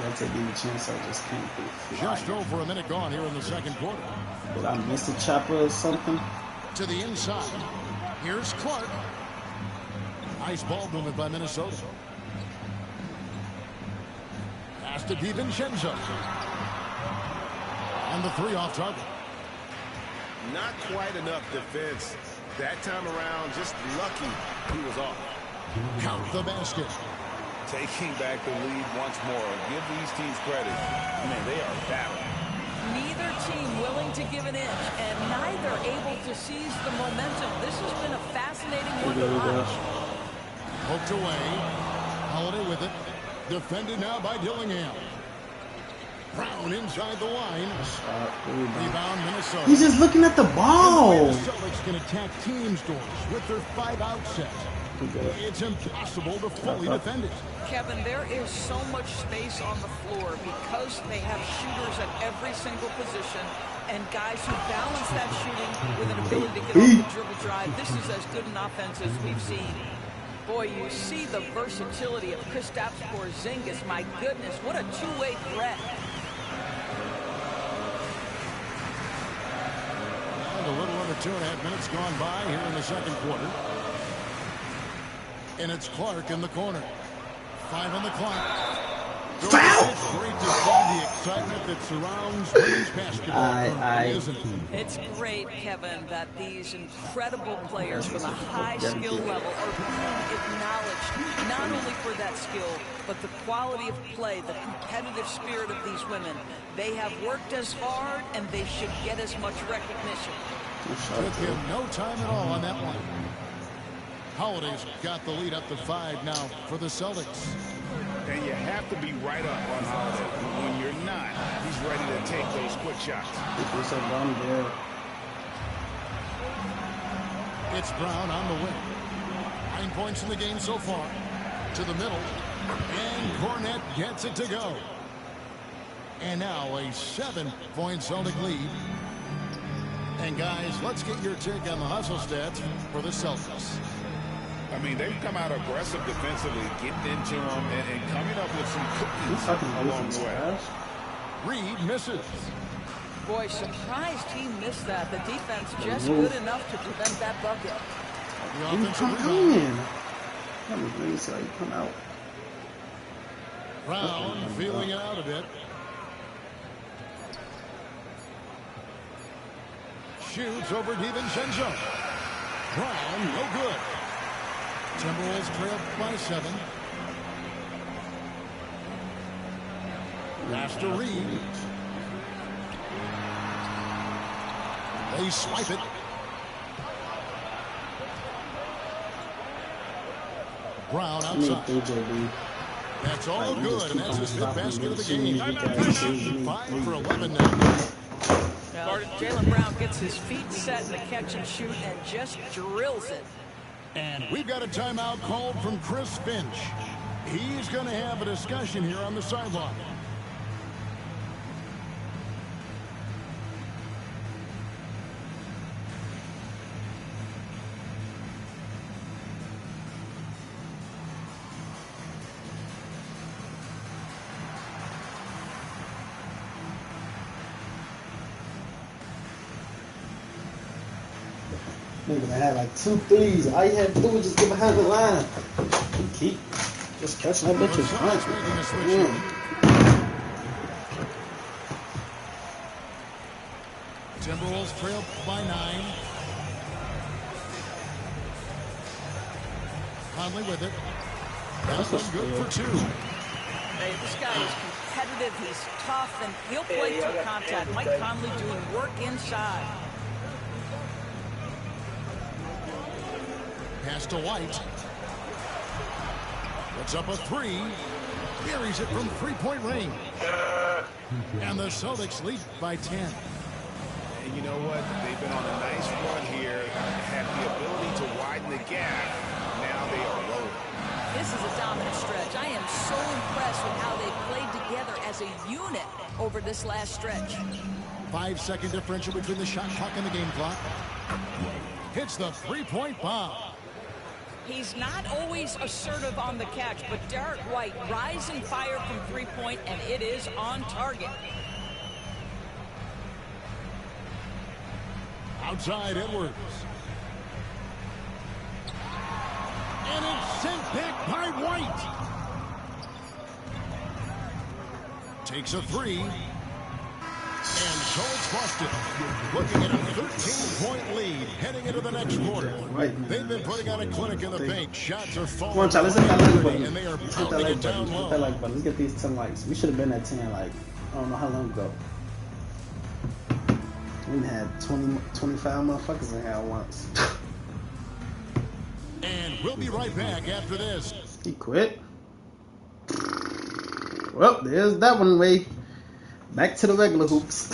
that's a big chance I just can't be. Just over a minute gone here in the second quarter. Did I miss a chopper or something? To the inside. Here's Clark. Nice ball movement by Minnesota. Pass to DiVincenzo. And the three off target. Not quite enough defense. That time around, just lucky he was off. Count the basket. Taking back the lead once more. Give these teams credit. Man, they are battling. Neither team willing to give an inch, and neither able to seize the momentum. This has been a fascinating one to watch. Poked away. Holiday with it. Defended now by Dillingham. Brown inside the line. Rebound Minnesota. He's just looking at the ball. The Celtics can attack teams' doors with their 5-out set. It's impossible to fully defend it. Kevin, there is so much space on the floor because they have shooters at every single position and guys who balance that shooting with an ability to get off the dribble drive. This is as good an offense as we've seen. Boy, you see the versatility of Kristaps Porzingis. My goodness, what a two-way threat. And a little under 2.5 minutes gone by here in the second quarter. And it's Clark in the corner. 5 on the clock. Foul! It's great to see the excitement that surrounds women's basketball, isn't it? It's great, Kevin, that these incredible players with a high skill level are being acknowledged, not only for that skill, but the quality of play, the competitive spirit of these women. They have worked as hard, and they should get as much recognition. Took him no time at all on that one. Holiday's got the lead up to 5 now for the Celtics. And you have to be right up on Holiday. When you're not, he's ready to take those quick shots. It's Brown on the wing. 9 points in the game so far. To the middle. And Cornette gets it to go. And now a 7-point Celtic lead. And guys, let's get your take on the hustle stats for the Celtics. I mean, they've come out aggressive defensively, getting into them and coming up with some cookies along the way. Reed misses. Boy, surprised he missed that. The defense just good enough to prevent that bucket. Come in. Let me see how you come out. Brown feeling it out a bit. Shoots over DiVincenzo. Brown, no good. Timberwolves trail by 7. Pass to Reed. They swipe it. Brown outside. That's all good, and that's his 5th basket of the game. 5 for 11 now. Jaylen Brown gets his feet set in the catch and shoot and just drills it. And we've got a timeout called from Chris Finch. He's going to have a discussion here on the sideline. Nigga had like 2 threes. All you had to do was just get behind the line. Keep just catching that bitch in front. Timberwolves trail by 9. Conley with it. That's good for 2. Hey, this guy is competitive. He's tough, and he'll play through contact. Mike Conley doing work inside. Pass to White. Puts up a 3. Buries it from 3-point range. And the Celtics lead by 10. And you know what? They've been on a nice run here. Have the ability to widen the gap. Now they are low. This is a dominant stretch. I am so impressed with how they played together as a unit over this last stretch. 5-second differential between the shot clock and the game clock. Hits the 3-point bomb. He's not always assertive on the catch, but Derek White rising fire from 3-point, and it is on target. Outside Edwards. And it's sent back by White. Takes a 3. And so it's Boston. Looking at a 13-point lead heading into the next quarter. They've been putting on a clinic in the paint. Shots are falling. Come on, child, let's hit that like button. And they are Let's hit that pounding like it down button. low. Hit that like button. Let's get these 10 likes. We should have been at 10 like, I don't know how long ago. We had 20, 25 motherfuckers in here at once. And we'll be right back after this. He quit. Well, there's that one way. Back to the regular hoops.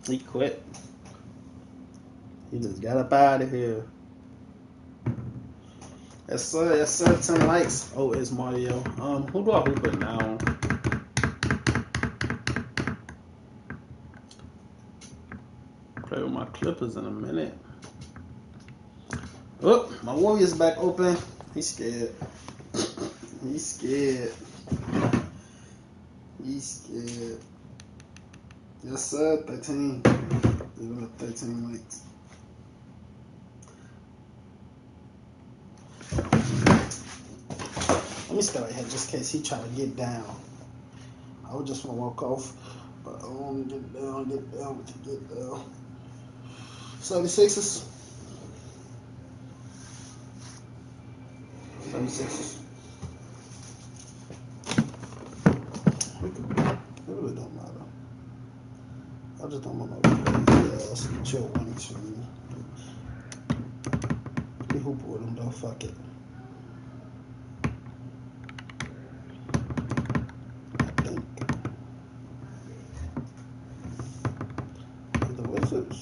He quit. He just got up out of here. Yes, sir. Yes, sir. 10 likes. Oh, it's Mario. Who do I hoop it now? Play with my Clippers in a minute. Oh, my Warriors back open. He's scared. He's scared. He's scared. Yes, sir. 13. Even at 13 likes. Let me stay right here just in case he try to get down. I would just want to walk off, but I want to get down, get down. 76ers. 76ers. It really don't matter. I just don't want no let's chill 1 2. We hoop with them though, fuck it. I think. The Wizards.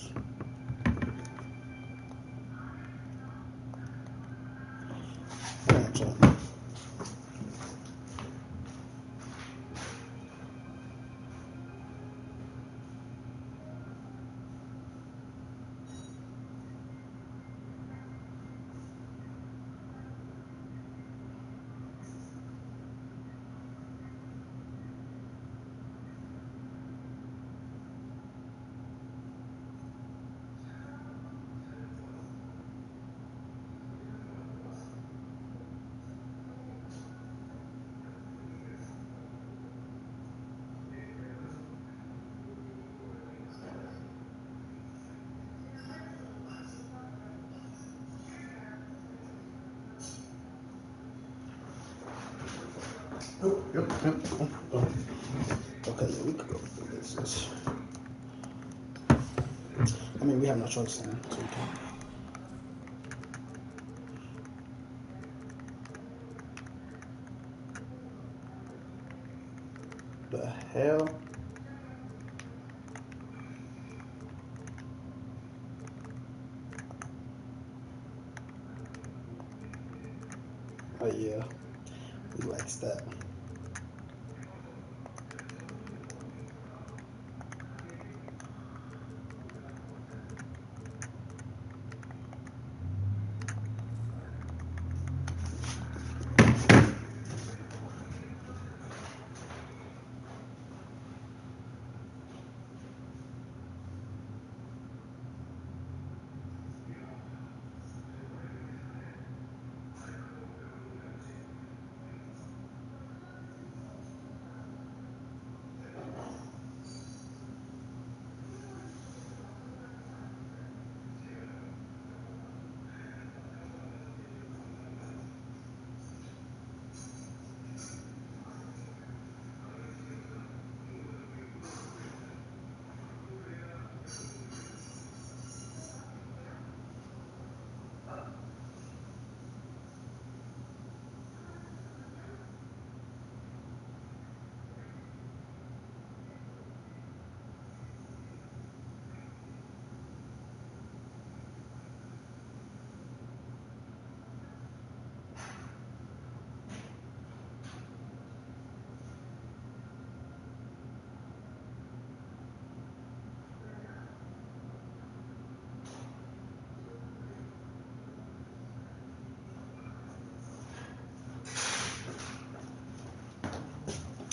Okay, yeah, we could go through this. I mean, we have no choice then, so we can. The hell? Oh yeah, he likes that.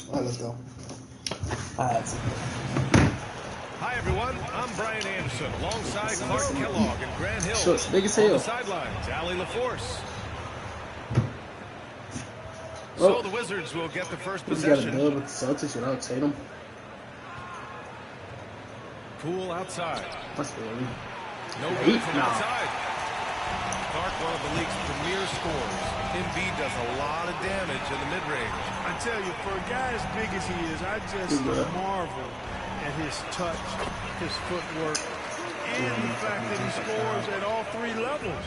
All right, let's go. Hi, everyone. I'm Brian Anderson, alongside Clark Kellogg and Grant Hill. Sure, it's big as on hell. the sidelines, Allie LaForce. So the Wizards will get the first possession. We got a dub with the Celtics without Tatum. Poole outside. That's really. No good from outside. Clark, one of the league's premier scorers. Embiid does a lot of damage in the mid-range. I tell you, for a guy as big as he is, I just marvel at his touch, his footwork, and the fact that he scores at all three levels.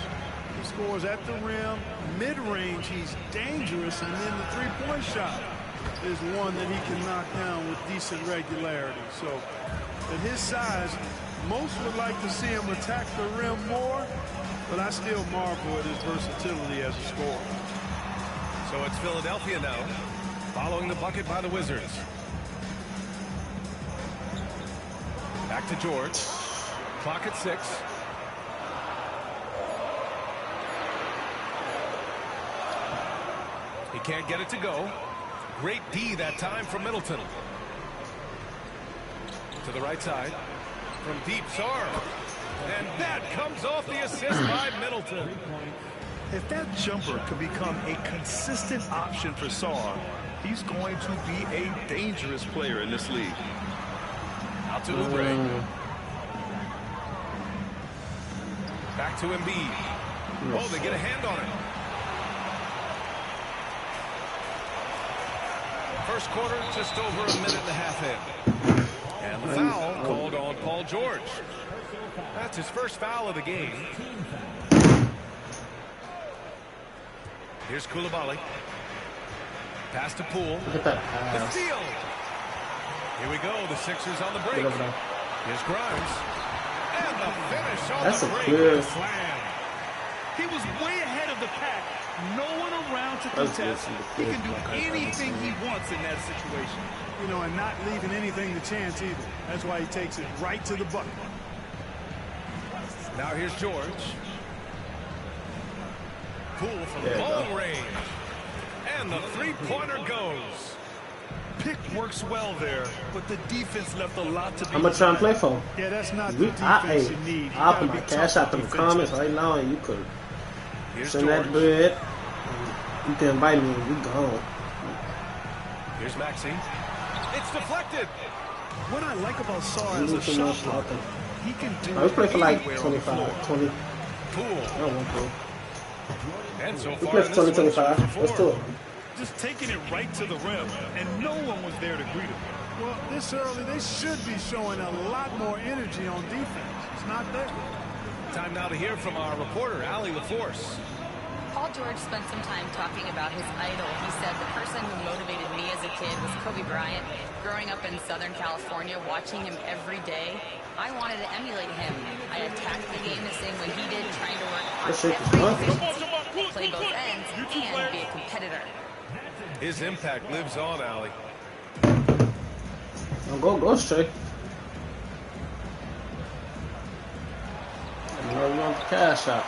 He scores at the rim, mid-range, he's dangerous, and then the three-point shot is one that he can knock down with decent regularity. So, at his size, most would like to see him attack the rim more, but I still marvel at his versatility as a scorer. So it's Philadelphia now, following the bucket by the Wizards. Back to George. Clock at 6. He can't get it to go. Great D that time from Middleton. To the right side. From deep, Sarr. And that comes off the assist by Middleton. If that jumper can become a consistent option for Sarr, he's going to be a dangerous player in this league. Out to Oubre. Back to Embiid. Oh, they get a hand on it. First quarter, just over a minute and a half in. And the foul called on Paul George. That's his first foul of the game. Here's Koulibaly. Pass to Poole. The steal. Here we go. The Sixers on the break. Here's Grimes. And the finish on the break with the slam. He was way ahead of the pack. No one around to contest. He can do anything he wants in that situation. You know, and not leaving anything to chance either. That's why he takes it right to the bucket. Now here's George. Poole from long range. And the three-pointer goes. Pick works well there, but the defense left a lot to be. I'm going to try and play for. Yeah, that's not the defense you need. I'll put my cash out in the comments right now, and you could send that bread. You can invite me, and we gone. Here's Maxey. It's deflected. What I like about Sarr is a shot blocker. He can do it. We play for like 25, 20. Poole. I don't want Poole. And so we play for 20, 25. Let's do it. just taking it right to the rim, and no one was there to greet him. Well, this early, they should be showing a lot more energy on defense. It's not there. Time now to hear from our reporter, Allie LaForce. Paul George spent some time talking about his idol. He said, the person who motivated me as a kid was Kobe Bryant. Growing up in Southern California, watching him every day, I wanted to emulate him. I attacked the game the same way he did, trying to work on every efficiency, play both ends, and be a competitor. His impact lives on, Allie. Go straight. You want the cash out.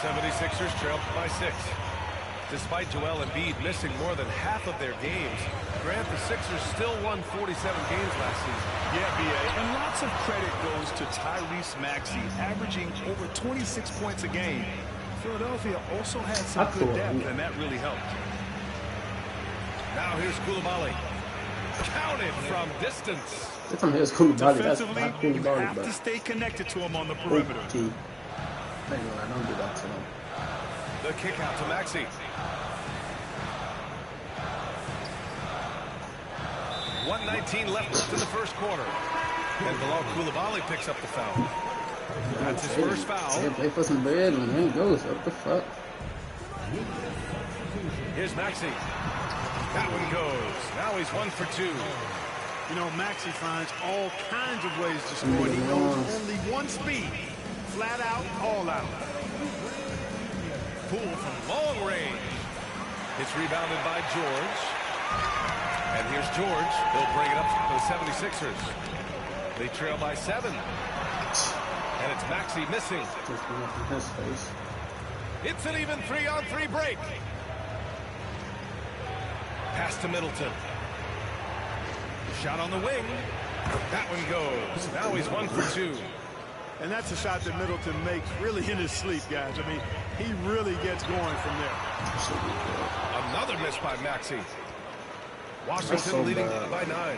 76ers trail by 6. Despite Joel Embiid missing more than half of their games, Grant, the Sixers still won 47 games last season. Yeah, B.A. And lots of credit goes to Tyrese Maxey, averaging over 26 points a game. Philadelphia also had some good depth, and that really helped. Now here's Koulibaly. Counted from distance. Defensively, you have to stay connected to him on the perimeter. I don't do that to him. The kick out to Maxey. 1:19 left in the first quarter. And Bilal Koulibaly picks up the foul. That's his first foul. Yeah, play for some bread and there he goes. What the fuck? Here's Maxey. That one goes. Now he's 1 for 2. You know, Maxey finds all kinds of ways to score. He knows only one speed. Flat out, all out. Poole from long range. It's rebounded by George. And here's George. He'll bring it up to the 76ers. They trail by 7. And it's Maxey missing. It's an even 3-on-3 break. Pass to Middleton. Shot on the wing. That one goes. Now he's 1 for 2. And that's a shot that Middleton makes really in his sleep, guys. I mean, he really gets going from there. Another miss by Maxey. Washington leading by 9.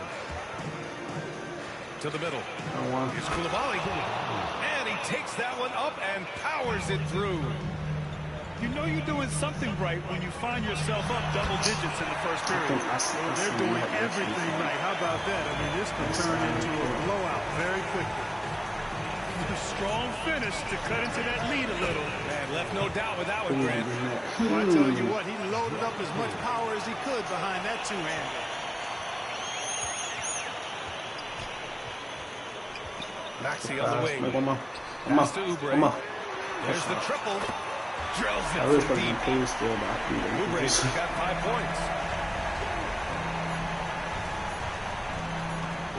To the middle. Here's Koulibaly. And he takes that one up and powers it through. You know you're doing something right when you find yourself up double digits in the first period. Well, they're doing everything right. How about that? I mean, this can turn into a blowout very quickly. A strong finish to cut into that lead a little. Man, left no doubt with that one, Grant. Well, I tell you what, he loaded up as much power as he could behind that two-hander. Maxey on the wing. Pass to Oubre. There's the triple. Drills it from deep. Oubre's got 5 points.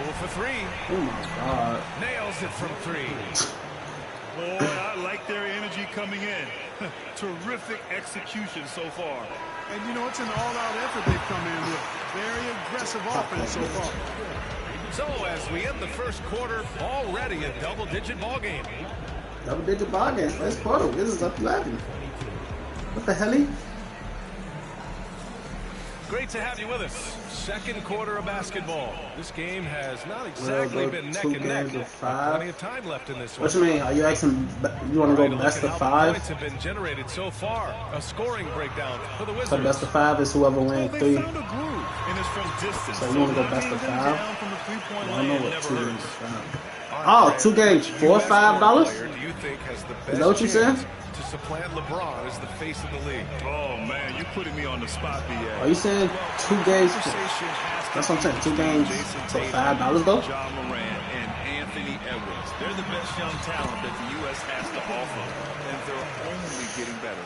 4 for 3. Oh my God. Nails it from 3. Boy, I like their energy coming in. Terrific execution so far. And you know, it's an all-out effort they've come in with. Very aggressive offense so far. So as we end the first quarter, already a double-digit ball game. Double-digit ball game. First quarter. This is up 11. What the hell? Great to have you with us. Second quarter of basketball. This game has not exactly been neck and neck. Plenty of time left in this one. What you mean? Are you asking? You want to go best of 5? Points have been generated so far. A scoring breakdown for the Wizards. So best of 5 is whoever wins 3. And it's from distance. So you want to go best of 5? I don't know what 2 games is 5. Oh, 2 games for $5? Do you think has the best is that what you said? To supplant LeBron as the face of the league? Oh man, you're putting me on the spot, BA. Are you saying 2 games? That's what I'm saying. 2 games for $5 though? Ja Morant and Anthony Edwards. They're the best young talent that the U.S. has to offer, and they're only getting better.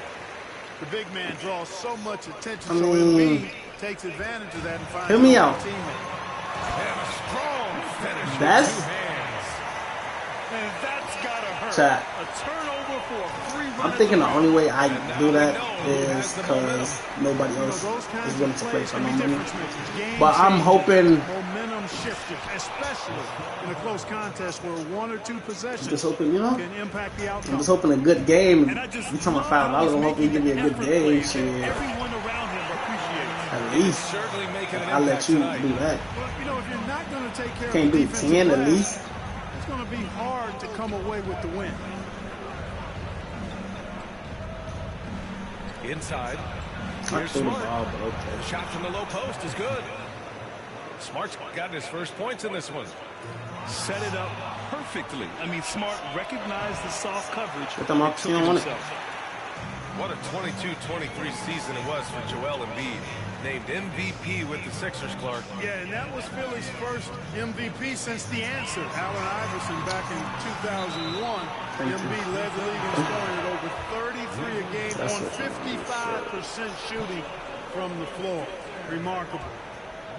The big man draws so much attention, so Embiid takes advantage of that and finds hear me out. And a strong finish That's with 2 hands. And that's gotta hurt. Chat. A turnover for a free run. I'm thinking the only way I do that is because nobody else is willing to play for no money. But I'm hoping. Momentum shifted, especially in a close contest where 1 or 2 possessions Just hoping, you know. can impact the outcome. I'm just hoping a good game. You talking about $5? I'm hoping you give me a good game. Shit. Everyone around him appreciates. At least I'll let you do that. Well, you know, if you're not going to take care Can't of the do defensive 10 at glass, least. it's going to be hard to come away with the win. Inside. Here's Smart. The shot from the low post is good. Smart's gotten his first points in this one. Set it up perfectly. I mean, Smart recognized the soft coverage. Get them up, What a 22-23 season it was for Joel Embiid. Named MVP with the Sixers, Clark. Yeah, and that was Philly's first MVP since the answer. Allen Iverson back in 2001. Embiid led the league in scoring at over 33 a game on 55% shooting from the floor. Remarkable.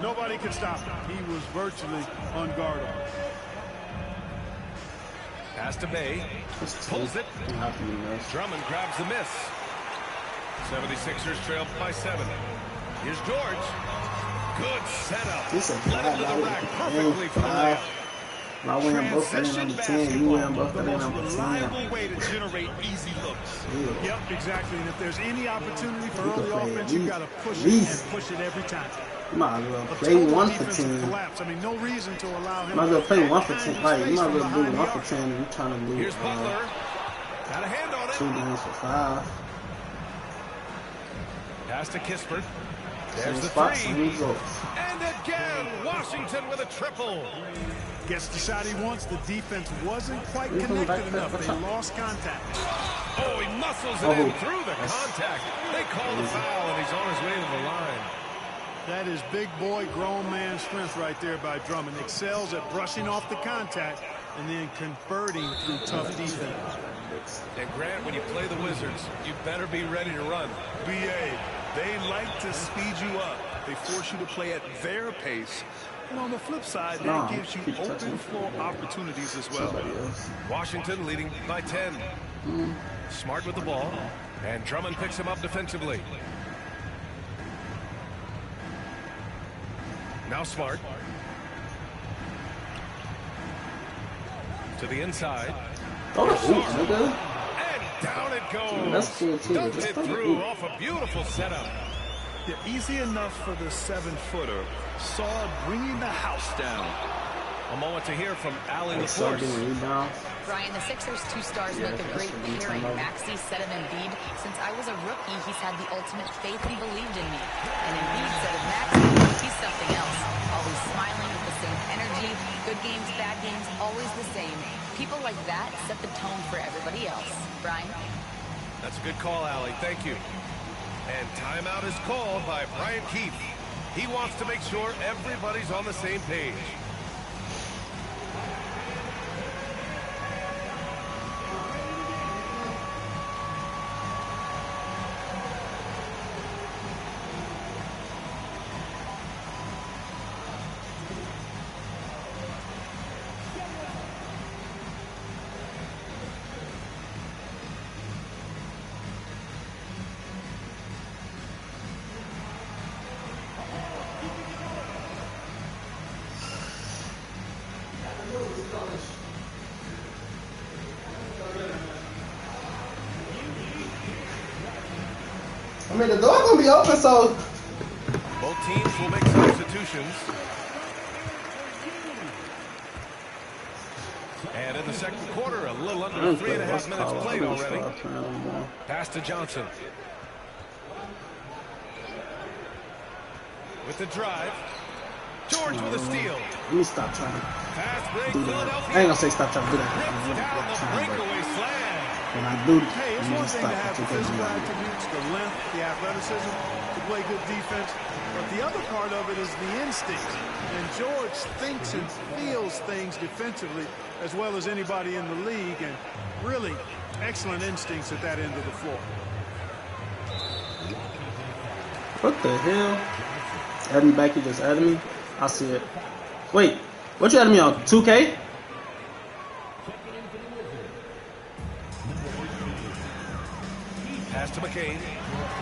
Nobody could stop him. He was virtually unguardable. Pass to Bay. Pulls it. Drummond grabs the miss. 76ers trail by 7. Here's George. Good setup. Led him to the rack perfectly for the layup. I win both that in number 10. You win both that in number 10. Reliable way to generate easy looks. Yep, exactly. And if there's any opportunity for early offense, you got to push it and push it every time. You might as well play 1 for 10. Collapse. I mean, no reason to allow him. You might as well play 1 for 10. Like, you might as well do 1 for 10 if you're trying to lose. Here's Butler. Got a hand on it. 2 games for 5. Pass to Kispert. There's the 3. And again, Washington with a triple. Gets the shot he wants. The defense wasn't quite connected enough. They lost contact. Oh, he muscles it in through the contact. They call the foul, and he's on his way to the line. That is big boy, grown man strength right there by Drummond. Excels at brushing off the contact and then converting through tough defense. And Grant, when you play the Wizards, you better be ready to run. BA, they like to speed you up. They force you to play at their pace. And on the flip side, that gives you open floor opportunities as well. Washington leading by 10. Smart with the ball. And Drummond picks him up defensively. Now Smart. To the inside. And down it goes. That's cool too. Dunked it through off a beautiful setup. Yeah, easy enough for the 7-footer. Saw bringing the house down. A moment to hear from Allie LaForce. Brian, the Sixers' 2 stars make a great pairing. Maxey said of Embiid, since I was a rookie, he's had the ultimate faith and believed in me. And Embiid said of Maxey, he's something else. Always smiling with the same energy. Good games, bad games, always the same. People like that set the tone for everybody else. Brian? That's a good call, Allie. Thank you. And timeout is called by Brian Keefe. He wants to make sure everybody's on the same page. I mean, the door gonna be open, so both teams will make substitutions. And in the second quarter, a little under 3.5 minutes played already. Pass to Johnson. With the drive. George with a steal. Let me stop trying to do that. I ain't gonna say stop trying to do that. Breakaway slam. When I do, hey, it's one thing to have the physical attributes, the length, the athleticism, to play good defense, but the other part of it is the instinct. And George thinks and feels things defensively as well as anybody in the league, and really excellent instincts at that end of the floor. What the hell? Add me back, you just added me? I see it. Wait, what you added me on? 2K? Pass to McCain.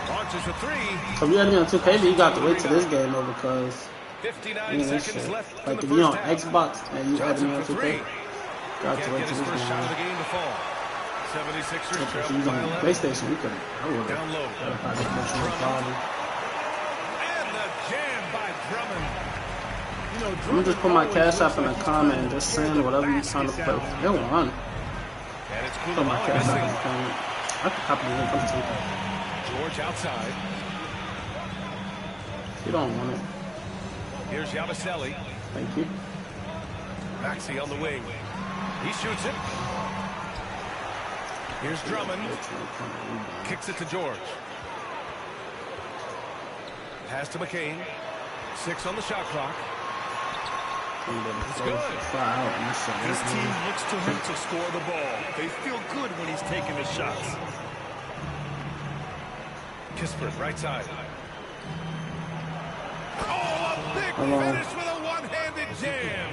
Launches a 3. So you added me on 2K, but you got to wait till this game over because 59 seconds left. Like if you're on Xbox and you added me on 2K, you got to wait till this game over. 76ers if you was on PlayStation, you could. I would have. And the jam by Drummond. You know, I'm gonna just put my cash app in the comment and just send whatever you're trying to play. They won't run. Put my cash app in the comment. I could copy the link. George outside. You don't want it. Here's Yabusele. Thank you. Maxey on the wing. He shoots it. Here's Drummond. Kicks it to George. Pass to McCain. 6 on the shot clock. It's good. This team looks to him to score the ball. They feel good when he's taking the shots. Kispert, right side. Oh, a big finish with a one-handed jam.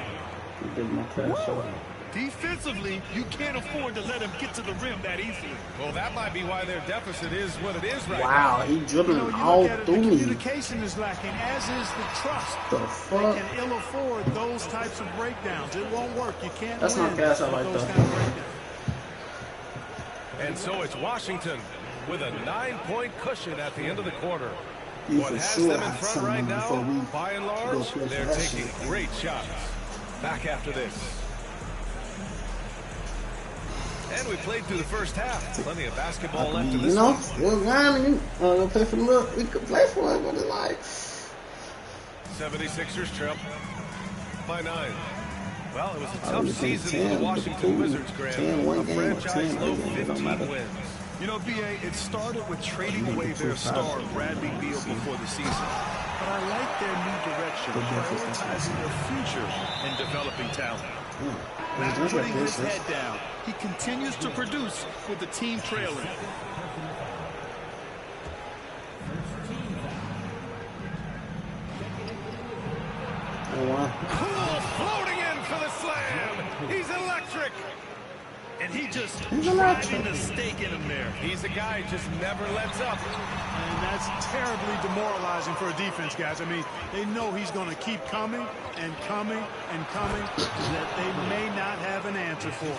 Defensively, you can't afford to let him get to the rim that easily. Well, that might be why their deficit is what it is right now. Wow, he dribbling all through me. The communication is lacking, as is the trust. The fuck? They can ill afford those types of breakdowns. It won't work. You can't That's win not gas out like those that. kind of breakdowns. And so it's Washington with a 9-point cushion at the end of the quarter. What has sure them in front right now, by and large, they're taking great shots. Back after this. And we played through the first half. Plenty of basketball left in this one. We're grinding. Play for look. We could play for it, but it's like 76ers trip by 9. Well, it was a tough season for the Washington Wizards, Graham. A franchise low 15 wins. You know, B.A., it started with trading away their star, Bradley Beal, before the season. But I like their new direction, prioritizing their future and developing talent. Not putting his head down, he continues to produce with the team trailing. Poole floating in for the slam. He's electric. And he just driving the stake in him there. He's a guy who just never lets up. And that's terribly demoralizing for a defense, guys. I mean, they know he's going to keep coming and coming and coming that they may not have an answer for.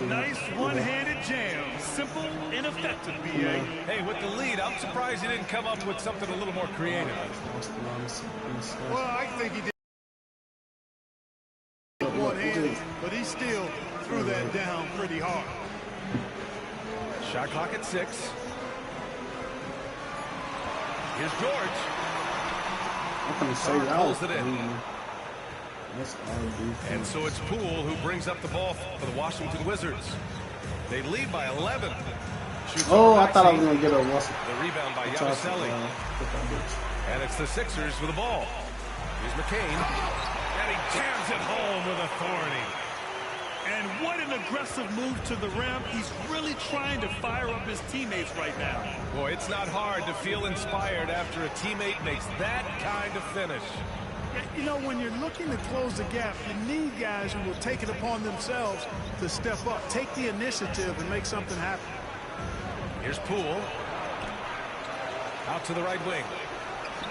Nice one-handed jam. Simple and effective, B.A. Hey, with the lead, I'm surprised he didn't come up with something a little more creative. Well, I think he did one-handed, but he still threw that down pretty hard. Shot clock at 6. Here's George. Pulls it in. And so it's Poole who brings up the ball for the Washington Wizards. They lead by 11. Oh, I thought I was going to get a Russell. The rebound by Yabusele. And it's the Sixers with the ball. Here's McCain. And he jams it home with authority. And what an aggressive move to the rim. He's really trying to fire up his teammates right now. Boy, it's not hard to feel inspired after a teammate makes that kind of finish. You know, when you're looking to close the gap, you need guys who will take it upon themselves to step up, take the initiative, and make something happen. Here's Poole. Out to the right wing.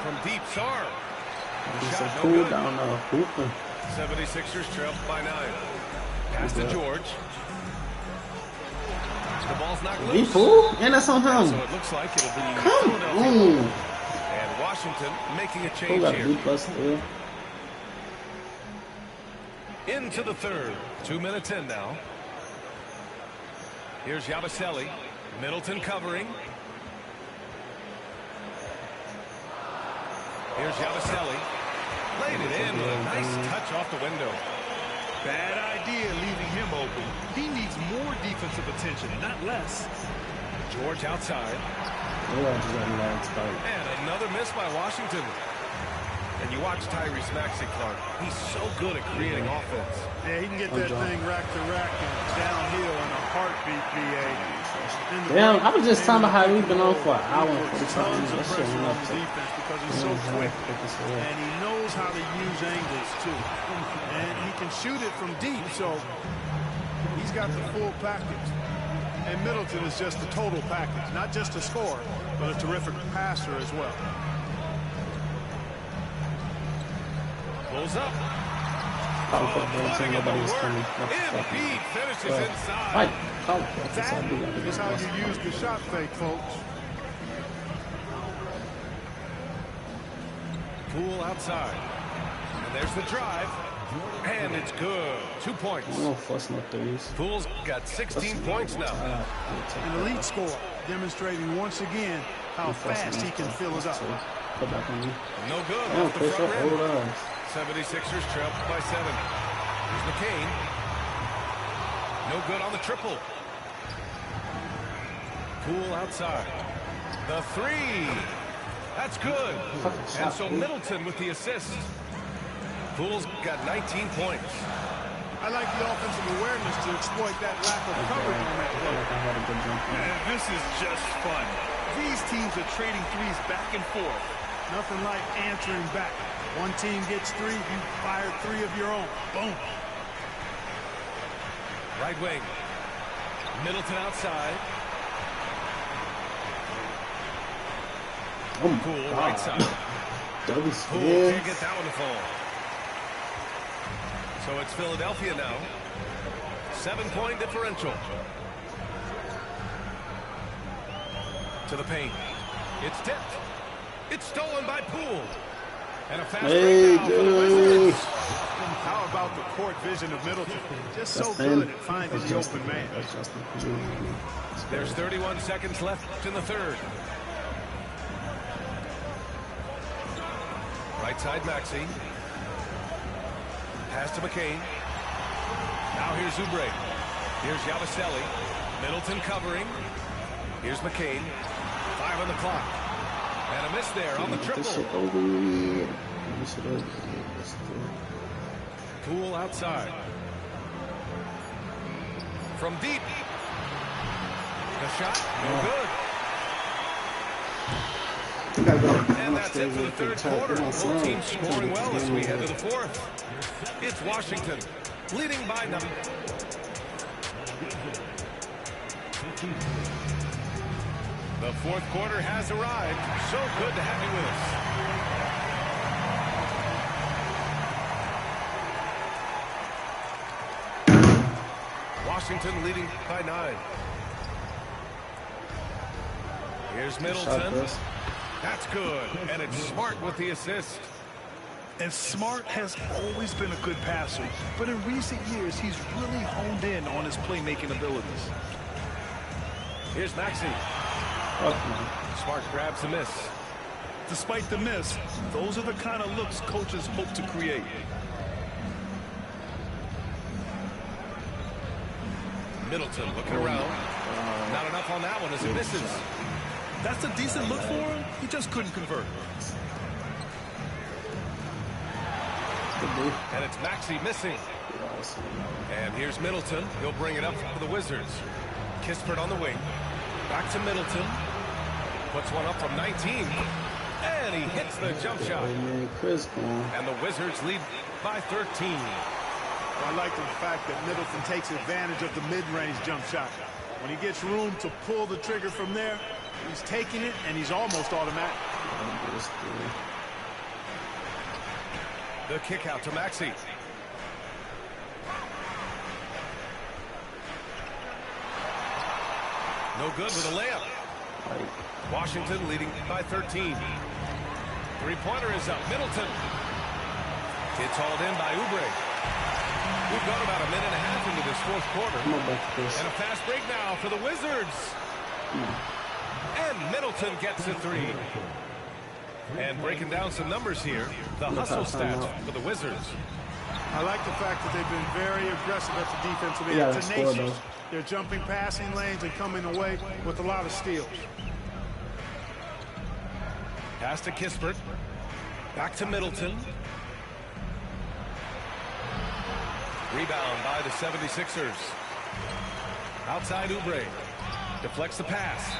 From deep, Sarr. Shot no good. 76ers trail by 9. Pass to George. The ball's not loose. He Poole? And that's on him. So it looks like it'll be Come on. And Washington making a change here. Into the third. 2 minutes in now. Here's Yabusele. Middleton covering. Here's Yabusele. Laid it in with a nice touch off the window. Bad idea leaving him open. He needs more defensive attention, not less. George outside. And another miss by Washington. And you watch Tyrese Maxey, Clark. He's so good at creating offense. Yeah, he can get that thing rack to rack and downhill in a heartbeat, BA. Damn, I was just talking about how we've been on for an hour and 45 minutes. Tons of pressure on his defense because he's so quick. And he knows how to use angles, too. And he can shoot it from deep, so he's got the full package. And Middleton is just the total package. Not just a scorer, but a terrific passer as well. Pulls up. Nobody's coming. Embiid finishes inside. That's how you use the shot fake, folks. Poole outside. And there's the drive. And it's good. 2 points. Poole's got 16 points now. An elite scorer, demonstrating once again how fast he can fill it up. Put back on me. No good. Oh, Off the front rim. 76ers trail by 7. Here's McCain. No good on the triple. Poole outside. The 3. That's good. And so Middleton with the assist. Poole's got 19 points. I like the offensive awareness to exploit that lack of coverage on that play. And this is just fun. These teams are trading threes back and forth. Nothing like answering back. One team gets 3, you fire 3 of your own. Boom. Right wing. Middleton outside. Poole right side. Poole can't get that one to fall. So it's Philadelphia now. 7-point differential. To the paint. It's tipped. It's stolen by Poole. And a fast break now for the Wizards. How about the court vision of Middleton? Just so good at finding the open man. There's 31 seconds left in the third. Right side, Maxey. Pass to McCain. Now here's Oubre. Here's Yabusele. Middleton covering. Here's McCain. 5 on the clock. And a miss there on the triple. Poole outside. From deep. The shot, no good. And that's it for the third quarter. Both teams scoring well as we head to the fourth. It's Washington leading by 9. The fourth quarter has arrived. So good to have you with us. Washington leading by 9. Here's Middleton. That's good. And it's Smart with the assist. And Smart has always been a good passer, but in recent years, he's really honed in on his playmaking abilities. Here's Maxey. Smart grabs the miss. Despite the miss, those are the kind of looks coaches hope to create. Middleton looking around. Not enough on that one as it misses. That's a decent look for him. He just couldn't convert. And it's Maxey missing. And here's Middleton. He'll bring it up for the Wizards. Kispert on the wing. Back to Middleton. Puts one up from 19. And he hits the jump shot. And the Wizards lead by 13. I like the fact that Middleton takes advantage of the mid-range jump shot. When he gets room to pull the trigger from there, he's taking it, and he's almost automatic. The kick out to Maxey. No good with a layup. Washington leading by 13. Three-pointer is up. Middleton. It's hauled in by Oubre. We've gone about a minute and a half into this fourth quarter. And a fast break now for the Wizards. And Middleton gets a 3. And breaking down some numbers here, the hustle stats for the Wizards. I like the fact that they've been very aggressive at the defensive end. Tenacious. They're jumping passing lanes and coming away with a lot of steals. Pass to Kispert. Back to Middleton. Rebound by the 76ers. Outside Oubre. Deflects the pass.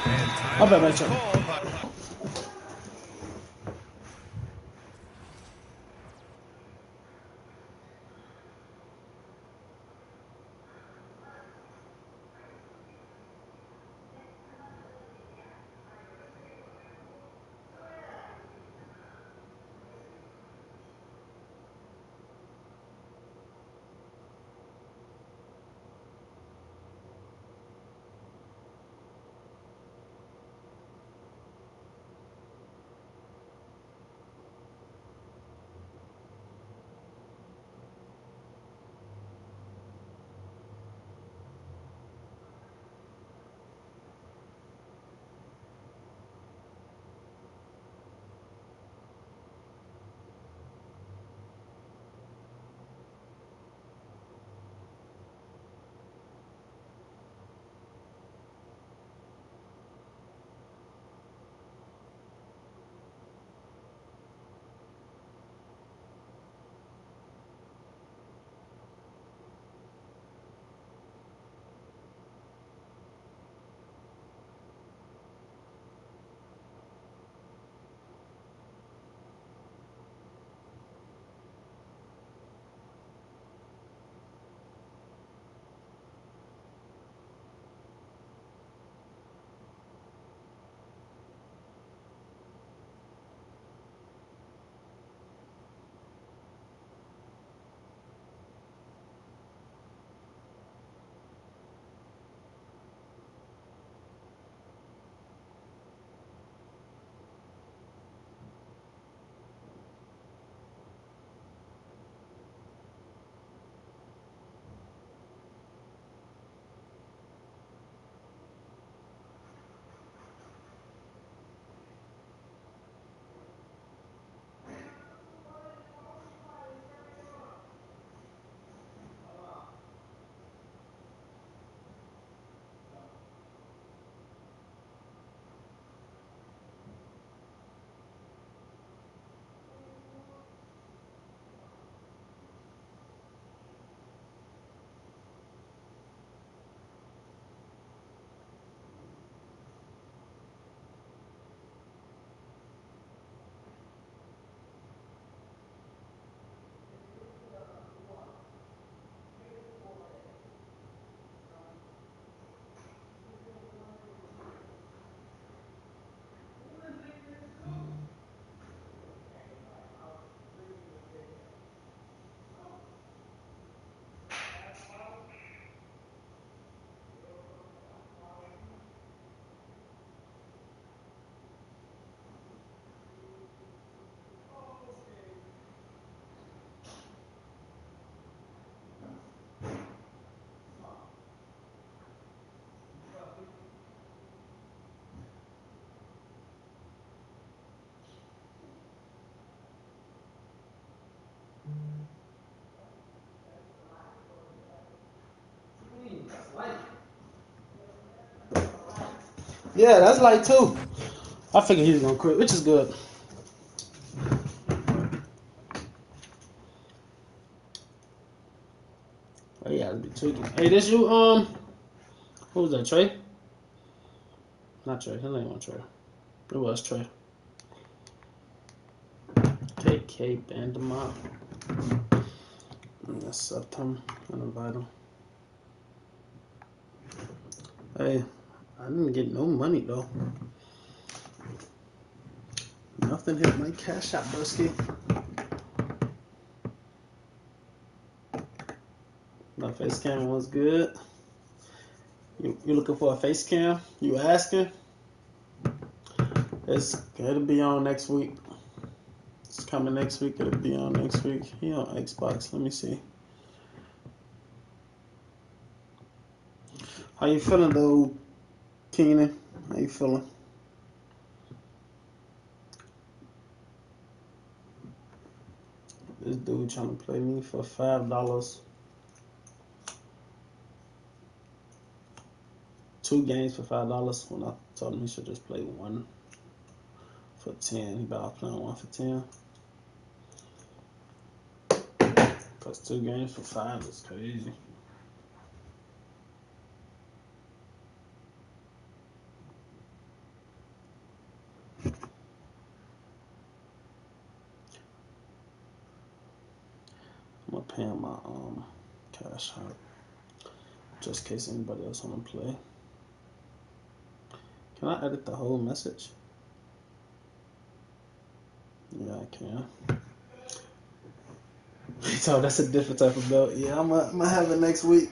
And time is called by... Yeah, that's like 2. I figured he was gonna quit, which is good. Oh, yeah, it'd be tweaking. Hey, this you, who was that, Trey? Not Trey, his name wasn't Trey. It was Trey. KK banned him out. Accept him and invite him. Hey, I didn't get no money though. Nothing hit my cash out, broski. My face cam was good. You looking for a face cam? You asking? It'll be on next week. It's coming next week. It'll be on next week. He on Xbox. Let me see. How you feeling though, Keenan? How you feeling? This dude trying to play me for $5. 2 games for $5 when I told him he should just play 1 for 10. He better playing 1 for 10. Cause 2 games for 5 is crazy. I'm gonna pay him my cash out just in case anybody else wanna play. Can I edit the whole message? Yeah, I can. So that's a different type of belt. Yeah, I'm gonna have it next week.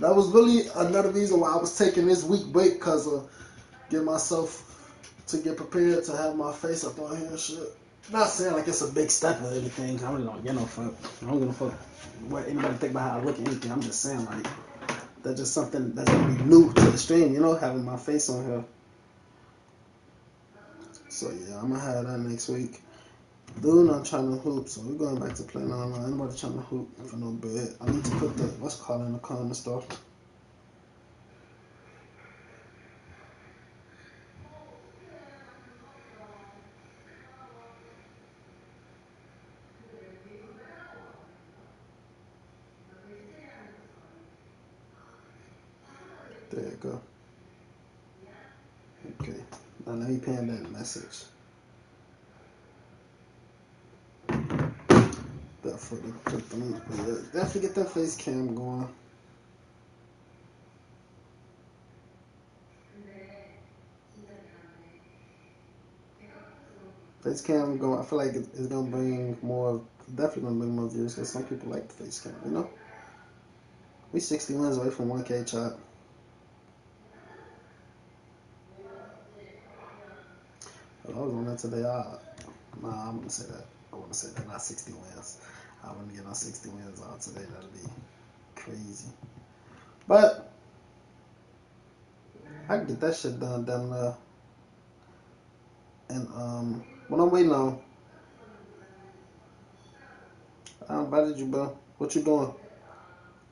That was really another reason why I was taking this week break, because of get myself to get prepared to have my face up on here and shit. Not saying like it's a big step or anything. I really don't get no fuck. I don't give a fuck what anybody think about how I look or anything. I'm just saying like that's just something that's gonna be new to the stream, you know, having my face on here. So yeah, I'm gonna have that next week. Dude, I'm trying to hoop, so we're going back to playing online. Anybody trying to hoop for no bed? I need to put the what's called in the comment stuff. There you go. Okay. Now let me pan that message. Definitely get that face cam going. Face cam going. I feel like it's gonna bring more. Definitely gonna bring more views because some people like the face cam. You know, we 60 wins away from 1K chat. I was on that today. Nah, I'm gonna say that. I want to say that not 60 wins. I want to get on 60 wins out today. That'll be crazy. But I can get that shit done damn near. And what I'm waiting on. I invited you, bro. What you doing?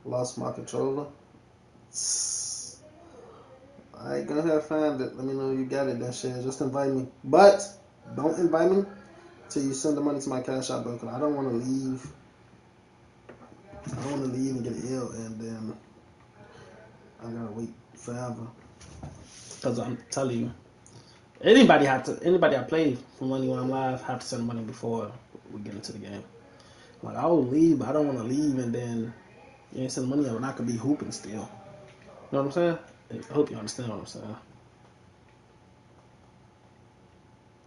Lost my controller. I ain't gonna find it. Let me know you got it. That shit. Just invite me. But don't invite me till you send the money to my cash app, bro. Cause I don't want to leave. I don't want to leave and get ill, and then I gotta wait forever. Cause I'm telling you, anybody I play for money when I'm live have to send money before we get into the game. Like I will leave, but I don't want to leave and then you ain't send money and I could be hooping still. You know what I'm saying? I hope you understand what I'm saying.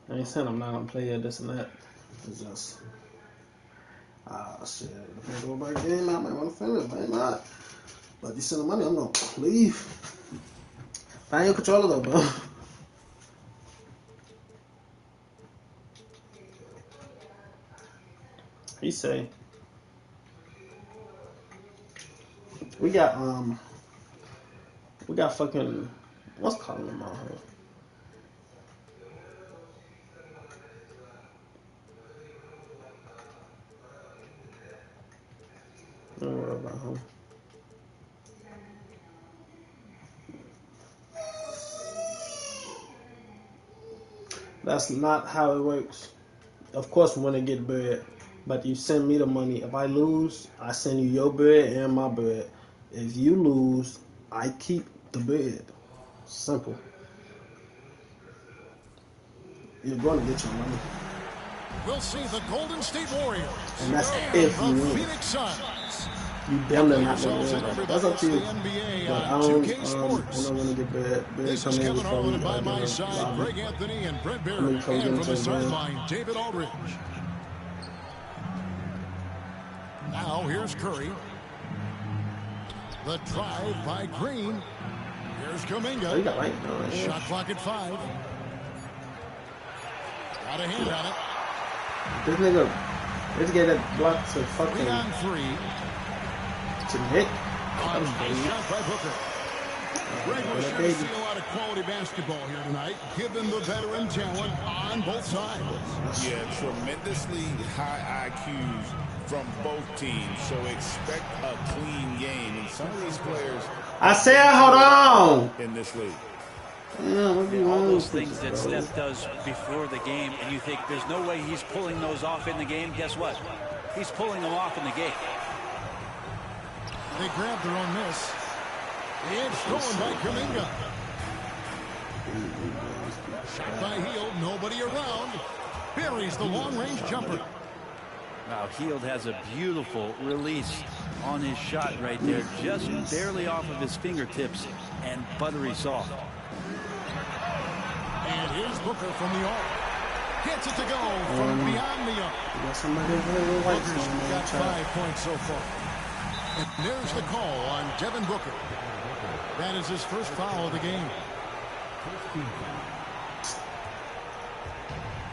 I ain't saying I'm not gonna play this and that. It's just shit. Depends on my game. I might want to finish, might not. But you send the money, I'm gonna leave. Find your controller though, bro. He say we got fucking what's calling them out here? Don't worry about him. That's not how it works. Of course, we want to get bread, but you send me the money. If I lose, I send you your bread and my bread. If you lose, I keep the bread. Simple. You're going to get your money. We'll see the Golden State Warriors And that's if you win. Phoenix Suns. You damn near not going to win. That's up to you. But I don't want to get bread. This is Kevin Harlan, and by my side, Greg Anthony and Brent Beard. And from the sideline, David Aldridge. Now here's Curry. The drive by Green. Here's Kuminga. Shot clock at 5. Got a hand on it. This nigga, let's get that block to fucking 3 on 3. To Nick. Shot by Booker. Greg, we're sure to see a lot of quality basketball here tonight, given the veteran talent on both sides. Yeah, tremendously high IQs from both teams, so expect a clean game. And some of these players, I said, hold on, in this league. Yeah, all those things that Steph does before the game, and you think there's no way he's pulling those off in the game. Guess what? He's pulling them off in the game. They grabbed their own miss. It's stolen by Kuminga. Shot by Hield, nobody around. Buries the long-range jumper. Wow, Hield has a beautiful release on his shot right there, just barely off of his fingertips and buttery soft. And here's Booker from the arc. Gets it to go from beyond the arc. Booker's got 5 points so far. And there's the call on Devin Booker. That is his first foul of the game.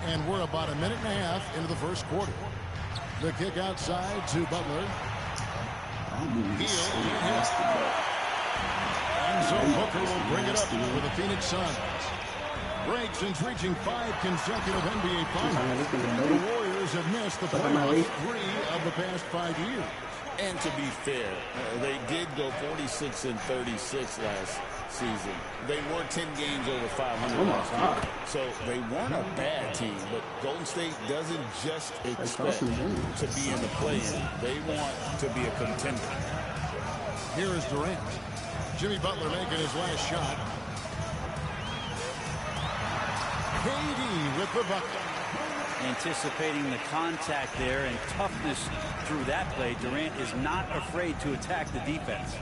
And we're about a minute and a half into the first quarter. The kick outside to Butler. And so Booker will bring it up for the Phoenix Suns. Break since reaching 5 consecutive NBA finals. The Warriors have missed the playoffs 3 of the past 5 years. And to be fair, they did go 46 and 36 last season. They were 10 games over 500 last year. So they weren't a bad team, but Golden State doesn't just expect to be in the play-in. They want to be a contender. Here is Durant. Jimmy Butler making his last shot. KD with the bucket. Anticipating the contact there and toughness through that play, Durant is not afraid to attack the defense.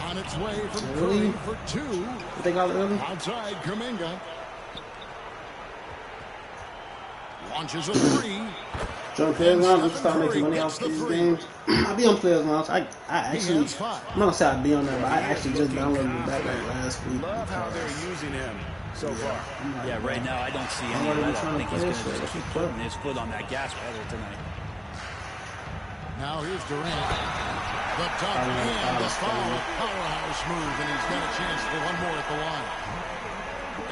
On its way from Curry for 2. Outside Kuminga. Launches a 3. Join Players Lounge. We start making money off these games. I be on Players Lounge. I actually, I'm not gonna say I be on there, but I actually just downloaded it back like last week. Love how they're using him so far. Yeah, right now I don't see any of that. I think he's going to just keep putting his foot on that gas pedal tonight. Now here's Durant. The dunk and the foul. Powerhouse move, and he's got a chance for one more at the line.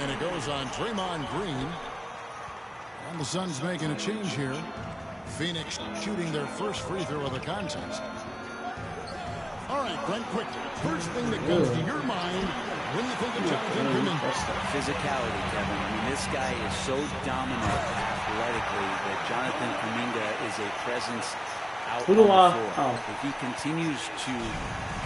And it goes on Draymond Green. And the Suns making a change here. Phoenix shooting their first free throw of the contest. All right, Brent, quickly. First thing that comes to your mind when you think of Jonathan Kuminga. Physicality, Kevin. I mean, this guy is so dominant athletically that Jonathan Kuminga is a presence out on the floor. If he continues to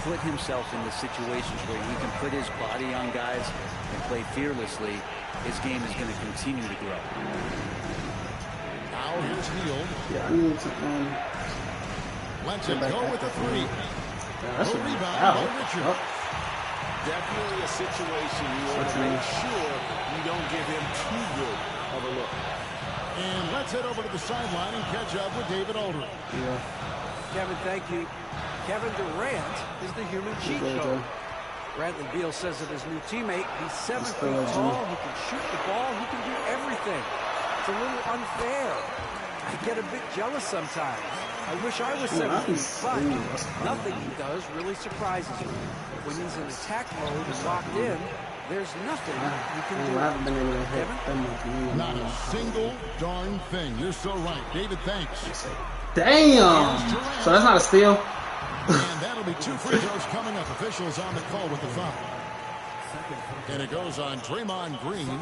put himself in the situations where he can put his body on guys and play fearlessly, his game is going to continue to grow. Now here's Hield. Yeah, I need to Let's it go with the 3. That's a rebound by Richard. Definitely a situation you want to make sure you don't give him too good of a look. And let's head over to the sideline and catch up with David Aldridge. Yeah. Kevin, thank you. Kevin Durant is the human cheat code. Bradley Beal says of his new teammate, he's 7 feet tall, he can shoot the ball, he can do everything. It's a little unfair. I get a bit jealous sometimes. I wish I was 7 feet, but nothing he does really surprises me. When he's in attack mode and locked in, there's nothing you can do. Kevin? Not a single darn thing. You're so right. David, thanks. Damn! So that's not a steal? And that'll be 2 free throws coming up. Officials on the call with the foul. And it goes on Draymond Green.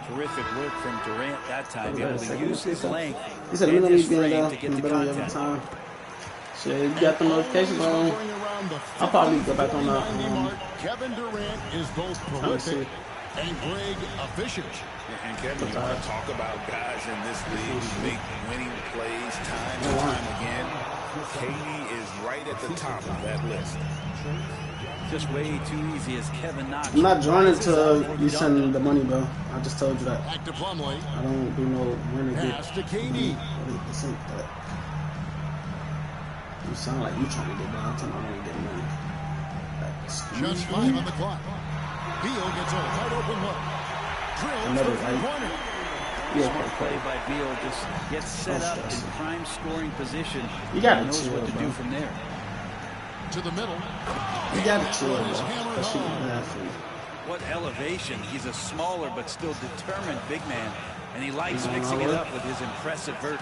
Terrific work from Durant that time. Able to use his length He said, and let his me frame to get the every contact. time. Shit, you got the notifications on. I'll probably go back on the Kevin Durant is both prolific and Greg efficient. And Kevin, you want to talk about guys in this league who make winning plays time and time again. KD is right at the top of that list. Just way too easy as Kevin Knox. I'm not joining till you send the money, bro. I just told you that. Back to Plumlee. I don't do no renegade. Pass to KD. You sound like you trying to get down. I'm telling you I want to get money. Just 5 on the clock. Beal gets a wide open look. Drills for three-pointer. Smart play by Beal. Just gets set up in prime scoring position. You got to knows chill, what to bro. do from there. To the middle. You got to chill, bro. What elevation. He's a smaller but still determined big man. And he likes mixing it up with his impressive vert.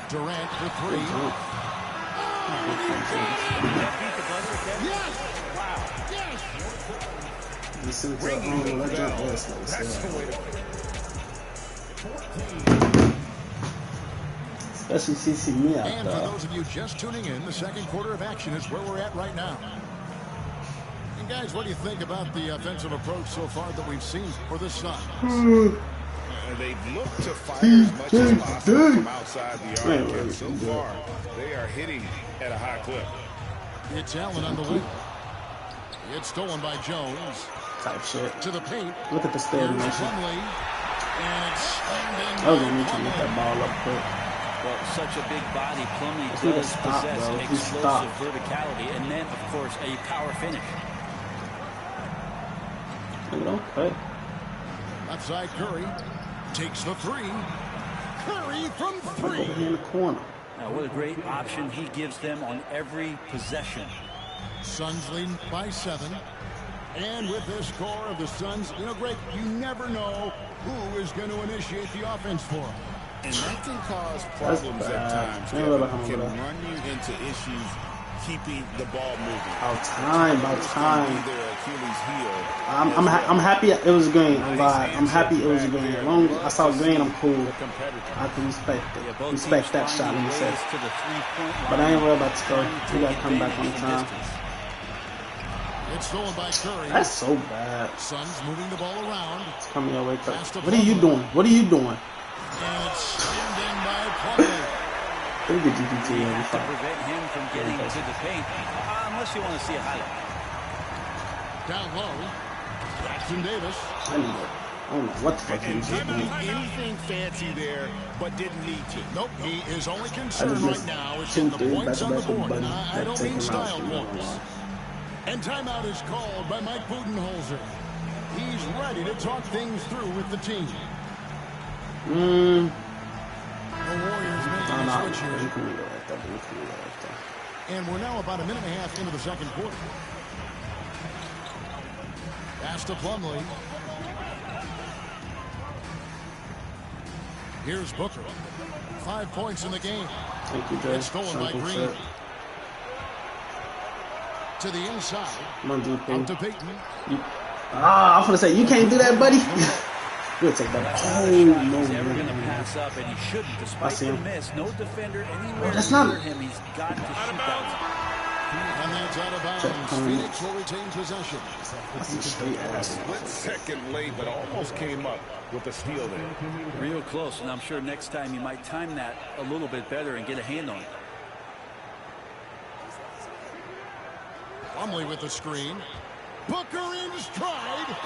Durant for three. Yes! Wow. Yes! Listen to that's the way to especially CC me out and for those of you just tuning in, the second quarter of action is where we're at right now. And guys, what do you think about the offensive approach so far that we've seen for the Suns? They've looked to fire as much as possible from outside the arc, and so far they are hitting at a high clip. It's Allen on the wing. It's stolen by Jones. Type shit. To the paint. Look at the steady motion. And it's I was gonna need to get that ball up quick. Well, such a big body, Plumlee does possess explosive verticality, and then, of course, a power finish. Okay. Left side Curry takes the three. Curry from three. In the corner. Now, what a great option he gives them on every possession. Suns lead by 7. And with this score of the Suns, you know, Greg, you never know who is going to initiate the offense for them. And that can cause problems at times. Kevin, can run you into issues keeping the ball moving. About time. Their Achilles heel. I'm happy it was green. I'm happy it was green. As long as I saw green, I'm cool. I can respect it. Respect that shot, let me say. But I ain't worried about the score. We gotta come back on time. It's stolen by Curry. That's so bad. Suns moving the ball around. It's coming your way, Curry. What are you doing? What are you doing? And it's slammed in by Plumlee. Let me get GPT to prevent him from getting to the paint, unless you want to see a highlight. Down low, Jackson Davis. I don't know what the fuck he was doing. Anything fancy there, but didn't need to. Nope, he is only concerned right now is in the points on the board. And I don't mean style points. And timeout is called by Mike Budenholzer. He's ready to talk things through with the team. The Warriors making a switch here. And we're now about a minute and a half into the second quarter. Pass to Plumlee. Here's Booker. 5 points in the game. Thank you, Jay. It's stolen by Green. To the inside. Come on, Up to Payton. I'm gonna say you can't do that, buddy. We'll take that. Oh no, he's ever going to pass up, and he shouldn't. Despite the miss, no defender anywhere near him. He's got to shoot that. And that's out of bounds. Phoenix will retain possession. That's a straight ass. Split second late, but almost came up with a steal there. Real close, and I'm sure next time you might time that a little bit better and get a hand on it. Plumlee with the screen. Booker in stride.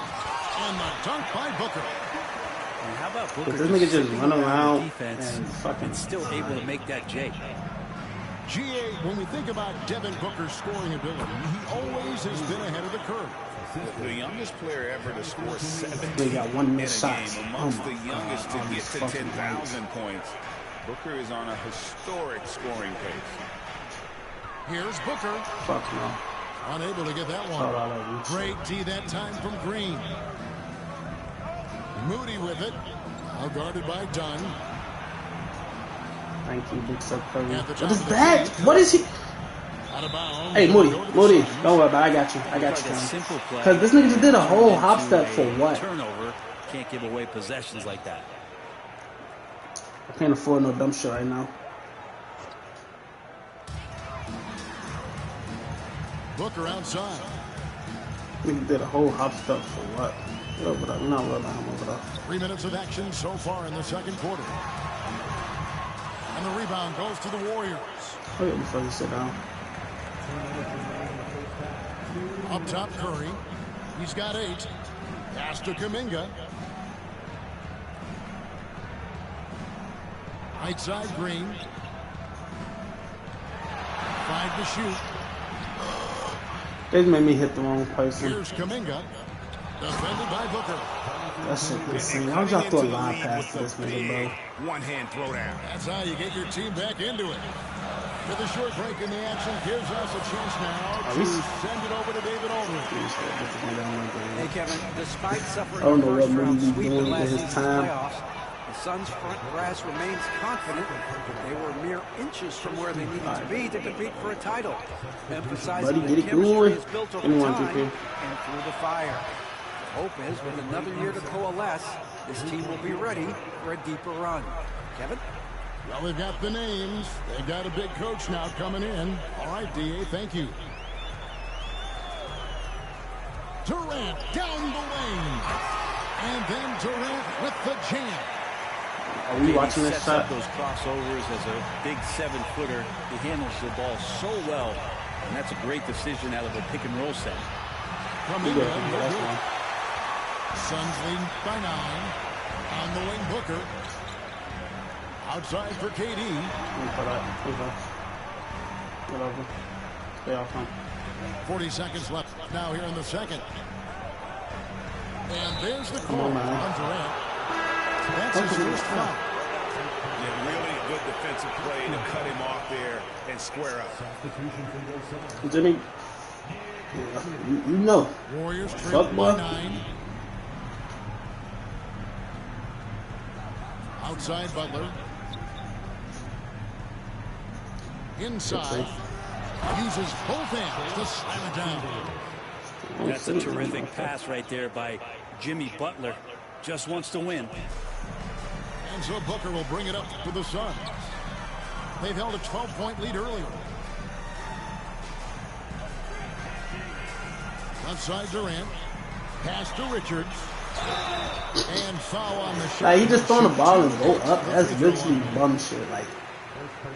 And the dunk by Booker. And how about Booker? This nigga just run around defense and fucking still able to make that J. GA, when we think about Devin Booker's scoring ability, he always has been ahead of the curve. The youngest player ever to score 70 they got one in a miss shot. game, amongst the youngest to get to 10,000 points. Booker is on a historic scoring pace. Here's Booker. Fuck no. Unable to get that one. Great D that time from Green. Moody with it. Now guarded by Dunn. Thank you, Big Sub Curry. At the top What is of the that? paint. What is he? Hey, Moody, don't worry about it. I got you. Because this nigga just did a whole hop step for what? Turnover. Can't give away possessions like that. I can't afford no dumb shit right now. Booker outside. Nigga did a whole hop step for what? Get over that. We're not rolling him over there. 3 minutes of action so far in the second quarter. And the rebound goes to the Warriors. Oh, yeah, before you sit down. Up top, Curry. He's got 8. Pass to Kuminga. Right side, Green. 5 to shoot. They made me hit the wrong person. Here's Kuminga. Defended by Booker. That shit insane. I'll drop through a line pass to this nigga, bro. One-hand throwdown. That's how you get your team back into it. With a short break in the action, gives us a chance now to send it over to David Aldridge. Hey, Kevin, despite suffering I don't know a what first-round Moody sweep in doing last in his season's time. playoffs, the Suns' front brass remains confident they were mere inches from where they needed to be to compete for a title, emphasizing that chemistry is built over time and through the fire. The hope is, with another year to coalesce, this team will be ready for a deeper run. Kevin? Well, they've got the names. They've got a big coach now coming in. All right, D.A., thank you. Durant down the lane. And then Durant with the jam. Are we watching this shot? Those crossovers as a big 7-footer. He handles the ball so well. And that's a great decision out of a pick-and-roll set. Suns leading by 9. On the wing, Booker. Outside for KD. Stay off him. 40 seconds left now here in the second. And there's the call on Durant. That's his first foul. Yeah, really good defensive play to cut him off there and square up. Jimmy, you know. Warriors trail by 9. Outside Butler. Inside. Uses both hands to slam it down. That's a terrific pass right there by Jimmy Butler. Just wants to win. And so Booker will bring it up for the Suns. They've held a 12-point lead earlier. Outside Durant. Pass to Richards. And foul on the shot. Like, he just throwing the ball and go up. That's literally bum shit. Like,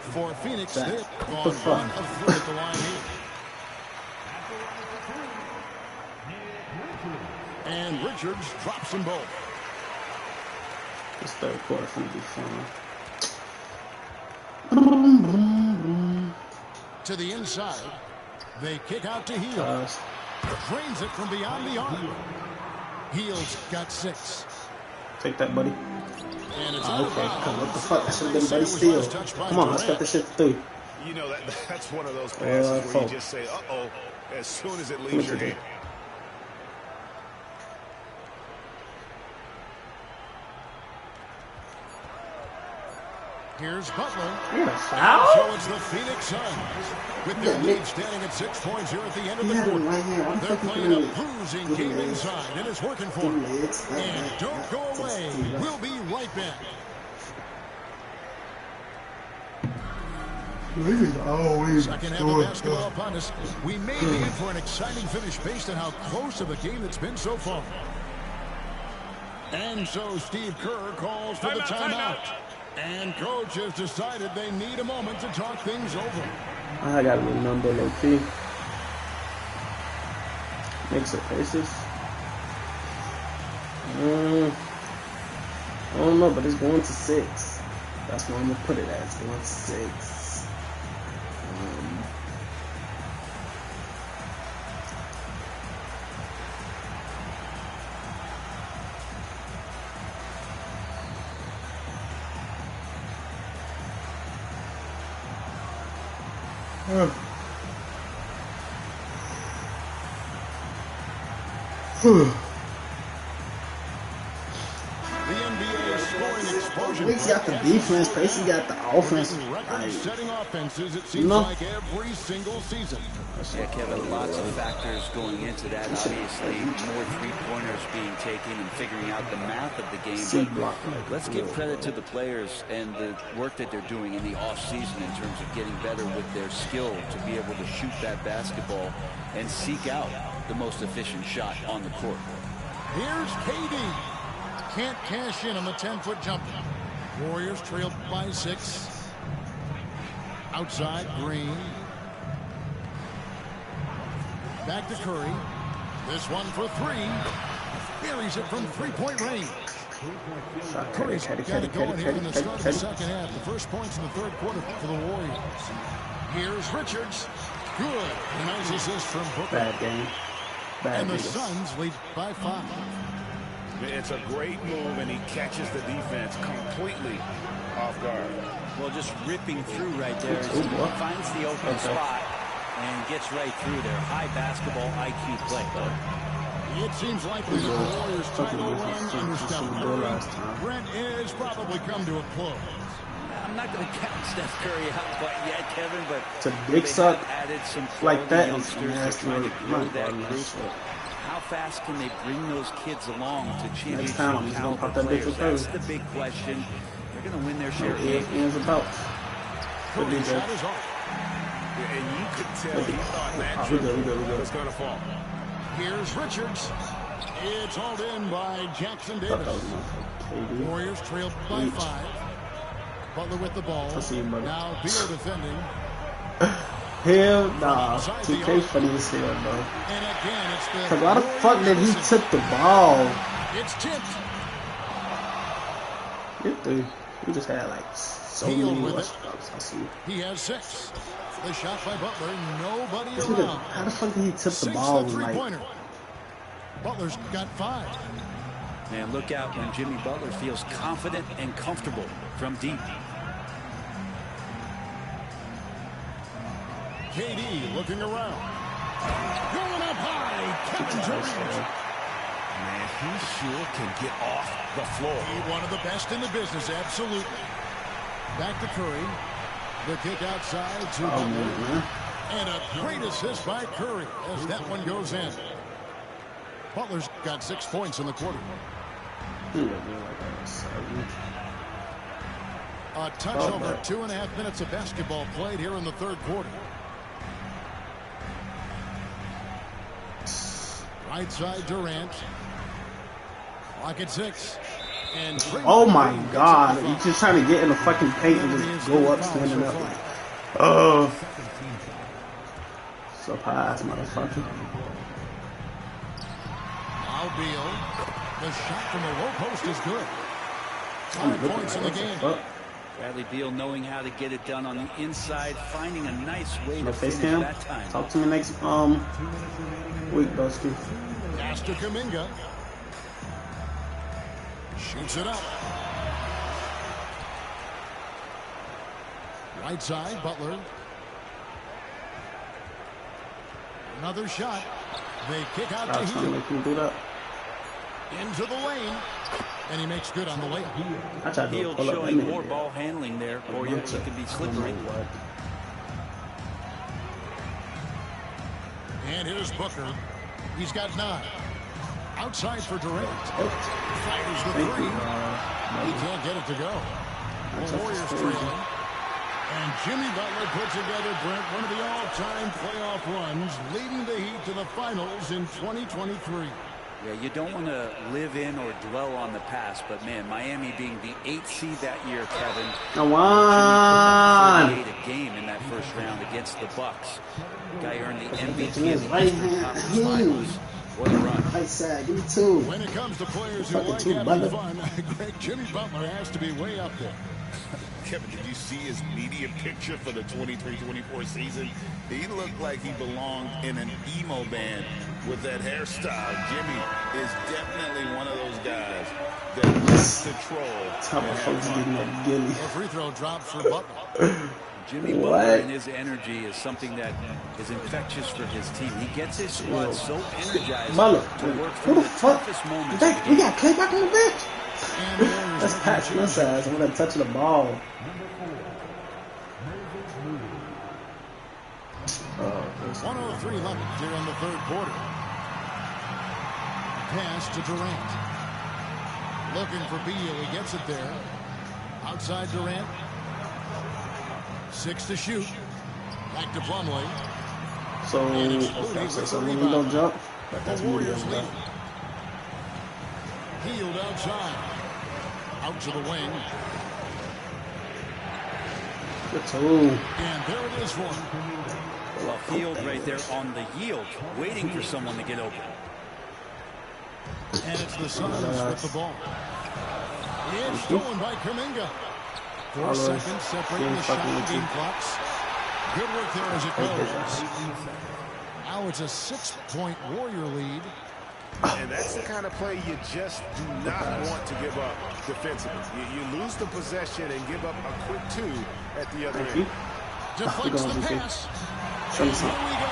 for Phoenix, they've what gone the fuck? 1 of 3 at the line here. And Richards drops them both. This third quarter is going to be fun. To the inside. They kick out to Heel. Drains it from beyond the arc. Heel's got 6. Take that, buddy. And it's okay. What the fuck? That should have been Buddy Steele. Come on, let's get this shit through. You know, that's one of those passes where you just say, uh-oh, as soon as it leaves your hand. Here's Butler. Foul? So it's the Phoenix Suns. With their lead standing at 6 points here at the end of the quarter. They're playing a bruising game inside, and it's working for them. And don't go away. We'll be right back. Second half of basketball upon us. We may be in for an exciting finish based on how close of a game it's been so far. And so Steve Kerr calls for the timeout. And coach has decided they need a moment to talk things over. I got a little number low key. Makes it Pacers. I don't know, but it's going to 6. That's what I'm gonna put it at. It's going to 6. The NBA scoring explosion got the defense. Pacey got the offense. Setting offenses, it You seems know? like every single season. Yeah, Kevin, lots of factors going into that. Obviously, more three-pointers being taken and figuring out the math of the game. But let's give credit to the players and the work that they're doing in the off-season in terms of getting better with their skill to be able to shoot that basketball and seek out the most efficient shot on the court. Here's KD. Can't cash in on the 10-foot jumper. Warriors trailed by 6. Outside, Green. Back to Curry. This one for 3. Buries it from three-point range. Curry's got it going here in the start of the second half. The first points in the third quarter for the Warriors. Here's Richards. Good. A nice assist from Booker. Bad game. Bad And the game. Suns lead by 5. It's a great move, and he catches the defense completely off guard. Well, just ripping through right there. He finds the open spot and gets right through there. High basketball IQ play. It seems likely that the Warriors' title run under Steph Brent is probably come to a close. I'm not going to count Steph Curry out quite yet, Kevin, but to big suck added some like that youngsters is to try to grow that group. How fast can they bring those kids along to championship caliber players? That's the big question. They're going to win their share of games. about. Curry's shot is off. And you could tell he thought that trip was going to fall. Here's Richards. It's hauled in by Jackson Davis. Warriors trailed by 5. Butler with the ball. Now Beal defending. Hell nah. 2K funny as hell, bro. And again, it's the Cause why the fuck did he tip the ball? It's tipped. We just had like so many rush drops. I see. He has 6. The shot by Butler. Nobody This around. nigga, how the fuck did he tip the ball? The Like, three-pointer. Butler's got 5. Man, look out when Jimmy Butler feels confident and comfortable from deep. KD looking around. Going up high. Kevin Durant. Man, he sure can get off the floor. One of the best in the business, absolutely. Back to Curry. The kick outside to Butler. And a great assist by Curry as that one goes in. Butler's got 6 points in the quarter. A touch over 2.5 minutes of basketball played here in the third quarter. Right side Durant. Clock at 6. And oh my god, he's just trying to get in the fucking paint and just go up standing up. Surprise, motherfucker. Now Beal. The shot from the low post is good. 5 points in the game. Bradley Beal knowing how to get it done on the inside, finding a nice way to finish cam? that time. Talk to me next week, Dusty. Pass to Kuminga. Shoots it up. Right side, Butler. Another shot. They kick out to Hield. Into the lane. And he makes good on the layup. Hield showing more ball handling there, or he could be slippery. And here's Booker. He's got 9. Outside for Durant. Fires the 3. He can't get it to go. The Warriors trailing. And Jimmy Butler put together, Brent, one of the all-time playoff runs, leading the Heat to the finals in 2023. Yeah, you don't want to live in or dwell on the past, but man, Miami being the 8th seed that year, Kevin. Come on! Jimmy a game in that first round against the Bucks. Guy earned the MVP of the Eastern Conference Finals. What a run. Right side, give me 2. When it comes to players who like having fun, Jimmy Butler has to be way up there. Kevin, did you see his media picture for the 23-24 season? He looked like he belonged in an emo band with that hairstyle. Jimmy is definitely one of those guys that likes to troll. A free throw drop for Butler. Jimmy Butler and his energy is something that is infectious for his team. He gets his squad so energized to work through the toughest moments. We got Clay back on the bench. That's Pat Smith's ass. I'm gonna touch the ball. 1:03 left here in the third quarter. Pass to Durant. Looking for Beal. He gets it there. Outside Durant. 6 to shoot. Back to Plumlee. So when you don't jump, that's Warriors lead. Healed outside. Out to the wing. And there it is for him. Well, Field right there on the yield, waiting for someone to get open. And it's the Suns with the ball. It's stolen by Kuminga. 4 seconds separating the shot and game clocks. Good work there as it goes. Now it's a 6-point Warrior lead. And that's the kind of play you just do not want to give up defensively. You lose the possession and give up a quick 2 at the other end. Deflects the pass. Show me something. Here we go.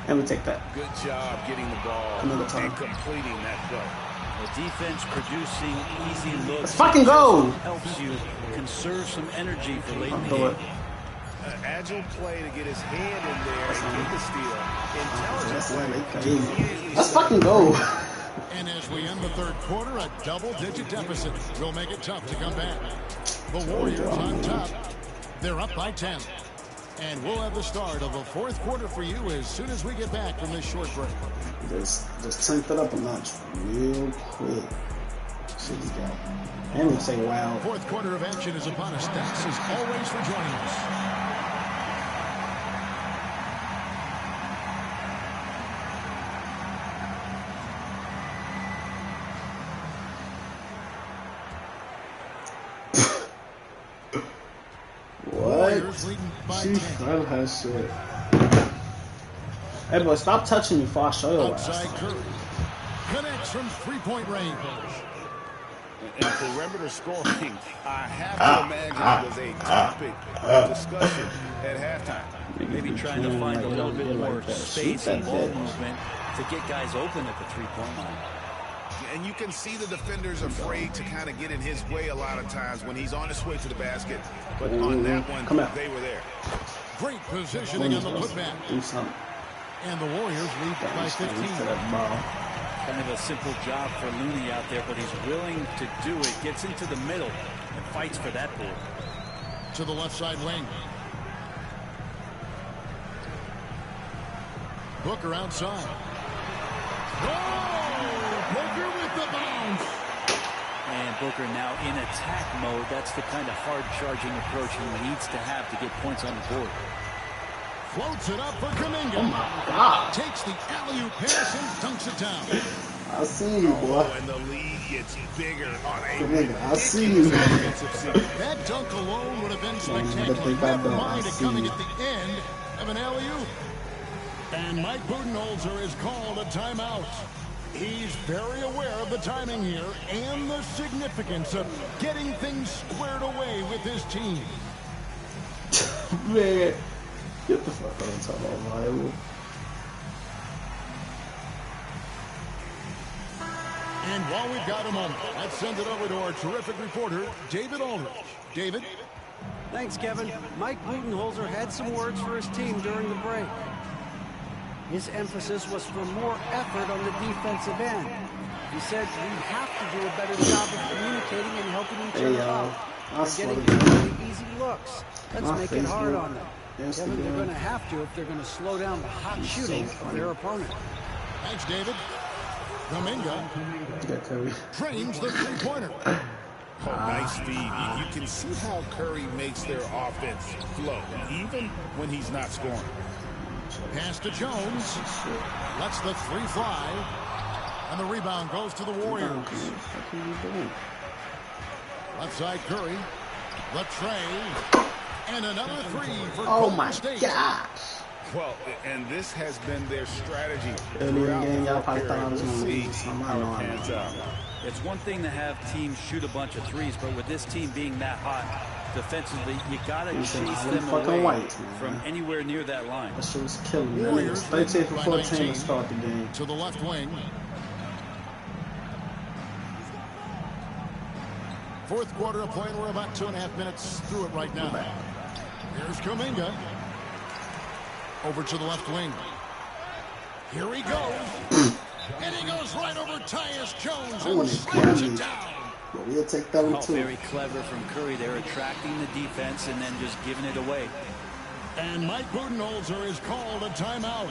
Let me take that. Good job getting the ball and completing that play. The defense producing easy looks. Let's fucking go! Helps you conserve some energy for late in the game. An agile play to get his hand in there and get the steal. Intelligent play. Let's fucking go. And as we end the third quarter, a double-digit deficit will make it tough to come back. The Warriors on top. They're up by 10. And we'll have the start of the fourth quarter for you as soon as we get back from this short break. Just turn it up a notch real quick. I'm gonna say wow. Fourth quarter of action is upon us. Thanks as always for joining us. She found her shit. Hey boy, stop touching me before I show you. Outside Curry connects from 3-point range. And perimeter scoring, I have to imagine, was a topic of discussion at halftime. Maybe trying to find a little bit more space and ball movement to get guys open at the 3-point line. And you can see the defenders afraid to kind of get in his way a lot of times when he's on his way to the basket. But on that one, they were there. Great positioning on the putback. And the Warriors lead by 15. Kind of a simple job for Looney out there, but he's willing to do it. Gets into the middle and fights for that board. To the left side wing. Booker outside. Booker with the bounce. And Booker now in attack mode. That's the kind of hard-charging approach he needs to have to get points on the board. Floats it up for Kuminga. Oh my God. Takes the alley-oop pass and dunks it down. I see you, boy. And the lead gets bigger on Kuminga, I see you. That dunk alone would have been spectacular. Never mind it coming at the end of an alley-oop. And Mike Budenholzer has called a timeout. He's very aware of the timing here and the significance of getting things squared away with his team. Man, get the fuck out of time, Bible. And while we've got a moment, let's send it over to our terrific reporter, David Aldridge. David? Thanks, Kevin. Mike Budenholzer had some words for his team during the break. His emphasis was for more effort on the defensive end. He said we have to do a better job of communicating and helping each other out. They're getting really easy looks. Let's make it hard on them. Kevin, they're going to have to if they're going to slow down the hot shooting of their opponent. Thanks, David. Kuminga trains the three-pointer. Oh, nice feed. You can see how Curry makes their offense flow, even when he's not scoring. Pass to Jones. Lets the three fly. And the rebound goes to the Warriors. Left side Curry. The tray. And another three for Golden State. Gosh. Well, and this has been their strategy. It's one thing to have teams shoot a bunch of threes, but with this team being that hot, defensively. You got to chase them away from anywhere near that line. That shit was killing me. It was 13 for 14 to start the game. To the left wing. Fourth quarter of play, and we're about 2.5 minutes through it right now. Here's Kuminga. Over to the left wing. Here he goes. And he goes right over Tyus Jones and slams it down. But we'll take that one too. Very clever from Curry. They're attracting the defense and then just giving it away. And Mike Budenholzer is called a timeout.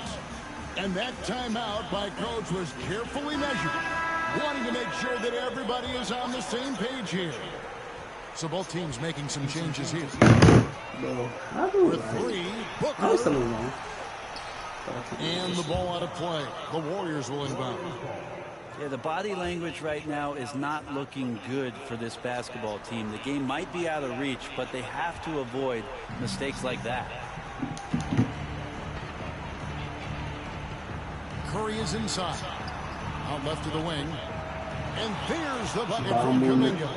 And that timeout by Coach was carefully measured, wanting to make sure that everybody is on the same page here. So both teams making some changes here. With three, Booker. And the ball out of play. The Warriors will inbound. Yeah, the body language right now is not looking good for this basketball team. The game might be out of reach, but they have to avoid mistakes like that. Curry is inside. Out left to the wing. And there's the bucket from Kuminga.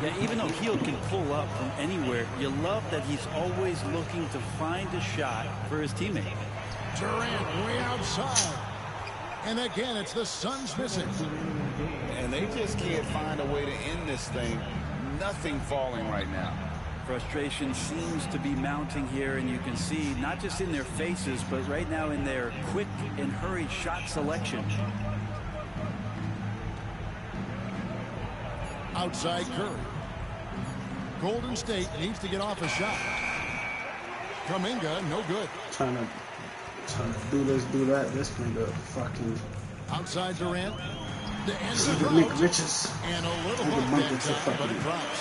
Yeah, even though Hield can pull up from anywhere, you love that he's always looking to find a shot for his teammate. Durant way outside. And again, it's the Suns missing. And they just can't find a way to end this thing. Nothing falling right now. Frustration seems to be mounting here, and you can see not just in their faces, but right now in their quick and hurried shot selection. Outside Curry. Golden State needs to get off a shot. Kuminga, no good. Trying to do this, do that. This nigga fucking. Outside Durant. The end This of the nigga Nick Richards. And a little Nigga bump monkey that to time, but it drops.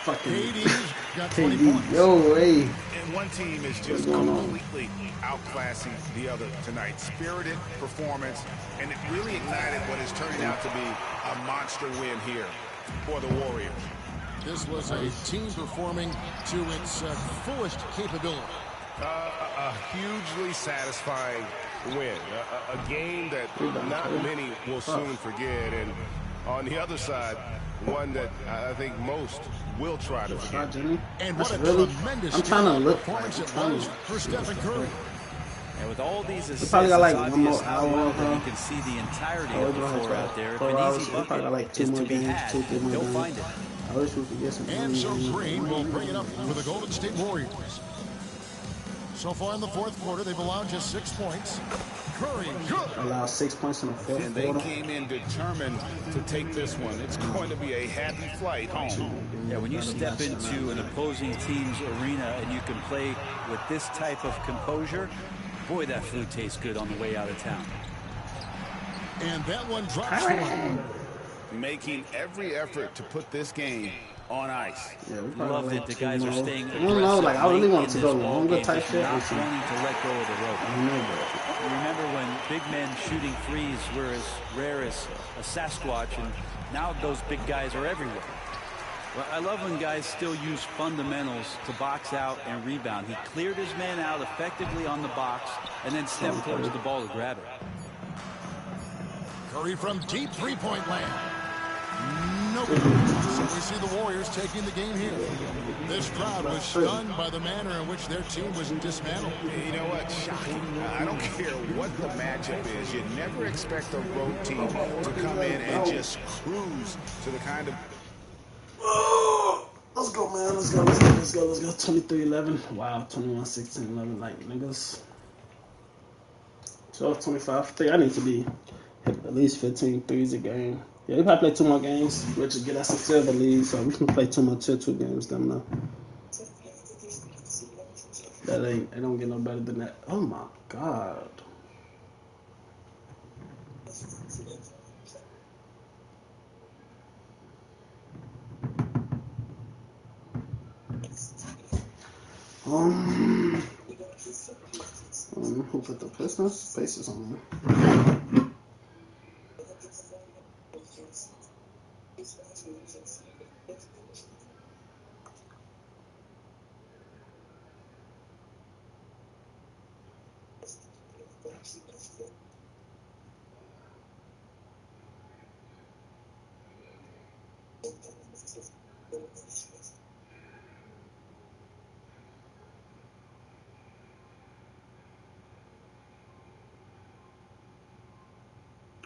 Fucking. KD's got 20 KD. points. Yo, hey. And one team is just completely outclassing the other tonight. Spirited performance, and it really ignited what is turning out to be a monster win here for the Warriors. This was a team performing to its fullest capability. A hugely satisfying win. A game that not many will soon forget. And on the other side, one that I think most will try to forget. And That's what a really, tremendous I'm trying to look performance like, it was for Stephen Curry. And with all these assists, probably got like it's one more obvious how hour, well that you can see the entirety of the floor out there. If 4 an hours, easy we probably got bucket like 2 is more to be games, had, 2-3 more they'll games. find it. I wish we could get some. And so Green will bring it up for the Golden State Warriors. So far in the fourth quarter, they've allowed just 6 points. Curry, good. Allowed 6 points in the fourth And they quarter. came in determined to take this one. It's going to be a happy flight home. Yeah, when you step into an opposing team's arena and you can play with this type of composure, boy, that food tastes good on the way out of town. And that one drops one. Making every effort to put this game on ice. Yeah, we Love that the guys are staying aggressive. I don't know, like I really want in to go this ball longer game, type just shit. not wanting to let go of the rope. I don't know, but Remember when big men shooting threes were as rare as a Sasquatch, and now those big guys are everywhere. Well, I love when guys still use fundamentals to box out and rebound. He cleared his man out effectively on the box and then stepped towards the ball to grab it. Curry from deep three-point land. Nope. So we see the Warriors taking the game here. This crowd was stunned by the manner in which their team was dismantled. You know what? Shocking. I don't care what the matchup is. You never expect a road team to come in and just cruise to the kind of... let's go, man. Let's go. 23-11. Wow, 21-16-11. Like, niggas. 12-25. I need to be hit at least 15 threes a game. Yeah, we probably play 2 more games, which will get us a silver lead, so we can play 2 more tier 2 games. Them now. That ain't. It don't get no better than that. Oh my god. Who put the Pistons? Pacers on me.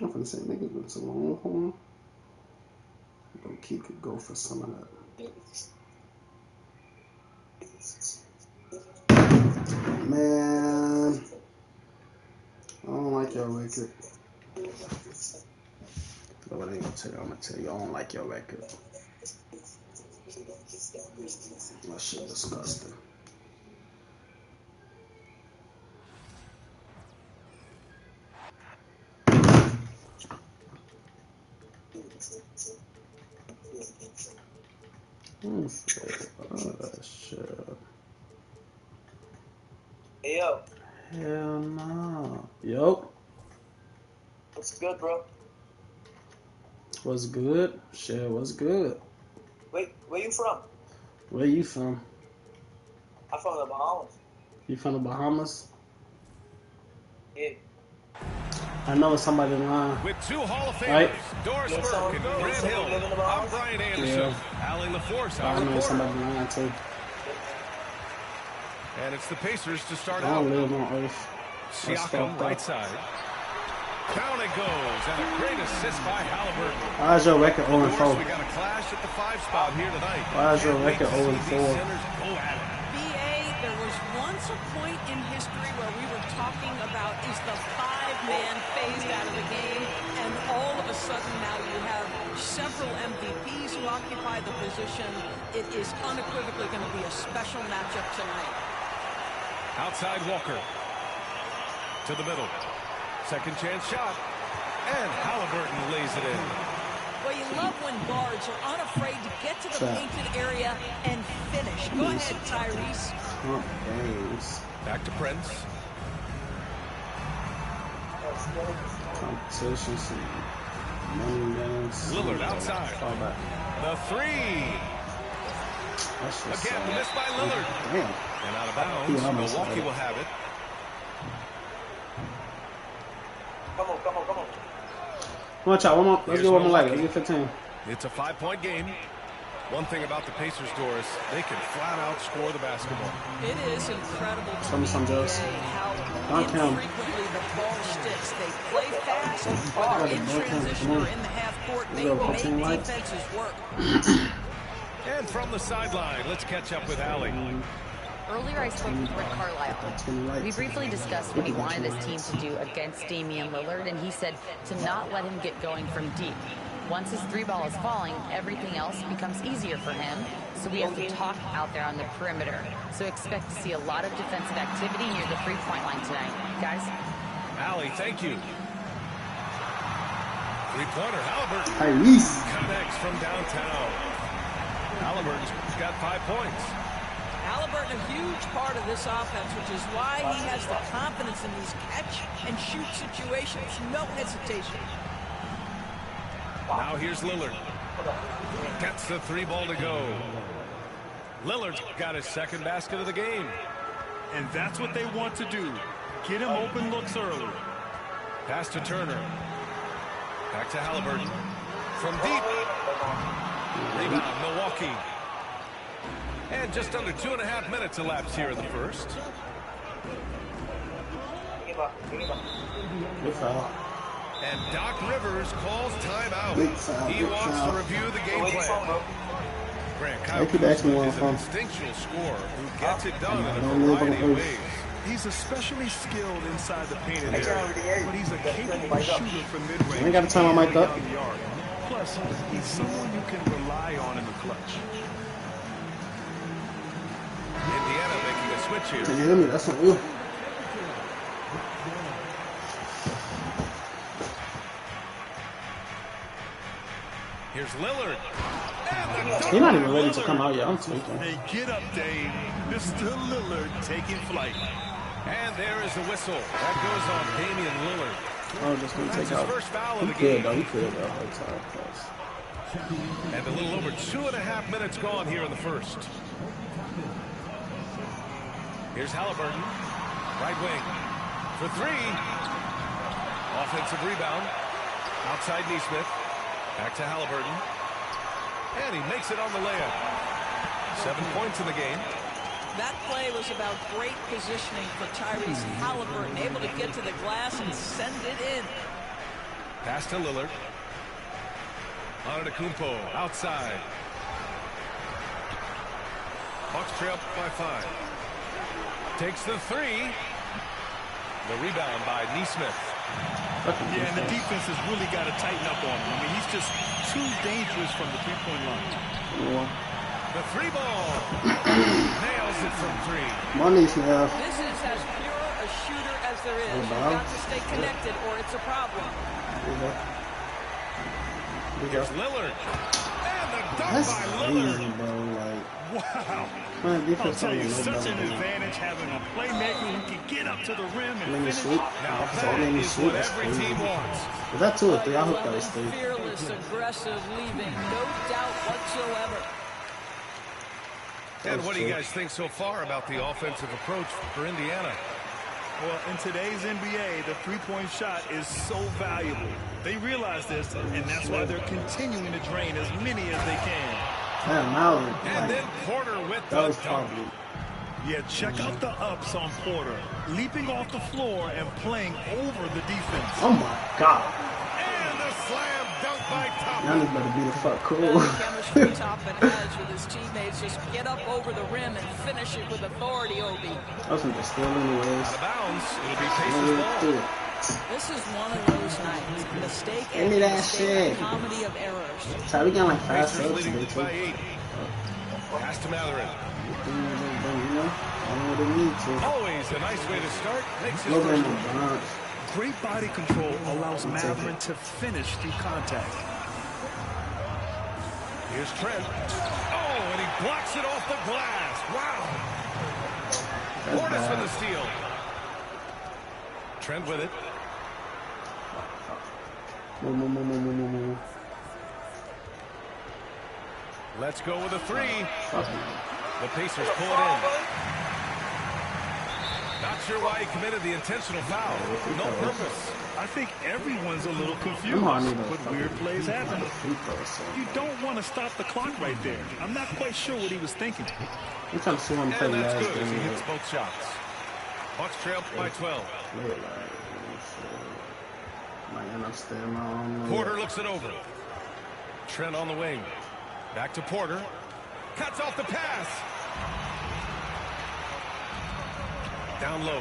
I'm finna say niggas with some Longhorn. Low key could go for some of that. Man, I don't like your record. But what I ain't gonna tell you, I'm gonna tell you, I don't like your record. That shit disgusting. Shit. Hey, yo. Hell no. Yo. What's good, bro? What's good? Shit, what's good? Wait, where you from? Where you from? I'm from the Bahamas. You from the Bahamas? Yeah. I know somebody in line. With 2 Hall of Famers, right? Doris Burke and Grant Hill. I'm Brian Anderson. Allie LaForce, our I know reporter. somebody in line too. And it's the Pacers to start I out. don't live on Earth. Siakam, right side. Down it goes, and a great assist by Halliburton. Why is your record 0-4? We got a clash at the 5 spot here tonight. Why is your record 0-4? BA, there was once a point in history where we were talking about is the 5-man phased out of the game, and all of a sudden now you have several MVPs who occupy the position. It is unequivocally going to be a special matchup tonight. Outside Walker. To the middle. Second chance shot. And Halliburton lays it in. Well, you love when guards are unafraid to get to the painted area and finish. Go ahead, Tyrese. Back to Prince. Competition, money games. Lillard outside. The 3. Again, missed by Lillard. Damn. And out of bounds. Milwaukee will have it. Come on. Come on, child. Let's get one more leg. Let's get 15. It's a 5-point game. One thing about the Pacers, Doris, they can flat out score the basketball. It is incredible to me how infrequently the ball sticks. They play fast, whether in transition or in the half court, they make defenses work. And from the sideline, let's catch up with Allie. Earlier, I spoke with Rick Carlisle. We briefly discussed what he wanted his team to do against Damian Lillard, and he said to not let him get going from deep. Once his 3-ball is falling, everything else becomes easier for him, so we have to talk out there on the perimeter. So expect to see a lot of defensive activity near the 3-point line tonight. Guys? Allie, thank you. 3-pointer, Halliburton. Tyrese. Connects from downtown. Halliburton's got 5 points. Halliburton, a huge part of this offense, which is why he has the confidence in these catch-and-shoot situations. No hesitation. Now here's Lillard. Gets the 3-ball to go. Lillard's got his second basket of the game. And that's what they want to do. Get him open looks early. Pass to Turner. Back to Halliburton. From deep. Rebound, Milwaukee. And just under 2.5 minutes elapsed here in the first. Good foul. And Doc Rivers calls timeout. He wants to review the game plan. Grant Kyle is an instinctual scorer who gets it done in a variety of ways. He's especially skilled inside the painted area, but he's a capable shooter from mid-range. I ain't got to turn my mic up. Plus, he's someone you can rely on in the clutch. Indiana making a switch here. Can you hear me? That's on you. Here's Lillard. He's not even ready to come out yet. I'm tweaking. Hey, get up, Dave. Mr. Lillard taking flight. And there is the whistle. That goes on Damian Lillard. Oh, just going to take out. First foul of the game. game. He could, though. And a little over 2.5 minutes gone here in the first. Here's Halliburton. Right wing. For 3. Offensive rebound. Outside Neesmith. Back to Halliburton. And he makes it on the layup. 7 points in the game. That play was about great positioning for Tyrese Halliburton, able to get to the glass and send it in. Pass to Lillard. Antetokounmpo outside. Hawks trail by 5. Takes the 3. The rebound by Nesmith. Yeah, and the defense has really got to tighten up on him. I mean, he's just too dangerous from the three-point line. The 3 ball. Nails it from 3. This is as pure a shooter as there is. You've got to stay connected or it's a problem. Here's Lillard. And the dunk That's by crazy, Lillard. bro. Like, Wow. man, I'll defense tell you, don't such know an better. advantage having a playmaker who can get up to the rim and Let me finish. sleep. Now So that let me is sleep. what That's every crazy. team wants. Was that 2 or 3? I hope that was 3. Fearless, aggressive, leaving no doubt whatsoever. And what do you guys think so far about the offensive approach for Indiana? Well, in today's NBA, the three-point shot is so valuable. They realize this, and that's why they're continuing to drain as many as they can. Damn, now, And then Porter with that the was dunk. probably. Yeah, check out the ups on Porter. Leaping off the floor and playing over the defense. Oh my God. And the slam dunk by Y'all Toppin. niggas better be the fuck cool. The chemistry Toppin has with his teammates. Just get up over the rim and finish it with authority, Obi. I was gonna steal anyways. Out of bounds. It'll be Pacers ball. This is one of those nights. Mistake Give me and that mistake, shit. a comedy of errors. So we got like 5 Pacers subs leading today, too. by 8. Pass to Matherin. You know, I don't know what they need to. Always a nice way to start. Makes his No first game one. of bonds. Great body control allows Matherin to finish through contact. Here's Trent. Oh, and he blocks it off the glass. Wow. Portis for the steal. Trent with it. Move. Let's go with a 3. Fuck me. The Pacers pull it in. Not sure why he committed the intentional foul. No purpose. I think everyone's a little confused, Come on, nigga. but weird plays happen. Free throw, so. You don't want to stop the clock right there. I'm not quite sure what he was thinking. I'm trying to see him play And that's last good as he game. hits both shots. Hawks trail by 12. Might end up staying on. Porter looks it over. Trent on the wing. Back to Porter. Cuts off the pass. Down low.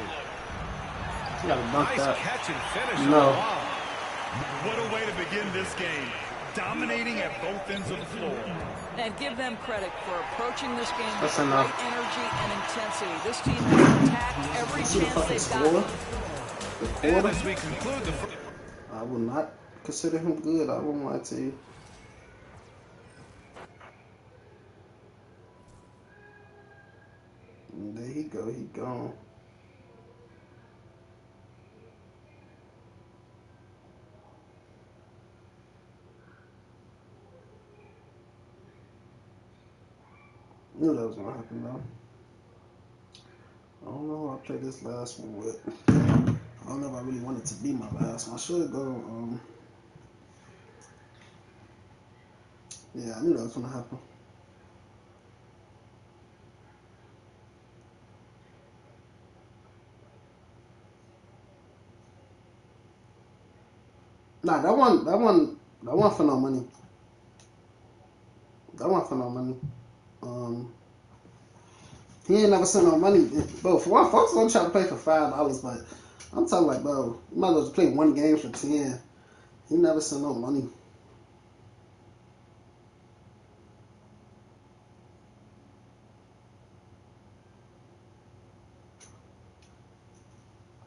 You gotta dunk Nice that. catch and finish. No. On the lob. What a way to begin this game. Dominating at both ends of the floor. And give them credit for approaching this game with That's great enough. energy and intensity. This team has attacked every See the chance fucking they've score? got. The And quarter? as we conclude the first. I will not consider him good. I won't lie to you. And there he go. He gone. Knew that was gonna happen though. I don't know who I played this last one with. I don't know if I really wanted to be my last one. I should go. Yeah, I knew that was gonna happen. Nah, that one for no money. That one for no money. He ain't never sent no money. Bro, for one, folks don't try to play for $5, but I'm talking like, bro, you might as well just play one game for 10. He never sent no money.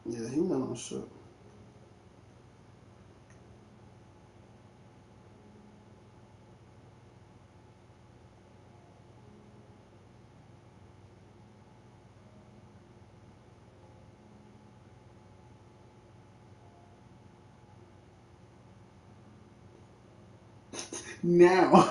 Yeah, he went on shit. Now.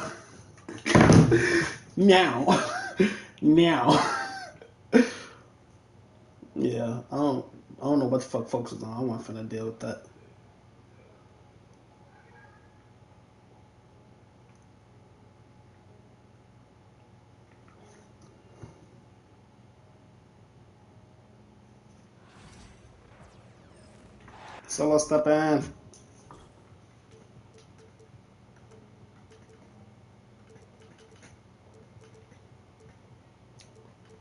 Yeah, I don't know what the fuck folks is on. I wasn't finna deal with that. Solo step in.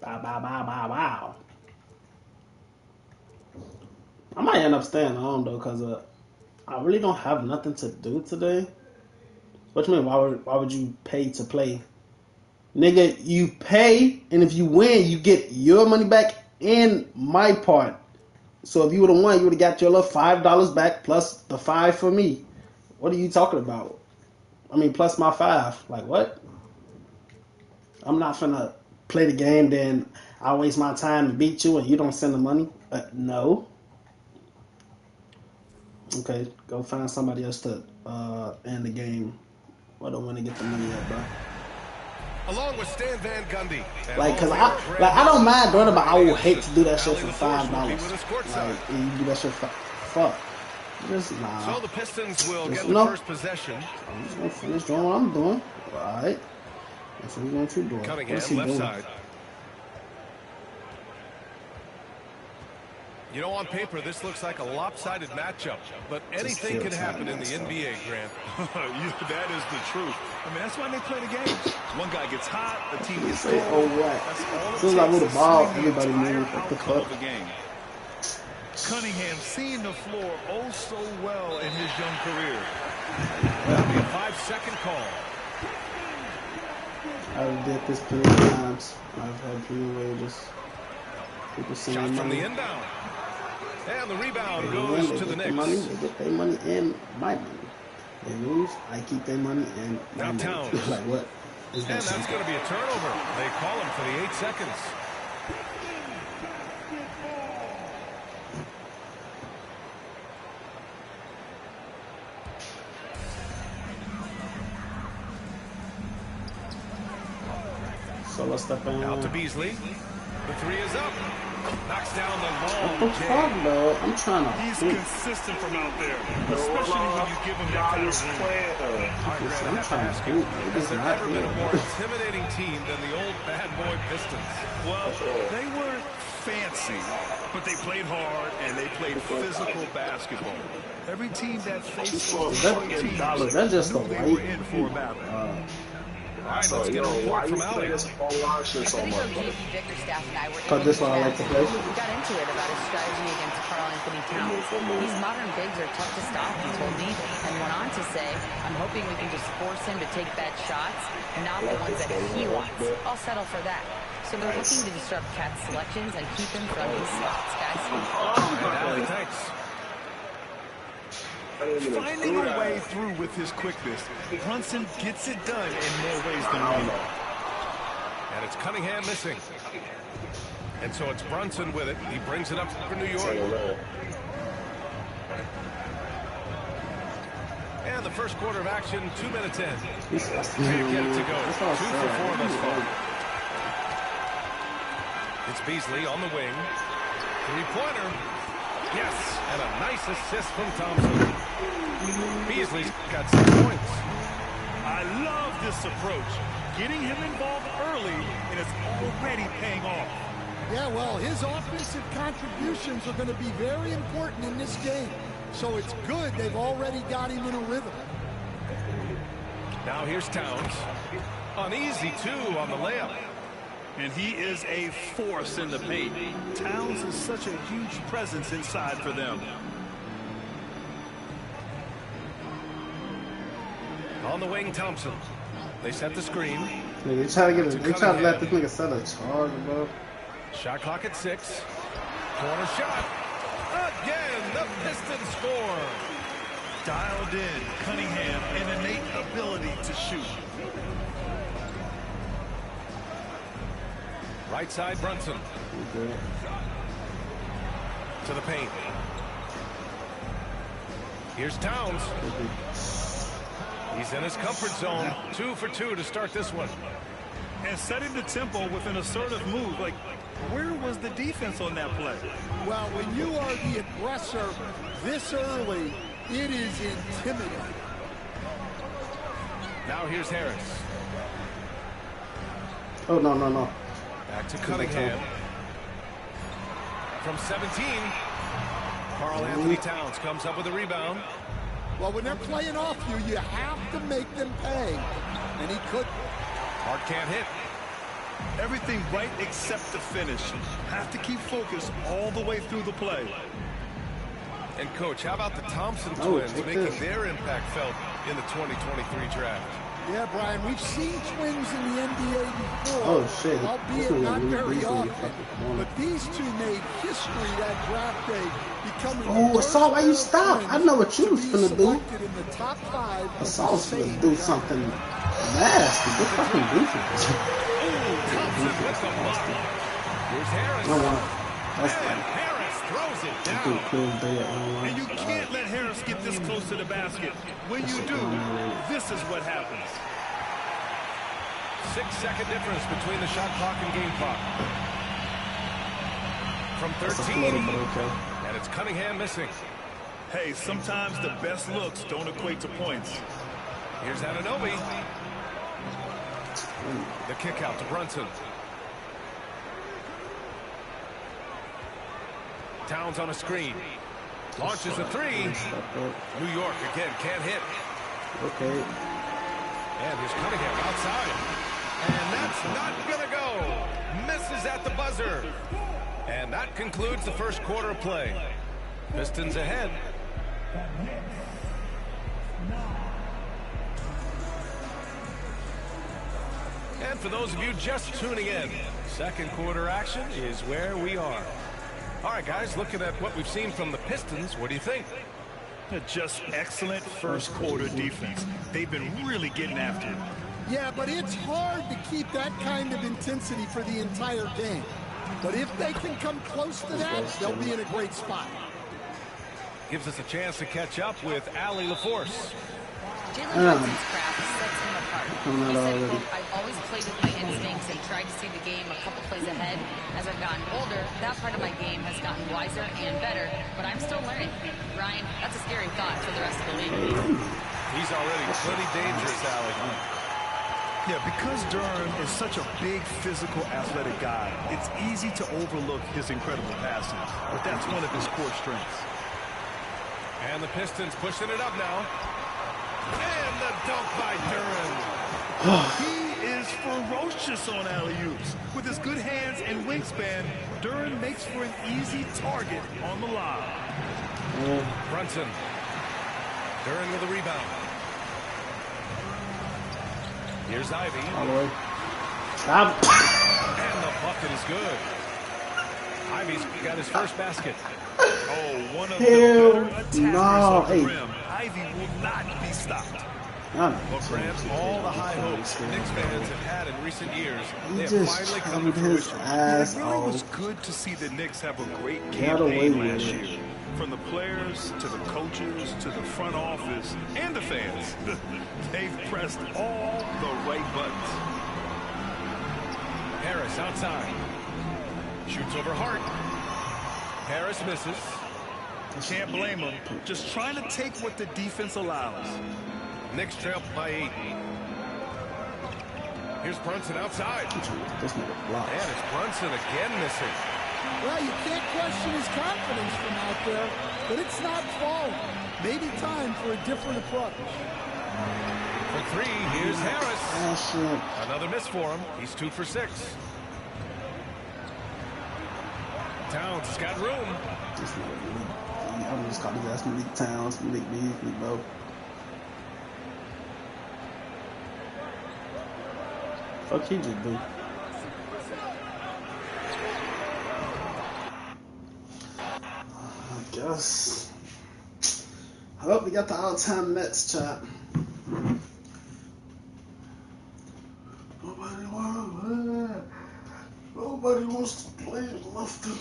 Wow. I might end up staying home though, cause I really don't have nothing to do today. What you mean? Why would you pay to play? Nigga, you pay, and if you win, you get your money back and my part. So if you would have won, you would have got your little $5 back plus the $5 for me. What are you talking about? I mean, plus my $5. Like what? I'm not finna play the game, then I waste my time and beat you, and you don't send the money. No. Okay, go find somebody else to end the game. I don't want to get the money up, bro. Along with Stan Van Gundy. Like, cause I don't mind doing it, but I would hate to do that shit for $5. Like, you do that shit for fuck. Just nah. So the Pistons will get the first possession. I'm just gonna finish doing what I'm doing. All right. That's what we're going to do. Cunningham, left side. You know, on paper, this looks like a lopsided matchup, but anything can happen in the NBA, Grant. That is the truth. I mean, that's why they play the games. One guy gets hot, the team gets cold. Oh, right. As soon as I move the ball, everybody moves. What the fuck? Cunningham seeing the floor oh so well in his young career. That'll be a 5-second call. I've did this plenty of times. I've had plenty of wages. People shot from the inbound. And the rebound goes to the Knicks. They get their money and my money. They lose, I keep their money and my money. Like what? And that's going to be a turnover. They call him for the 8 seconds. So let's step in. Out to Beasley. The three is up. Knocks down the long What the fuck, though? I'm trying to. He's consistent from out there, especially when you give him that kind of I'm trying to scoop. Has there ever been a more intimidating team than the old bad boy Pistons? Well, they weren't fancy, but they played hard and they played physical basketball. Every team that faced those teams, that's just the they were in for a battle. All right, let's get a report from Alex. But this one I like to play. We got into it about his strategy against Karl Anthony Towns. These modern bigs are tough to stop, he told me, and went on to say, I'm hoping we can just force him to take bad shots, not the ones that he wants. I'll settle for that. So they're looking to disrupt Cat's selections and keep him from his spots, guys. Thanks. Finding a way through with his quickness, Brunson gets it done in more ways than one. And it's Cunningham missing. And so it's Brunson with it. He brings it up for New York. And the first quarter of action, 2 minutes in. Get it to go. 2 for 4 thus far. It's Beasley on the wing. Three-pointer. Yes, and a nice assist from Thompson. Beasley's got 6 points. I love this approach. Getting him involved early, and it's already paying off. Yeah, well, his offensive contributions are going to be very important in this game. So it's good they've already got him in a rhythm. Now here's Towns. Uneasy, too, on the layup. And he is a force in the paint. Towns is such a huge presence inside for them. On the wing, Thompson. They set the screen. They try to let this nigga set a charge, bro. Shot clock at 6. Corner shot. Again, the Pistons score. Dialed in, Cunningham, an innate ability to shoot. Right side, Brunson. Okay. To the paint. Here's Towns. He's in his comfort zone. 2 for 2 to start this one. And setting the tempo with an assertive move. Like, where was the defense on that play? Well, when you are the aggressor this early, it is intimidating. Now here's Harris. Oh, no. Back to Cunningham. From 17, Karl Anthony Towns comes up with a rebound. Well, when they're playing off you, you have to make them pay. And he couldn't. Hart can't hit. Everything right except the finish. Have to keep focused all the way through the play. And, Coach, how about the Thompson twins making their impact felt in the 2023 draft? Yeah, Brian, we've seen twins in the NBA before, albeit not very often. But these two made history that draft day, becoming the first why you stop? I know what you was finna do. in the top 5. Assault was finna do something nasty. Good fucking defense. Thompson with the block. Here's Harris. And Harris throws it down. And you can't let Harris get this close to the basket. When you do, this is what happens. 6-second difference between the shot clock and game clock. From 13, and it's Cunningham missing. Hey, sometimes the best looks don't equate to points. Here's Anunoby. The kick out to Brunson. Towns on a screen. Launches a three. New York again can't hit. Okay. And here's Cunningham outside. And that's not going to go. Misses at the buzzer. And that concludes the first quarter of play. Pistons ahead. And for those of you just tuning in, second quarter action is where we are. All right, guys, looking at what we've seen from the Pistons, what do you think? Just excellent first quarter defense. They've been really getting after it. Yeah, but it's hard to keep that kind of intensity for the entire game. But if they can come close to that, they'll be in a great spot. Gives us a chance to catch up with Allie LaForce. Jalen Brunson's craft sets him apart. He said, quote, I've always played with my instincts and tried to see the game a couple plays ahead. As I've gotten older, that part of my game has gotten wiser and better, but I'm still learning. Ryan, that's a scary thought for the rest of the league. He's already pretty dangerous, Allie. Yeah, because Durham is such a big, physical, athletic guy, it's easy to overlook his incredible passing, but that's one of his core strengths. And the Pistons pushing it up now. And the dunk by Durham. He is ferocious on alley-oops. With his good hands and wingspan, Durham makes for an easy target on the lob. Brunson. Durham with a rebound. Here's Ivy. Stop. And the bucket is good. Ivy's got his first basket. Oh, one of the better attackers of the rim. Ivy will not be stopped. But perhaps all the high hopes Knicks fans have had in recent years, they have finally come to fruition. It really was good to see the Knicks have a great campaign last year. From the players to the coaches to the front office and the fans, they've pressed all the right buttons. Harris outside. Shoots over Hart. Harris misses. Can't blame him. Just trying to take what the defense allows. Knicks trail by 8. Here's Brunson outside. And it's Brunson again missing. Well, you can't question his confidence from out there, but it's not falling. Maybe time for a different approach. For 3, here's Harris. Another miss for him. He's 2 for 6. Towns has got room. I'm just calling his ass Malik Towns, Malik Beasley, bro. Fuck he just do. I guess. I hope we got the all-time Mets chat. Nobody wants to play Lofton.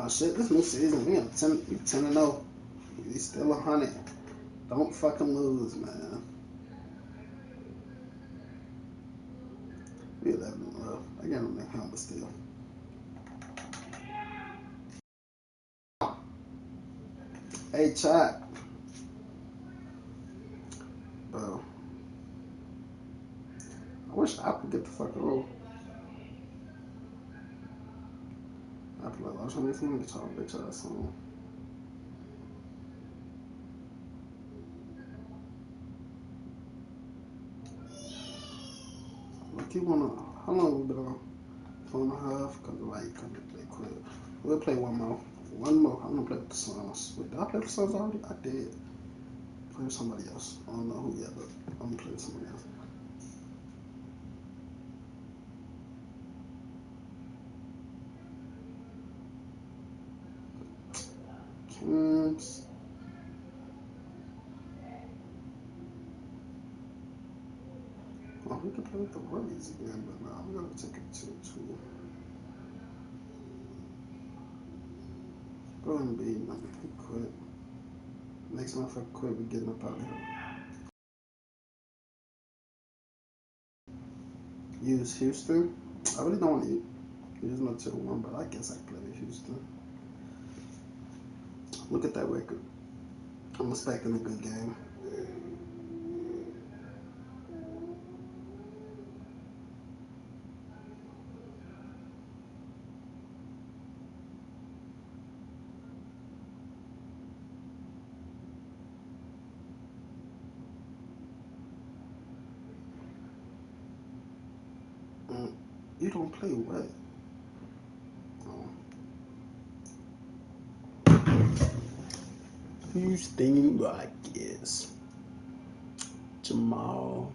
Oh shit, this new season, we 10-0. We still 100. Don't fucking lose, man. We 11-0. I got him that helmet still. Hey, chat. Bro. I wish I could get the fuck roll. I play a lot of these money guitar, bitch ass song. Like you wanna, how long we been on? 4.5, cause they quit. We'll play one more. I'm gonna play with the Suns. Wait, did I play with the Suns already? I did. Play with somebody else. I don't know who yet, but I'm gonna play with somebody else. Kings. Oh, we can play with the Rookies again, but nah, we're gonna take it to 2. Go ahead and be, he quit. Next motherfucker quit, we getting up out of here. Use Houston. I really don't want to use no 2-1, but I guess I can play with Houston. Look at that record. I'm expecting a good game. You don't play what? Houston Rockets. Jamal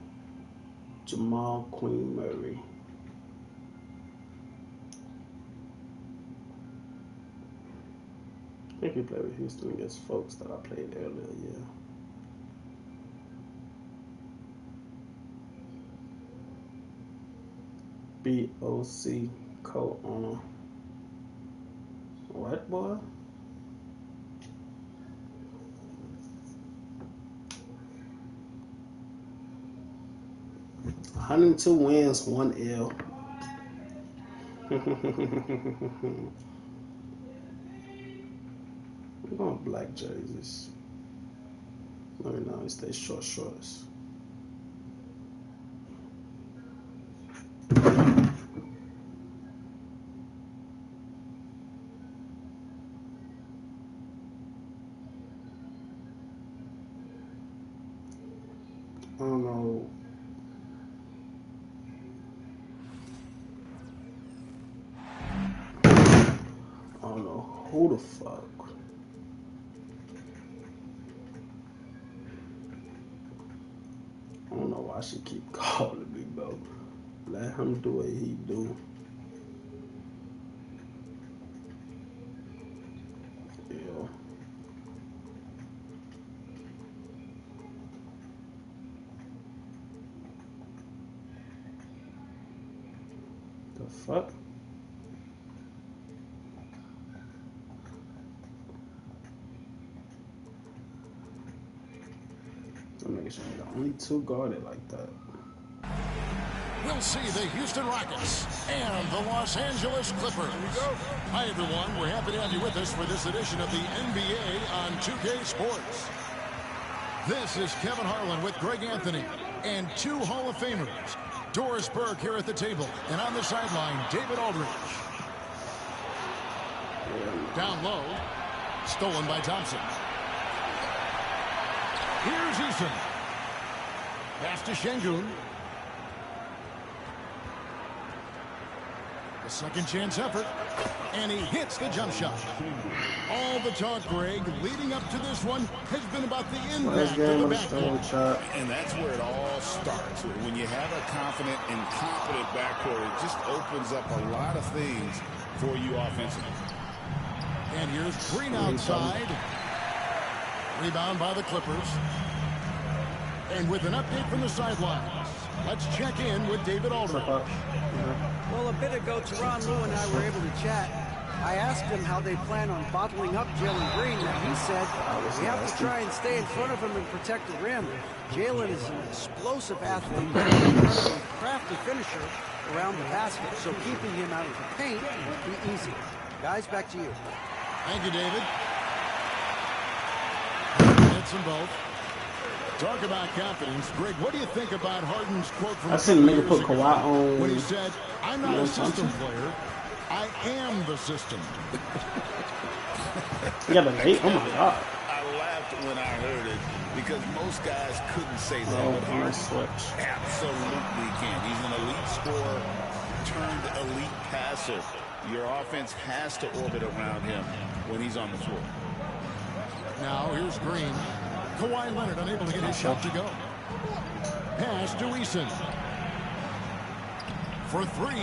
Queen Murray. I think we played with Houston against folks that I played earlier, yeah. BOC co-owner. What, boy? $102 wins, 1 L. We're going black jerseys. No, it stays short shorts. I don't know. I don't know who the fuck. I don't know why she keep calling me, bro. Let him do what he do. Yeah. The fuck? I'm making sure the only 2 guarded like that. We'll see the Houston Rockets and the Los Angeles Clippers. Hi, everyone. We're happy to have you with us for this edition of the NBA on 2K Sports. This is Kevin Harlan with Greg Anthony and 2 Hall of Famers. Doris Burke here at the table, and on the sideline, David Aldridge. Down low, stolen by Thompson. Here's Eason. Pass to Şengün. A second chance effort, and he hits the jump shot. All the talk, Greg, leading up to this one has been about the impact of the backcourt. And that's where it all starts. When you have a confident and competent backcourt, it just opens up a lot of things for you offensively. And here's Green outside. Rebound by the Clippers. And with an update from the sidelines, let's check in with David Aldridge. Well, a bit ago, Tyronn Lue and I were able to chat. I asked him how they plan on bottling up Jalen Green, and he said, we have to try and stay in front of him and protect the rim. Jalen is an explosive athlete, an incredibly crafty finisher around the basket, so keeping him out of the paint won't be easy. Guys, back to you. Thank you, David. Hits them both. Talk about confidence. Greg, what do you think about Harden's quote from I seen a nigga put Kawhi on when he said, I'm not a system player, I am the system. You got an 8? Oh my God. I laughed when I heard it because most guys couldn't say that. Oh, nice switch. Absolutely can. He's an elite scorer turned elite passer. Your offense has to orbit around him when he's on the floor. Now here's Green. Kawhi Leonard unable to get his shot to go. Pass to Eason. For 3.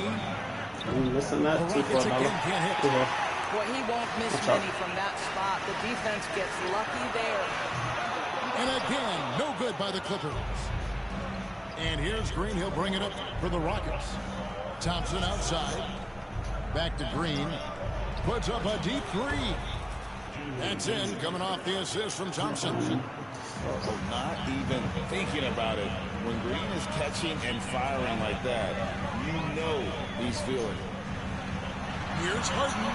Missing that too for a dollar. Boy, he won't miss many from that spot. The defense gets lucky there. And again, no good by the Clippers. And here's Green. He'll bring it up for the Rockets. Thompson outside. Back to Green. Puts up a deep 3. That's in, coming off the assist from Thompson. So not even thinking about it. When Green is catching and firing like that, you know he's feeling it. Here's Harden.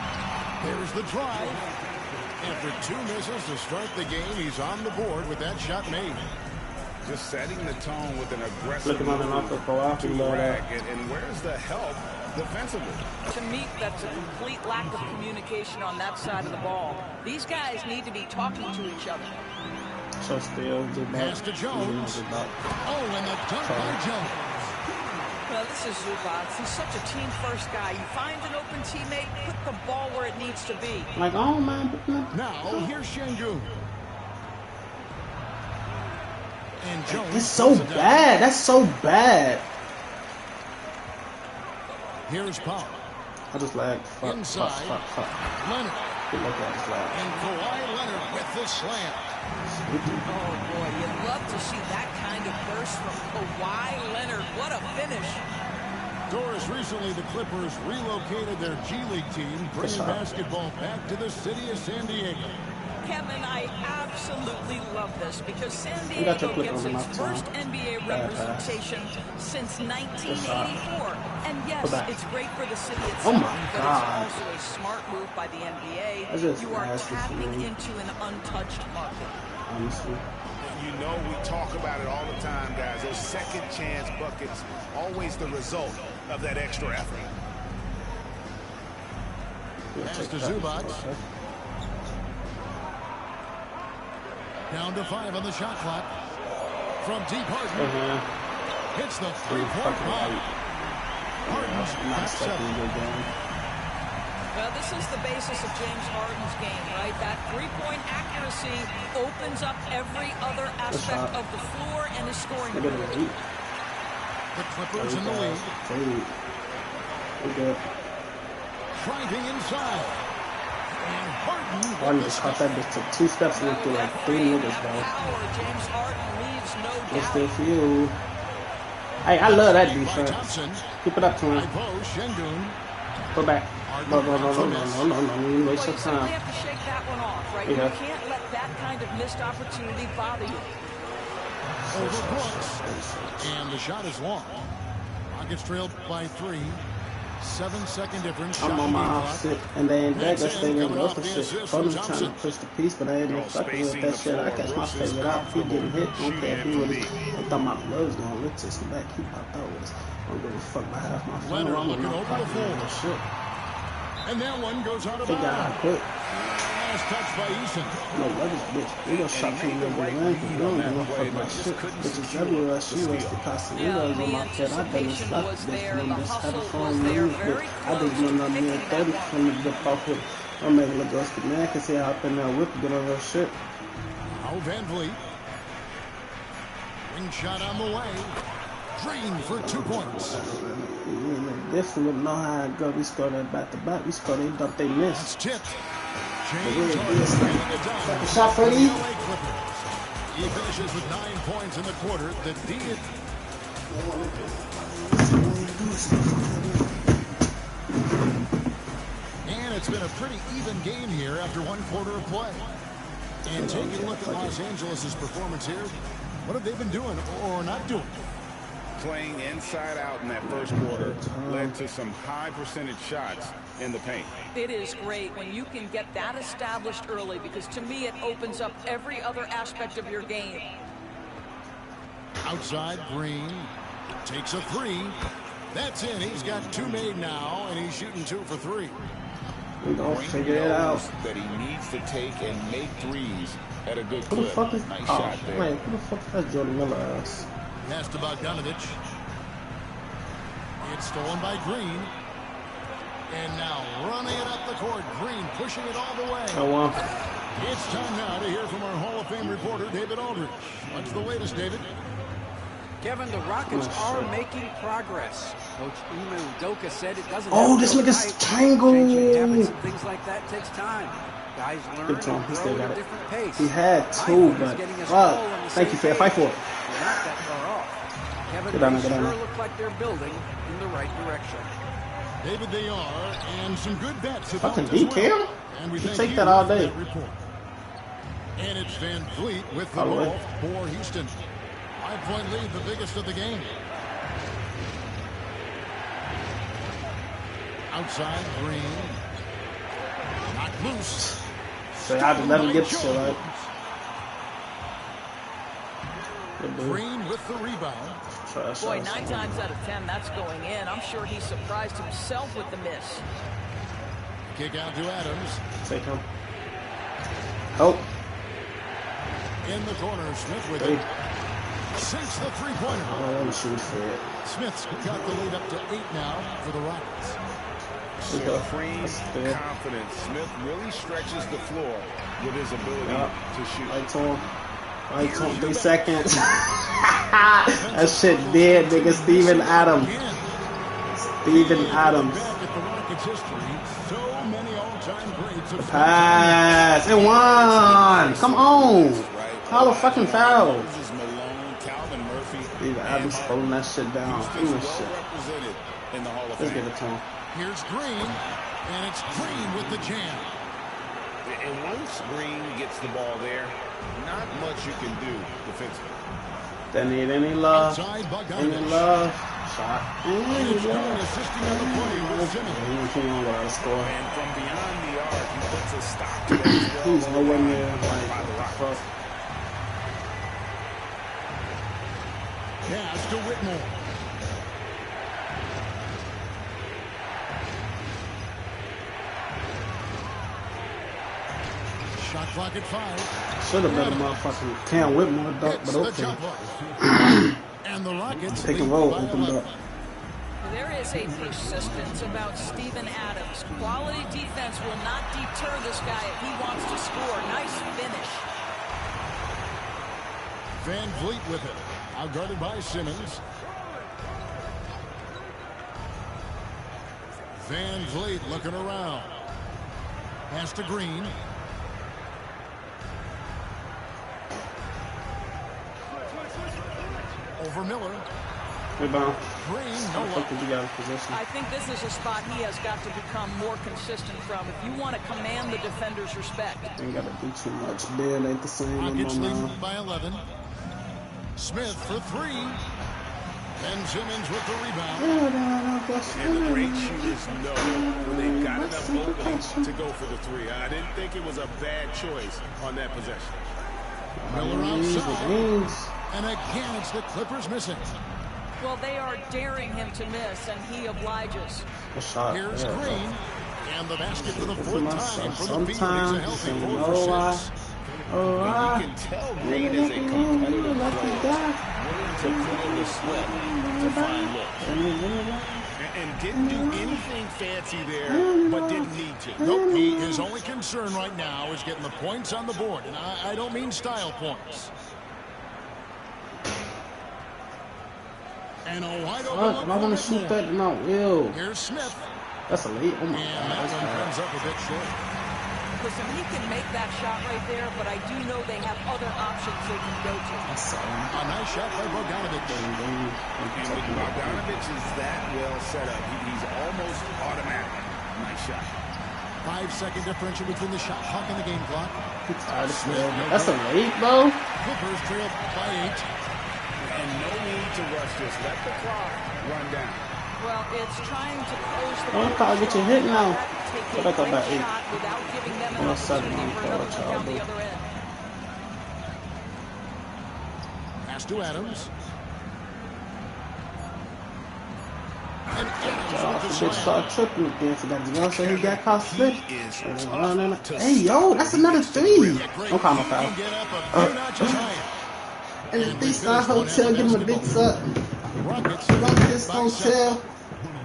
There's the drive. After 2 misses to start the game, he's on the board with that shot made. Just setting the tone with an aggressive move to drag. And where's the help defensively? To me, that's a complete lack of communication on that side of the ball. These guys need to be talking to each other. So still, pass to Jones. Oh, and the dunk by Jones. Well, this is Zubac. He's such a team-first guy. You find an open teammate, put the ball where it needs to be. Like, oh, man. Now, here's Şengün. And Jones. That's so bad. That's so bad. Here's Paul. I just lagged. Inside. Leonard. And Kawhi Leonard with the slam. Oh, boy, you'd love to see that kind of burst from Kawhi Leonard. What a finish. Doris, recently the Clippers relocated their G League team, bringing basketball back to the city of San Diego. Kevin, I absolutely love this because San Diego gets its first NBA representation since 1984. And yes, it's great for the city itself, but it's also a smart move by the NBA. You are tapping into an untouched market. Honestly. You know we talk about it all the time, guys. Those second chance buckets, always the result of that extra effort. Pass to Zubac. Down to 5 on the shot clock. From deep, Harden. Hits the 3-point line. Harden's back 7. Well, this is the basis of James Harden's game, right? That 3-point accuracy opens up every other aspect of the floor and his scoring ability. The Clippers in the lead. Driving inside. And Harden just caught that bitch, took 2 steps and went through like 3 niggas, bro. James Harden leaves no doubt. It's still for you. Hey, I love that defense. Keep it up to him. Go back. No. You waste your time. You have to shake that one off, right? You can't let that kind of missed opportunity bother you. Over Brooks. And the shot is long. Rockets trailed by 3. 7-second difference. I'm on my offset, and then that just stay there with the shit. Funny trying to push the piece, but I ain't no fucking with that shit. I catch my favorite out. If he getting hit, I don't care if he really. I thought my gloves gonna lift this back. He popped out with us. I don't give a fuck about half my phone. I'm looking not over the floor. Shit. And that one goes out of bounds. Last touch by Eason. No, that is bitch. We gonna shot from the number 1 because we don't give a fuck about shit. Bitches everywhere. She was the Casamigos on my head. I done stopped this from this had a phone move. I did no me and 30 from the dip off with. I'm making a ghost man can see how up in there whip get on her shit. Now Van Vliet. Ring shot on the way. Drained for 2 points. This one know how it go. We scored that back to back. We scored it, but they missed. It's tipped. Second shot for you. He finishes with 9 points in the quarter. The D. And it's been a pretty even game here after 1 quarter of play. And taking a look at Los Angeles' performance here, what have they been doing or not doing? Playing inside out in that first quarter led to some high percentage shots in the paint. It is great when you can get that established early because to me it opens up every other aspect of your game. Outside, Green takes a 3. That's in. He's got 2 made now, and he's shooting 2 for 3. We gonna figure it out. That he needs to take and make threes at a good Who the clip. fuck is? Nice Oh, shot there. wait, who the fuck is that Jordan Miller ass? Pass to Bogdanovich. It's stolen by Green. And now running it up the court. Green pushing it all the way. Oh, wow. It's time now to hear from our Hall of Fame reporter, David Aldridge. What's the latest, David? Kevin, the Rockets are making progress. Coach Ime Udoka said it doesn't. Oh, this nigga's tangled. Changing habits and things like that takes time. Guys learn and grow at a different pace. He had 2, but thank you, fair. Fight for it. Not that far off. Kevin, they sure look like they're building in the right direction. David, they are, and some good bets. Fucking DK. And we take that all day. And it's Van Vliet with the ball for Houston. 5-point lead, the biggest of the game. Outside, Green. Knocked loose. So I had to let him get shit, right? Green with the rebound. Boy, 9 times out of 10, that's going in. I'm sure he surprised himself with the miss. Kick out to Adams. Take him. Help. In the corner, Smith with it. Sinks the three-pointer. Oh, let me shoot for it. Smith's got the lead up to 8 now for the Rockets. Supreme confidence. Smith really stretches the floor with his ability to shoot. I told 3 seconds. That shit dead, nigga. Steven Adams. Steven Adams. The pass. It won. Come on. Call a fucking foul. Steven Adams holding that shit down. Let's give it to him. Here's Green, and it's Green with the jam. And once Green gets the ball there, not much you can do defensively. They need any love. Any love. Shot. Assisting on the play with Simmons. And from beyond the arc, he puts a stop to that. He's nowhere near. Fuck. Pass to Whitmore. Shot clock at 5. Should have been a motherfucking Cam Whitmore dunk, but okay. And the Rockets pick and roll opened up. There is a persistence about Steven Adams. Quality defense will not deter this guy if he wants to score. Nice finish. Van Vliet with it. Outguarded by Simmons. Van Vliet looking around. Pass to Green. Over Miller. Rebound. Green, I think this is a spot he has got to become more consistent from if you want to command the defender's respect. Ain't got to do too much. Bill ain't the same. Rockets leading by 11. Smith for 3. Ben Simmons with the rebound. And the great shooters know when they've got enough opening to go for the 3. I didn't think it was a bad choice on that possession. Miller outside. And again, it's the Clippers missing. Well, they are daring him to miss, and he obliges. Here's Green. And the basket for the 4th time for the Phoenix. A healthy 4 for 6. You can tell Green is a competitive player, willing to put in the sweat to find looks. And didn't do anything fancy there, but didn't need to. Nope, his only concern right now is getting the points on the board. And I don't mean style points. And a wide open. I want to shoot that. No, ew. Here's Smith. That's a lead. Oh my God. That one comes up a bit short. Listen, he can make that shot right there, but I do know they have other options they can go to. A nice shot by Bogdanovich. And with Bogdanovich is that well set up, he's almost automatic. Nice shot. 5-second differential between the shot clock and the game clock. That's a lead, bro. Clippers trail by 8. And no need to rush this. Let the clock run down. Well, it's trying to close the ball. I'll get you hit now. Take back up at 8. Without giving them an opportunity for another one down the other end. Pass to Adams. Bitch start tripping again. Forgot to go, so he got caught slipping. Hey, yo, that's another three. Don't call no foul. And the Three-Star Hotel, give him a big suck. Rockets Hotel.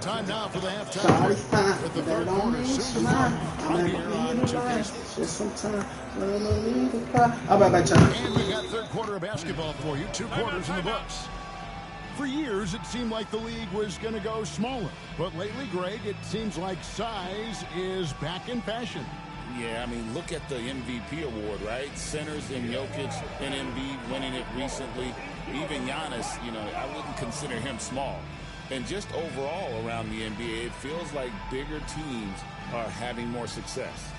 Time now for the halftime. Charlie fine, With the but third that don't quarter mean sizzling smile. right here on 2K. Just sometimes, no need to cry. I'll be back, Charlie. And we've got third quarter of basketball for you. 2 quarters in the books. For years, it seemed like the league was going to go smaller. But lately, Greg, it seems like size is back in fashion. Yeah, I mean, look at the MVP award, right? Centers and Jokic and Embiid winning it recently. Even Giannis, you know, I wouldn't consider him small. And just overall around the NBA, it feels like bigger teams are having more success.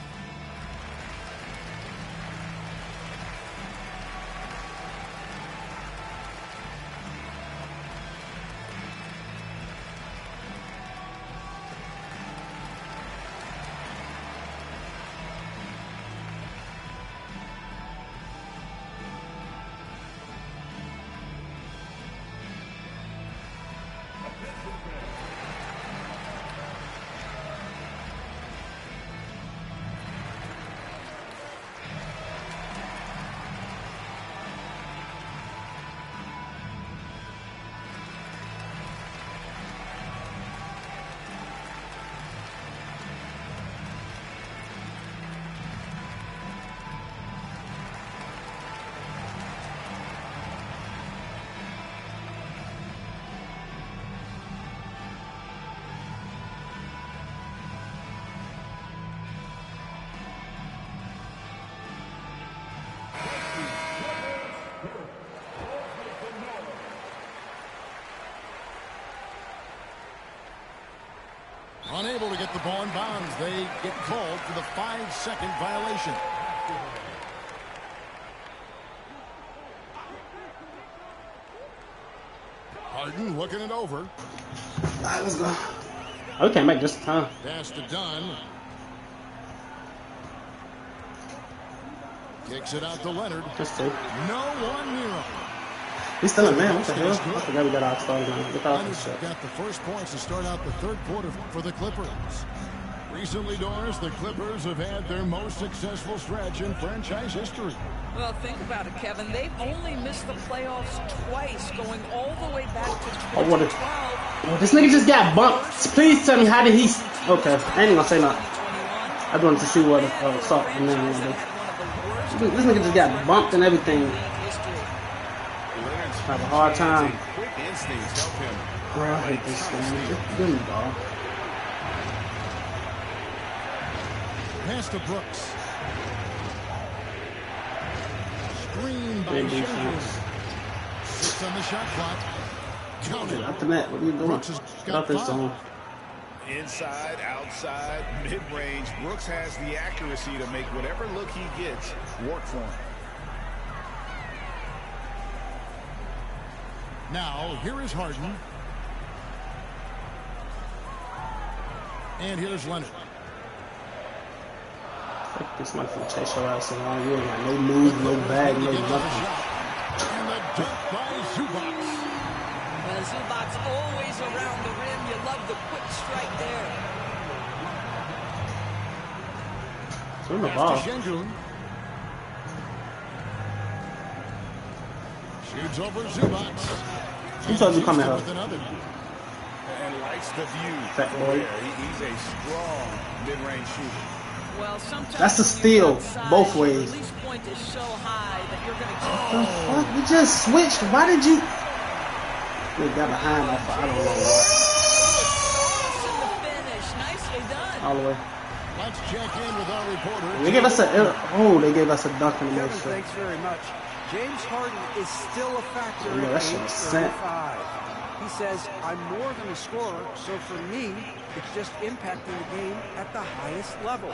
Unable to get the ball in bounds. They get called for the 5-second violation. Harden looking it over. All right, let's go. Oh, we can't make this time. Pass to Dunn. Kicks it out to Leonard. Just two. No one near him. He's still a man. What the hell? I forgot we got our stars now. Leonard's got the first points to start out the third quarter for the Clippers. Recently, Doris, the Clippers have had their most successful stretch in franchise history. Well, think about it, Kevin. They've only missed the playoffs twice, going all the way back to 2012. Oh, this nigga just got bumped. Please tell me, how did he... Okay, I ain't gonna say nothing. I wanted to see what salt the man was doing. This nigga just got bumped and everything. Have a hard time. Quick instincts help him. Bro, I hate this game. Just give me the ball. Pass to Brooks. Screen by Big Shannon. defense. 6 on the shot clock. Counted. Out the net. What are you doing? Get out this zone. Inside, outside, mid-range, Brooks has the accuracy to make whatever look he gets work for him. Now, here is Harden. And here's Leonard. Fuck this motherfucker chase your ass around. You ain't got no move, no bag, no nothing. And the dunk by Zubac. Well, Zubac's always around the rim. You love the quick strike there. Turn the ball. Şengün. Shoots over Zubac. Who told you to come here? And likes the view Fat from boy. there. He's a strong mid-range shooter. Well, sometimes That's a steal, both ways. The release point is so high that you're going to What the fuck? We just switched. Why did you... We got behind off. I don't know what. in the finish. Nicely done. All the way. Let's check in with our reporter. They gave us a... Oh, they gave us a dunk in the Kevin, middle. thanks very much. James Harden is still a factor Yeah, that at shit age was sent. 35. He says, I'm more than a scorer, so for me, it's just impacting the game at the highest level.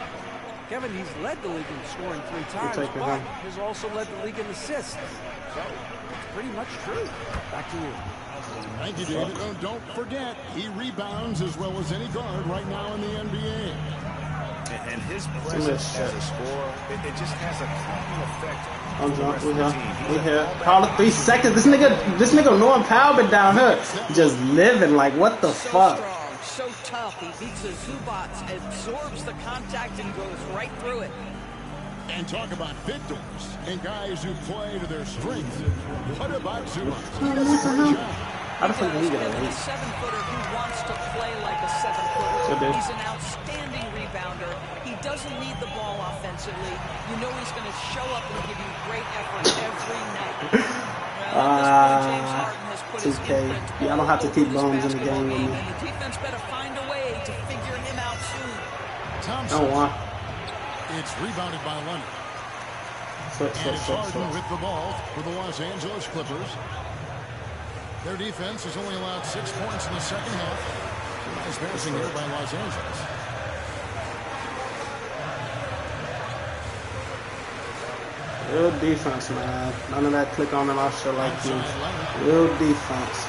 Kevin, he's led the league in scoring 3 times, take it, but huh? has also led the league in assists. So, it's pretty much true. Back to you. Thank you, David. Don't forget, he rebounds as well as any guard right now in the NBA. And his presence as a scorer, it just has a calming effect. I'm drunk. We here. Call it 3 seconds. This nigga Norman Powell been down here just living like what the fuck. so tough. He beats the Zubats, absorbs the contact, and goes right through it. And talk about victors and guys who play to their strength. What about Zubats? He does a great job. I don't think he got A 7-footer who wants to play like a 7-footer. He's an outstanding rebounder. He doesn't need the ball offensively. You know he's going to show up and give you great effort every night. 2K. Yeah, I don't have to keep bones in the game with me. And the defense better find a way to figure him out soon. Thompson. It's rebounded by Leonard. And it's Harden with the ball for the Los Angeles Clippers. Their defense has only allowed 6 points in the second half. Nice passing here by Los Angeles. Real defense, man. None of that click on and off shit like you. Real defense.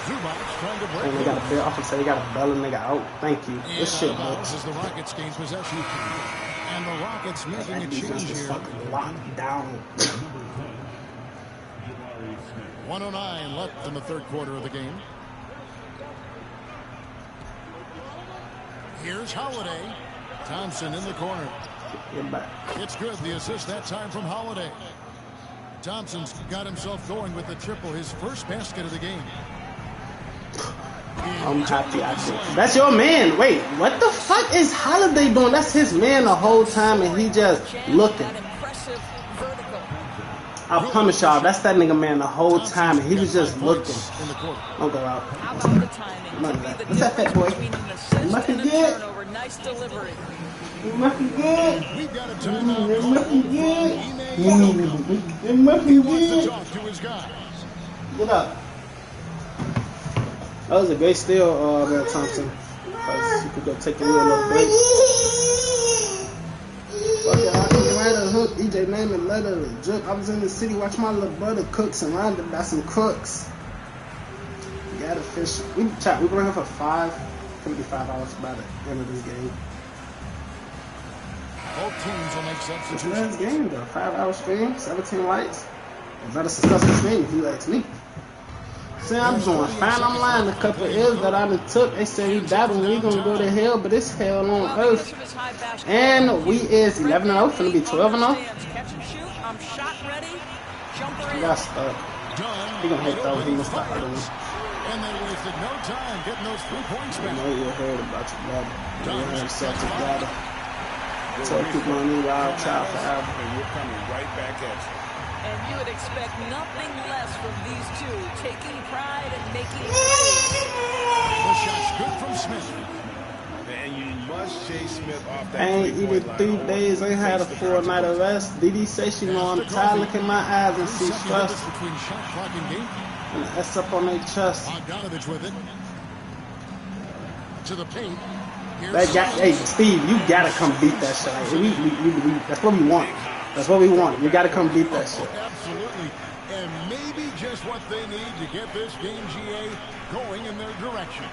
And they got a bell. I can say they got a bell and nigga out. Thank you. This shit works. As the Rockets gain possession. And the Rockets making a change here. Fucking locked down. 1:09 left in the third quarter of the game. Here's Holiday. Thompson in the corner. It's good. The assist that time from Holiday. Thompson's got himself going with the triple, his first basket of the game. I'm happy I did. That's your man. Wait, what the fuck is Holiday doing? That's his man the whole time, and he just looking. I promise y'all, that's that nigga man the whole time, and he was just looking. Don't go out. What's that fat boy? Looking good. Nice delivery. Looking good. We've got a timeout. Looking good. He wants to talk to his guys. What up? That was a great steal, there, Thompson. Because you could go take a little break. Fuck it, I can write a hook. EJ name and letter the joke. I was in the city, watch my little brother cook, surrounded by some crooks. You gotta fish. We were here for 5. It's gonna be 5 hours by the end of this game. Both teams will make substitutions. Last game though, 5-hour stream, 17 likes. Is that a successful stream if you ask me? See, I'm doing fine. I'm lying. A couple of L's that I done took. They said we died when we gonna go to hell, but it's hell on earth. And we is 11-0, finna be 12-0. You gotta start. He gonna hit though. He gonna stop doing. And they wasted no time getting those 3 points back. I know you heard about your brother. You heard himself together. Tell people on you, wild child forever. And we're coming right back at you. And you would expect nothing less from these two, taking pride and making plays. The shot's good from Smith. And you must chase Smith off that. I ain't eaten 3 days. I ain't had a 4-night of rest. Didi say she know I'm tired. Look in my eyes and see stress. Between shot clock and game. And S up on their chest. Bogdanovich with it. To the paint. Hey, Steve, you gotta come beat that shit. That's what we want. That's what we want. You gotta come beat that shit. Absolutely. And maybe just what they need to get this game, GA, going in their direction.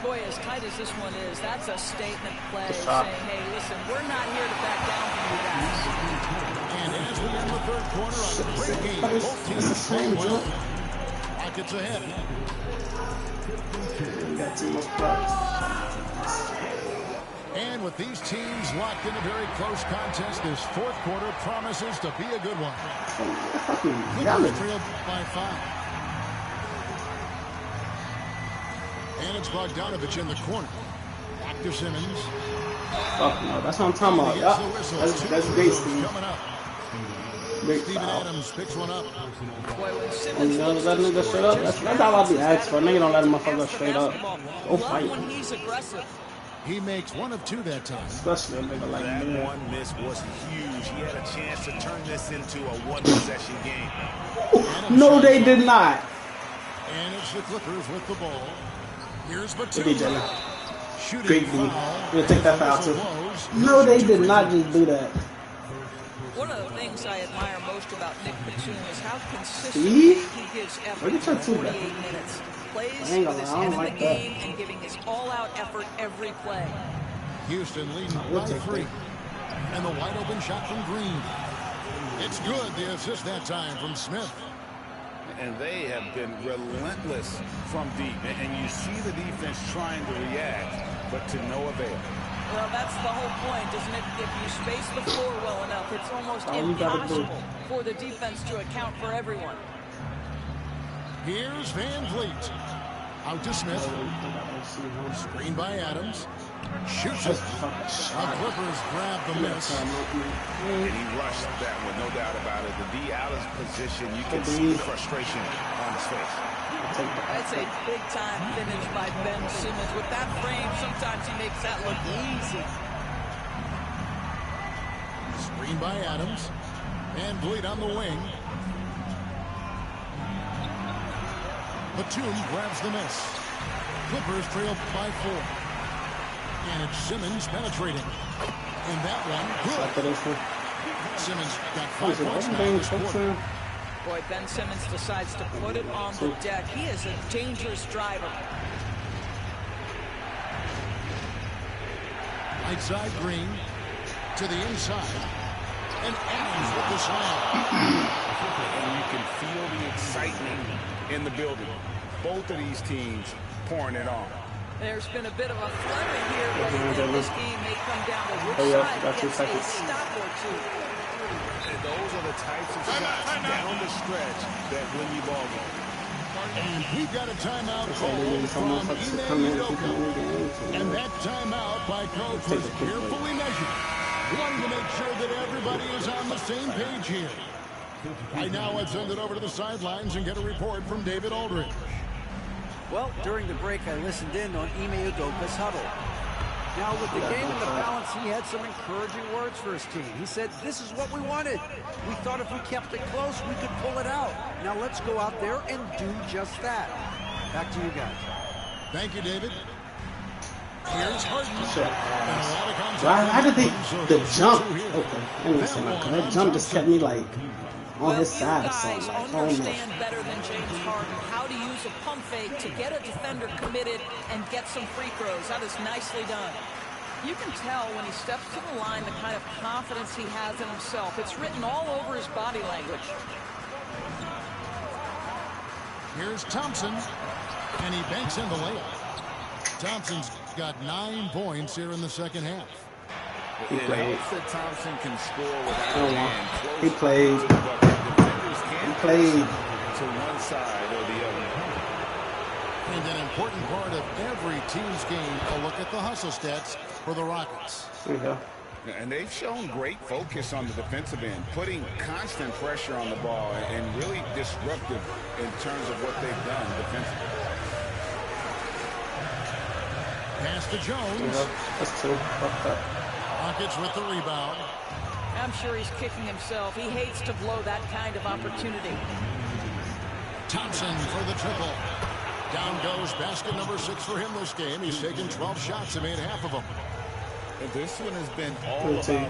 Boy, as tight as this one is, that's a statement play saying, hey, listen, we're not here to back down from you guys. And as we end the third quarter, a great game. Both teams playing well. Rockets ahead. We got 2 more spots. And with these teams locked in a very close contest, this fourth quarter promises to be a good one. Clippers trailed by 5. And it's Bogdanovich in the corner. Back to Simmons. Fuck no, that's what I'm talking about. Yep. That's great, Steve. Steven Adams picks one up. And you know, let a nigga straight up. That's all I be asking for. A nigga don't let a motherfucker straight up. Go fight. He's aggressive. He makes 1 of 2 that time. Especially a nigga like that me. One miss was huge. He had a chance to turn this into a 1-possession game. No, they did not. And it's the Clippers with the ball. Here's Batum. Shooting great foul. We'll take that foul too. No, they did not just do that. One of the things I admire most about Nick Batum is how consistently he gives effort for 48 minutes. Plays with his head in the game and giving his all-out effort every play. Houston leading by 3. And the wide-open shot from Green. It's good. The assist that time from Smith. And they have been relentless from deep. And you see the defense trying to react. but to no avail. Well, that's the whole point, isn't it? If you space the floor well enough, it's almost impossible for the defense to account for everyone. Here's Van Vliet. Out to Smith. Screen by Adams. Shoots it. The Clippers grab the miss. And he rushed that one, no doubt about it. The D out of position, you can see the frustration on his face. That's a big-time finish by Ben Simmons. With that frame, sometimes he makes that look easy. Screen by Adams. Van Vliet on the wing. Batum grabs the miss. Clippers trail by 4. And it's Simmons penetrating. And that one, good. Simmons got 5 points now this quarter. Boy, Ben Simmons decides to put it on the deck. He is a dangerous driver. Right side Green to the inside. And Adams with the slam. And you can feel the excitement in the building. Both of these teams pouring it on. There's been a bit of a flutter here, but this game may come down to which side gets a stop or two. Those are the types of shots down the stretch that win you ball game. And we've got a timeout called from Ime Udoka. And that timeout by coach was carefully measured, wanting to make sure that everybody is on the same page here. Right now, let's send it over to the sidelines and get a report from David Aldridge. Well, during the break, I listened in on Ime Udoka's huddle. Now, with the game in the balance, he had some encouraging words for his team. He said, this is what we wanted. We thought if we kept it close, we could pull it out. Now, let's go out there and do just that. Back to you guys. Thank you, David. Here's Harden. How did the jump? Okay, I didn't say nothing. That jump just kept me like on his side or something. Like, understand better than James Harden how to use a pump fake to get a defender committed and get some free throws. That is nicely done. You can tell when he steps to the line the kind of confidence he has in himself. It's written all over his body language. Here's Thompson, and he banks in the layup. Thompson's got 9 points here in the second half. He played. Thompson can score without He played. He played. To one side or the other. And an important part of every team's game, a look at the hustle stats for the Rockets. There you go. And they've shown great focus on the defensive end, putting constant pressure on the ball and really disruptive in terms of what they've done defensively. Pass to Jones. Yeah, that's 2. Rockets with the rebound. I'm sure he's kicking himself. He hates to blow that kind of opportunity. Thompson for the triple. Down goes basket number 6 for him this game. He's taken 12 shots and made half of them. This one has been all about Thompson.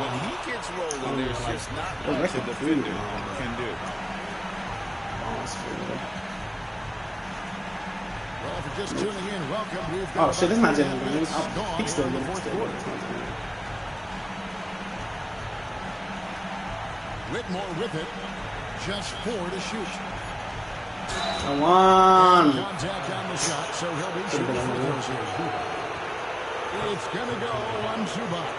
When he gets rolling, there's just not much a defender can do. Well, if you're just tuning in, welcome. Oh shit, this is not Jalen Green. He's still in the fourth quarter. Whitmore with it. Just 4 to shoot. Come on. Contact on the shot, so he'll be shooting for those here. It's gonna go on Zubac.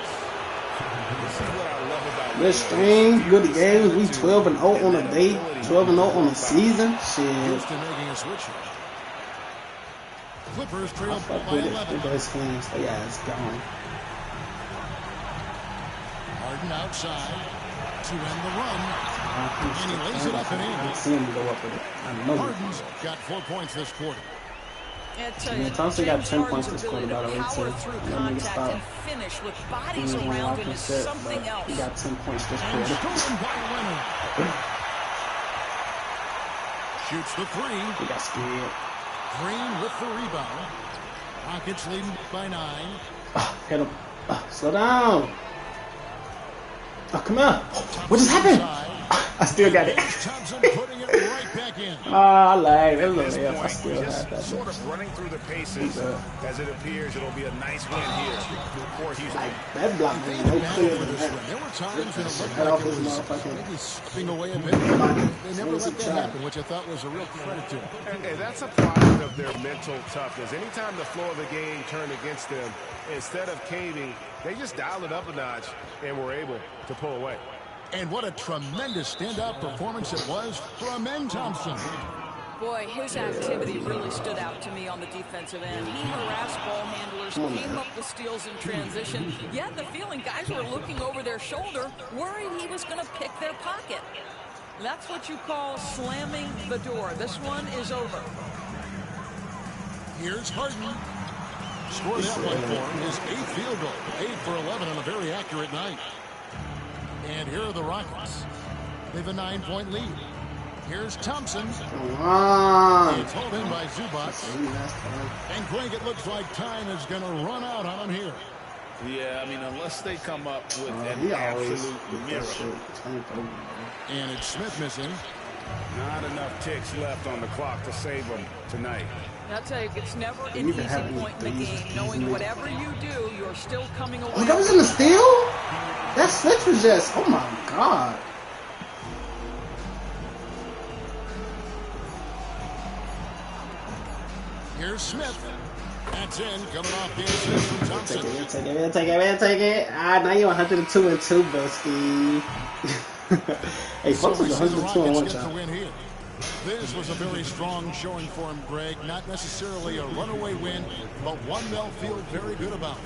This is what I love about this string, good games. We 12-0 on the day, 12-0 on the season. Shit. Houston making a switch. Clippers trail by 11. Those games, yeah, it's gone. Harden outside to end the run, and he lays it up and in. See him go up with it. I know. Harden's got 4 points this quarter. Thompson got 10 points this quarter, by the way, too. And finish with bodies around him is something else. He got 10 points this quarter. Shoots the 3. He got scared. Green with the rebound. Rockets leading by 9. Hit him. Slow down. Oh, come on. What just happened? I still got it. I lied. It was a layup. I still had that. Sort of running through the paces as it appears it'll be a nice win here. That block was no clear than that. There were times when it looked like it was maybe slipping away a bit. They never let that happen, which I thought was a real credit to them. And that's a product of their mental toughness. Anytime the flow of the game turned against them, instead of caving, they just dialed it up a notch and were able to pull away. And what a tremendous standout performance it was for Amen Thompson. Boy, his activity really stood out to me on the defensive end. He harassed ball handlers, came up with steals in transition. You had the feeling guys were looking over their shoulder, worried he was going to pick their pocket. That's what you call slamming the door. This one is over. Here's Harden. Scored that one for him. His 8th field goal. 8 for 11 on a very accurate night. And here are the Rockets. They have a 9-point lead. Here's Thompson. Come on. It's hauled in by Zubac. And Greg, it looks like time is going to run out on him here. Yeah, I mean, unless they come up with an absolute miracle. And it's Smith missing. Not enough ticks left on the clock to save them tonight. I'll tell you, it's never an easy point in the game, knowing whatever you do, you're still coming away. Oh, that was in the steal? That switch was just, oh my God. Here's Smith. That's in, coming off the assist from Thompson. Take it. Ah, now you're 102 and 2, Busky. Hey, folks was 102 and 1 shot. This was a very strong showing for him, Greg. Not necessarily a runaway win, but one they'll feel very good about.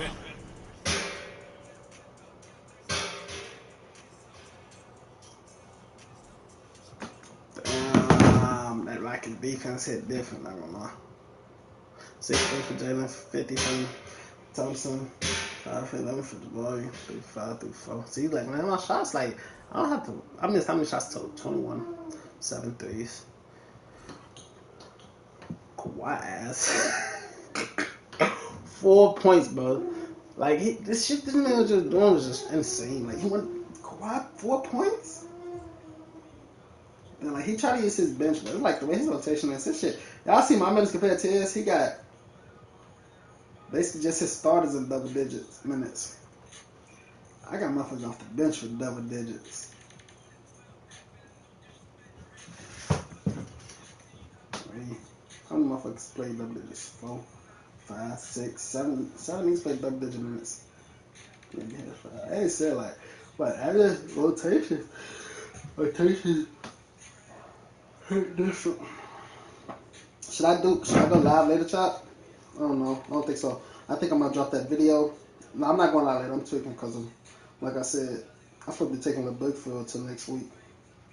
That Rockets defense hit different, I don't know. 6 for Jalen, 50 from Thompson, 5 for 11 for Jabari, 5 through 4. See, like, man, my shots, like, I don't have to, I missed how many shots total? 21, 7 threes. Kawhi ass. 4 points, bro. Like, this man was just doing was just insane. Like, he went, Kawhi, 4 points? And, like, he tried to use his bench, but it's like the way his rotation is, his shit. Y'all see my minutes compared to his? He got basically just his starters in double digits minutes. I got motherfuckers off the bench for double digits. How many motherfuckers play double digits? 4, 5, 6, 7. 7 niggas play double digit minutes. Maybe had 5. I ain't said like, but average rotation different. Should I go live later, chat? I don't know. I don't think so. I think I'm gonna drop that video. No, I'm not going live later. I'm tweaking because of, like I said, I'm supposed to be taking the book field till next week,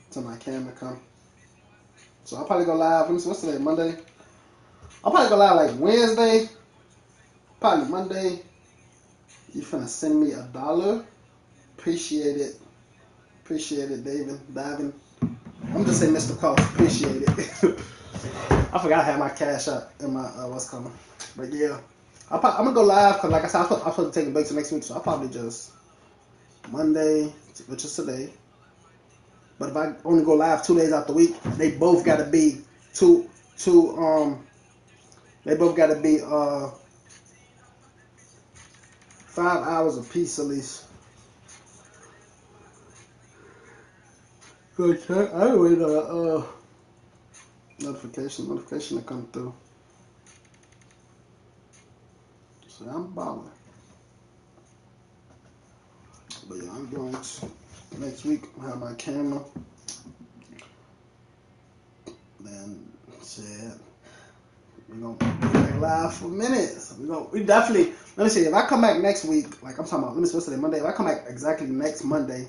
till my camera come. So I'll probably go live. What's today? Monday. I'll probably go live like Wednesday. Probably Monday. You finna send me $1? Appreciate it. Appreciate it, David. Davin. I'm just saying Mr. Cost. Appreciate it. I forgot I had my cash out in my what's coming. But yeah. I'm gonna go live because like I said, I'm supposed to take a break till next week, so I'll probably just Monday, which is today. But if I only go live 2 days out the week, they both gotta be they both gotta be 5 hours apiece at least. Good check. I wait a notification to come through. So I'm balling. But yeah, I'm going to next week have my camera. Then shit. We're gonna be live for minutes. We definitely, let me see, if I come back next week, like I'm talking about, let me see what's today, Monday. If I come back exactly next Monday,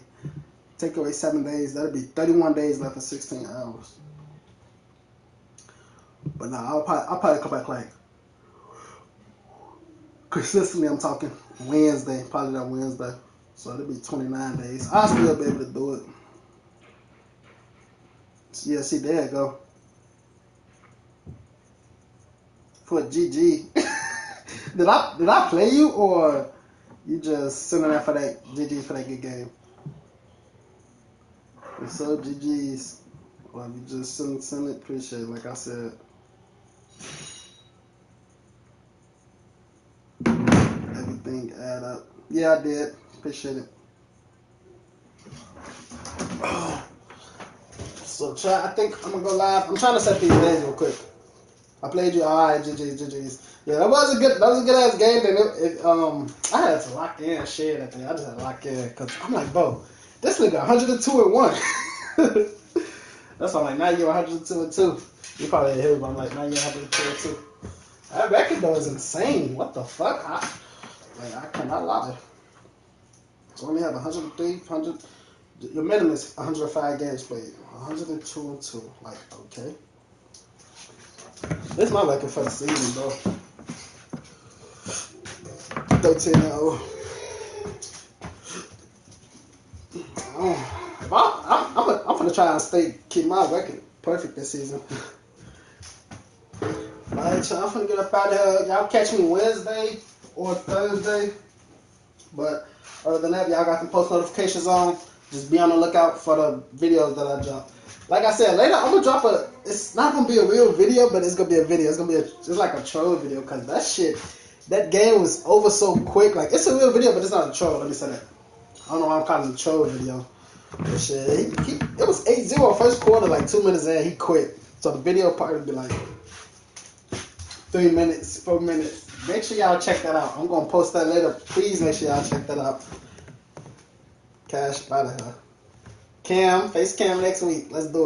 take away 7 days, that'll be 31 days left for 16 hours. But no, I'll probably come back like consistently. I'm talking Wednesday, probably that Wednesday. So it'll be 29 days. I'll still be able to do it. Yeah, see, there you go. For GG. Did I play you or you just sending that for that GG for that good game? If so, GG's. Or if you just send it, appreciate it, like I said. Everything that up. Yeah, I did. Appreciate it. So I think I'm gonna go live. I'm trying to set these days real quick. I played you. All right, GG's. Yeah, that was a good ass game. And I had to lock in shit at the end. I just had to lock in because I'm like, bro, this nigga 102-1. That's why I'm like, now you're 102-2. You probably didn't hear me, but I'm like, now you're 102-2. That record though is insane. What the fuck? I cannot lie. So only have 103, 100. Your minimum is 105 games played. 102-2. Like, okay. This is my record for the season, bro. 13-0. I'm gonna try and keep my record perfect this season. Alright, so I'm gonna get up out of here. Y'all catch me Wednesday or Thursday. But other than that, y'all got the post notifications on. Just be on the lookout for the videos that I drop. Like I said, later I'm gonna drop it's not gonna be a real video, but it's gonna be a video. It's gonna be just like a troll video, because that game was over so quick. Like, it's a real video, but it's not a troll. Let me say that. I don't know why I'm calling it a troll video. But shit, it was 8-0 first quarter, like 2 minutes in, he quit. So the video part would be like 3 minutes, 4 minutes. Make sure y'all check that out. I'm gonna post that later. Please make sure y'all check that out. Cash, out of here. Cam, face cam next week. Let's do it.